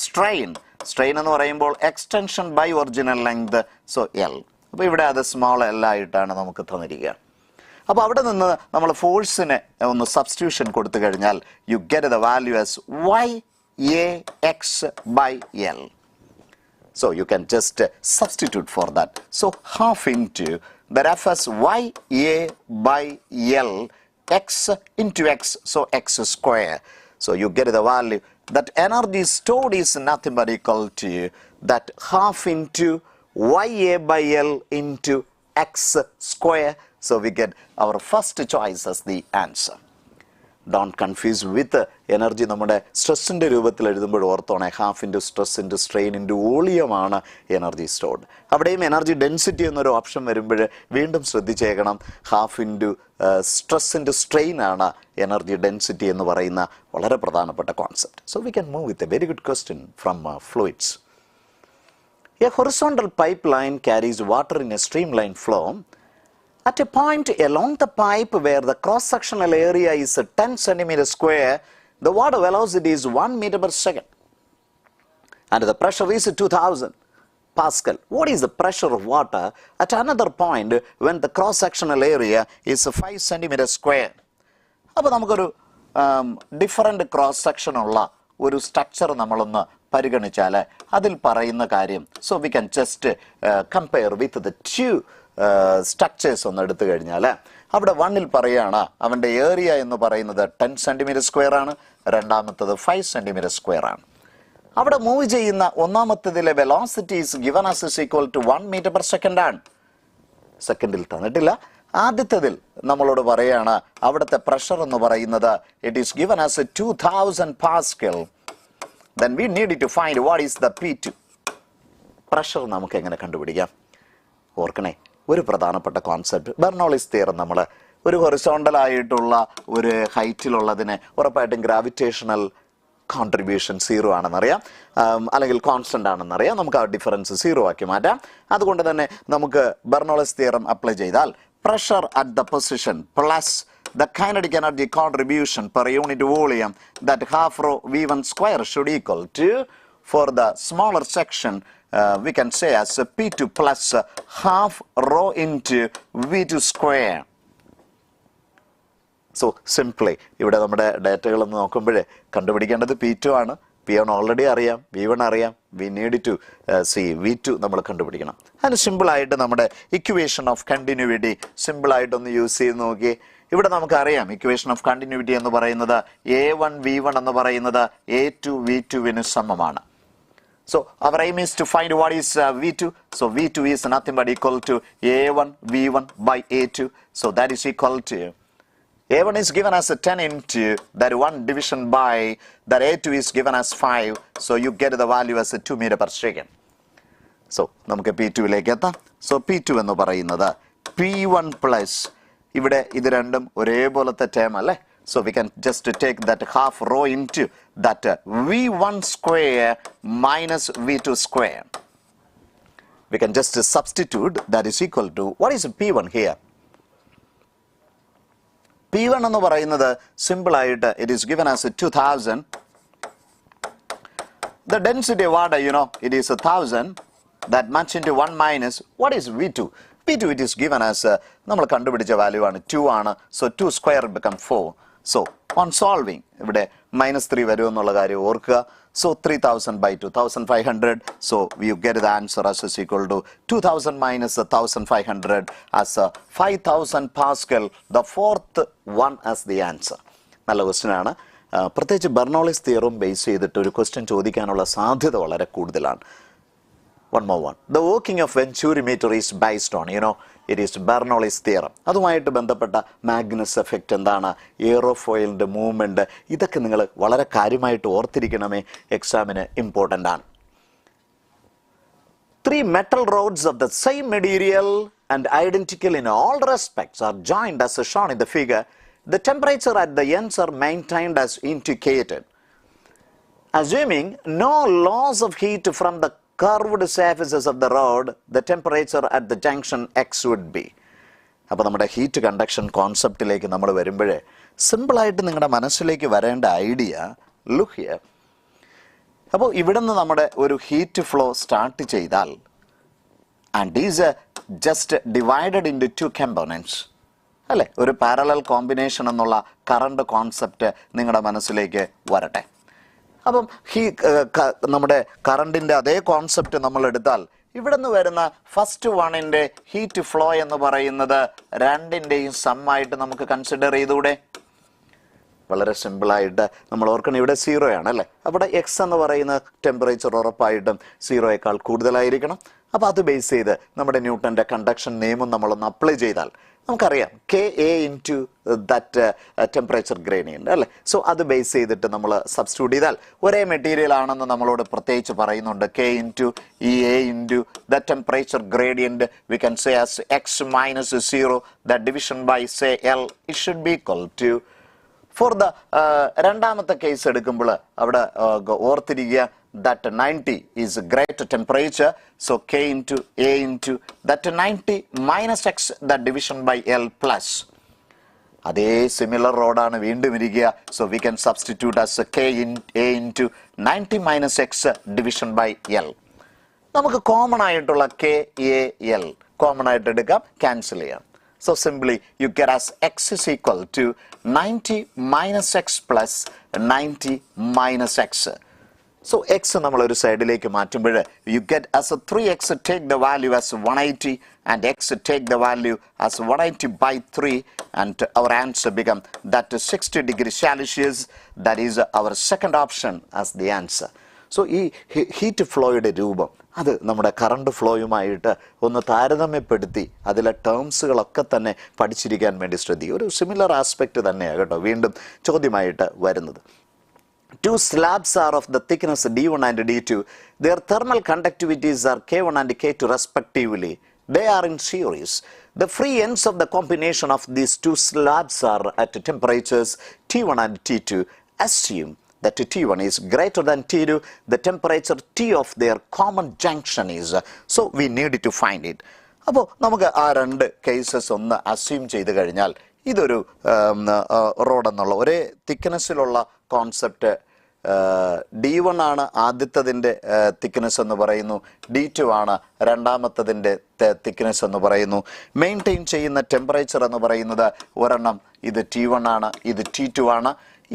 സ്ട്രെയിൻ. സ്ട്രെയിൻ എന്ന് പറയുമ്പോൾ extension by original length, so L. അപ്പോൾ ഇവിടെ അത് സ്മോൾ എൽ ആയിട്ടാണ് നമുക്ക് തന്നിരിക്കുക. അപ്പോൾ അവിടെ നിന്ന് നമ്മൾ ഫോഴ്സിന് ഒന്ന് സബ്സ്റ്റിറ്റ്യൂഷൻ കൊടുത്തു കഴിഞ്ഞാൽ you get the value as Y A X by L. So you can just substitute for that. So half into the F as y a by L x into x, so x square. So you get the value that energy stored is nothing but equal to that half into y a by L into x square. So we get our first choice as the answer. Don't confuse with energy. നമ്മുടെ സ്ട്രെസ്സിൻ്റെ രൂപത്തിൽ എഴുതുമ്പോൾ ഓർത്തോണേ, half into stress into strain into വോളിയമാണ് energy stored. അവിടെയും energy density എന്നൊരു option വരുമ്പോൾ വീണ്ടും ശ്രദ്ധിച്ചേക്കണം, half into stress into strain ആണ് എനർജി ഡെൻസിറ്റി എന്ന് പറയുന്ന വളരെ പ്രധാനപ്പെട്ട concept. So we can move with a very good question from fluids. A horizontal pipe line carries water in a stream line flow. At a point along the pipe where the cross-sectional area is 10 centimeters square, the water velocity is 1 meter per second and the pressure is 2000 Pascal. What is the pressure of water at another point when the cross-sectional area is 5 centimeters square? അപ്പോൾ നമുക്കൊരു different cross section ഉള്ള ഒരു structure നമ്മളൊന്ന് പരിഗണിച്ചാൽ അതിൽ പറയുന്ന കാര്യം, so we can just compare with the two structures ഒന്ന് എടുത്തു കഴിഞ്ഞാൽ അവിടെ 1ൽ പറയുകയാണ് അവൻ്റെ ഏരിയ എന്ന് പറയുന്നത് 10 സെൻറ്റിമീറ്റർ സ്ക്വയർ ആണ്, രണ്ടാമത്തത് 5 സെൻറ്റിമീറ്റർ സ്ക്വയർ ആണ്. അവിടെ മൂവ് ചെയ്യുന്ന ഒന്നാമത്തതിലെ velocity is given as is equal to 1 metre per second ആണ്. സെക്കൻഡിൽ തന്നിട്ടില്ല. ആദ്യത്തതിൽ നമ്മളോട് പറയുകയാണ് അവിടുത്തെ പ്രഷർ എന്ന് പറയുന്നത് it is given as 2000 pascal. Then we need to find what is the P2. Pressure നമുക്ക് എങ്ങനെ കണ്ടുപിടിക്കാം? ഓർക്കണേ, ഒരു പ്രധാനപ്പെട്ട കോൺസെപ്റ്റ് ബെർണോളിസ് തിയറം. നമ്മൾ ഒരു ഹൊറിസോണ്ടൽ ആയിട്ടുള്ള ഒരു ഹൈറ്റിലുള്ളതിന് ഉറപ്പായിട്ടും ഗ്രാവിറ്റേഷണൽ കോൺട്രിബ്യൂഷൻ 0 ആണെന്നറിയാം, അല്ലെങ്കിൽ കോൺസ്റ്റന്റ് ആണെന്നറിയാം. നമുക്ക് ആ ഡിഫറൻസ് 0 ആക്കി മാറ്റാം. അതുകൊണ്ട് തന്നെ നമുക്ക് ബെർണോളിസ് തിയറം അപ്ലൈ ചെയ്താൽ pressure at the position plus the kinetic energy contribution per unit volume that half rho v1 square should equal to, for the smaller section we can say as P2 plus half rho into v2 square. So simply ഇവിടെ നമ്മുടെ ഡാറ്റകളൊന്ന് നോക്കുമ്പോൾ കണ്ടുപിടിക്കേണ്ടത് P2 ആണ്. P1 already അറിയാം, V1 അറിയാം, V need to C V2 നമ്മൾ കണ്ടുപിടിക്കണം. അതിന് സിമ്പിളായിട്ട് നമ്മുടെ ഇക്വേഷൻ ഓഫ് കണ്ടിന്യൂവിറ്റി സിമ്പിളായിട്ടൊന്ന് യൂസ് ചെയ്ത് നോക്കി. ഇവിടെ നമുക്കറിയാം ഇക്വേഷൻ ഓഫ് കണ്ടിന്യൂവിറ്റി എന്ന് പറയുന്നത് A1 V1 എന്ന് പറയുന്നത് A2 V2 സമമാണ്. So our aim is to find what is V2. So V2 is nothing but equal to A1 V1 by A2. So that is equal to A1 is given as 10 into that 1 division by that A2 is given as 5. So you get the value as 2 meter per second. So നമുക്ക് P2ലേക്ക് എത്താം. So P2 എന്ന് പറയുന്നത് P1 plus ഇവിടെ ഇത് രണ്ടും ഒരേപോലത്തെ term അല്ലേ. So we can just take that half rho into that V1 square minus V2 square. We can just substitute, that is equal to, what is P1 here? P1 എന്ന് പറയുന്നത് simple ആയിട്ട് it is given as 2000. The density water, it is 1000. That much into 1 minus, what is V2? V2 it is given as, നമ്മൾ കണ്ടുപിടിച്ച value ആണ് 2 ആണ്. So 2 square become 4. So on solving, ഇവിടെ -3 വരും എന്നുള്ള കാര്യം ഓർക്കുക. So 3000 by 2, 1500. So you get the answer as is equal to 2000 minus 1500 as 5000 Pascal. The fourth one as the answer. നല്ല ക്വസ്റ്റ്യൻ ആണ്. പ്രത്യേകിച്ച് ബെർണോളിസ് തിയറും ബേസ് ചെയ്തിട്ട് ഒരു ക്വസ്റ്റ്യൻ ചോദിക്കാനുള്ള സാധ്യത വളരെ കൂടുതലാണ്. One more one. The working of venturimeter is based on, it is Bernoulli's theorem. അതുമായിട്ട് ബന്ധപ്പെട്ട മാഗ്നസ് എഫക്റ്റ് എന്താണ്, എയറോഫോയിലിൻ്റെ മൂവ്മെൻറ്റ്, ഇതൊക്കെ നിങ്ങൾ വളരെ കാര്യമായിട്ട് ഓർത്തിരിക്കണമേ, എക്സാമിന് ഇമ്പോർട്ടൻ്റ് ആണ്. 3 metal rods of the same material and identical in all respects are joined as shown in the figure. The temperature at the ends are maintained as indicated. Assuming no loss of heat from the curved surfaces of the rod, the temperature at the junction X would be. അപ്പോൾ നമ്മുടെ heat conduction കോൺസെപ്റ്റിലേക്ക് നമ്മൾ വരുമ്പോഴേ സിമ്പിളായിട്ട് നിങ്ങളുടെ മനസ്സിലേക്ക് വരേണ്ട idea look here. അപ്പോൾ ഇവിടെ നിന്ന് നമ്മുടെ ഒരു ഹീറ്റ് ഫ്ലോ സ്റ്റാർട്ട് ചെയ്താൽ and is just divided into 2 components അല്ലേ, ഒരു പാരലൽ കോമ്പിനേഷൻ എന്നുള്ള കറണ്ട് കോൺസെപ്റ്റ് നിങ്ങളുടെ മനസ്സിലേക്ക് വരട്ടെ. അപ്പം നമ്മുടെ കറണ്ടിൻ്റെ അതേ കോൺസെപ്റ്റ് നമ്മൾ എടുത്താൽ ഇവിടെ നിന്ന് വരുന്ന ഫസ്റ്റ് വണ്ണിൻ്റെ ഹീറ്റ് ഫ്ലോ എന്ന് പറയുന്നത് രണ്ടിൻ്റെയും സമ്മായിട്ട് നമുക്ക് കൺസിഡർ ചെയ്തുകൂടെ? വളരെ സിമ്പിളായിട്ട് നമ്മൾ ഓർക്കണം, ഇവിടെ 0 ആണ് അല്ലേ. അവിടെ എക്സ് എന്ന് പറയുന്ന ടെമ്പറേച്ചർ ഉറപ്പായിട്ടും 0യേക്കാൾ കൂടുതലായിരിക്കണം. അപ്പോൾ അത് ബേസ് ചെയ്ത് നമ്മുടെ ന്യൂട്ടൻ്റെ കണ്ടക്ഷൻ നിയമം നമ്മളൊന്ന് അപ്ലൈ ചെയ്താൽ നമുക്കറിയാം K A into that temperature gradient അല്ലേ. സോ അത് ബേസ് ചെയ്തിട്ട് നമ്മൾ സബ്സ്റ്റിറ്റ്യൂട്ട് ചെയ്താൽ ഒരേ മെറ്റീരിയൽ ആണെന്ന് നമ്മളോട് പ്രത്യേകിച്ച് പറയുന്നുണ്ട്. K into E A into the temperature gradient we can say as X minus 0 the division by say L it should be equal to. For the രണ്ടാമത്തെ കേസ് എടുക്കുമ്പോൾ അവിടെ ഓർത്തിരിക്കുക that 90 is a greater temperature, so K into A into that 90 minus X, that division by L plus. അതേ similar റോഡാണ് വീണ്ടും ഇരിക്കുക. So we can substitute as K in A into 90 minus X division by L. നമുക്ക് common ആയിട്ടുള്ള K A L common ആയിട്ട് എടുക്കാം, cancel ചെയ്യാം. So simply you get as X is equal to 90 minus X plus 90 minus X. So x നമ്മൾ ഒരു സൈഡിലേക്ക് മാറ്റുമ്പോൾ you get as a 3x take the value as 180 and x take the value as 180 by 3 and our answer become that 60 degrees Celsius. That is our second option as the answer. So ഈ heat ഫ്ലോയുടെ രൂപം അത് നമ്മുടെ current ഫ്ലോയുമായിട്ട് ഒന്ന് താരതമ്യപ്പെടുത്തി അതിലെ ടേംസുകളൊക്കെ തന്നെ പഠിച്ചിരിക്കാൻ വേണ്ടി ശ്രദ്ധിക്കുക. ഒരു സിമിലർ ആസ്പെക്റ്റ് തന്നെയാണ് കേട്ടോ വീണ്ടും ചോദ്യമായിട്ട് വരുന്നത്. 2 slabs are of the thickness D1 and D2. Their thermal conductivities are K1 and K2 respectively. They are in series. The free ends of the combination of these 2 slabs are at temperatures T1 and T2. Assume that T1 is greater than T2. The temperature T of their common junction is. So we need to find it. അപ്പോൾ നമുക്ക് ആ രണ്ട് cases ഒന്ന് assume ചെയ്ത് കഴിഞ്ഞാൽ ഇതൊരു road എന്നുള്ള ഒരേ തിക്നെസ്സിലുള്ള കോൺസെപ്റ്റ് D1 ആണ് ആദ്യത്തതിൻ്റെ തിക്നെസ് എന്ന് പറയുന്നു, D2 ആണ് രണ്ടാമത്തതിൻ്റെ തിക്നെസ് എന്ന് പറയുന്നു. മെയിൻറ്റെയിൻ ചെയ്യുന്ന ടെമ്പറേച്ചർ എന്ന് പറയുന്നത് ഒരെണ്ണം ഇത് T1 ആണ്, ഇത് T2 ആണ്.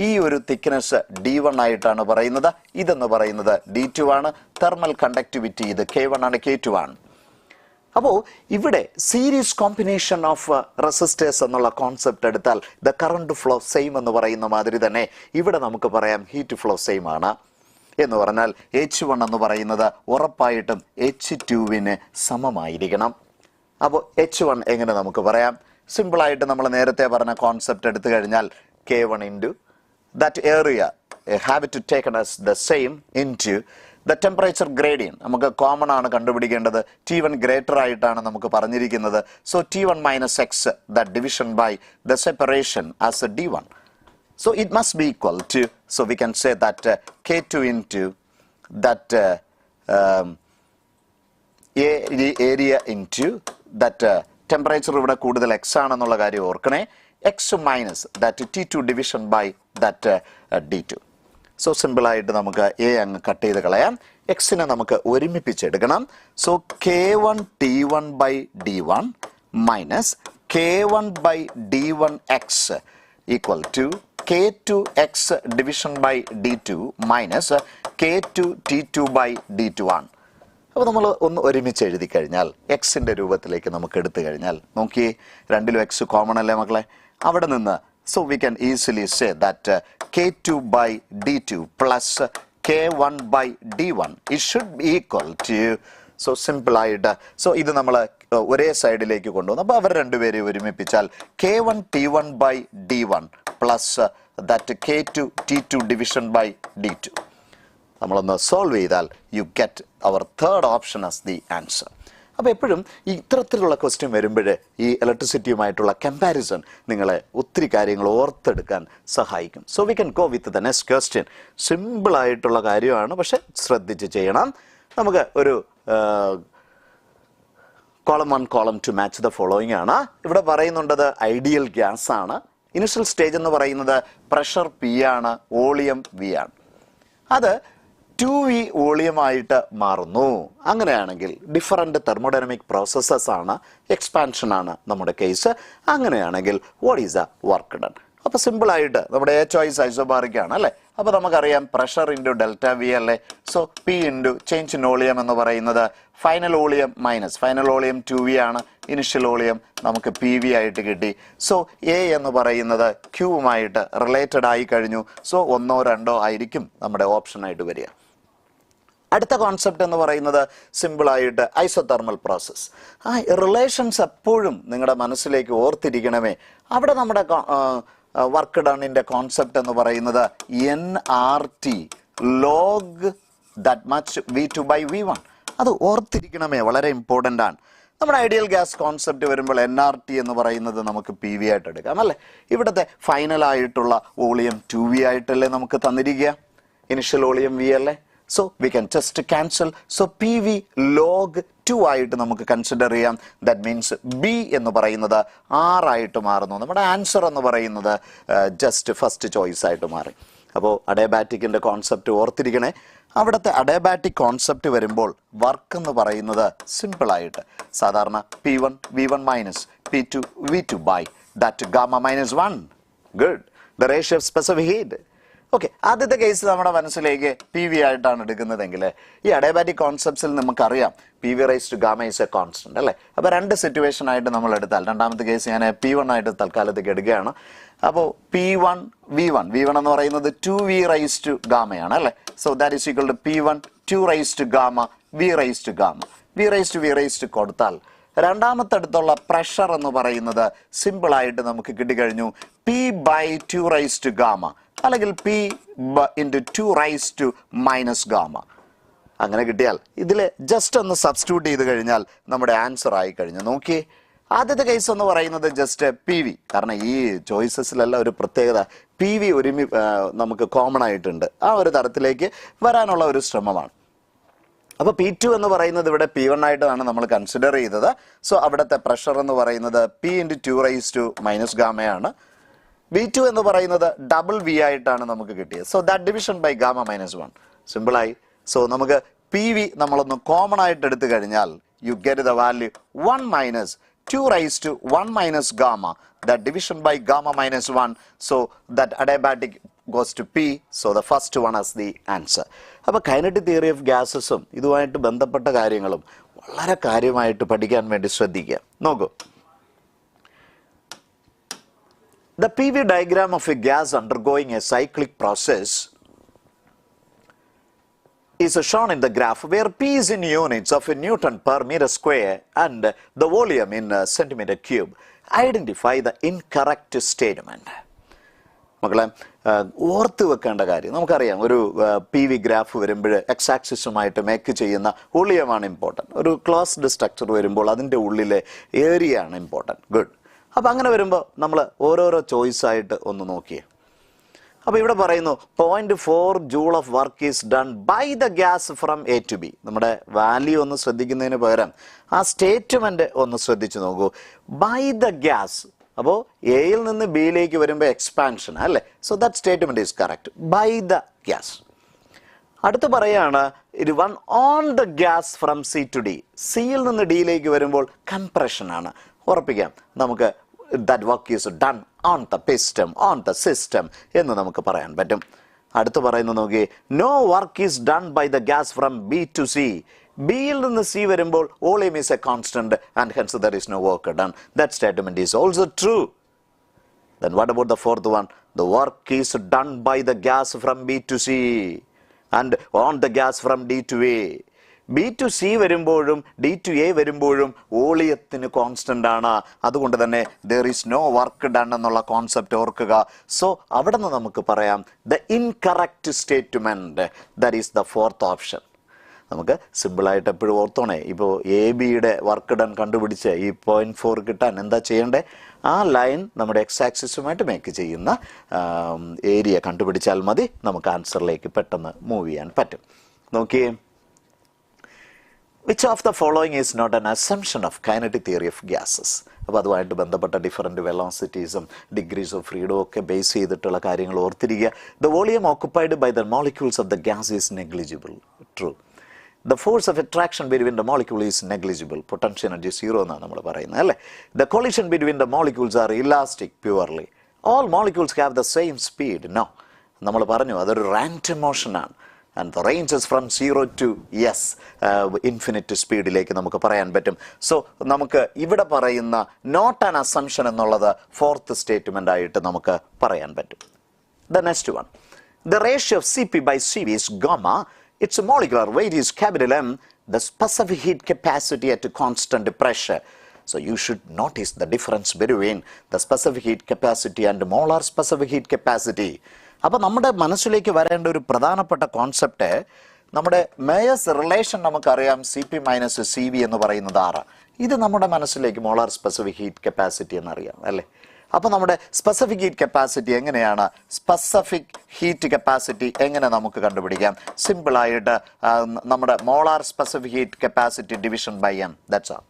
ഈ ഒരു തിക്നെസ് D1 ആയിട്ടാണ് പറയുന്നത്, ഇതെന്ന് പറയുന്നത് D2 ആണ്. തെർമൽ കണ്ടക്ടിവിറ്റി ഇത് K1 ആണ്, K2 ആണ്. അപ്പോൾ ഇവിടെ സീരീസ് കോമ്പിനേഷൻ ഓഫ് റെസിസ്റ്റേഴ്സ് എന്നുള്ള കോൺസെപ്റ്റ് എടുത്താൽ ദ കറണ്ട് ഫ്ലോ സെയിം എന്ന് പറയുന്ന മാതിരി തന്നെ ഇവിടെ നമുക്ക് പറയാം ഹീറ്റ് ഫ്ലോ സെയിം ആണ് എന്ന് പറഞ്ഞാൽ H1 എന്ന് പറയുന്നത് ഉറപ്പായിട്ടും H2വിന് സമമായിരിക്കണം. അപ്പോൾ H1 എങ്ങനെ നമുക്ക് പറയാം? സിമ്പിളായിട്ട് നമ്മൾ നേരത്തെ പറഞ്ഞ കോൺസെപ്റ്റ് എടുത്തു കഴിഞ്ഞാൽ K1 into that area have to taken as the same into the temperature gradient. നമുക്ക് കോമൺ ആണ് കണ്ടുപിടിക്കേണ്ടത്. T1 ഗ്രേറ്റർ ആയിട്ടാണ് നമുക്ക് പറഞ്ഞിരിക്കുന്നത്. So T1 minus X the division by the separation as a D1. So it must be equal to, so we can say that K2 into that area into that temperature ഇവിടെ കൂടുതൽ x ആണെന്നുള്ള കാര്യം ഓർക്കണേ. x minus that T2 division by that D2. So സിമ്പിളായിട്ട് നമുക്ക് A അങ്ങ് cut ചെയ്ത് കളയാം. എക്സിനെ നമുക്ക് ഒരുമിപ്പിച്ചെടുക്കണം. So K1T1/D1 minus K1/D1x equal to K2x division by D2 minus K2T2/D2 ആണ്. അപ്പോൾ നമ്മൾ ഒന്ന് ഒരുമിച്ച് എഴുതി കഴിഞ്ഞാൽ എക്സിൻ്റെ രൂപത്തിലേക്ക് നമുക്ക് എടുത്തു കഴിഞ്ഞാൽ നോക്കിയേ, രണ്ടിലും എക്സ് കോമൺ അല്ലേ മക്കളെ? അവിടെ നിന്ന് so we can easily say that K2/D2 plus K1/D1 it should be equal to, so simple ആയിട്ട് so ഇത് നമ്മൾ ഒരേ സൈഡിലേക്ക് കൊണ്ടുവന്നു. അപ്പോൾ അവർ രണ്ടുപേരെയും ഒരുമിപ്പിച്ചാൽ K1T1/D1 plus that K2T2 division by D2 നമ്മളൊന്ന് സോൾവ് ചെയ്താൽ you get our third option as the answer. അപ്പോൾ എപ്പോഴും ഇത്തരത്തിലുള്ള ക്വസ്റ്റ്യൻ വരുമ്പോൾ ഈ ഇലക്ട്രിസിറ്റിയുമായിട്ടുള്ള കമ്പാരിസൺ നിങ്ങളെ ഒത്തിരി കാര്യങ്ങൾ ഓർത്തെടുക്കാൻ സഹായിക്കും. So we can go with the next question. സിമ്പിളായിട്ടുള്ള കാര്യമാണ്, പക്ഷെ ശ്രദ്ധിച്ച് ചെയ്യണം. നമുക്ക് ഒരു column 1 column 2 match the following ആണ്. ഇവിടെ പറയുന്നുണ്ടത് ഐഡിയൽ ഗ്യാസ് ആണ്. ഇനിഷ്യൽ സ്റ്റേജ് എന്ന് പറയുന്നത് പ്രഷർ പി ആണ്, വോളിയം വി ആണ്. അത് 2V വോളിയമായിട്ട് മാറുന്നു. അങ്ങനെയാണെങ്കിൽ ഡിഫറൻറ്റ് തെർമോഡൈനമിക് പ്രോസസ്സസ് ആണ്, എക്സ്പാൻഷൻ ആണ് നമ്മുടെ കേസ്. അങ്ങനെയാണെങ്കിൽ what is the work done? അപ്പോൾ സിമ്പിളായിട്ട് നമ്മുടെ എ ചോയ്സ് ഐസോബാറിക് ആണ് അല്ലേ? അപ്പോൾ നമുക്കറിയാം പ്രഷർ ഇൻറ്റു ഡെൽറ്റ വി അല്ലേ? So P into change in volume എന്ന് പറയുന്നത് final volume minus final volume 2V ആണ്. ഇനിഷ്യൽ വോളിയം നമുക്ക് PV ആയിട്ട് കിട്ടി. സോ എ എന്ന് പറയുന്നത് ക്യൂവുമായിട്ട് റിലേറ്റഡ് ആയി കഴിഞ്ഞു. സോ 1 or 2 ആയിരിക്കും നമ്മുടെ ഓപ്ഷനായിട്ട് വരിക. അടുത്ത കോൺസെപ്റ്റ് എന്ന് പറയുന്നത് സിമ്പിളായിട്ട് ഐസോതെർമൽ പ്രോസസ്സ്. ആ റിലേഷൻസ് എപ്പോഴും നിങ്ങളുടെ മനസ്സിലേക്ക് ഓർത്തിരിക്കണമേ. അവിടെ നമ്മുടെ വർക്ക് ഡണ്ണിൻ്റെ കോൺസെപ്റ്റ് എന്ന് പറയുന്നത് nRT log that much V2/V1. അത് ഓർത്തിരിക്കണമേ, വളരെ ഇമ്പോർട്ടൻ്റ് ആണ്. നമ്മുടെ ഐഡിയൽ ഗ്യാസ് കോൺസെപ്റ്റ് വരുമ്പോൾ nRT എന്ന് പറയുന്നത് നമുക്ക് PV ആയിട്ട് എടുക്കാം അല്ലേ? ഇവിടുത്തെ ഫൈനലായിട്ടുള്ള വോളിയം 2V ആയിട്ടല്ലേ നമുക്ക് തന്നിരിക്കുക, ഇനിഷ്യൽ വോളിയം V അല്ലേ? So we can just cancel. So PV log 2 ആയിട്ട് നമുക്ക് കൺസിഡർ ചെയ്യാം. ദാറ്റ് മീൻസ് ബി എന്ന് പറയുന്നത് 6 ആയിട്ട് മാറുന്നു. നമ്മുടെ ആൻസർ എന്ന് പറയുന്നത് ജസ്റ്റ് ഫസ്റ്റ് ചോയ്സ് ആയിട്ട് മാറി. അപ്പോൾ അഡയബാറ്റിക്കിൻ്റെ കോൺസെപ്റ്റ് ഓർത്തിരിക്കണേ. അവിടുത്തെ അഡയബാറ്റിക് കോൺസെപ്റ്റ് വരുമ്പോൾ വർക്ക് എന്ന് പറയുന്നത് സിമ്പിളായിട്ട് സാധാരണ P1 V1 minus P2 V2 by that gamma minus 1. Good. The ratio of specific heat. Okay, ആദ്യത്തെ കേസ് നമ്മുടെ മനസ്സിലേക്ക് PV ആയിട്ടാണ് എടുക്കുന്നതെങ്കിൽ ഈ അഡയബാറ്റിക് കോൺസെപ്റ്റ്സിൽ നമുക്കറിയാം PV rise to gamma is a constant അല്ലേ? അപ്പോൾ 2 സിറ്റുവേഷൻ ആയിട്ട് നമ്മൾ എടുത്താൽ രണ്ടാമത്തെ കേസ് ഞാൻ P1 ആയിട്ട് തൽക്കാലത്തേക്ക് എടുക്കുകയാണ്. അപ്പോൾ P1 V1 എന്ന് പറയുന്നത് 2V റൈസ് ടു ഗാമയാണ് അല്ലേ? So that is equal to P1 2 rice to gamma V rise to gamma. V rise to കൊടുത്താൽ രണ്ടാമത്തെ അടുത്തുള്ള പ്രഷർ എന്ന് പറയുന്നത് സിമ്പിളായിട്ട് നമുക്ക് കിട്ടിക്കഴിഞ്ഞു P/2 റൈസ് ടു ഗാമ അല്ലെങ്കിൽ P into 2 rice to minus gamma. അങ്ങനെ കിട്ടിയാൽ ഇതിൽ ജസ്റ്റ് ഒന്ന് സബ്സ്റ്റിറ്റ്യൂട്ട് ചെയ്ത് കഴിഞ്ഞാൽ നമ്മുടെ ആൻസർ ആയി കഴിഞ്ഞു. നോക്കിയേ, ആദ്യത്തെ കേസ് എന്ന് പറയുന്നത് ജസ്റ്റ് PV. കാരണം ഈ ചോയ്സസിലെല്ലാം ഒരു പ്രത്യേകത PV നമുക്ക് കോമൺ ആയിട്ടുണ്ട്. ആ ഒരു തരത്തിലേക്ക് വരാനുള്ള ഒരു ശ്രമമാണ്. അപ്പോൾ P2 എന്ന് പറയുന്നത് ഇവിടെ P1 ആയിട്ടാണ് നമ്മൾ കൺസിഡർ ചെയ്തത്. സോ അവിടുത്തെ പ്രഷർ എന്ന് പറയുന്നത് P into 2 rice to minus ഗാമയാണ്. V2 എന്ന് പറയുന്നത് ഡബിൾ V ആയിട്ടാണ് നമുക്ക് കിട്ടിയത്. So that division by gamma minus 1. സിമ്പിളായി. സോ നമുക്ക് PV നമ്മളൊന്ന് കോമൺ ആയിട്ട് എടുത്തു കഴിഞ്ഞാൽ you get the value 1 minus 2 rice to 1 minus gamma that division by gamma minus 1. So that adiabatic goes to P. So the first one is the answer. അപ്പോൾ kinetic theory of ഗ്യാസസും ഇതുമായിട്ട് ബന്ധപ്പെട്ട കാര്യങ്ങളും വളരെ കാര്യമായിട്ട് പഠിക്കാൻ വേണ്ടി ശ്രദ്ധിക്കുക. നോക്കൂ, the PV diagram of a gas undergoing a cyclic process is shown in the graph where P is in units of a Newton per meter square and the volume in centimeter cube. Identify the incorrect statement. മക്കളെ ഓർത്ത് വെക്കേണ്ട കാര്യം നമുക്കറിയാം, ഒരു PV graph വരുമ്പോൾ X ആക്സിസുമായിട്ട് make ചെയ്യുന്ന വോളിയമാണ് important. ഒരു closed structure വരുമ്പോൾ അതിൻ്റെ ഉള്ളിലെ ഏരിയ ആണ് ഇമ്പോർട്ടൻറ്റ്. ഗുഡ്. അപ്പോൾ അങ്ങനെ വരുമ്പോൾ നമ്മൾ ഓരോരോ ചോയ്സായിട്ട് ഒന്ന് നോക്കിയേ. അപ്പോൾ ഇവിടെ പറയുന്നു 0.4 joule of work is done by the gas from A to B. നമ്മുടെ വാല്യൂ ഒന്ന് ശ്രദ്ധിക്കുന്നതിന് പകരം ആ സ്റ്റേറ്റ്മെൻറ്റ് ഒന്ന് ശ്രദ്ധിച്ചു നോക്കൂ. ബൈ ദ ഗ്യാസ്, അപ്പോൾ എയിൽ നിന്ന് ബിയിലേക്ക് വരുമ്പോൾ എക്സ്പാൻഷൻ അല്ലേ. So that statement is correct. By the gas. അടുത്ത് പറയാണ് ഇത് one on the gas from C to D. സിയിൽ നിന്ന് ഡിയിലേക്ക് വരുമ്പോൾ കംപ്രഷൻ ആണ്. ഉറപ്പിക്കാം നമുക്ക് that work is done on the piston on the system എന്ന് നമുക്ക് പറയാൻ പറ്റും. അടുത്ത് പറയുന്നത് നോക്കി, no work is done by the gas from B to C. ബിയിൽ നിന്ന് സി വരുമ്പോൾ volume is a constant and hence there is no work done. That statement is also true. Then what about the fourth one? The work is done by the gas from B to C and on the gas from D to A. B to C വരുമ്പോഴും D to A വരുമ്പോഴും വോളിയത്തിന് constant ആണ്. അതുകൊണ്ട് തന്നെ there is no work done എന്നുള്ള concept ഓർക്കുക. So അവിടെ നിന്ന് നമുക്ക് പറയാം the incorrect statement, that is the fourth option. നമുക്ക് സിമ്പിളായിട്ട് എപ്പോഴും ഓർത്തോണേ, ഇപ്പോൾ എ ബിയുടെ വർക്ക് ഡൺ കണ്ടുപിടിച്ച് ഈ 0.4 കിട്ടാൻ എന്താ ചെയ്യേണ്ടത്? ആ ലൈൻ നമ്മുടെ എക്സ് ആക്സിസുമായിട്ട് മേക്ക് ചെയ്യുന്ന ഏരിയ കണ്ടുപിടിച്ചാൽ മതി. നമുക്ക് ആൻസറിലേക്ക് പെട്ടെന്ന് മൂവ് ചെയ്യാൻ പറ്റും. നോക്കിയേ, which of the following is not an assumption of kinetic theory of gases? അപ്പോൾ അതുമായിട്ട് ബന്ധപ്പെട്ട ഡിഫറൻറ്റ് വെലോസിറ്റീസും ഡിഗ്രീസ് ഓഫ് ഫ്രീഡം ഒക്കെ ബേസ് ചെയ്തിട്ടുള്ള കാര്യങ്ങൾ ഓർത്തിരിക്കുക. The volume occupied by the molecules of the gas is negligible. True. The force of attraction between the molecule is negligible. Potential energy zero എന്നാണ് നമ്മൾ പറയുന്നത് അല്ലേ. The collision between the molecules are elastic purely. All molecules have the same speed. No. നമ്മൾ പറഞ്ഞു അതൊരു random motion ആണ്. And the range is from 0 to yes infinite സ്പീഡിലേക്ക് നമുക്ക് പറയാൻ പറ്റും. സോ നമുക്ക് ഇവിടെ പറയുന്ന നോട്ട് ആൻ അസംഷൻ എന്നുള്ളത് ഫോർത്ത് സ്റ്റേറ്റ്മെന്റ് ആയിട്ട് നമുക്ക് പറയാൻ പറ്റും. The next one. The ratio of Cp by Cv is gamma. Its molecular weight is capital M. The specific heat capacity at a constant pressure. So you should notice the difference between the specific heat capacity and molar specific heat capacity. അപ്പോൾ നമ്മുടെ മനസ്സിലേക്ക് വരേണ്ട ഒരു പ്രധാനപ്പെട്ട concept, നമ്മുടെ Mayer's relation നമുക്കറിയാം, C P minus C V എന്ന് പറയുന്നത് 6. ഇത് നമ്മുടെ മനസ്സിലേക്ക് മോളാർ സ്പെസിഫിക് ഹീറ്റ് കപ്പാസിറ്റി എന്നറിയാം അല്ലേ. അപ്പോൾ നമ്മുടെ സ്പെസിഫിക് ഹീറ്റ് കപ്പാസിറ്റി എങ്ങനെയാണ്? സ്പെസിഫിക് ഹീറ്റ് കപ്പാസിറ്റി എങ്ങനെ നമുക്ക് കണ്ടുപിടിക്കാം? സിമ്പിളായിട്ട് നമ്മുടെ molar specific heat capacity division by M, that's all.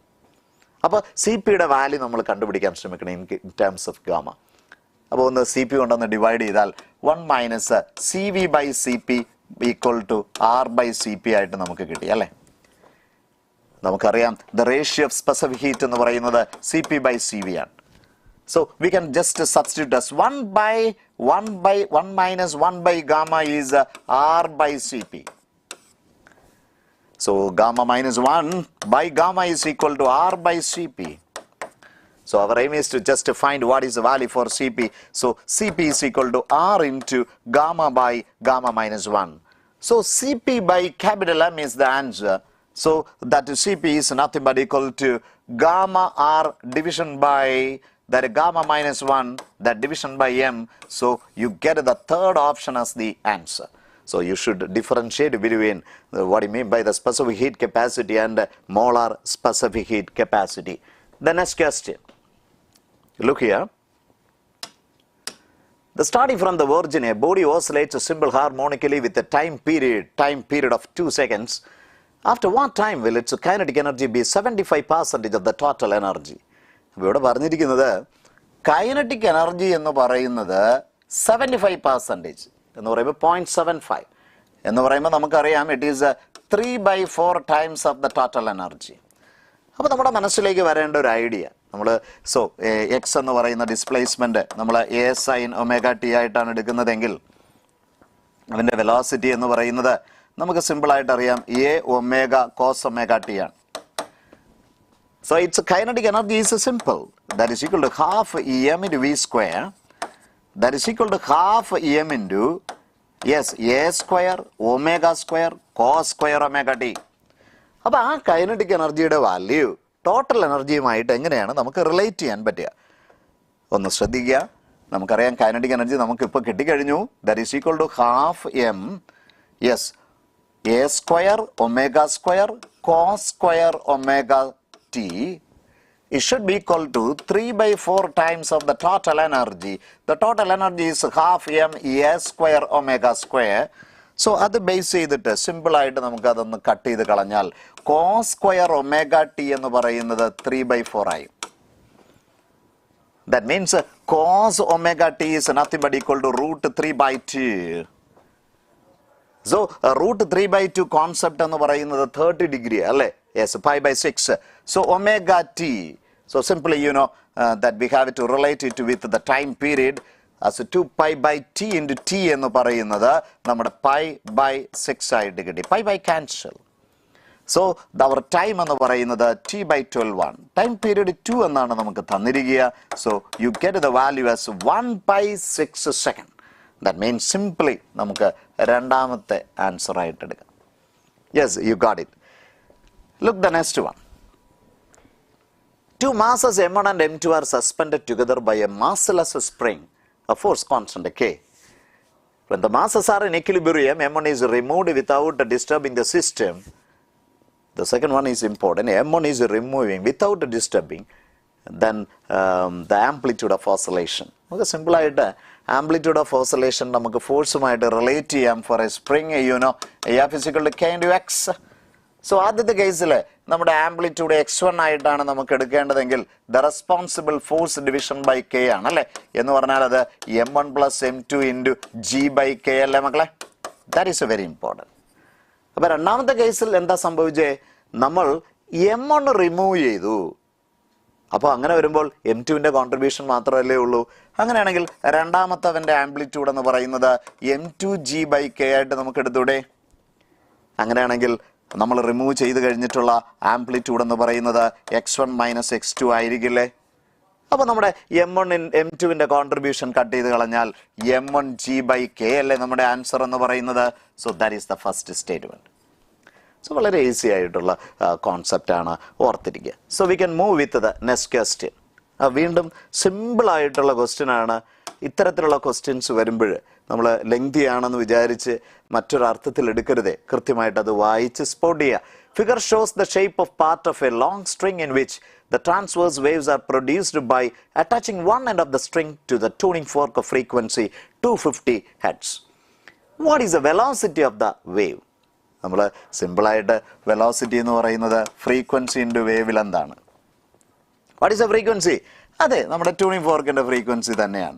അപ്പോൾ സി പിയുടെ വാല്യൂ നമ്മൾ കണ്ടുപിടിക്കാൻ ശ്രമിക്കണം ഇൻ ടേംസ് ഓഫ് ഗാമ. അപ്പോൾ ഒന്ന് സി പി കൊണ്ടൊന്ന് ഡിവൈഡ് ചെയ്താൽ 1 minus C V by C P equal to R by C P ആയിട്ട് നമുക്ക് കിട്ടി അല്ലേ. നമുക്കറിയാം the ratio of specific heat എന്ന് പറയുന്നത് C P by C V ആണ്. So we can just substitute as 1 minus 1 by gamma is R by Cp. So gamma minus 1 by gamma is equal to R by Cp. So our aim is to just find what is the value for Cp. So Cp is equal to R into gamma by gamma minus 1. So Cp by capital M is the answer. So that Cp is nothing but equal to gamma R division by that gamma minus 1, that division by m. So you get the third option as the answer. So you should differentiate between what you mean by the specific heat capacity and molar specific heat capacity. The next question. Look here. The starting from the origin, a body oscillates a symbol harmonically with a time period of 2 seconds. After what time will its kinetic energy be 75% of the total energy? ഇവിടെ പറഞ്ഞിരിക്കുന്നത് kinetic energy എന്ന് പറയുന്നത് 75% എന്ന് പറയുമ്പോൾ 0.75 എന്ന് പറയുമ്പോൾ നമുക്കറിയാം it is 3/4 times of the total energy. അപ്പോൾ നമ്മുടെ മനസ്സിലേക്ക് വരേണ്ട ഒരു ഐഡിയ, നമ്മൾ എക്സ് എന്ന് പറയുന്ന ഡിസ്പ്ലേസ്മെന്റ് നമ്മൾ എ സൈൻ ഒമേഗ ടി ആയിട്ടാണ് എടുക്കുന്നതെങ്കിൽ അതിൻ്റെ വെലോസിറ്റി എന്ന് പറയുന്നത് നമുക്ക് സിമ്പിളായിട്ട് അറിയാം A omega cos omega T ആണ്. So its kinetic energy is simple. That is equal to half em into v square. That is equal to half em into a square omega square cos square omega t. അപ്പോൾ ആ kinetic എനർജിയുടെ value total എനർജിയുമായിട്ട് എങ്ങനെയാണ് നമുക്ക് relate ചെയ്യാൻ പറ്റുക? ഒന്ന് ശ്രദ്ധിക്കുക. നമുക്കറിയാം കൈനറ്റിക് എനർജി നമുക്കിപ്പോൾ കിട്ടിക്കഴിഞ്ഞു. That is equal to half m A square omega square cos square omega T. It should be equal to 3/4 times of the total energy. The total energy is half m a square omega square. So അത് base ചെയ്തിട്ട് സിമ്പിളായിട്ട് നമുക്ക് അതൊന്ന് cut ചെയ്ത് കളഞ്ഞാൽ cos square omega T എന്ന് പറയുന്നത് 3/4 ആയി. That means cos omega t is nothing but equal to root 3 by 2. So, root 3 by 2 concept എന്ന് പറയുന്നത് 30 degree അല്ലേ? Yes, pi by 6. So, omega t. So, simply you know that we have to relate it with the time period as 2 pi by t into t എന്ന് പറയുന്നത് നമ്മുടെ pi by 6 ആയിട്ട് കിട്ടി. Pi by cancel. So, our time എന്ന് പറയുന്നത് t by 12 ആണ്. Time period 2 എന്നാണ് നമുക്ക് തന്നിരിക്കുക. So, you get the value as 1 by 6 second. That means simply നമുക്ക് രണ്ടാമത്തെ ആൻസർ ആയിട്ട് എടുക്കാം. Yes, you got it. Look the next one. Two masses M1 and M2 are suspended together by a massless spring, a force constant K. When the masses are in equilibrium, M1 is removed without disturbing the system. The second one is important. M1 is removing without disturbing then the amplitude of oscillation. Okay, simple ആയിട്ട് amplitude of oscillation നമുക്ക് ഫോഴ്സുമായിട്ട് relate ചെയ്യാം for a spring F is equal to K into X. So ആദ്യത്തെ കേസിൽ നമ്മുടെ amplitude x1 ആയിട്ടാണ് നമുക്ക് എടുക്കേണ്ടതെങ്കിൽ the responsible force division by K ആണ് അല്ലേ എന്ന് പറഞ്ഞാൽ അത് M1 plus M2 into G by K അല്ലേ മക്കളെ. That is a very important. അപ്പോൾ രണ്ടാമത്തെ കേസിൽ എന്താ സംഭവിച്ചേ, നമ്മൾ M1 റിമൂവ് ചെയ്തു. അപ്പോൾ അങ്ങനെ വരുമ്പോൾ M2വിൻ്റെ കോൺട്രിബ്യൂഷൻ മാത്രമല്ലേ ഉള്ളൂ. അങ്ങനെയാണെങ്കിൽ രണ്ടാമത്തവൻ്റെ ആംപ്ലിറ്റ്യൂഡ് എന്ന് പറയുന്നത് M2G ബൈ K ആയിട്ട് നമുക്ക് എടുത്തൂടെ. അങ്ങനെയാണെങ്കിൽ നമ്മൾ റിമൂവ് ചെയ്ത് കഴിഞ്ഞിട്ടുള്ള ആംപ്ലിറ്റ്യൂഡ് എന്ന് പറയുന്നത് x1 മൈനസ് x2 ആയിരിക്കില്ലേ. അപ്പോൾ നമ്മുടെ M2വിൻ്റെ കോൺട്രിബ്യൂഷൻ കട്ട് ചെയ്ത് കളഞ്ഞാൽ M1G ബൈ K അല്ലേ നമ്മുടെ ആൻസർ എന്ന് പറയുന്നത്. So that is the first statement. So വളരെ ഈസി ആയിട്ടുള്ള കോൺസെപ്റ്റാണ്, ഓർത്തിരിക്കുക. So we can move with the next question. വീണ്ടും സിമ്പിളായിട്ടുള്ള ക്വസ്റ്റ്യനാണ്. ഇത്തരത്തിലുള്ള ക്വസ്റ്റ്യൻസ് വരുമ്പോൾ നമ്മൾ ലെങ്തി ആണെന്ന് വിചാരിച്ച് മറ്റൊരർത്ഥത്തിൽ എടുക്കരുതേ, കൃത്യമായിട്ട് അത് വായിച്ച് സ്പോട്ട് ചെയ്യുക. Figure shows the shape of part of A long string in which the transverse waves are produced by attaching one end of the string to the tuning fork of frequency 250 Hz. What is the velocity of the wave? നമ്മൾ സിമ്പിളായിട്ട് velocity എന്ന് പറയുന്നത് frequency into wave ലെന്താണ്. What is a frequency? അതെ, നമ്മുടെ tuning ഫോർക്കിൻ്റെ frequency തന്നെയാണ്.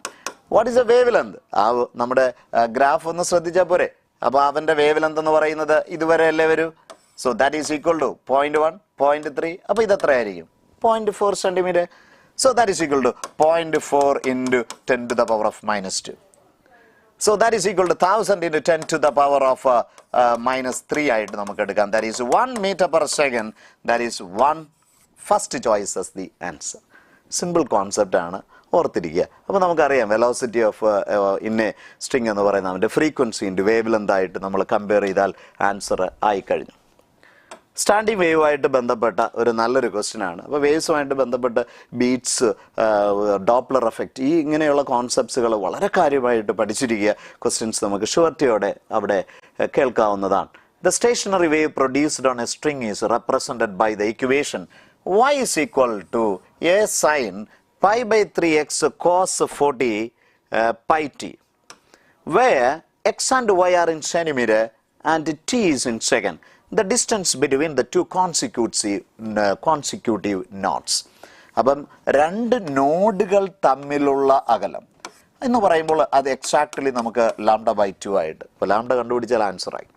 What is a wave length? ആ നമ്മുടെ ഗ്രാഫ് ഒന്ന് ശ്രദ്ധിച്ചാൽ പോരെ. അപ്പോൾ അവൻ്റെ വേവ് ലെന്ത് എന്ന് പറയുന്നത് ഇതുവരെ അല്ലേ വരൂ. So that is equal to 0.1, 0.3. അപ്പോൾ ഇത് എത്രയായിരിക്കും? 0.4 centimeter. So that is equal to 0.4 into 10 to the power of minus 2. So that is equal to 1000 into 10 to the power of minus 3 ആയിട്ട് നമുക്ക് എടുക്കാം. That is 1 meter per second. That is one first choice as the answer. Simple concept ആണ്, ഓർത്തിരിക്കുക. അപ്പോൾ നമുക്കറിയാം velocity of in A string എന്ന് പറയുന്നത് അവൻ്റെ ഫ്രീക്വൻസി ഇൻറ്റു വേവ് ലെന്തായിട്ട് നമ്മൾ കമ്പയർ ചെയ്താൽ ആൻസർ ആയിക്കഴിഞ്ഞു. സ്റ്റാൻഡിങ് വേവുമായിട്ട് ബന്ധപ്പെട്ട ഒരു നല്ലൊരു ക്വസ്റ്റ്യൻ ആണ്. അപ്പോൾ വേവ്സുമായിട്ട് ബന്ധപ്പെട്ട് ബീറ്റ്സ്, ഡോപ്ലർ എഫക്റ്റ്, ഈ ഇങ്ങനെയുള്ള കോൺസെപ്റ്റ്സുകൾ വളരെ കാര്യമായിട്ട് പഠിച്ചിരിക്കുക. ക്വസ്റ്റ്യൻസ് നമുക്ക് ഷുവർട്ടിയോടെ അവിടെ കേൾക്കാവുന്നതാണ്. The stationary wave produced on a string is represented by the equation y is equal to a sin pi by 3x cos 40 pi t, where x and y are in centimeter and t is in second. The distance between the two consecutive nodes. അപ്പം രണ്ട് നോഡുകൾ തമ്മിലുള്ള അകലം എന്ന് പറയുമ്പോൾ അത് exactly നമുക്ക് λ/2 ആയിട്ട്, ഇപ്പോൾ ലാംഡ കണ്ടുപിടിച്ചാൽ ആൻസറായി.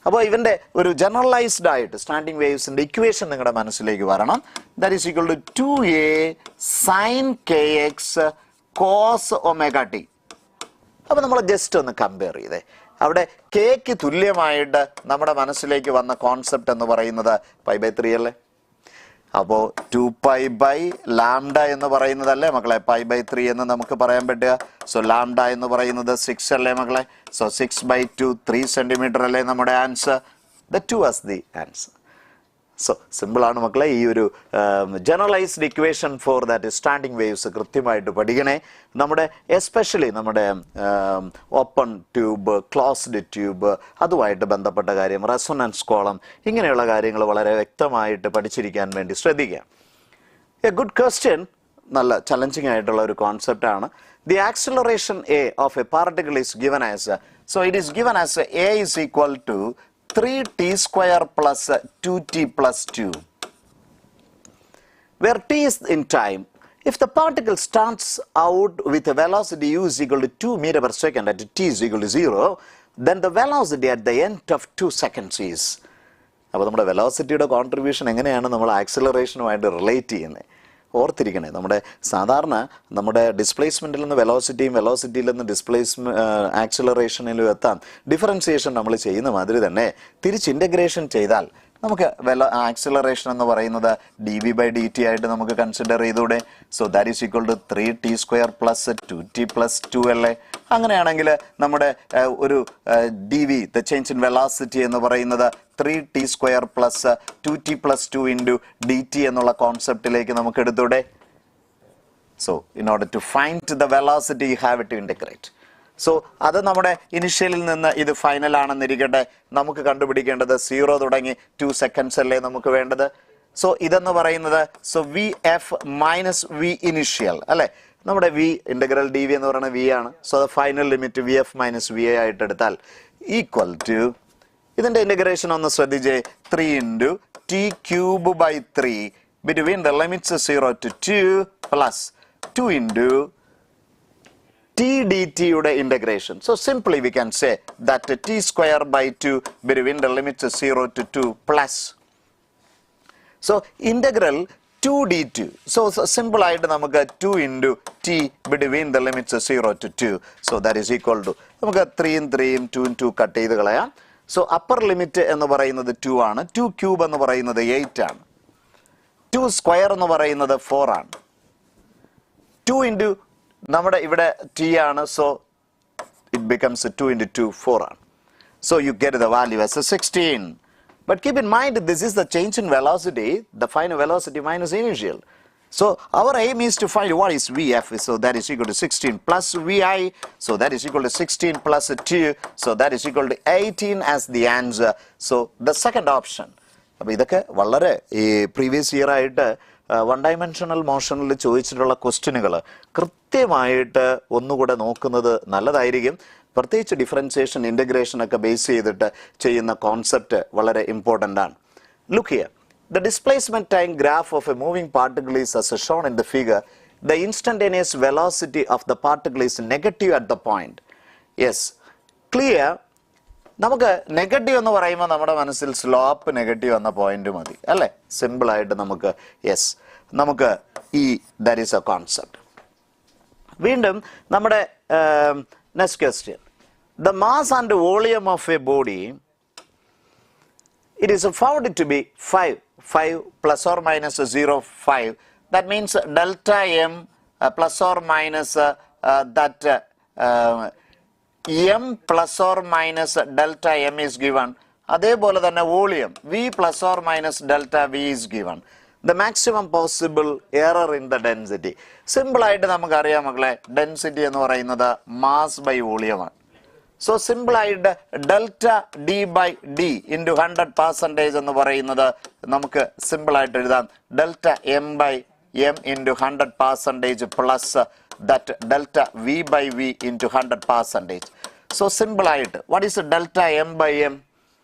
അപ്പോൾ ഇവൻ്റെ ഒരു ജനറലൈസ്ഡ് ആയിട്ട് സ്റ്റാൻഡിങ് വേവ്സിൻ്റെ ഇക്വേഷൻ നിങ്ങളുടെ മനസ്സിലേക്ക് വരണം. That is equal to 2a sin kx cos omega t. അപ്പോൾ നമ്മൾ ജസ്റ്റ് ഒന്ന് കമ്പയർ ചെയ്തേ. അവിടെ കേക്ക് തുല്യമായിട്ട് നമ്മുടെ മനസ്സിലേക്ക് വന്ന കോൺസെപ്റ്റ് എന്ന് പറയുന്നത് π/3 അല്ലേ. അപ്പോൾ 2π/λ എന്ന് പറയുന്നതല്ലേ മക്കളെ π/3 എന്ന് നമുക്ക് പറയാൻ പറ്റുക. സോ ലാംഡ എന്ന് പറയുന്നത് 6 അല്ലേ മക്കളെ. സോ 6/2 3 സെൻറ്റിമീറ്റർ അല്ലേ നമ്മുടെ answer. The 2 as the answer. So സിമ്പിളാണ് മക്കളെ. ഈ ഒരു generalised equation for that standing waves കൃത്യമായിട്ട് പഠിക്കണേ. നമ്മുടെ എസ്പെഷ്യലി നമ്മുടെ ഓപ്പൺ ട്യൂബ്, ക്ലോസ്ഡ് ട്യൂബ്, അതുമായിട്ട് ബന്ധപ്പെട്ട കാര്യം, റെസൊണൻസ് കോളം, ഇങ്ങനെയുള്ള കാര്യങ്ങൾ വളരെ വ്യക്തമായിട്ട് പഠിച്ചിരിക്കാൻ വേണ്ടി ശ്രദ്ധിക്കുക. എ ഗുഡ് ക്വസ്റ്റ്യൻ, നല്ല ചലഞ്ചിങ് ആയിട്ടുള്ള ഒരു കോൺസെപ്റ്റാണ്. The acceleration a of a particle is given as, so it is given as a is equal to 3t square plus 2t plus 2, where t is in time. If the particle starts out with a velocity u is equal to 2 meter per second at t is equal to 0, then the velocity at the end of 2 seconds is. അപ്പോൾ നമ്മുടെ വെലോസിറ്റിയുടെ contribution എങ്ങനെയാണ് നമ്മൾ ആക്സിലറേഷനുമായിട്ട് relate ചെയ്യുന്നത് ഓർത്തിരിക്കണേ. സാധാരണ നമ്മുടെ ഡിസ്പ്ലേസ്മെൻറ്റിൽ നിന്ന് വെലോസിറ്റിയും വെലോസിറ്റിയിൽ നിന്ന് ആക്സിലറേഷനിലും എത്താം. ഡിഫറൻസിയേഷൻ നമ്മൾ ചെയ്യുന്ന മാതിരി തന്നെ തിരിച്ച് ഇൻ്റഗ്രേഷൻ ചെയ്താൽ നമുക്ക് ആക്സിലറേഷൻ എന്ന് പറയുന്നത് dv/dt ആയിട്ട് നമുക്ക് കൺസിഡർ ചെയ്തൂടെ. So that is equal to 3t² plus 2t plus 2 അല്ലേ. അങ്ങനെയാണെങ്കിൽ നമ്മുടെ ഒരു dv the change in velocity എന്ന് പറയുന്നത് 3t² plus 2t plus 2 into dt എന്നുള്ള കോൺസെപ്റ്റിലേക്ക് നമുക്ക് എടുത്തൂടെ. So in order to find the velocity you have to integrate. So അത് നമ്മുടെ ഇനിഷ്യലിൽ നിന്ന് ഇത് ഫൈനൽ ആണെന്നിരിക്കട്ടെ, നമുക്ക് കണ്ടുപിടിക്കേണ്ടത് 0 തുടങ്ങി 2 സെക്കൻഡ്സ് അല്ലേ നമുക്ക് വേണ്ടത്. സോ ഇതെന്ന് പറയുന്നത് V F minus V initial അല്ലേ. നമ്മുടെ വി ഇൻ്റഗ്രൽ ഡി വി എന്ന് പറയുന്നത് വി ആണ്. സോ അത് final limit V F minus V A ആയിട്ട് എടുത്താൽ ഈക്വൽ ടു ഇതിൻ്റെ ഇൻ്റഗ്രേഷൻ ഒന്ന് ശ്രദ്ധിച്ചേ 3 into t³/3 between the limits 0 to 2 plus 2 into t dt യുടെ integration. So simply we can say that t²/2 between the limits of 0 to 2 plus. So integral 2 dt. So simple ആയിട്ട് നമുക്ക് 2 into t between the limits of 0 to 2. So that is equal to നമുക്ക് 3 2 2 cut ചെയ്ത് കളയാം. So upper limit എന്ന് പറയുന്നത് 2 ആണ്. 2³ എന്ന് പറയുന്നത് 8 ആണ്. 2² എന്ന് പറയുന്നത് 4 ആണ്. 2 into നമ്മുടെ ഇവിടെ t ആണ്. സോ ഇറ്റ് ബിക്കംസ് 2 into 2 4 ആണ്. So you get the value as 16. But keep in mind this is the change in velocity, the final velocity minus initial. So our aim is to find what is Vf. So that is equal to 16 plus Vi. So that is equal to 16 plus 2. So that is equal to 18 as the answer. So the second option. അപ്പോൾ ഇതൊക്കെ വളരെ ഈ previous year ആയിട്ട് 1 dimensional മോഷനിൽ ചോദിച്ചിട്ടുള്ള ക്വസ്റ്റ്യനുകൾ കൃത്യമായിട്ട് ഒന്നുകൂടെ നോക്കുന്നത് നല്ലതായിരിക്കും. പ്രത്യേകിച്ച് ഡിഫറൻസിയേഷൻ ഇൻ്റഗ്രേഷൻ ഒക്കെ ബേസ് ചെയ്തിട്ട് ചെയ്യുന്ന കോൺസെപ്റ്റ് വളരെ ഇമ്പോർട്ടൻ്റ് ആണ്. Look here, the displacement time graph of a moving particle is as shown in the figure. The instantaneous velocity of the particle is negative at the point. Yes, clear. നമുക്ക് negative എന്ന് പറയുമ്പോൾ നമ്മുടെ മനസ്സിൽ slope negative എന്ന point മതി അല്ലേ. സിമ്പിളായിട്ട് നമുക്ക് നമുക്ക് ഈ ദാറ്റ് ഈസ് എ കോൺസെപ്റ്റ്. വീണ്ടും നമ്മുടെ next question, the mass and volume of A body, it is found to be 5 plus or minus 0.5. That means delta m plus or minus that m plus or minus delta m is given. അതേപോലെ തന്നെ volume v plus or minus delta v is given. The maximum possible error in the density. Simple ആയിട്ട് നമുക്കറിയാം മക്കളെ, density എന്ന് പറയുന്നത് mass by വോളിയമാണ്. So simple ആയിട്ട് delta d by d into 100% എന്ന് പറയുന്നത് നമുക്ക് സിമ്പിൾ ആയിട്ട് എഴുതാം delta m by m into 100% plus that delta v by v into 100%. So simple ആയിട്ട് what is delta m by m?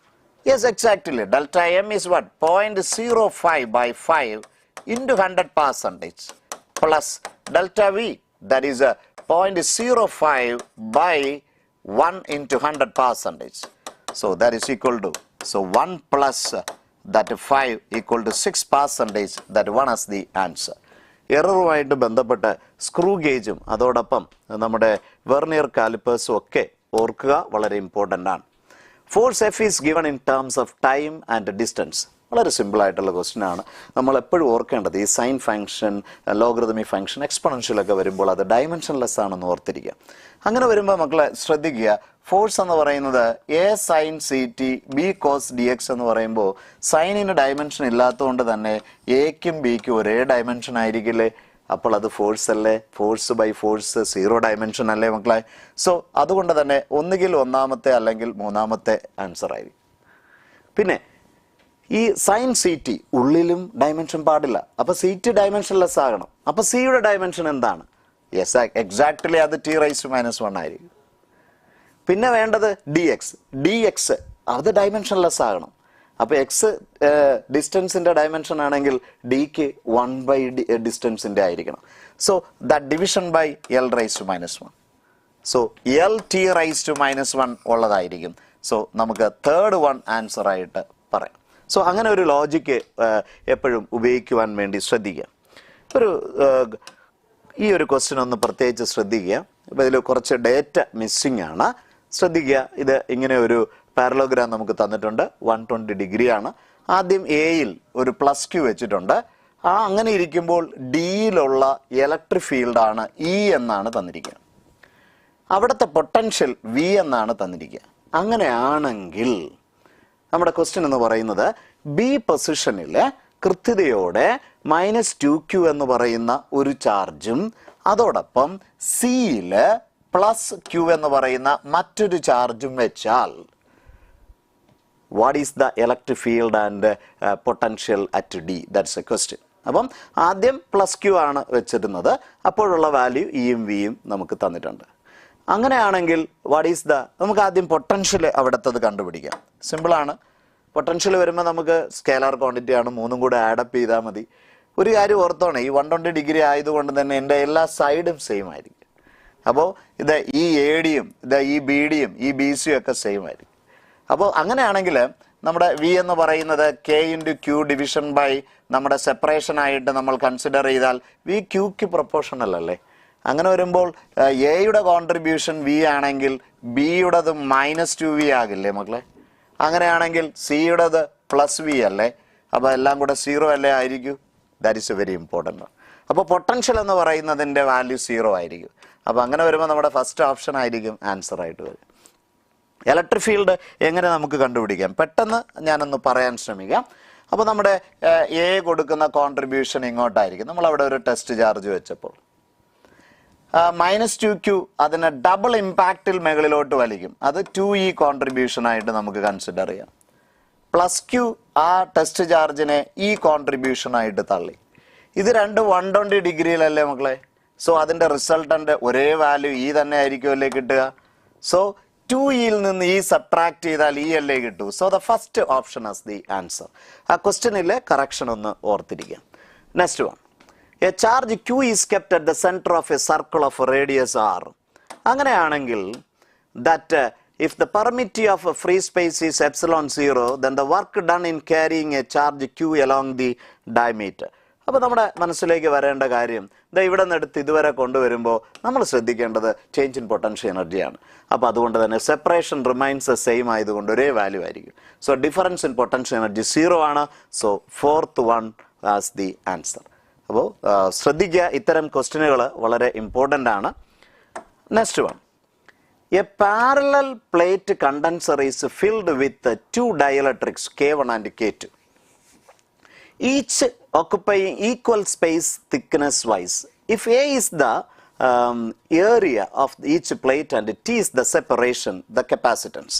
Yes, exactly delta m is what 0.05/5 into 100% plus delta v that is 0.05/1 into 100%. So that is equal to 1 plus that 5 equal to 6%. That one is the answer. എററുമായിട്ട് ബന്ധപ്പെട്ട് screw ഗേജും അതോടൊപ്പം നമ്മുടെ vernier കാലിപ്പേഴ്സും ഒക്കെ ഓർക്കുക, വളരെ important ആണ്. Force F is given in terms of time and distance. വളരെ simple ആയിട്ടുള്ള question ആണ്. നമ്മൾ എപ്പോഴും ഓർക്കേണ്ടത് ഈ സൈൻ ഫംഗ്ഷൻ, ലോഗറിതമിക് ഫംഗ്ഷൻ, എക്സ്പൊണൻഷ്യലൊക്കെ വരുമ്പോൾ അത് ഡയമെൻഷൻലെസ് ആണെന്ന് ഓർത്തിരിക്കുക. അങ്ങനെ വരുമ്പോൾ മക്കളെ ശ്രദ്ധിക്കുക, ഫോഴ്സ് എന്ന് പറയുന്നത് A sine C T B cos D X എന്ന് പറയുമ്പോൾ സൈനിന് ഡയമെൻഷൻ ഇല്ലാത്തതുകൊണ്ട് തന്നെ എക്കും ബിക്കും ഒരേ ഡയമെൻഷൻ ആയിരിക്കില്ലേ? അപ്പോൾ അത് ഫോഴ്സ് അല്ലേ? ഫോഴ്സ് ബൈ ഫോഴ്സ് 0 ഡയമെൻഷൻ അല്ലേ മക്കളെ? സോ അതുകൊണ്ട് തന്നെ ഒന്നുകിൽ ഒന്നാമത്തെ അല്ലെങ്കിൽ മൂന്നാമത്തെ ആൻസർ ആയിരിക്കും. പിന്നെ ഈ സൈൻ സി ടി ഉള്ളിലും ഡയമെൻഷൻ പാടില്ല. അപ്പോൾ സി ടി ഡയമെൻഷൻലെസ് ആകണം. അപ്പോൾ സിയുടെ ഡയമെൻഷൻ എന്താണ്? യെസ്, എക്സാക്ട്ലി അത് t⁻⁻1 ആയിരിക്കും. പിന്നെ വേണ്ടത് ഡി എക്സ് അത് ഡയമെൻഷൻലെസ് ആകണം. അപ്പോൾ എക്സ് ഡിസ്റ്റൻസിൻ്റെ ഡയമെൻഷൻ ആണെങ്കിൽ ഡിക്ക് 1 ഡിസ്റ്റൻസിൻ്റെ ആയിരിക്കണം. So that division by L raise to -1. So L T raise to -1 ഉള്ളതായിരിക്കും. സോ നമുക്ക് തേർഡ് വൺ ആൻസർ ആയിട്ട് പറയാം. സോ അങ്ങനെ ഒരു ലോജിക്ക് എപ്പോഴും ഉപയോഗിക്കുവാൻ വേണ്ടി ശ്രദ്ധിക്കുക. ഈ ഒരു ക്വസ്റ്റ്യൻ ഒന്ന് പ്രത്യേകിച്ച് ശ്രദ്ധിക്കുക. അപ്പോൾ ഇതിൽ കുറച്ച് ഡേറ്റ മിസ്സിംഗ് ആണ്, ശ്രദ്ധിക്കുക. ഇത് ഇങ്ങനെ ഒരു പാരലോഗ്രാം നമുക്ക് തന്നിട്ടുണ്ട്. 120 ഡിഗ്രിയാണ്. ആദ്യം എയിൽ ഒരു +Q വെച്ചിട്ടുണ്ട്. അങ്ങനെ ഇരിക്കുമ്പോൾ ഡിയിലുള്ള ഇലക്ട്രിക് ഫീൽഡാണ് ഇ എന്നാണ് തന്നിരിക്കുക. അവിടുത്തെ പൊട്ടൻഷ്യൽ വി എന്നാണ് തന്നിരിക്കുക. അങ്ങനെയാണെങ്കിൽ നമ്മുടെ ക്വസ്റ്റ്യൻ എന്ന് പറയുന്നത് ബി പൊസിഷനിൽ കൃത്യതയോടെ -2Q എന്ന് പറയുന്ന ഒരു ചാർജും അതോടൊപ്പം സിയിൽ +Q എന്ന് പറയുന്ന മറ്റൊരു ചാർജും വെച്ചാൽ what is the electric field and potential at D? That's A question. അപ്പം ആദ്യം +Q ആണ് വെച്ചിരുന്നത്. അപ്പോഴുള്ള വാല്യൂ ഇയും വിയും നമുക്ക് തന്നിട്ടുണ്ട്. അങ്ങനെയാണെങ്കിൽ വാട്ട് ഈസ് നമുക്ക് ആദ്യം പൊട്ടൻഷ്യൽ അവിടുത്തത് കണ്ടുപിടിക്കാം. സിമ്പിളാണ്. പൊട്ടൻഷ്യൽ വരുമ്പോൾ നമുക്ക് സ്കേലാർ ക്വാണ്ടിറ്റി ആണ്, 3ഉം കൂടെ ആഡപ്പ് ചെയ്താൽ മതി. ഒരു കാര്യം ഓർത്തോണേ, ഈ 120 ഡിഗ്രി ആയതുകൊണ്ട് തന്നെ എൻ്റെ എല്ലാ സൈഡും സെയിം ആയിരിക്കും. അപ്പോൾ ഇത് ഈ എ ഡിയും ഈ ബി ഡിയും ഈ ബി സിയും ഒക്കെ സെയിം ആയിരിക്കും. അപ്പോൾ അങ്ങനെയാണെങ്കിൽ നമ്മുടെ വി എന്ന് പറയുന്നത് K × Q ഡിവിഷൻ ബൈ നമ്മുടെ സെപ്പറേഷൻ ആയിട്ട് നമ്മൾ കൺസിഡർ ചെയ്താൽ വി ക്യൂക്ക് പ്രൊപ്പോർഷണൽ അല്ലേ? അങ്ങനെ വരുമ്പോൾ എയുടെ കോൺട്രിബ്യൂഷൻ വി ആണെങ്കിൽ ബിയുടേത് -2V ആകില്ലേ മക്കളെ? അങ്ങനെയാണെങ്കിൽ സിയുടേത് +V അല്ലേ? അപ്പോൾ എല്ലാം കൂടെ 0 അല്ലേ ആയിരിക്കും? That is a very important. അപ്പോൾ പൊട്ടൻഷ്യൽ എന്ന് പറയുന്നതിൻ്റെ വാല്യൂ 0 ആയിരിക്കും. അപ്പോൾ അങ്ങനെ വരുമ്പോൾ നമ്മുടെ ഫസ്റ്റ് ഓപ്ഷൻ ആയിരിക്കും ആൻസർ ആയിട്ട് വരും. ഇലക്ട്രിക് ഫീൽഡ് എങ്ങനെ നമുക്ക് കണ്ടുപിടിക്കാം? പെട്ടെന്ന് ഞാനൊന്ന് പറയാൻ ശ്രമിക്കാം. അപ്പോൾ നമ്മുടെ എ കൊടുക്കുന്ന കോൺട്രിബ്യൂഷൻ ഇങ്ങോട്ടായിരിക്കും. നമ്മളവിടെ ഒരു ടെസ്റ്റ് ചാർജ് വെച്ചപ്പോൾ -2Q അതിനെ ഡബിൾ ഇമ്പാക്റ്റിൽ മുകളിലോട്ട് വലിക്കും. അത് 2E കോൺട്രിബ്യൂഷൻ ആയിട്ട് നമുക്ക് കൺസിഡർ ചെയ്യാം. +Q ആ ടെസ്റ്റ് ചാർജിനെ ഈ കോൺട്രിബ്യൂഷൻ ആയിട്ട് തള്ളി. ഇത് രണ്ട് 120 ഡിഗ്രിയിലല്ലേ മക്കളെ? സോ അതിൻ്റെ റിസൾട്ടൻ്റ് ഒരേ വാല്യൂ ഈ തന്നെ ആയിരിക്കുമല്ലേ കിട്ടുക? സോ 2Eയിൽ നിന്ന് ഈ സബ്ട്രാക്ട് ചെയ്താൽ ഈ അല്ലേ കിട്ടൂ. So the first option as the answer. ആ ക്വസ്റ്റ്യനിലെ കറക്ഷൻ ഒന്ന് ഓർത്തിരിക്കാം. Next one, a charge Q is kept at the centre of a circle of radius R. അങ്ങനെയാണെങ്കിൽ that if the permittee of a free space is epsilon 0, then the work done in carrying a charge Q along the diameter. അപ്പോൾ നമ്മുടെ മനസ്സിലേക്ക് വരേണ്ട കാര്യം ഇവിടെ നിന്ന് എടുത്ത് ഇതുവരെ കൊണ്ടുവരുമ്പോൾ നമ്മൾ ശ്രദ്ധിക്കേണ്ടത് ചേഞ്ച് ഇൻ പൊട്ടൻഷ്യൽ എനർജിയാണ്. അപ്പോൾ അതുകൊണ്ട് തന്നെ സെപ്പറേഷൻ റിമൈൻസ് സെയിം ആയതുകൊണ്ട് ഒരേ വാല്യൂ ആയിരിക്കും. So difference in potential energy 0 ആണ്. So fourth one as the answer. അപ്പോൾ ശ്രദ്ധിക്കുക, ഇത്തരം ക്വസ്റ്റ്യനുകൾ വളരെ ഇമ്പോർട്ടൻ്റ് ആണ്. Next one, a parallel plate condenser is filled with two dielectrics K1 and K2, each occupying equal space thickness wise. If A is the area of each plate and T is the separation, the capacitance.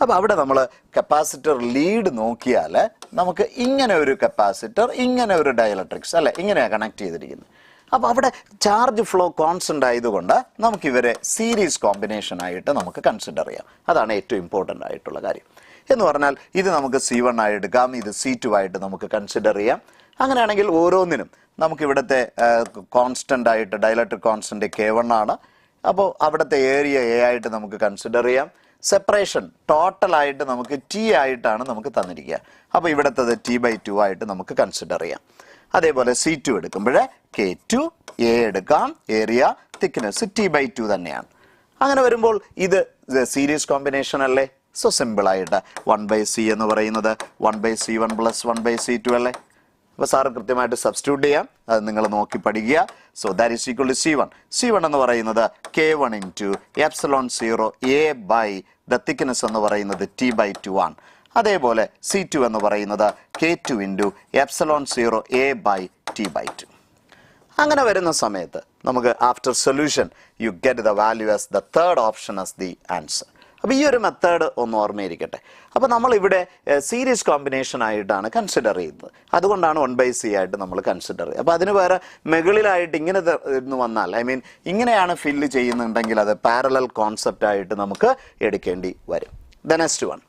അപ്പോൾ അവിടെ നമ്മൾ capacitor lead നോക്കിയാൽ നമുക്ക് ഇങ്ങനെ ഒരു capacitor, ഇങ്ങനെ ഒരു dielectrics അല്ലെ, ഇങ്ങനെയാണ് കണക്ട് ചെയ്തിരിക്കുന്നത്. അപ്പോൾ അവിടെ ചാർജ് ഫ്ലോ കോൺസ്റ്റൻ്റ് ആയതുകൊണ്ട് നമുക്ക് ഇവരെ സീരീസ് കോമ്പിനേഷൻ ആയിട്ട് നമുക്ക് കൺസിഡർ ചെയ്യാം. അതാണ് ഏറ്റവും ഇമ്പോർട്ടൻ്റ് ആയിട്ടുള്ള കാര്യം. എന്ന് പറഞ്ഞാൽ ഇത് നമുക്ക് C1 ആയി എടുക്കാം, ഇത് C2 ആയിട്ട് നമുക്ക് കൺസിഡർ ചെയ്യാം. അങ്ങനെയാണെങ്കിൽ ഓരോന്നിനും നമുക്ക് ഇവിടുത്തെ കോൺസ്റ്റൻ്റ് ആയിട്ട് ഡയലക്ട്രിക് കോൺസ്റ്റൻ്റ് K1 ആണ്. അപ്പോൾ അവിടുത്തെ ഏരിയ A ആയിട്ട് നമുക്ക് കൺസിഡർ ചെയ്യാം. സെപ്പറേഷൻ ടോട്ടലായിട്ട് നമുക്ക് T ആയിട്ടാണ് നമുക്ക് തന്നിരിക്കുക. അപ്പോൾ ഇവിടുത്തത് T/2 ആയിട്ട് നമുക്ക് കൺസിഡർ ചെയ്യാം. അതേപോലെ C2 എടുക്കുമ്പോൾ K2, A എടുക്കാം, ഏരിയ തിക്നെസ് T/2 തന്നെയാണ്. അങ്ങനെ വരുമ്പോൾ ഇത് സീരീസ് കോമ്പിനേഷൻ അല്ലേ? സോ സിമ്പിളായിട്ട് 1/C എന്ന് പറയുന്നത് 1/C1 + 1/C2 അല്ലേ? അപ്പോൾ സാറ് കൃത്യമായിട്ട് സബ്സ്റ്റിറ്റ്യൂട്ട് ചെയ്യാം. അത് നിങ്ങൾ നോക്കി പഠിക്കുക. So that is equal to C1. C1 എന്ന് പറയുന്നത് K1 × ε0 A by the thickness എന്ന് പറയുന്നത് T/2 ആണ്. അതേപോലെ C2 എന്ന് പറയുന്നത് K2 × ε0 A ബൈ T/2. അങ്ങനെ വരുന്ന സമയത്ത് നമുക്ക് after solution U get the value as the third option as the answer. അപ്പോൾ ഈ ഒരു മെത്തേഡ് ഒന്ന് ഓർമ്മയിരിക്കട്ടെ. അപ്പോൾ നമ്മളിവിടെ സീരീസ് കോമ്പിനേഷൻ ആയിട്ടാണ് കൺസിഡർ ചെയ്യുന്നത്. അതുകൊണ്ടാണ് 1/C ആയിട്ട് നമ്മൾ കൺസിഡർ ചെയ്യുക. അപ്പോൾ അതിന് വേറെ മുകളിലായിട്ട് ഇങ്ങനെ ഇന്ന് വന്നാൽ, ഐ മീൻ ഇങ്ങനെയാണ് ഫില്ല് ചെയ്യുന്നുണ്ടെങ്കിൽ അത് പാരലൽ കോൺസെപ്റ്റ് ആയിട്ട് നമുക്ക് എടുക്കേണ്ടി വരും. The next one,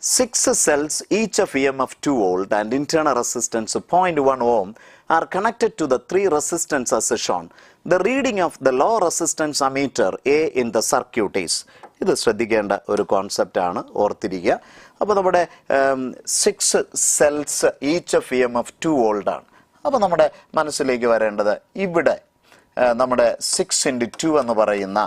6 cells, each of EMF 2 volt and internal resistance 0.1 ohm are connected to the 3 resistance as shown. The reading of the low resistance ammeter A in the circuit is. ഇത് ശ്രദ്ധിക്കേണ്ട ഒരു concept ആണ്, ഓർത്തിരിക്കുക. അപ്പോൾ നമ്മുടെ 6 cells each of EMF 2 volt ആണ്. അപ്പോൾ നമ്മുടെ മനസ്സിലേക്ക് വരേണ്ടത് ഇവിടെ നമ്മുടെ 6 × 2 എന്ന് പറയുന്ന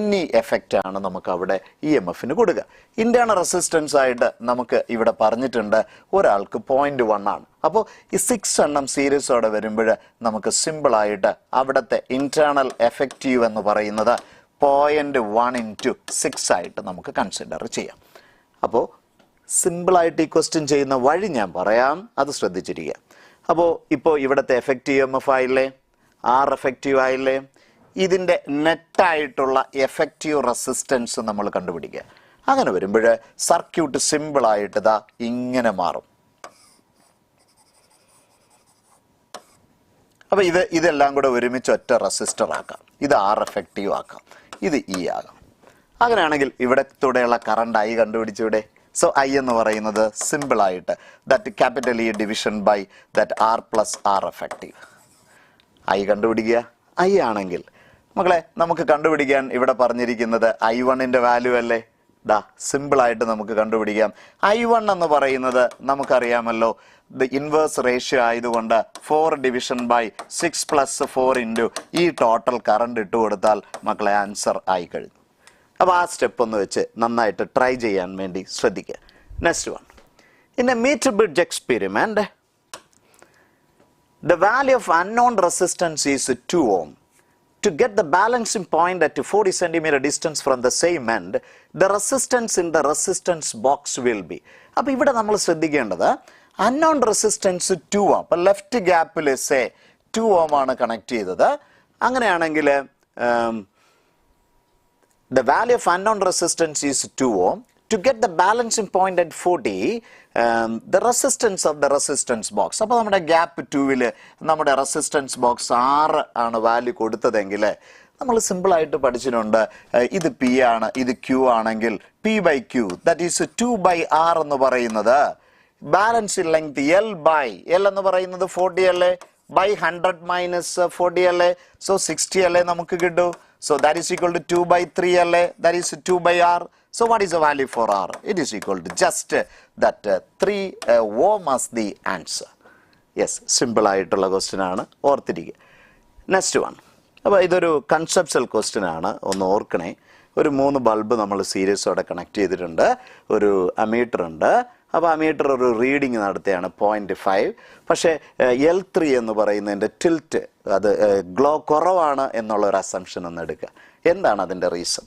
NE എഫക്റ്റ് ആണ് നമുക്ക് അവിടെ EMFന് കൊടുക്കുക. ഇന്റേണൽ റെസിസ്റ്റൻസ് ആയിട്ട് നമുക്ക് ഇവിടെ പറഞ്ഞിട്ടുണ്ട് ഒരാൾക്ക് 0.1 ആണ്. അപ്പോൾ ഈ 6 എണ്ണം സീരീസോടെ വരുമ്പോൾ നമുക്ക് സിമ്പിളായിട്ട് അവിടുത്തെ ഇന്റേണൽ എഫക്റ്റീവ് എന്ന് പറയുന്നത് 0.1 × 6 ആയിട്ട് നമുക്ക് കൺസിഡർ ചെയ്യാം. അപ്പോൾ സിമ്പിളായിട്ട് ഈ ക്വസ്റ്റ്യൻ ചെയ്യുന്ന വഴി ഞാൻ പറയാം, അത് ശ്രദ്ധിച്ചിരിക്കുക. അപ്പോൾ ഇപ്പോൾ ഇവിടുത്തെ എഫക്റ്റീവ് EMF ആയില്ലേ, R എഫക്റ്റീവ് ആയില്ലേ, ഇതിൻ്റെ നെറ്റായിട്ടുള്ള എഫക്റ്റീവ് റെസിസ്റ്റൻസ് നമ്മൾ കണ്ടുപിടിക്കുക. അങ്ങനെ വരുമ്പോൾ സർക്യൂട്ട് സിമ്പിളായിട്ട് ഇതാ ഇങ്ങനെ മാറും. അപ്പോൾ ഇതെല്ലാം കൂടെ ഒരുമിച്ച് ഒറ്റ റെസിസ്റ്റർ ആക്കാം. ഇത് R എഫക്റ്റീവ് ആക്കാം, ഇത് E ആകാം. അങ്ങനെയാണെങ്കിൽ ഇവിടത്തൂടെയുള്ള കറണ്ട് I കണ്ടുപിടിച്ചൂടെ? സോ I എന്ന് പറയുന്നത് സിമ്പിളായിട്ട് that capital E division by that R + R effective. I കണ്ടുപിടിക്കുക. I ആണെങ്കിൽ മക്കളെ നമുക്ക് കണ്ടുപിടിക്കാൻ ഇവിടെ പറഞ്ഞിരിക്കുന്നത് I1ന്റെ വാല്യൂ അല്ലേ? ദാ സിമ്പിളായിട്ട് നമുക്ക് കണ്ടുപിടിക്കാം. I1 എന്ന് പറയുന്നത് നമുക്കറിയാമല്ലോ, ദ ഇൻവേഴ്സ് റേഷ്യോ ആയതുകൊണ്ട് 4 ഡിവിഷൻ ബൈ 6 + 4 × ഈ ടോട്ടൽ കറണ്ട് ഇട്ട് കൊടുത്താൽ മക്കളെ ആൻസർ ആയി കഴിഞ്ഞു. അപ്പോൾ ആ സ്റ്റെപ്പ് ഒന്ന് വെച്ച് നന്നായിട്ട് ട്രൈ ചെയ്യാൻ വേണ്ടി ശ്രദ്ധിക്കുക. Next one, in a metre bridge experiment the value of unknown resistance is 2 ohm. To get the balancing point at 40 cm distance from the same end, the resistance in the resistance box will be. അപ്പോൾ ഇവിടെ നമ്മൾ ശ്രദ്ധിക്കേണ്ടത് unknown resistance 2 ohm. അപ്പോൾ left ഗ്യാപ്പിൽ say 2 ohm ആണ് connect ചെയ്തത്. അങ്ങനെയാണെങ്കിൽ the value of unknown resistance is 2 ohm. To get the balancing point at 40, the resistance of the resistance box. അപ്പോൾ നമ്മുടെ ഗ്യാപ്പ് 2-ൽ നമ്മുടെ റെസിസ്റ്റൻസ് ബോക്സ് 6 ആണ് വാല്യൂ കൊടുത്തതെങ്കിൽ നമ്മൾ സിമ്പിളായിട്ട് പഠിച്ചിട്ടുണ്ട്, ഇത് P ആണ്, ഇത് Q ആണെങ്കിൽ P/Q ദാറ്റ് ഈസ് 2/R എന്ന് പറയുന്നത് ബാലൻസ് ലെങ്ത് L എന്ന് പറയുന്നത് 40 അല്ലേ, by 100 - 40 അല്ലേ, സോ 60 അല്ലേ നമുക്ക് കിട്ടൂ. So that is equal to 2/3 അല്ലേ, that is 2/R. So what is the value for R? It is equal to just that 3 ohm as the answer. Yes, simple ആയിട്ടുള്ള question ആണ്, ഓർത്തിരിക്കുക. നെക്സ്റ്റ് വൺ, അപ്പോൾ ഇതൊരു conceptual question ആണ്, ഒന്ന് ഓർക്കണേ. ഒരു 3 bulb നമ്മൾ സീരീസോടെ കണക്ട് ചെയ്തിട്ടുണ്ട്, ഒരു അമീറ്റർ ഉണ്ട്. അപ്പോൾ അമീറ്റർ ഒരു റീഡിങ് നടത്തുകയാണ് 0.5. പക്ഷേ L3 എന്ന് പറയുന്നതിൻ്റെ ടിൽറ്റ് അത് ഗ്ലോ കുറവാണ് എന്നുള്ള ഒരു അസംഷൻ ഒന്ന് എടുക്കുക. എന്താണ് അതിൻ്റെ റീസൺ?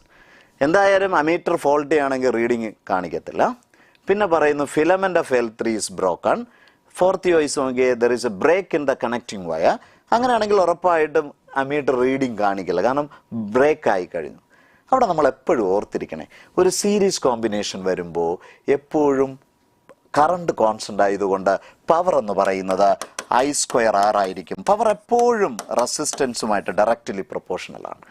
എന്തായാലും അമീറ്റർ ഫോൾട്ടി ആണെങ്കിൽ റീഡിങ് കാണിക്കത്തില്ല. പിന്നെ പറയുന്നു filament of L3 is broken. Fourth choice നോക്കിയേ, there is a break in the connecting wire. അങ്ങനെയാണെങ്കിൽ ഉറപ്പായിട്ടും അമീറ്റർ റീഡിങ് കാണിക്കില്ല, കാരണം ബ്രേക്ക് ആയി കഴിഞ്ഞു. അവിടെ നമ്മൾ എപ്പോഴും ഓർത്തിരിക്കണേ, ഒരു സീരീസ് കോമ്പിനേഷൻ വരുമ്പോൾ എപ്പോഴും കറണ്ട് കോൺസ്റ്റന്റ് ആയതുകൊണ്ട് പവർ എന്ന് പറയുന്നത് I²R ആയിരിക്കും. പവർ എപ്പോഴും റെസിസ്റ്റൻസുമായിട്ട് ഡയറക്റ്റ്ലി പ്രൊപ്പോർഷണലാണ്.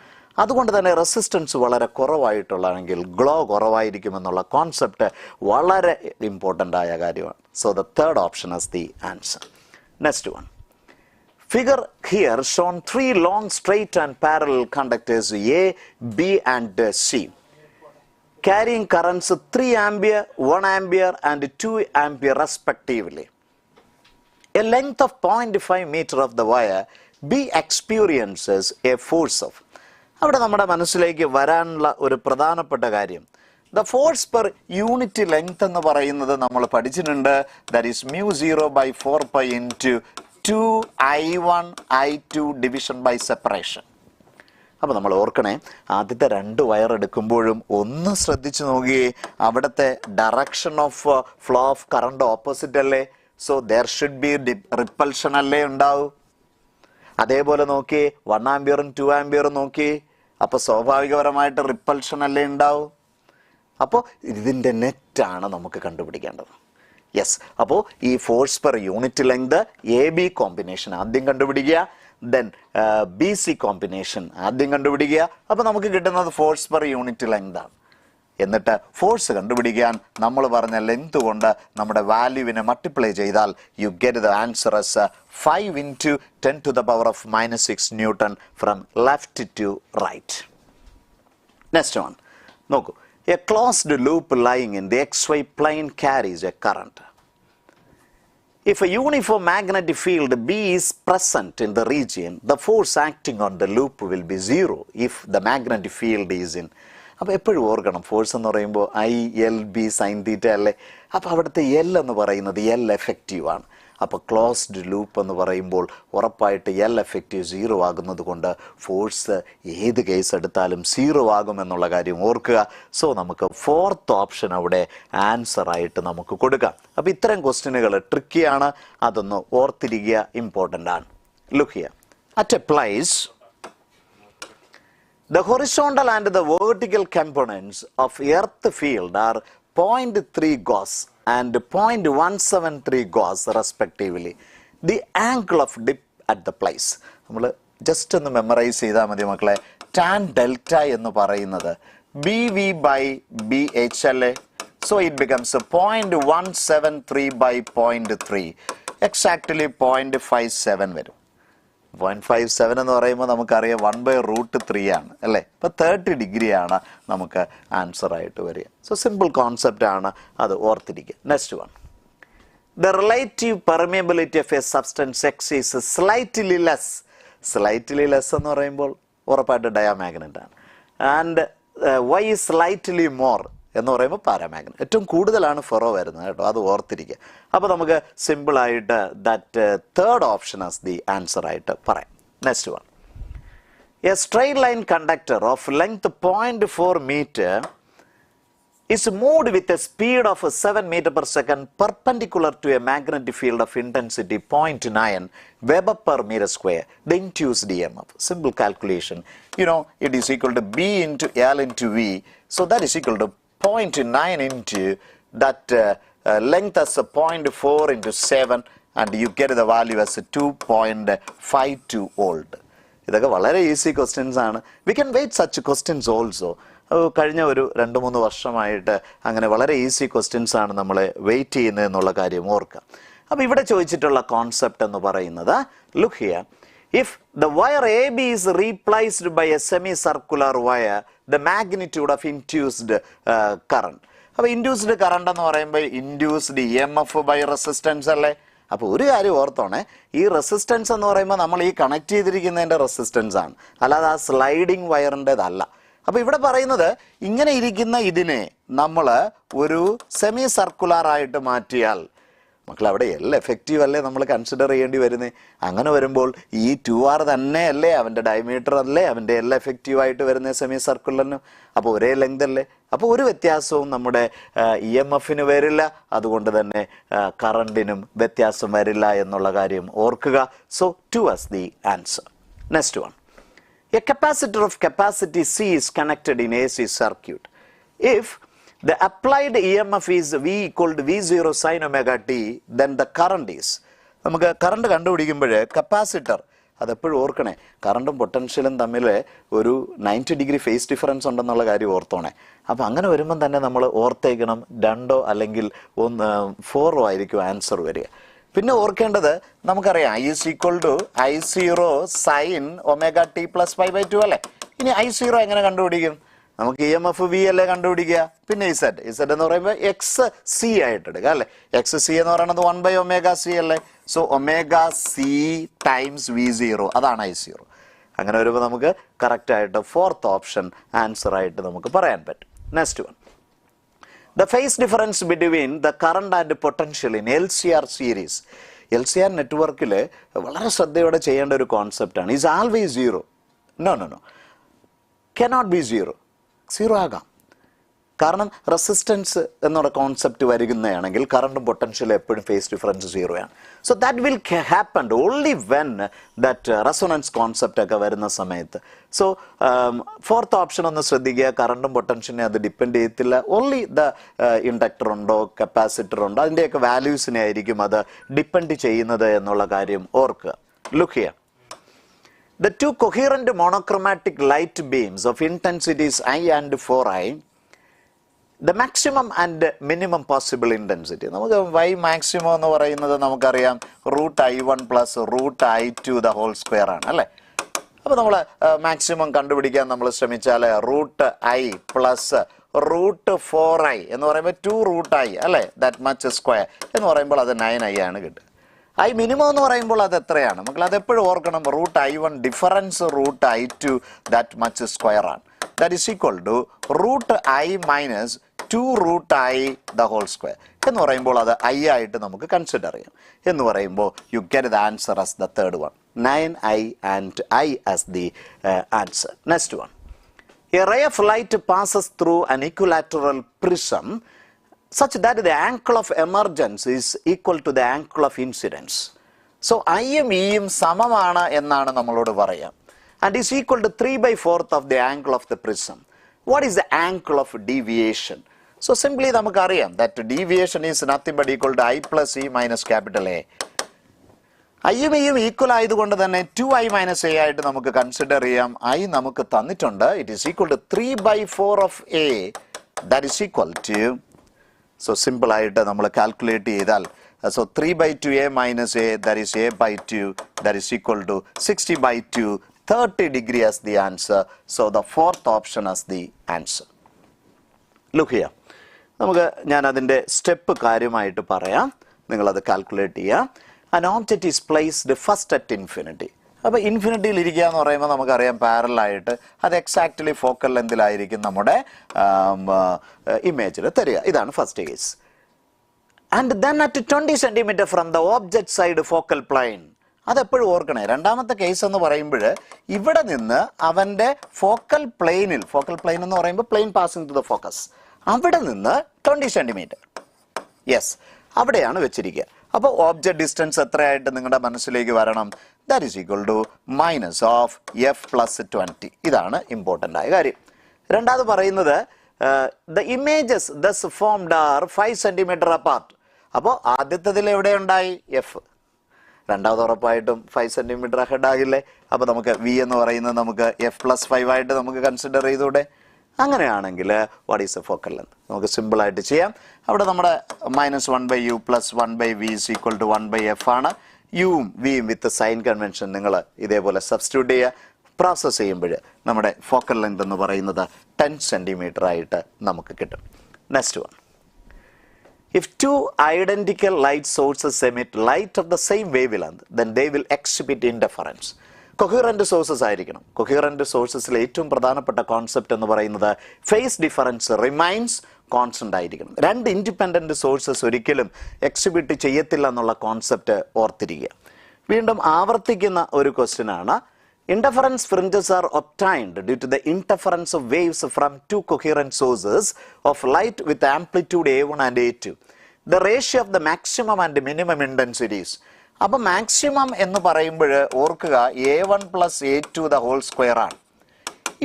അതുകൊണ്ട് തന്നെ റെസിസ്റ്റൻസ് വളരെ കുറവായിട്ടുള്ളതാണെങ്കിൽ ഗ്ലോ കുറവായിരിക്കുമെന്നുള്ള കോൺസെപ്റ്റ് വളരെ ഇമ്പോർട്ടൻ്റ് ആയ കാര്യമാണ്. So the third option is the answer. Next one. Figure here shown 3 long straight and parallel conductors A, B and C carrying currents 3 ampere, 1 ampere and 2 ampere respectively. A length of 0.5 meter of the wire B experiences a force of. അവിടെ നമ്മുടെ മനസ്സിലേക്ക് വരാനുള്ള ഒരു പ്രധാനപ്പെട്ട കാര്യം, the force per unit length എന്ന് പറയുന്നത് നമ്മൾ പഠിച്ചിട്ടുണ്ട്. That is μ0/4π × 2I1 I2 division by separation. അപ്പോൾ നമ്മൾ ഓർക്കണേ, ആദ്യത്തെ 2 വയർ എടുക്കുമ്പോഴും ഒന്ന് ശ്രദ്ധിച്ചു നോക്കിയേ, അവിടുത്തെ direction of flow of current opposite അല്ലേ, so there should be repulsion അല്ലേ ഉണ്ടാവും. അതേപോലെ നോക്കി 1 ആംപിയറും 2 ആംപിയറും നോക്കി, അപ്പോൾ സ്വാഭാവികപരമായിട്ട് റിപ്പൽഷൻ അല്ലേ ഉണ്ടാവും. അപ്പോൾ ഇതിൻ്റെ നെറ്റാണ് നമുക്ക് കണ്ടുപിടിക്കേണ്ടത്. യെസ്, അപ്പോൾ ഈ force per unit length AB combination ആദ്യം കണ്ടുപിടിക്കുക, ദെൻ BC കോമ്പിനേഷൻ ആദ്യം കണ്ടുപിടിക്കുക. അപ്പോൾ നമുക്ക് കിട്ടുന്നത് ഫോഴ്സ് പെർ യൂണിറ്റ് ലെങ്ത് ആണ്. എന്നിട്ട് ഫോഴ്സ് കണ്ടുപിടിക്കാൻ നമ്മൾ പറഞ്ഞ ലെങ്ത് കൊണ്ട് നമ്മുടെ വാല്യൂവിനെ മൾട്ടിപ്ലൈ ചെയ്താൽ you get the answer S 5 into 10 to the power of -6 Newton from left to right. Next one. നോക്കൂ, a closed loop lying in the xy plane carries a current. If a uniform magnetic field B is present in the region, the force acting on the loop will be 0 if the magnetic field is in. അപ്പോൾ എപ്പോഴും ഓർക്കണം, force എന്ന് പറയുമ്പോൾ ILB sin θ അല്ലേ. അപ്പോൾ അവിടുത്തെ L എന്ന് പറയുന്നത് L എഫക്റ്റീവ് ആണ്. അപ്പോൾ ക്ലോസ്ഡ് ലൂപ്പ് എന്ന് പറയുമ്പോൾ ഉറപ്പായിട്ട് L എഫക്റ്റീവ് 0 ആകുന്നത് കൊണ്ട് ഫോഴ്സ് ഏത് കേസ് എടുത്താലും 0 ആകുമെന്നുള്ള കാര്യം ഓർക്കുക. സോ നമുക്ക് ഫോർത്ത് ഓപ്ഷൻ അവിടെ ആൻസർ ആയിട്ട് നമുക്ക് കൊടുക്കാം. അപ്പോൾ ഇത്തരം ക്വസ്റ്റ്യനുകൾ ട്രിക്കിയാണ്, അതൊന്ന് ഓർത്തിരിക്കുക, ഇമ്പോർട്ടൻ്റ് ആണ്. Look here, at A place the horizontal and the vertical components of earth field are 0.3 Gauss and 0.173 Gauss respectively. The angle of dip at the place. നമ്മൾ ജസ്റ്റ് ഒന്ന് മെമ്മറൈസ് ചെയ്താൽ മതി മക്കളെ. ടാൻ ഡെൽറ്റ എന്ന് പറയുന്നത് BV by BH അല്ലേ. So it becomes 0.173 by 0.3. Exactly 0.57 വരും. 0.57 എന്ന് പറയുമ്പോൾ നമുക്കറിയാം 1/√3 ആണ് അല്ലേ. ഇപ്പോൾ 30 ഡിഗ്രിയാണ് നമുക്ക് ആൻസർ ആയിട്ട് വരിക. സോ സിമ്പിൾ കോൺസെപ്റ്റ് ആണ്, അത് ഓർത്തിരിക്കുക. Next one, the relative permeability of a substance X is slightly less. Slightly less എന്ന് പറയുമ്പോൾ ഉറപ്പായിട്ട് ഡയാമാഗ്നറ്റ് ആണ്. And Y is slightly more എന്ന് പറയുമ്പോൾ പാരാമാഗ്നറ്റ്. ഏറ്റവും കൂടുതലാണ് ഫെറോ വരുന്നത് കേട്ടോ, അത് ഓർത്തിരിക്കുക. അപ്പോൾ നമുക്ക് സിമ്പിളായിട്ട് that third option as the answer ആയിട്ട് പറയാം. Next one, A straight line conductor of length 0.4 meter is moved with a speed of 7 meter per second perpendicular to a magnetic field of intensity 0.9 Weber per meter square. The induced EMF. Simple calculation. You know, it is equal to B into L into V. So that is equal to 0.9 into that length as 0.4 into 7 and you get the value as 2.52 volt. ഇതൊക്കെ വളരെ easy questions ആണ്. We can wait such questions also. കഴിഞ്ഞ ഒരു 2-3 വർഷമായിട്ട് അങ്ങനെ വളരെ easy questions ആണ് നമ്മൾ വെയിറ്റ് ചെയ്യുന്നത് എന്നുള്ള കാര്യം ഓർക്കുക. അപ്പോൾ ഇവിടെ ചോദിച്ചിട്ടുള്ള കോൺസെപ്റ്റ് എന്ന് പറയുന്നത്, look here, if the wire AB is replaced by a semicircular wire, the magnitude of induced current. അപ്പോൾ ഇൻഡ്യൂസ്ഡ് കറണ്ട് എന്ന് പറയുമ്പോൾ ഇൻഡ്യൂസ്ഡ് EMF ബൈ റെസിസ്റ്റൻസ് അല്ലേ. അപ്പോൾ ഒരു കാര്യം ഓർത്തോണേ, ഈ റെസിസ്റ്റൻസ് എന്ന് പറയുമ്പോൾ നമ്മൾ ഈ കണക്ട് ചെയ്തിരിക്കുന്നതിൻ്റെ റെസിസ്റ്റൻസ് ആണ്, അല്ലാതെ ആ സ്ലൈഡിങ് വയറിൻ്റെതല്ല. അപ്പോൾ ഇവിടെ പറയുന്നത് ഇങ്ങനെ ഇരിക്കുന്ന ഇതിനെ നമ്മൾ ഒരു സെമി സർക്കുലർ ആയിട്ട് മാറ്റിയാൽ, മക്കൾ അവിടെ L എഫക്റ്റീവ് അല്ലേ നമ്മൾ കൺസിഡർ ചെയ്യേണ്ടി വരുന്നത്. അങ്ങനെ വരുമ്പോൾ ഈ 2R തന്നെ അല്ലേ അവൻ്റെ ഡയമീറ്റർ അല്ലേ അവൻ്റെ L എഫക്റ്റീവ് ആയിട്ട് വരുന്ന സെമി സർക്കുലറിന്. അപ്പോൾ ഒരേ ലെങ്ത് അല്ലേ. അപ്പോൾ ഒരു വ്യത്യാസവും നമ്മുടെ EMFന് വരില്ല, അതുകൊണ്ട് തന്നെ കറണ്ടിനും വ്യത്യാസം വരില്ല എന്നുള്ള കാര്യം ഓർക്കുക. So 2 as the answer. Next one, a capacitor of capacity C is connected in AC circuit. If the applied EMF is V equal to V0 sin omega t, then the current is. നമുക്ക് current കണ്ടുപിടിക്കുമ്പോൾ capacitor അതെപ്പോഴും ഓർക്കണേ, കറണ്ടും പൊട്ടൻഷ്യലും തമ്മിൽ ഒരു 90 degree phase difference ഉണ്ടെന്നുള്ള കാര്യം ഓർത്തോണേ. അപ്പോൾ അങ്ങനെ വരുമ്പം തന്നെ നമ്മൾ ഓർത്തേക്കണം 2 അല്ലെങ്കിൽ 4 ആയിരിക്കും ആൻസർ വരിക. പിന്നെ ഓർക്കേണ്ടത് നമുക്കറിയാം I is equal to I0 sin omega t plus pi/2 അല്ലേ. ഇനി I0 എങ്ങനെ കണ്ടുപിടിക്കും? നമുക്ക് EMF V അല്ലേ കണ്ടുപിടിക്കുക. പിന്നെ Z എന്ന് പറയുമ്പോൾ XC ആയിട്ട് എടുക്കുക അല്ലേ. XC എന്ന് പറയുന്നത് 1/ωc അല്ലേ. സോ ωc ടൈംസ് V0, അതാണ് I0. അങ്ങനെ വരുമ്പോൾ നമുക്ക് കറക്റ്റായിട്ട് ഫോർത്ത് ഓപ്ഷൻ ആൻസർ ആയിട്ട് നമുക്ക് പറയാൻ പറ്റും. Next one, the phase difference between the current and potential in LCR series. LCR നെറ്റ്വർക്കിൽ വളരെ ശ്രദ്ധയോടെ ചെയ്യേണ്ട ഒരു കോൺസെപ്റ്റാണ്. Is always 0. No cannot be 0. 0 ആകാം. കാരണം റെസിസ്റ്റൻസ് എന്നുള്ള കോൺസെപ്റ്റ് വരുന്നതാണെങ്കിൽ കറണ്ടും പൊട്ടൻഷ്യലും എപ്പോഴും ഫേസ് ഡിഫറൻസ് 0 ആണ്. So that will happen only when that resonance concept ഒക്കെ വരുന്ന സമയത്ത്. സോ ഫോർത്ത് ഓപ്ഷൻ ഒന്ന് ശ്രദ്ധിക്കുക, കറണ്ടും പൊട്ടൻഷ്യലിനെ അത് ഡിപ്പെൻഡ് ചെയ്യത്തില്ല. ഓൺലി ദ ഇൻഡക്ടർ ഉണ്ടോ കപ്പാസിറ്റർ ഉണ്ടോ അതിൻ്റെയൊക്കെ വാല്യൂസിനെ ആയിരിക്കും അത് ഡിപ്പെൻഡ് ചെയ്യുന്നത് എന്നുള്ള കാര്യം ഓർക്കുക. Look here, the two coherent monochromatic light beams of intensities I and 4I the maximum and minimum possible intensity. നമുക്ക് വൈ മാക്സിമം എന്ന് പറയുന്നത് നമുക്കറിയാം √I1 plus √I2 the whole square ആണ് അല്ലേ. അപ്പോൾ നമ്മൾ മാക്സിമം കണ്ടുപിടിക്കാൻ നമ്മൾ ശ്രമിച്ചാൽ √I പ്ലസ് √4I എന്ന് പറയുമ്പോൾ 2√I അല്ലേ, ദാറ്റ് മച്ച് സ്ക്വയർ എന്ന് പറയുമ്പോൾ അത് 9I ആണ് കിട്ടുക. I മിനിമം എന്ന് പറയുമ്പോൾ അത് എത്രയാണ്? മക്കൾ അതെപ്പോഴും ഓർക്കണം, √I1 difference √I2 that much square ആണ്. That is equal to √I minus 2√I the whole square എന്ന് പറയുമ്പോൾ അത് I ആയിട്ട് നമുക്ക് കൺസിഡർ ചെയ്യാം. എന്ന് പറയുമ്പോൾ U get the answer as the third one, 9I and I as the answer. Next one. A ray of light passes through an equilateral prism such that the angle of emergence is equal to the angle of incidence. So I-യും E-യും സമമാണ് എന്നാണ് നമ്മളോട് പറയാം. And is equal to 3/4 of the angle of the prism. What is the angle of deviation? So simply നമുക്കറിയാം that deviation is nothing but equal to I plus E minus capital A. I-യും E-യും equal ആയതുകൊണ്ട് തന്നെ 2I minus A ആയിട്ട് നമുക്ക് consider ചെയ്യാം. I നമുക്ക് തന്നിട്ടുണ്ട്, it is equal to 3/4 of A. That is equal to, so simple ആയിട്ട് നമ്മൾ കാൽക്കുലേറ്റ് ചെയ്താൽ, so 3/2A minus A, that is A/2, that is equal to 60/2, 30 degree as the answer. So the fourth option as the answer. Look here. ഞാൻ അതിൻ്റെ step കാര്യമായിട്ട് പറയാം, നിങ്ങളത് calculate ചെയ്യുക. An object is placed first at infinity. അപ്പോൾ ഇൻഫിനിറ്റിയിൽ ഇരിക്കുക എന്ന് പറയുമ്പോൾ നമുക്കറിയാം പാരലായിട്ട് അത് എക്സാക്ട്ലി ഫോക്കൽ ലെന്തിലായിരിക്കും നമ്മുടെ ഇമേജിൽ തരിക. ഇതാണ് first case. And then at 20 cm from the object side focal plane. അതെപ്പോഴും ഓർക്കണേ. രണ്ടാമത്തെ കേസ് എന്ന് പറയുമ്പോൾ ഇവിടെ നിന്ന് അവൻ്റെ ഫോക്കൽ പ്ലെയിൻ എന്ന് പറയുമ്പോൾ plane passing to the focus, അവിടെ നിന്ന് 20 cm, യെസ്, അവിടെയാണ് വെച്ചിരിക്കുക. അപ്പോൾ ഓബ്ജക്ട് ഡിസ്റ്റൻസ് എത്രയായിട്ട് നിങ്ങളുടെ മനസ്സിലേക്ക് വരണം? That is equal to minus of F plus 20. ഇതാണ് ഇമ്പോർട്ടൻ്റ് ആയ കാര്യം. രണ്ടാമത് പറയുന്നത് the images thus formed are 5 cm apart. അപ്പോൾ ആദ്യത്തതിൽ എവിടെ ഉണ്ടായി? F. രണ്ടാമത് ഉറപ്പായിട്ടും 5 cm അഹെഡ് ആകില്ലേ? അപ്പോൾ നമുക്ക് V എന്ന് പറയുന്നത് നമുക്ക് F പ്ലസ് 5 ആയിട്ട് നമുക്ക് കൺസിഡർ ചെയ്തൂടെ? അങ്ങനെയാണെങ്കിൽ what is A focal length? നമുക്ക് സിമ്പിളായിട്ട് ചെയ്യാം. അവിടെ നമ്മുടെ -1/u plus 1/v is equal to 1/f ആണ്. യുവും വിയും വിത്ത് സൈൻ കൺവെൻഷൻ നിങ്ങൾ ഇതേപോലെ സബ്സ്റ്റിറ്റ്യൂട്ട് ചെയ്യുക. പ്രോസസ് ചെയ്യുമ്പോൾ നമ്മുടെ ഫോക്കൽ ലെങ്ത് എന്ന് പറയുന്നത് 10 cm ആയിട്ട് നമുക്ക് കിട്ടും. Next one. If two identical light sources emit light of the same wavelength, then they will exhibit interference. Coherent sources ആയിരിക്കണം. കൊഹിറൻ്റ് സോഴ്സസിൽ ഏറ്റവും പ്രധാനപ്പെട്ട കോൺസെപ്റ്റ് എന്ന് പറയുന്നത് ഫേസ് ഡിഫറൻസ് റിമൈൻസ് കോൺസ്റ്റൻ്റ് ആയിരിക്കണം. രണ്ട് ഇൻഡിപെൻഡൻറ്റ് സോഴ്സസ് ഒരിക്കലും എക്സിബിറ്റ് ചെയ്യത്തില്ല എന്നുള്ള കോൺസെപ്റ്റ് ഓർത്തിരിക്കുക. വീണ്ടും ആവർത്തിക്കുന്ന ഒരു ക്വസ്റ്റ്യൻ ആണ്. Interference fringes are obtained due to the interference of waves from two coherent sources of light with amplitude A1 and A2. The ratio of the maximum and minimum intensities. അപ്പോൾ maximum എന്ന് പറയുമ്പോൾ ഓർക്കുക A1 plus A2 the whole square ആണ്.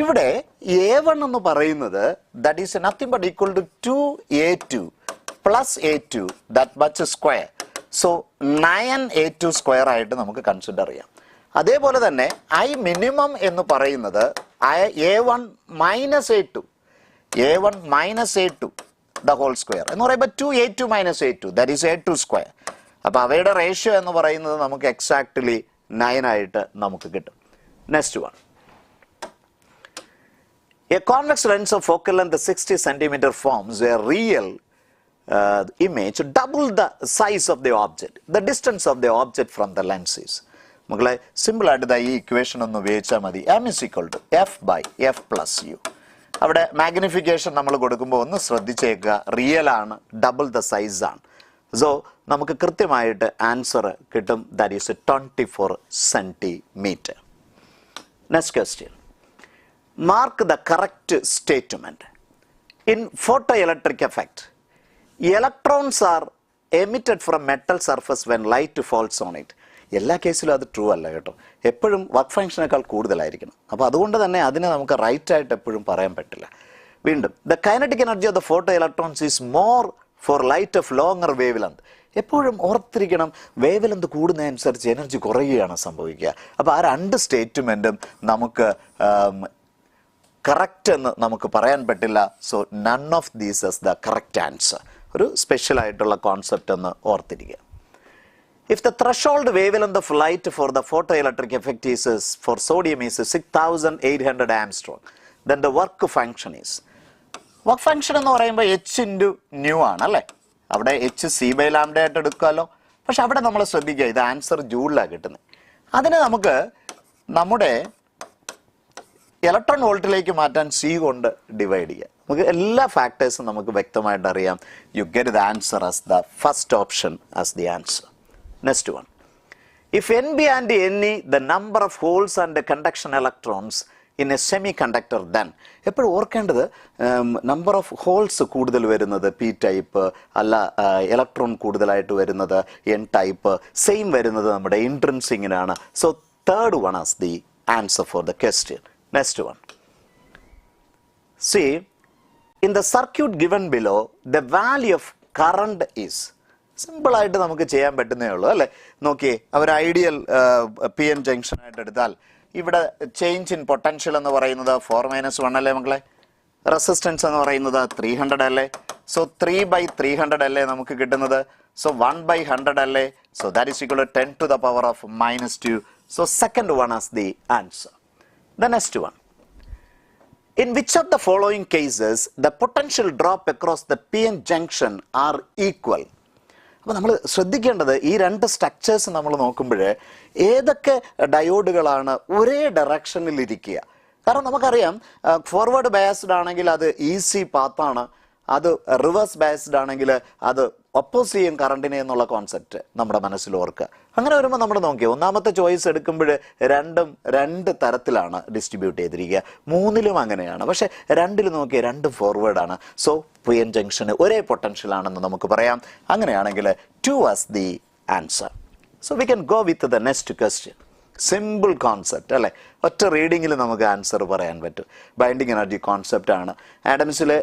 ഇവിടെ A1 എന്ന് പറയുന്നത് that is nothing but equal to 2A2 plus A2 that much square. So 9A2 square ആയിട്ട് നമുക്ക് കൺസിഡർ ചെയ്യാം. അതേപോലെ തന്നെ I മിനിമം എന്ന് പറയുന്നത് A1 minus A2 the whole square എന്ന് പറയുമ്പോൾ 2A2 minus A2 that is A2 square. അപ്പോൾ അവയുടെ റേഷ്യോ എന്ന് പറയുന്നത് നമുക്ക് എക്സാക്ട്ലി 9 ആയിട്ട് നമുക്ക് കിട്ടും. Next one. A convex lens of focal length 60 cm forms A real image double the size of the object, the distance of the object from the lens is. മക്കളെ സിമ്പിളായിട്ട് ഈ ഇക്വേഷൻ ഒന്ന് ഉപയോഗിച്ചാൽ മതി. M is equal to F/F plus U. അവിടെ magnification നമ്മൾ കൊടുക്കുമ്പോൾ ഒന്ന് ശ്രദ്ധിച്ചേക്കുക, റിയൽ ആണ്, ഡബിൾ ദ സൈസ് ആണ്. സോ നമുക്ക് കൃത്യമായിട്ട് ആൻസർ കിട്ടും. That is 24 cm. Next question. Mark the correct statement. In photo electric effect, electrons are emitted from metal surface when light falls on it. എല്ലാ കേസിലും അത് ട്രൂ അല്ല കേട്ടോ. എപ്പോഴും വർക്ക് ഫംഗ്ഷനേക്കാൾ കൂടുതലായിരിക്കണം. അപ്പോൾ അതുകൊണ്ട് തന്നെ അതിനെ നമുക്ക് റൈറ്റ് ആയിട്ട് എപ്പോഴും പറയാൻ പറ്റില്ല. വീണ്ടും the kinetic energy of the photo electrons is more for light of longer wave length. എപ്പോഴും ഓർത്തിരിക്കണം, വേവ് ലെങ്ത് കൂടുന്നതനുസരിച്ച് എനർജി കുറയുകയാണ് സംഭവിക്കുക. അപ്പോൾ ആ രണ്ട് സ്റ്റേറ്റ്മെൻറ്റും നമുക്ക് കറക്റ്റ് എന്ന് നമുക്ക് പറയാൻ പറ്റില്ല. So none of these is the correct answer. ഒരു സ്പെഷ്യൽ ആയിട്ടുള്ള കോൺസെപ്റ്റ് എന്ന് ഓർത്തിരിക്കുക. If the threshold wavelength of light for the photoelectric effect is for sodium is 6800 Armstrong, then the work function is. Work function എന്ന് പറയുമ്പോൾ h into new ആണ് അല്ലേ. അവിടെ h c/λ ആയിട്ട് എടുക്കാമല്ലോ. പക്ഷെ അവിടെ നമ്മൾ ശ്രദ്ധിക്കുക, ഇത് ആൻസർ ജൂളിലാണ് കിട്ടുന്നത്. അതിനെ നമുക്ക് നമ്മുടെ ഇലക്ട്രോൺ വോൾട്ടിലേക്ക് മാറ്റാൻ c കൊണ്ട് ഡിവൈഡ് ചെയ്യുക. നമുക്ക് എല്ലാ ഫാക്ടേഴ്സും നമുക്ക് വ്യക്തമായിട്ട് അറിയാം. U get the answer as the first option as the answer. Next one. If Nb and Ne the number of holes and conduction electrons in a semiconductor, then എപ്പോഴും ഓർക്കേണ്ടത് നമ്പർ ഓഫ് ഹോൾസ് കൂടുതൽ വരുന്നത് P type അല്ല, electron കൂടുതലായിട്ട് വരുന്നത് N type, same വരുന്നത് നമ്മുടെ ഇൻട്രിൻസിങ്ങിനാണ്. So third one as the answer for the question. Next one. See, in the circuit given below, the value of current is. സിമ്പിളായിട്ട് നമുക്ക് ചെയ്യാൻ പറ്റുന്നേ ഉള്ളൂ അല്ലേ. നോക്കിയേ, അവർ ഐഡിയൽ പി എൻ ജംഗ്ഷൻ ആയിട്ട് എടുത്താൽ ഇവിടെ ചേഞ്ച് ഇൻ പൊട്ടൻഷ്യൽ എന്ന് പറയുന്നത് 4-1 അല്ലേ മക്കളെ. റെസിസ്റ്റൻസ് എന്ന് പറയുന്നത് 300 അല്ലേ. സോ 3/300 അല്ലേ നമുക്ക് കിട്ടുന്നത്. സോ 1/100 അല്ലേ. So that is equal to 10 to the power of -2. So second one as the answer. The next one. In which of the following cases the potential drop across the PN junction are equal? അപ്പോൾ നമ്മൾ ശ്രദ്ധിക്കേണ്ടത് ഈ രണ്ട് structures നമ്മൾ നോക്കുമ്പോൾ ഏതൊക്കെ ഡയോഡുകളാണ് ഒരേ ഡയറക്ഷനിൽ ഇരിക്കുക. കാരണം നമുക്കറിയാം ഫോർവേഡ് ബയസ്ഡ് ആണെങ്കിൽ അത് ഈസി പാത്താണ്, അത് റിവേഴ്സ് ബയസ്ഡ് ആണെങ്കിൽ അത് ഒപ്പോസ് ചെയ്യും കറണ്ടിനെ എന്നുള്ള കോൺസെപ്റ്റ് നമ്മുടെ മനസ്സിൽ ഓർക്കുക. അങ്ങനെ വരുമ്പോൾ നമ്മൾ നോക്കിയ ഒന്നാമത്തെ ചോയ്സ് എടുക്കുമ്പോൾ രണ്ടും രണ്ട് തരത്തിലാണ് ഡിസ്ട്രിബ്യൂട്ട് ചെയ്തിരിക്കുക. മൂന്നിലും അങ്ങനെയാണ്, പക്ഷെ രണ്ടിൽ നോക്കിയ രണ്ടും ഫോർവേഡാണ്. സോ പി എൻ ജംഗ്ഷന് ഒരേ പൊട്ടൻഷ്യൽ ആണെന്ന് നമുക്ക് പറയാം. അങ്ങനെയാണെങ്കിൽ 2 as the answer. So we can go with the next question. Simple concept അല്ലേ. ഒറ്റ റീഡിങ്ങിൽ നമുക്ക് ആൻസർ പറയാൻ പറ്റും. ബൈൻഡിങ് എനർജി കോൺസെപ്റ്റ് ആണ് ആഡംസിലെ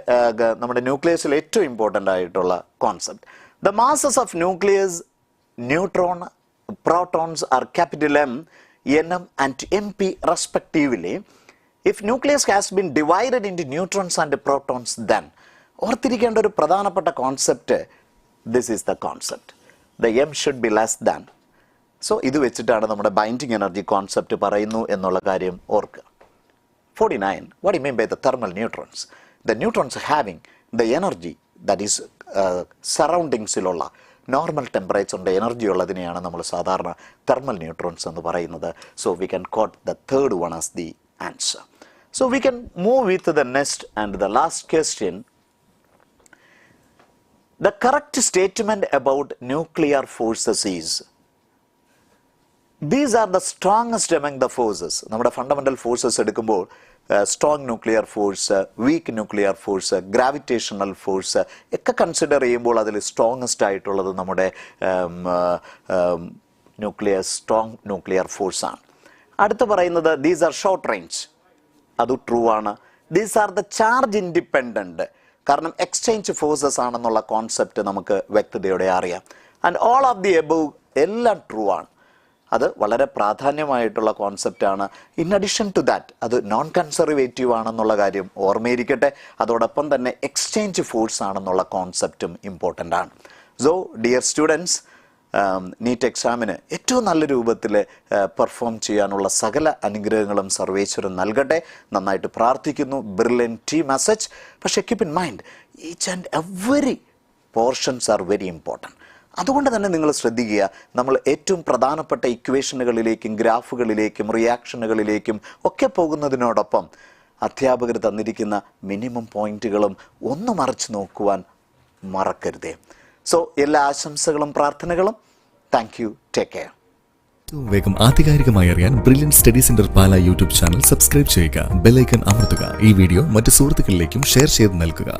നമ്മുടെ ന്യൂക്ലിയസിൽ ഏറ്റവും ഇമ്പോർട്ടൻ്റ് ആയിട്ടുള്ള concept. The masses of nucleus, neutron, protons are capital M, Nm and Mp respectively. If nucleus has been divided into neutrons and protons, then ഓർത്തിരിക്കേണ്ട ഒരു പ്രധാനപ്പെട്ട concept, this is the concept. The M should be less than. So ഇത് വെച്ചിട്ടാണ് നമ്മുടെ binding energy concept പറയുന്നു എന്നുള്ള കാര്യം ഓർക്കുക. 49. What do you mean by the thermal neutrons? The neutrons having the energy that is സറൗണ്ടിങ്സിലുള്ള നോർമൽ ടെമ്പറേച്ചറിൻ്റെ energy ഉള്ളതിനെയാണ് നമ്മൾ സാധാരണ തെർമൽ ന്യൂട്രോൺസ് എന്ന് പറയുന്നത്. So we can quote the third one as the answer. So we can move with the next and the last question. The correct statement about nuclear forces is. These are the strongest among the forces. നമ്മുടെ fundamental forces എടുക്കുമ്പോൾ strong nuclear force, weak nuclear force, gravitational force ഒക്കെ consider ചെയ്യുമ്പോൾ അതിൽ strongest ആയിട്ടുള്ളത് നമ്മുടെ strong nuclear ഫോഴ്സാണ്. അടുത്ത് പറയുന്നത് these are short range, അത് ട്രൂ ആണ്. These are the charge independent, കാരണം എക്സ്ചേഞ്ച് ഫോഴ്സസ് ആണെന്നുള്ള കോൺസെപ്റ്റ് നമുക്ക് വ്യക്തതയോടെ അറിയാം. And all of the above എല്ലാം ട്രൂ ആണ്. അത് വളരെ പ്രാധാന്യമായിട്ടുള്ള കോൺസെപ്റ്റാണ്. ഇൻ അഡീഷൻ ടു ദാറ്റ് അത് നോൺ കൺസർവേറ്റീവ് ആണെന്നുള്ള കാര്യം ഓർമ്മയിരിക്കട്ടെ. അതോടൊപ്പം തന്നെ എക്സ്ചേഞ്ച് ഫോഴ്സ് ആണെന്നുള്ള കോൺസെപ്റ്റും ഇമ്പോർട്ടൻ്റ് ആണ്. സോ ഡിയർ സ്റ്റുഡൻസ്, നീറ്റ് എക്സാമിന് ഏറ്റവും നല്ല രൂപത്തിൽ പെർഫോം ചെയ്യാനുള്ള സകല അനുഗ്രഹങ്ങളും സർവേശ്വരൻ നൽകട്ടെ. നന്നായിട്ട് പ്രാർത്ഥിക്കുന്നു. Brilliant team message. പക്ഷേ keep in mind, each and every portions are very important. അതുകൊണ്ട് തന്നെ നിങ്ങൾ ശ്രദ്ധിക്കുക, നമ്മൾ ഏറ്റവും പ്രധാനപ്പെട്ട ഇക്വേഷനുകളിലേക്കും ഗ്രാഫുകളിലേക്കും റിയാക്ഷനുകളിലേക്കും ഒക്കെ പോകുന്നതിനോടൊപ്പം അധ്യാപകർ തന്നിരിക്കുന്ന മിനിമം പോയിന്റുകളും ഒന്ന് മറിച്ച് നോക്കുവാൻ മറക്കരുതേ. സോ എല്ലാ ആശംസകളും പ്രാർത്ഥനകളും. Thank you. Take care. വേഗം ആധികാരികമായി അറിയാൻ ബ്രില്യൻറ്റ് സ്റ്റഡി സെന്റർ പാല യൂട്യൂബ് ചാനൽ സബ്സ്ക്രൈബ് ചെയ്യുക. ബെൽ ഐക്കൺ അമർത്തുക. ഈ വീഡിയോ മറ്റ് സുഹൃത്തുക്കളിലേക്കും ഷെയർ ചെയ്ത് നൽകുക.